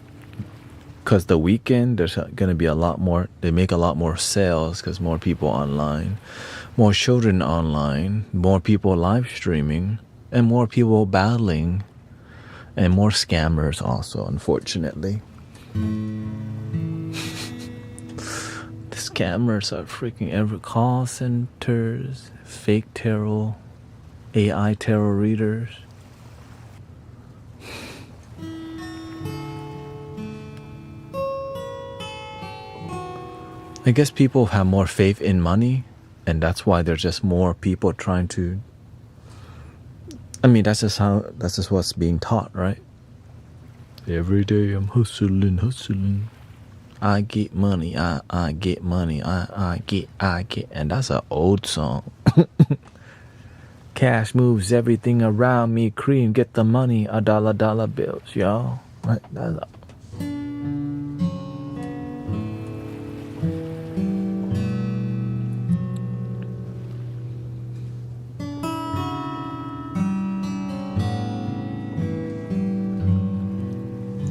the weekend there's going to be a lot more. They make a lot more sales because more people online, more children online, more people live streaming, and more people battling, and more scammers also, unfortunately. The scammers are freaking every call centers, fake tarot, AI tarot readers. I guess people have more faith in money, and that's why there's just more people trying to. I mean, that's just what's being taught, right? Every day I'm hustling. I get money, I get money, I get, and that's an old song. Cash moves everything around me, cream, get the money, a dollar bills, y'all. Right?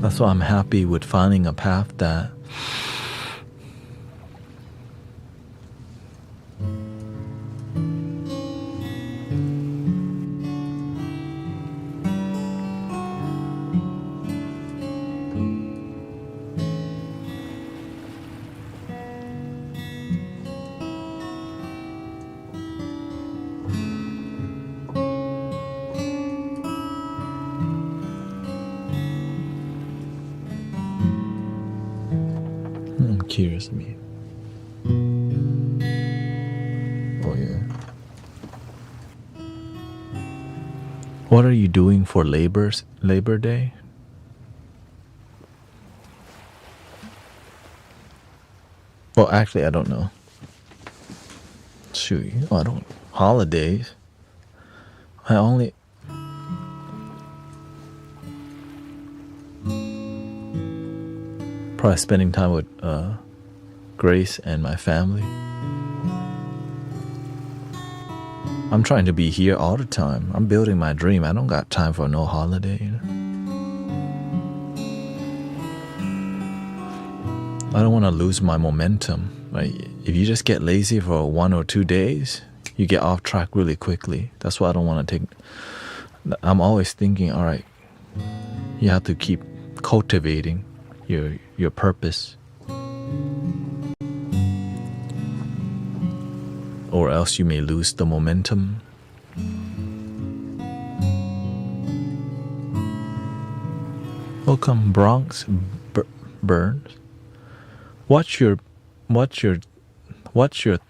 That's why I'm happy with finding a path that I'm curious me. Oh yeah. What are you doing for Labor Day? Well, actually, I don't know. Shoot, I don't. Holidays. I only. Probably spending time with Grace and my family. I'm trying to be here all the time. I'm building my dream. I don't got time for no holiday. You know? I don't want to lose my momentum. Right? If you just get lazy for 1 or 2 days, you get off track really quickly. That's why I don't want to take. I'm always thinking, all right, you have to keep cultivating your purpose, or else you may lose the momentum. Welcome, Bronx Burns. What's your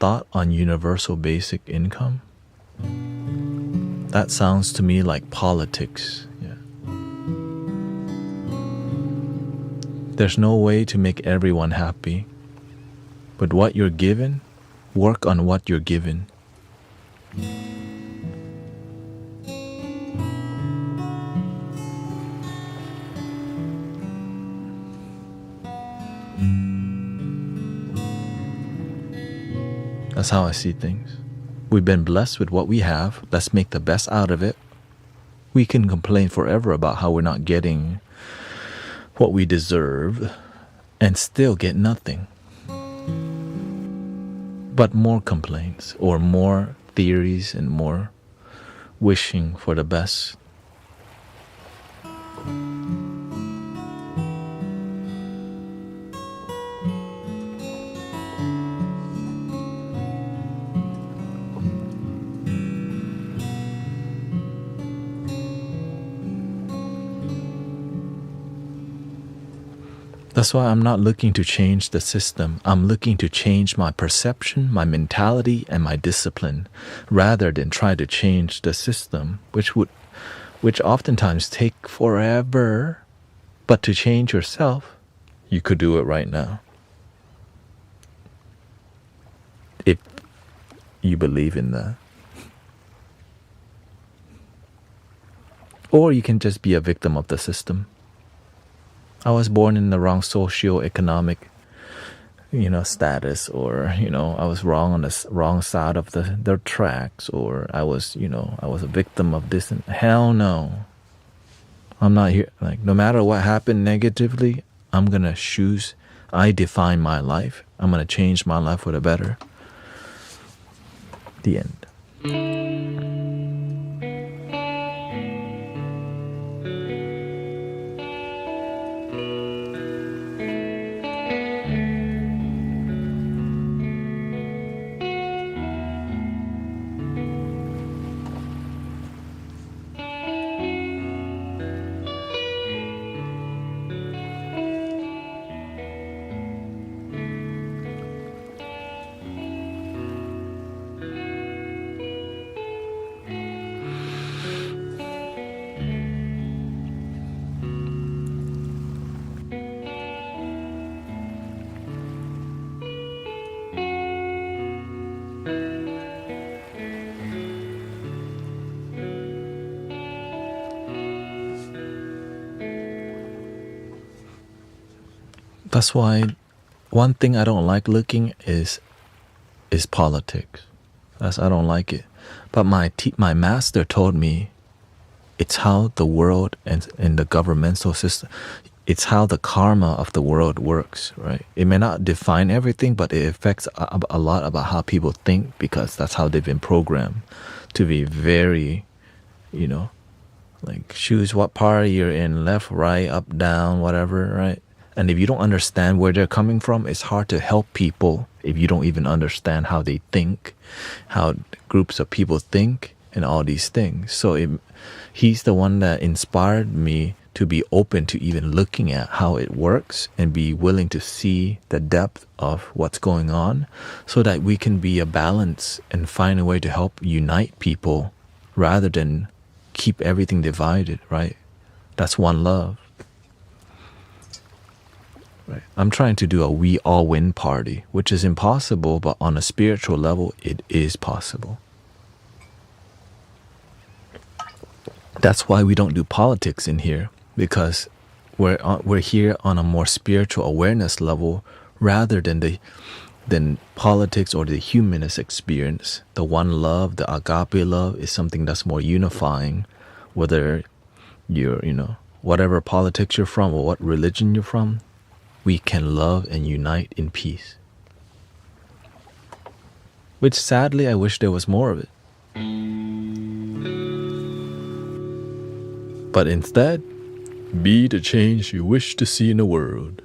thought on universal basic income? That sounds to me like politics. There's no way to make everyone happy. But what you're given, work on what you're given. That's how I see things. We've been blessed with what we have. Let's make the best out of it. We can complain forever about how we're not getting what we deserve and still get nothing. But more complaints or more theories and more wishing for the best. That's why I'm not looking to change the system. I'm looking to change my perception, my mentality, and my discipline, rather than try to change the system, which oftentimes take forever. But to change yourself, you could do it right now. If you believe in that. Or you can just be a victim of the system. I was born in the wrong socio-economic, status, or, I was wrong on the wrong side of the tracks, or I was a victim of this. And hell no. I'm not here. Like, no matter what happened negatively, I'm going to choose. I define my life. I'm going to change my life for the better. The end. That's why one thing I don't like looking is politics. I don't like it. But my master told me it's how the world and the governmental system, it's how the karma of the world works, right? It may not define everything, but it affects a lot about how people think, because that's how they've been programmed to be very, like choose what party you're in, left, right, up, down, whatever, right? And if you don't understand where they're coming from, it's hard to help people if you don't even understand how they think, how groups of people think, and all these things. So he's the one that inspired me to be open to even looking at how it works and be willing to see the depth of what's going on, so that we can be a balance and find a way to help unite people rather than keep everything divided, right? That's one love. Right. I'm trying to do a we all win party, which is impossible, but on a spiritual level, it is possible. That's why we don't do politics in here, because we're here on a more spiritual awareness level rather than politics or the humanist experience. The one love, the agape love, is something that's more unifying, whether you're, whatever politics you're from or what religion you're from. We can love and unite in peace. Which sadly, I wish there was more of it. But instead, be the change you wish to see in the world.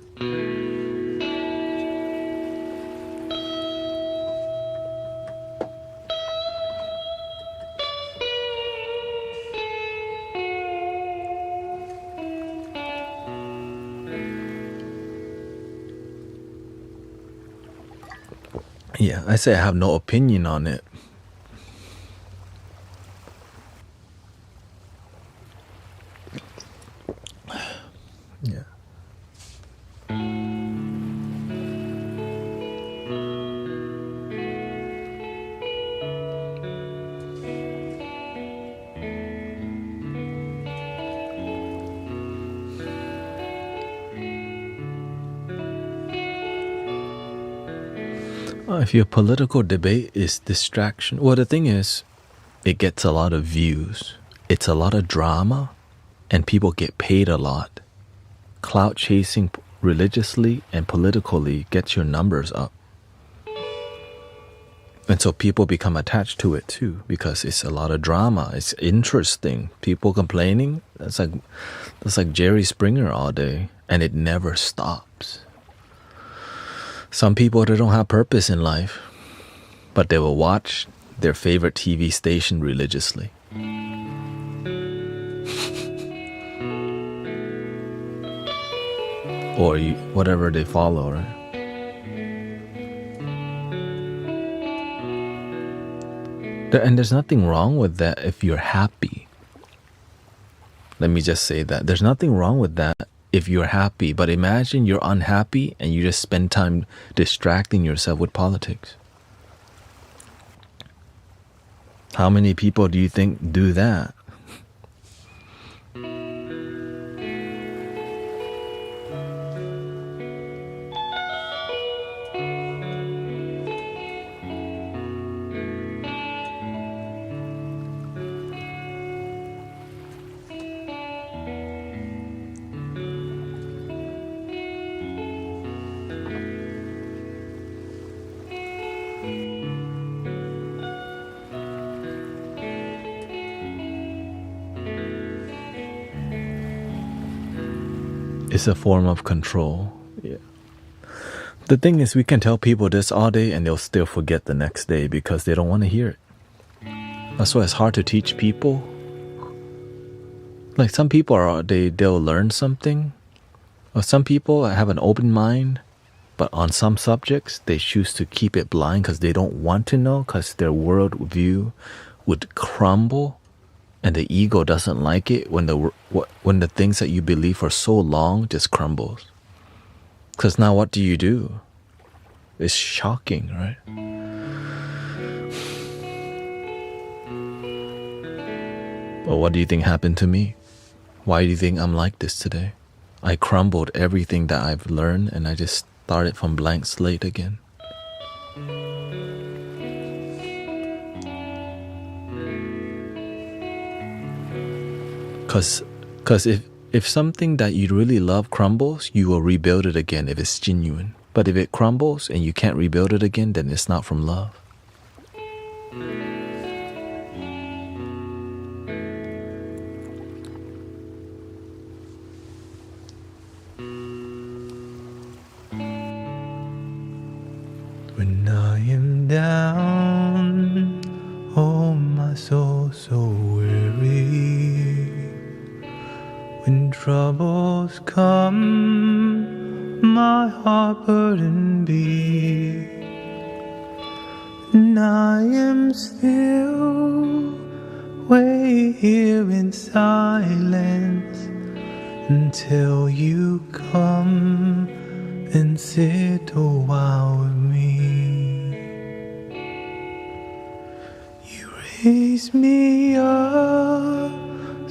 Yeah, I say I have no opinion on it. Yeah. If your political debate is distraction, well, the thing is, it gets a lot of views. It's a lot of drama, and people get paid a lot. Clout chasing religiously and politically gets your numbers up. And so people become attached to it too, because it's a lot of drama. It's interesting. People complaining, that's like Jerry Springer all day, and it never stops. Some people, they don't have purpose in life, but they will watch their favorite TV station religiously. or whatever they follow, right? And there's nothing wrong with that if you're happy. Let me just say that. There's nothing wrong with that if you're happy. But imagine you're unhappy and you just spend time distracting yourself with politics. How many people do you think do that? It's a form of control. Yeah. The thing is, we can tell people this all day and they'll still forget the next day because they don't want to hear it. That's why it's hard to teach people. Like some people they'll learn something. Or some people have an open mind, but on some subjects they choose to keep it blind because they don't want to know, because their worldview would crumble. And the ego doesn't like it when the things that you believe for so long just crumbles. Because now what do? It's shocking, right? But what do you think happened to me? Why do you think I'm like this today? I crumbled everything that I've learned and I just started from blank slate again. Because if something that you really love crumbles, you will rebuild it again if it's genuine. But if it crumbles and you can't rebuild it again, then it's not from love. When I am down, oh my soul so weary. When troubles come, my heart burdened be, and I am still, wait here in silence until you come and sit a while with me. You raise me up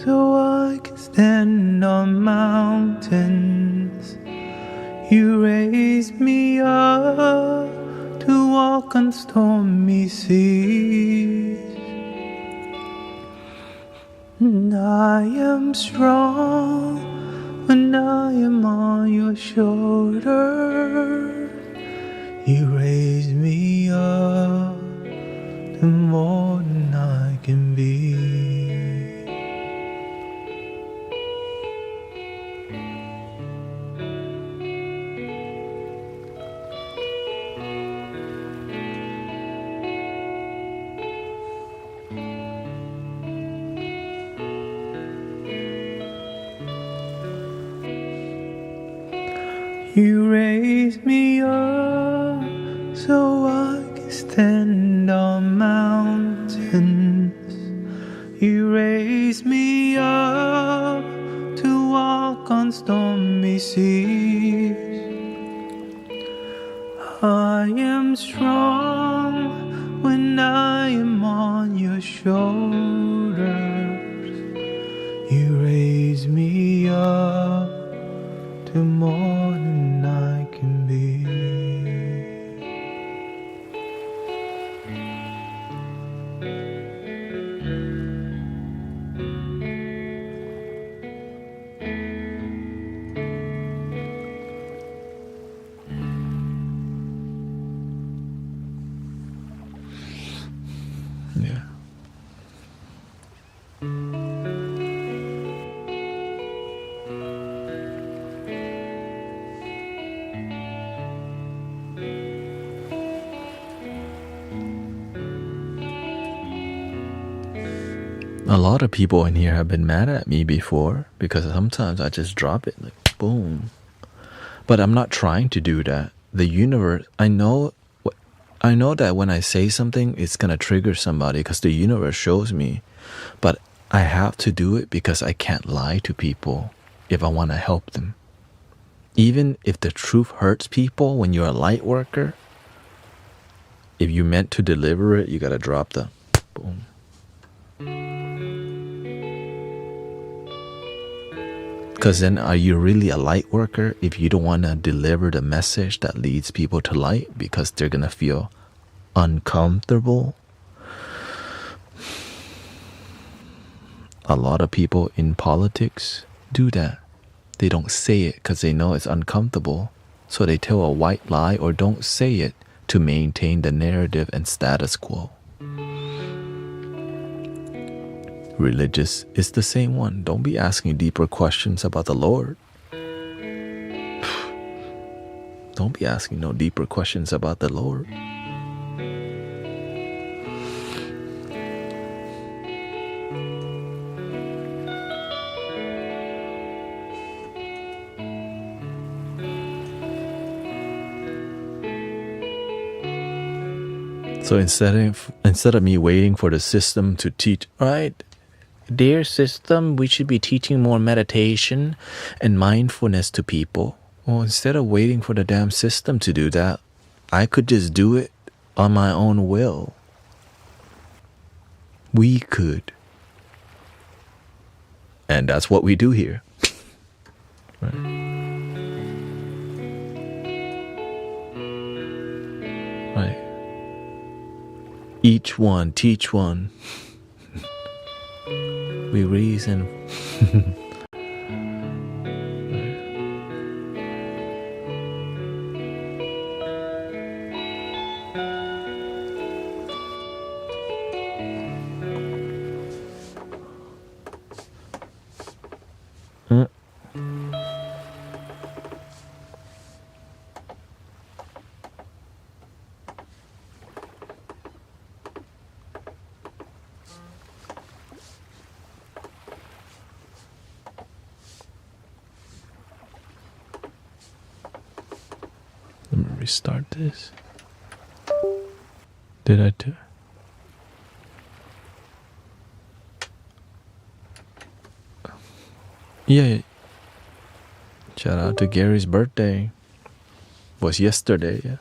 so I can stand on mountains. You raise me up to walk on stormy seas. And I am strong when I am on your shoulder. You raise me up to more than I can be. You raise me up so I can stand on mountains. You raise me up to walk on stormy seas. I am strong when I am on your shoulders. You raise me up to more than I can be. Yeah. A lot of people in here have been mad at me before because sometimes I just drop it like boom. But I'm not trying to do that. The universe, I know that when I say something, it's going to trigger somebody because the universe shows me. But I have to do it because I can't lie to people if I want to help them. Even if the truth hurts people when you're a light worker, if you meant to deliver it, you got to drop the boom. Because then are you really a light worker if you don't want to deliver the message that leads people to light because they're going to feel uncomfortable? A lot of people in politics do that. They don't say it because they know it's uncomfortable. So they tell a white lie or don't say it to maintain the narrative and status quo. Religious is the same one. Don't be asking deeper questions about the Lord. Don't be asking no deeper questions about the Lord. So instead of me waiting for the system to teach, right? Dear system, we should be teaching more meditation and mindfulness to people. Well, instead of waiting for the damn system to do that, I could just do it on my own will. We could. And that's what we do here. Right. Right. Each one, teach one. We reason. Let me restart this. Did I do? Yeah. Shout out to Gary's birthday. Was yesterday, yeah.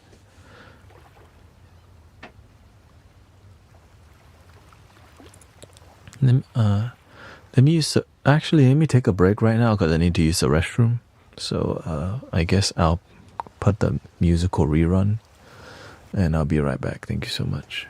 Let me use actually let me take a break right now because I need to use the restroom. So I guess I'll put the musical rerun and I'll be right back. Thank you so much.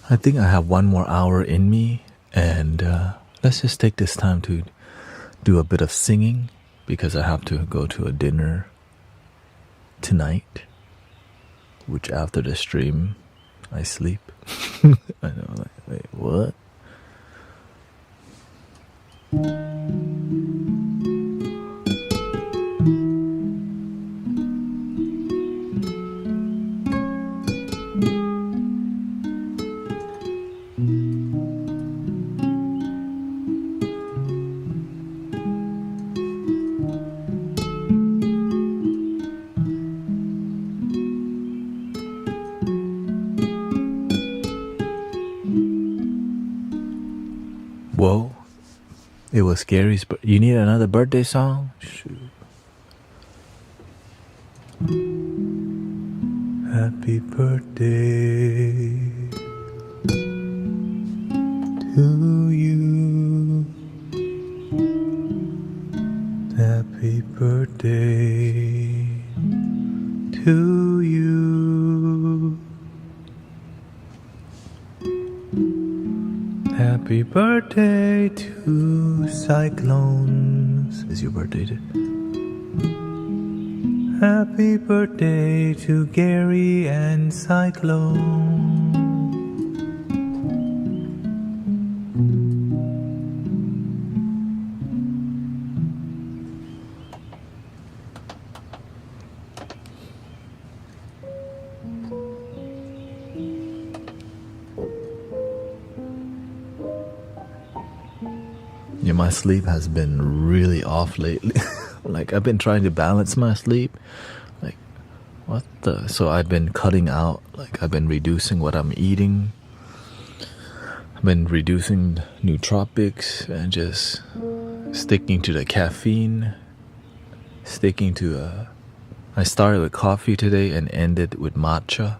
I think I have 1 more hour in me, and let's just take this time to do a bit of singing because I have to go to a dinner tonight, which after the stream I sleep. I know, like, wait, what? Whoa, it was Gary's, but you need another birthday song? Shoot. Happy birthday to you. Happy birthday to you. Happy birthday to Cyclones. Is your birthday today? Happy birthday to Gary and Cyclone. Yeah, my sleep has been really off lately. Like, I've been trying to balance my sleep. Like, what the? So I've been cutting out, like, I've been reducing what I'm eating. I've been reducing nootropics and just sticking to the caffeine. Sticking to, I started with coffee today and ended with matcha.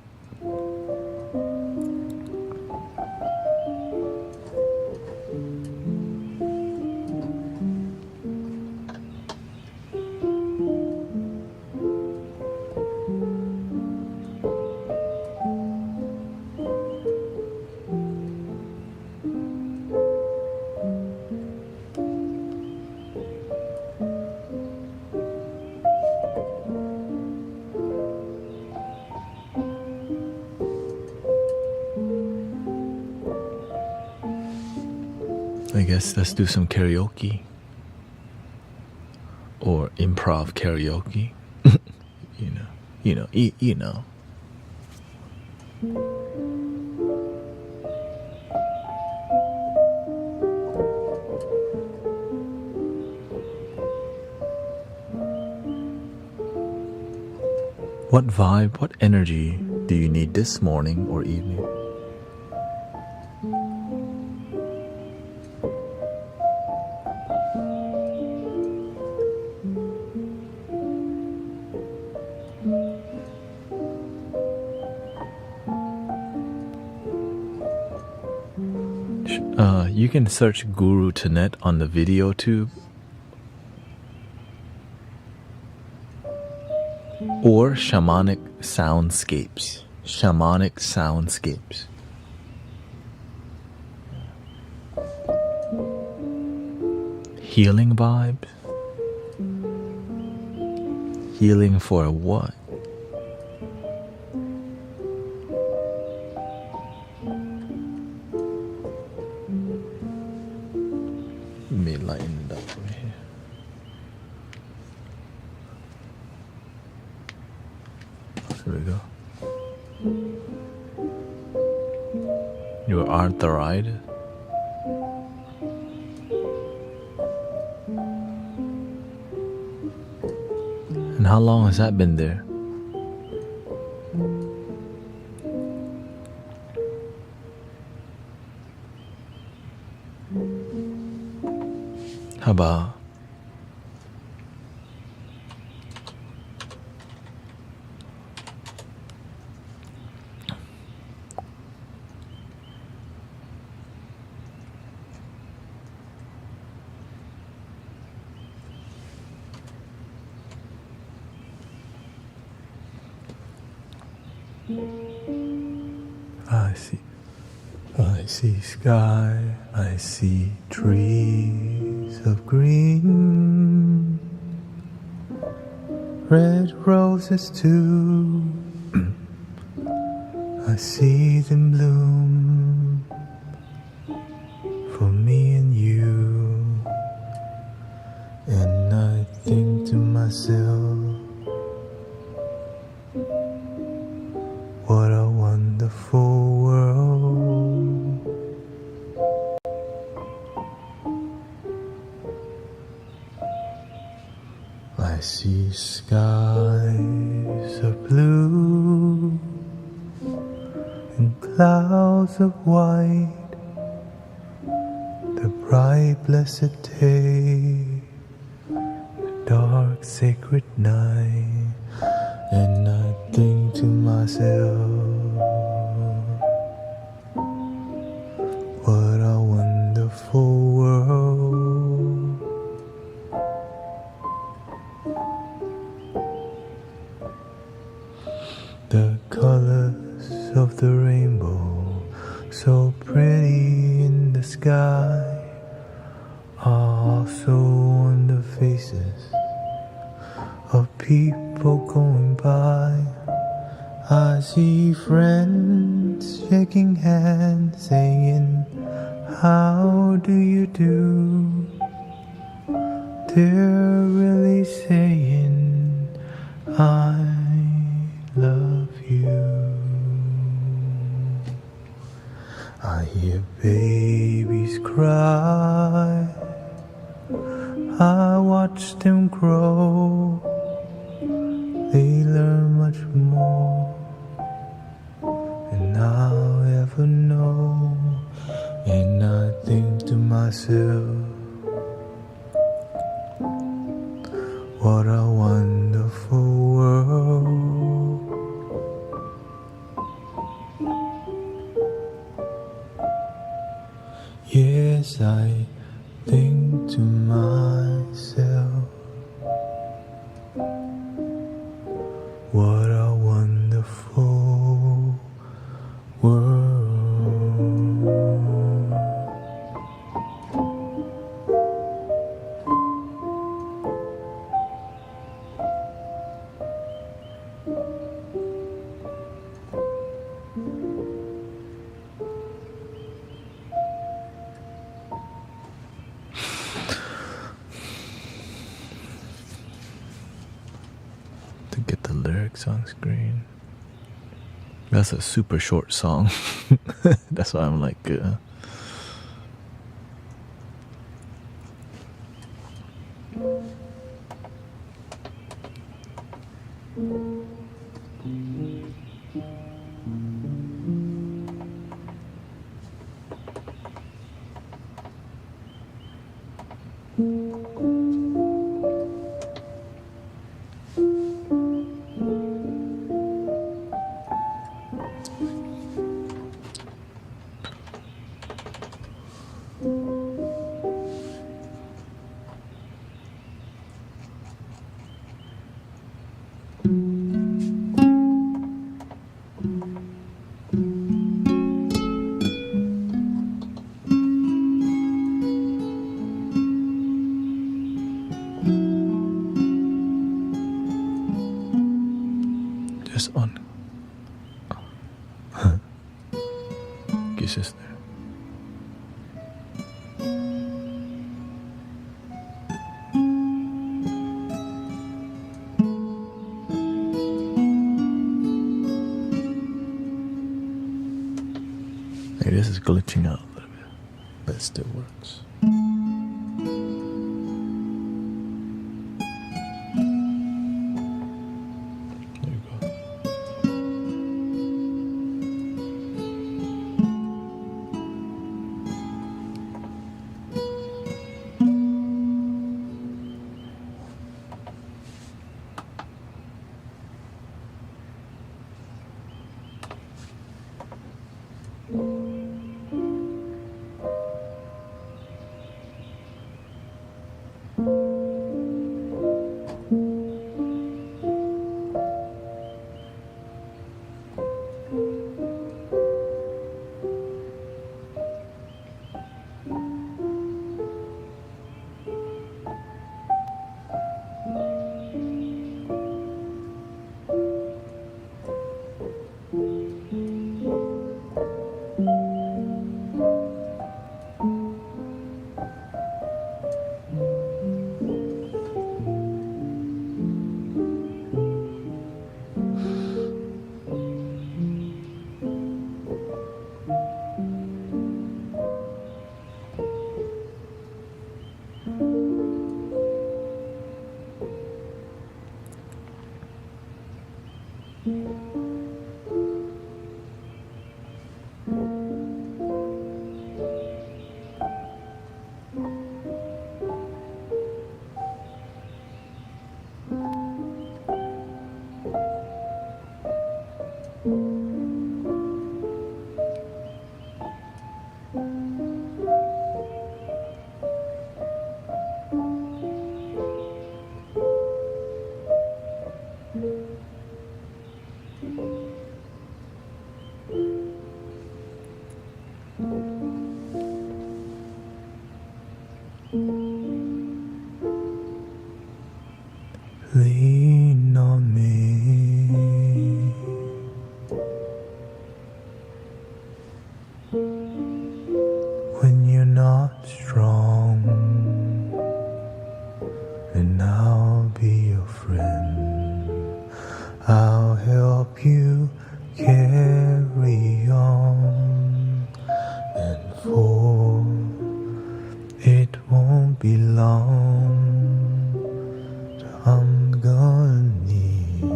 I guess let's do some karaoke or improv karaoke. you know. What vibe, what energy do you need this morning or evening? You can search Guru Thanet on the video tube. Or Shamanic Soundscapes. Shamanic Soundscapes. Healing vibes? Healing for what? Let me lighten it up right here. Here we go. Your arthritis. And how long has that been there? How about I see. I see sky, I see trees of green, red roses too. I see them bloom for me and you. And I think to myself, what a wonderful world. I see skies of blue and clouds of white, the bright blessed day, the dark sacred night. And I think to myself, what a wonderful world. The colors of the rainbow, so pretty in the sky, are also on the faces of people going by. I see friends shaking hands, saying, how do you do? They're really saying, I love you. I hear babies cry, I watch them grow. They learn much more than I'll ever know. And I think to myself, what a wonderful world. Yes, I think to myself, what a wonderful world. To get the lyrics on screen. That's a super short song. That's why I'm like, just on. Kisses there. Hey, this is glitching out a little bit, but it still works. There you go. when you're not strong, and I'll be your friend. I'll help you carry on, and for it won't be long till I'm gonna need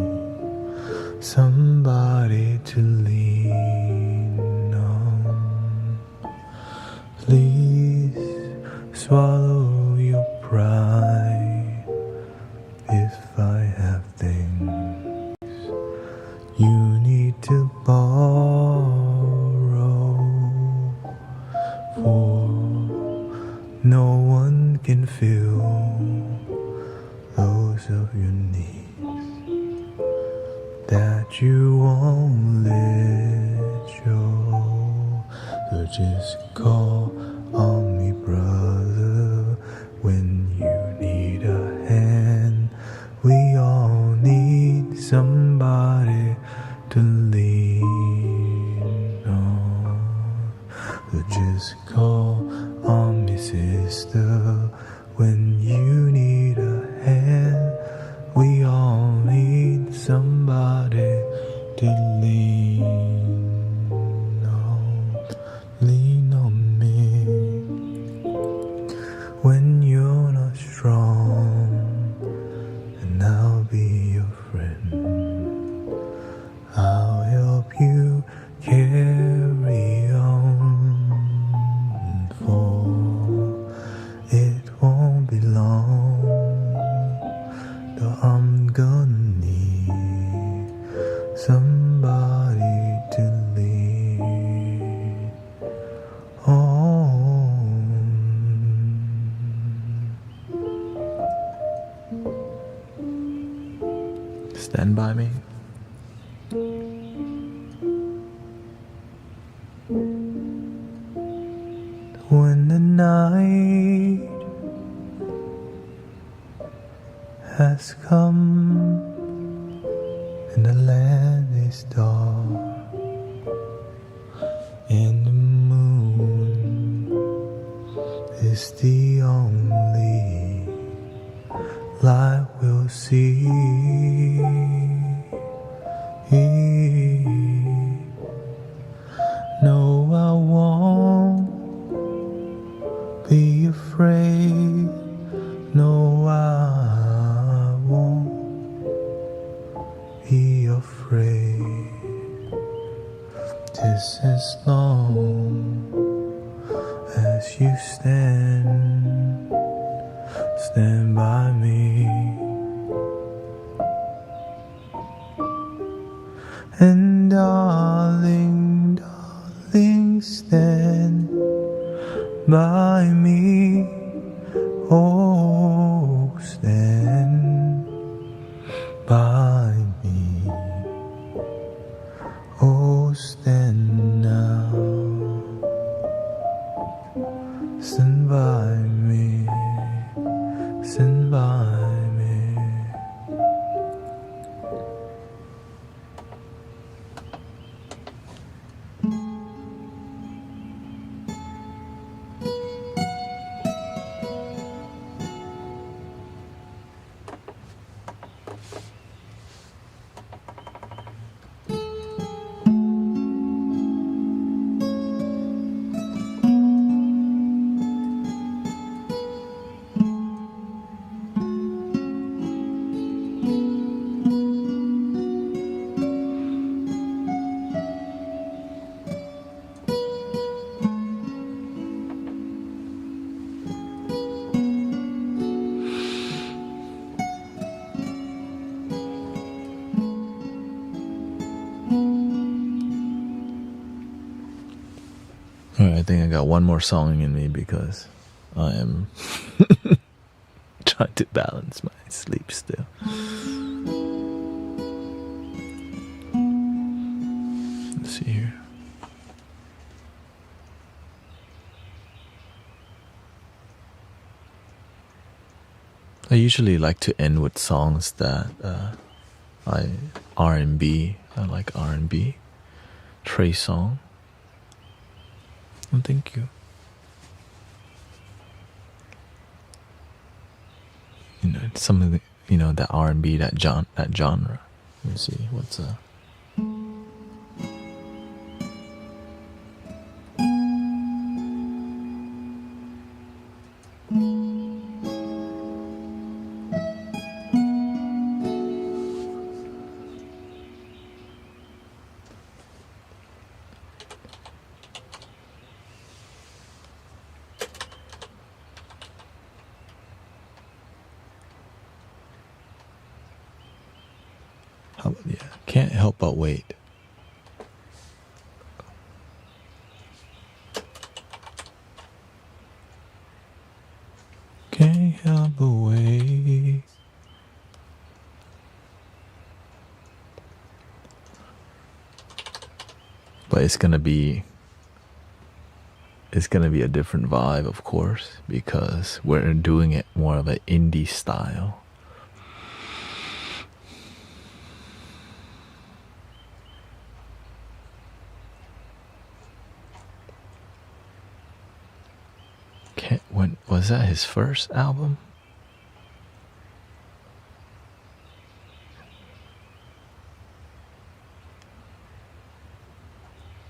somebody to lean on. Please swallow your pride if I have things you need to borrow, for no one can fill those of your needs that you won't let show. So just call on me, brother, when you need a hand. We all need somebody to lean on. So just call on me, sister, when you need a hand. We all need somebody to lean on. Lean on me when you're not strong, and I'll be your friend. I'll help you carry on, for it won't be long though I'm gonna need somebody to lean on. Stand by me. When the night has come and the land is dark, and the moon is the only light we'll see. No, I won't be afraid. No, I won't be afraid. Just as long as you stand by me. And darling, darling, stand by me. Oh, stand by me. Oh, stand now. Stand by me. Stand by me. Alright, I think I got one more song in me because I am trying to balance my sleep still. Let's see here. I usually like to end with songs that R&B. I like R&B. Trey song. Well, thank you. You know, some of the, you know, that R&B, that genre. Let me see, what's yeah, Can't Help But Wait. Can't help but wait. But it's gonna be a different vibe, of course, because we're doing it more of an indie style. When was that his first album?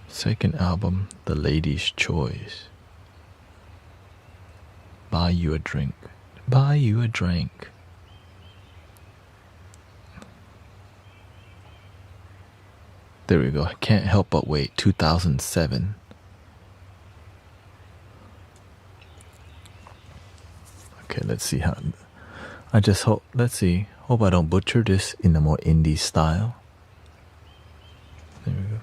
Second album, The Lady's Choice. Buy you a drink. Buy you a drink. There we go. Can't Help But Wait, 2007. Okay, let's see how. I just hope. Let's see. Hope I don't butcher this in a more indie style. There we go.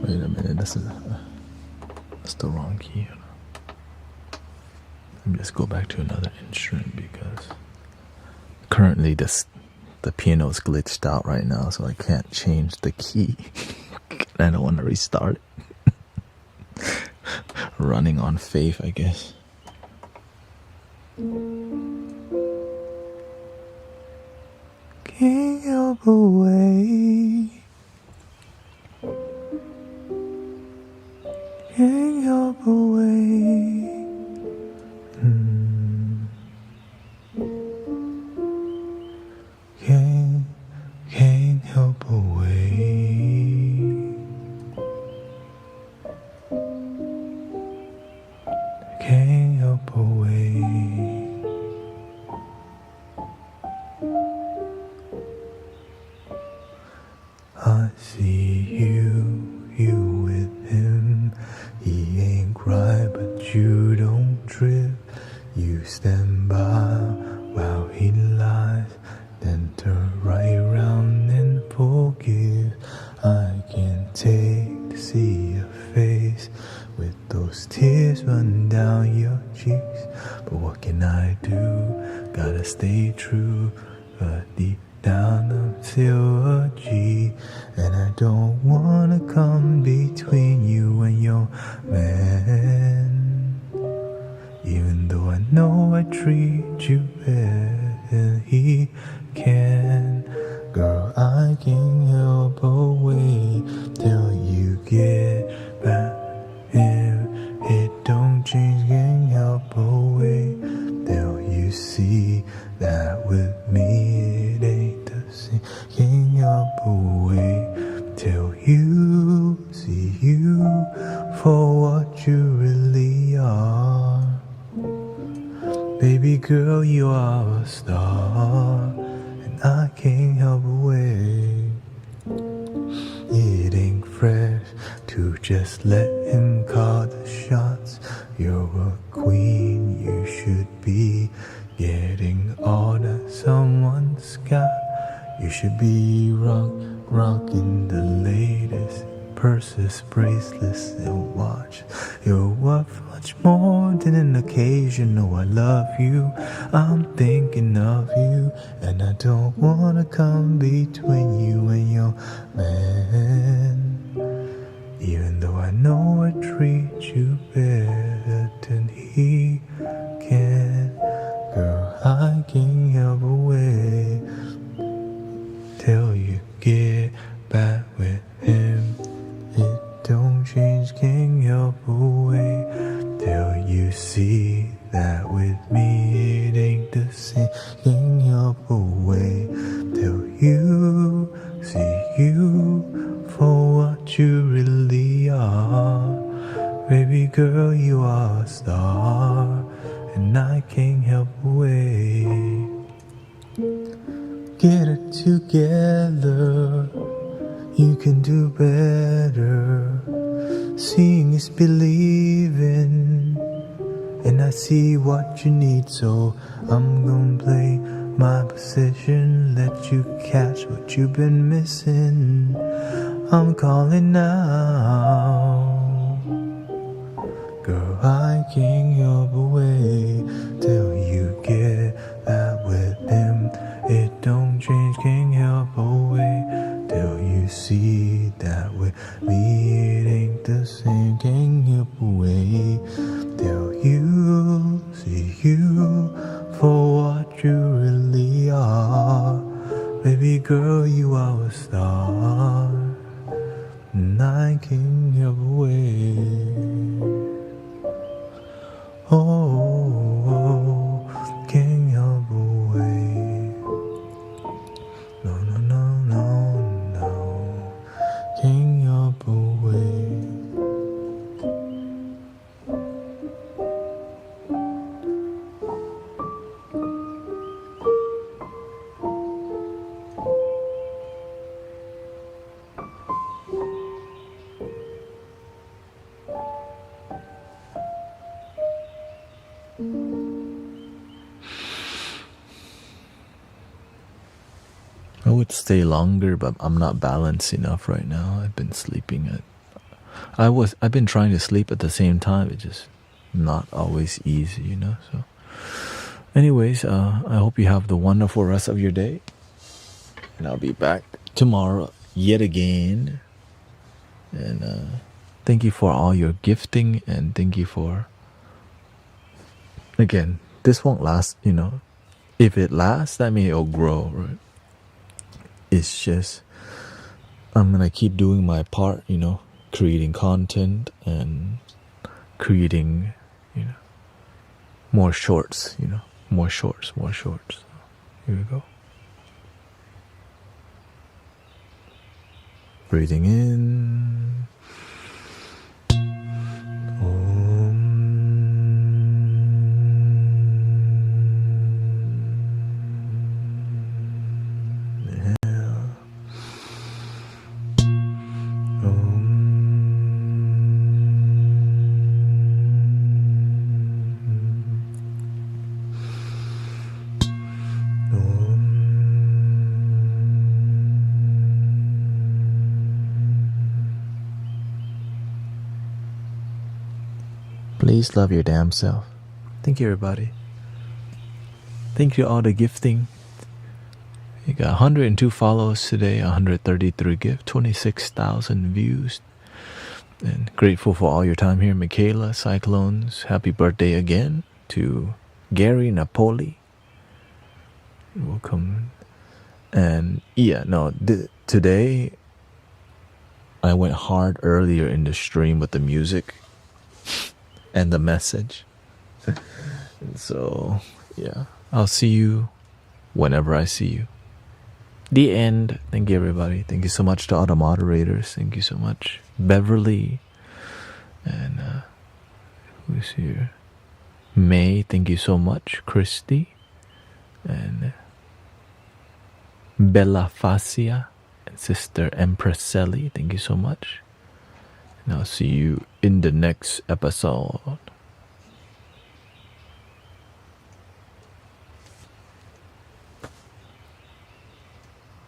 Wait a minute, that's the wrong key. Let me just go back to another instrument because currently the piano's glitched out right now, so I can't change the key. I don't want to restart it. Running on faith, I guess. Can't help away. Can't help away. Can't help away. Can't help away. I see you with him. He ain't cry, but you don't trip. You stand by while he lies, then turn right round and forgive. I can't take to see your face with those tears running down your cheeks. But what can I do? Gotta stay true. Deep down I'm still a G, and I don't wanna come between you and your man. Even though I know I treat you better than he can. Girl, I can't help but wait till you get back here. It don't change, can't help but wait till you see that girl, you are a star, and I can't help but wait. It ain't fresh to just let him call the shots. You're a queen, you should be getting all that someone's got. You should be rocking the latest purses, bracelets, and watch. You're worth much more than an occasion. Oh, I love you, I'm thinking of you, and I don't wanna come between you and your man. Even though I know I treat you better than he can, girl, I can't help but wait till you get back with him. It don't change, can't help but wait till you see that with me it ain't the same. Can't help but wait till you see you for what you really are. Baby girl, you are a star, and I can't help but wait. Get it together, you can do better. Seeing is believing, and I see what you need, so I'm gonna play my position, let you catch what you've been missing. I'm calling now, girl, I can't help but wait till you get that with him. It don't change, can't help but wait till you see that with me it ain't the same. Can't help but wait till you see you for what you really are. Baby girl, you are a star, and I can't help but wait. Oh, can't help but wait. No, no, no, no, no, can't help but wait. I would stay longer, but I'm not balanced enough right now. I've been sleeping at... I've been trying to sleep at the same time. It's just not always easy, you know? So anyways, I hope you have the wonderful rest of your day. And I'll be back tomorrow yet again. And thank you for all your gifting, and thank you for... Again, this won't last, you know. If it lasts, that means it'll grow, right? It's just, I'm gonna keep doing my part, you know, creating content and creating, you know, more shorts, you know, more shorts. So, here we go. Breathing in. Please love your damn self. Thank you, everybody. Thank you all the gifting. You got 102 follows today, 133 gifts, 26,000 views. And grateful for all your time here. Michaela, Cyclones, happy birthday again to Gary Napoli. Welcome. And yeah, no, today I went hard earlier in the stream with the music and the message. And so, yeah, I'll see you whenever I see you. The end. Thank you, everybody. Thank you so much to all the moderators. Thank you so much, Beverly. And who's here? May, thank you so much. Christy. and Bella Facia and Sister Empresselli. Thank you so much. And I'll see you in the next episode.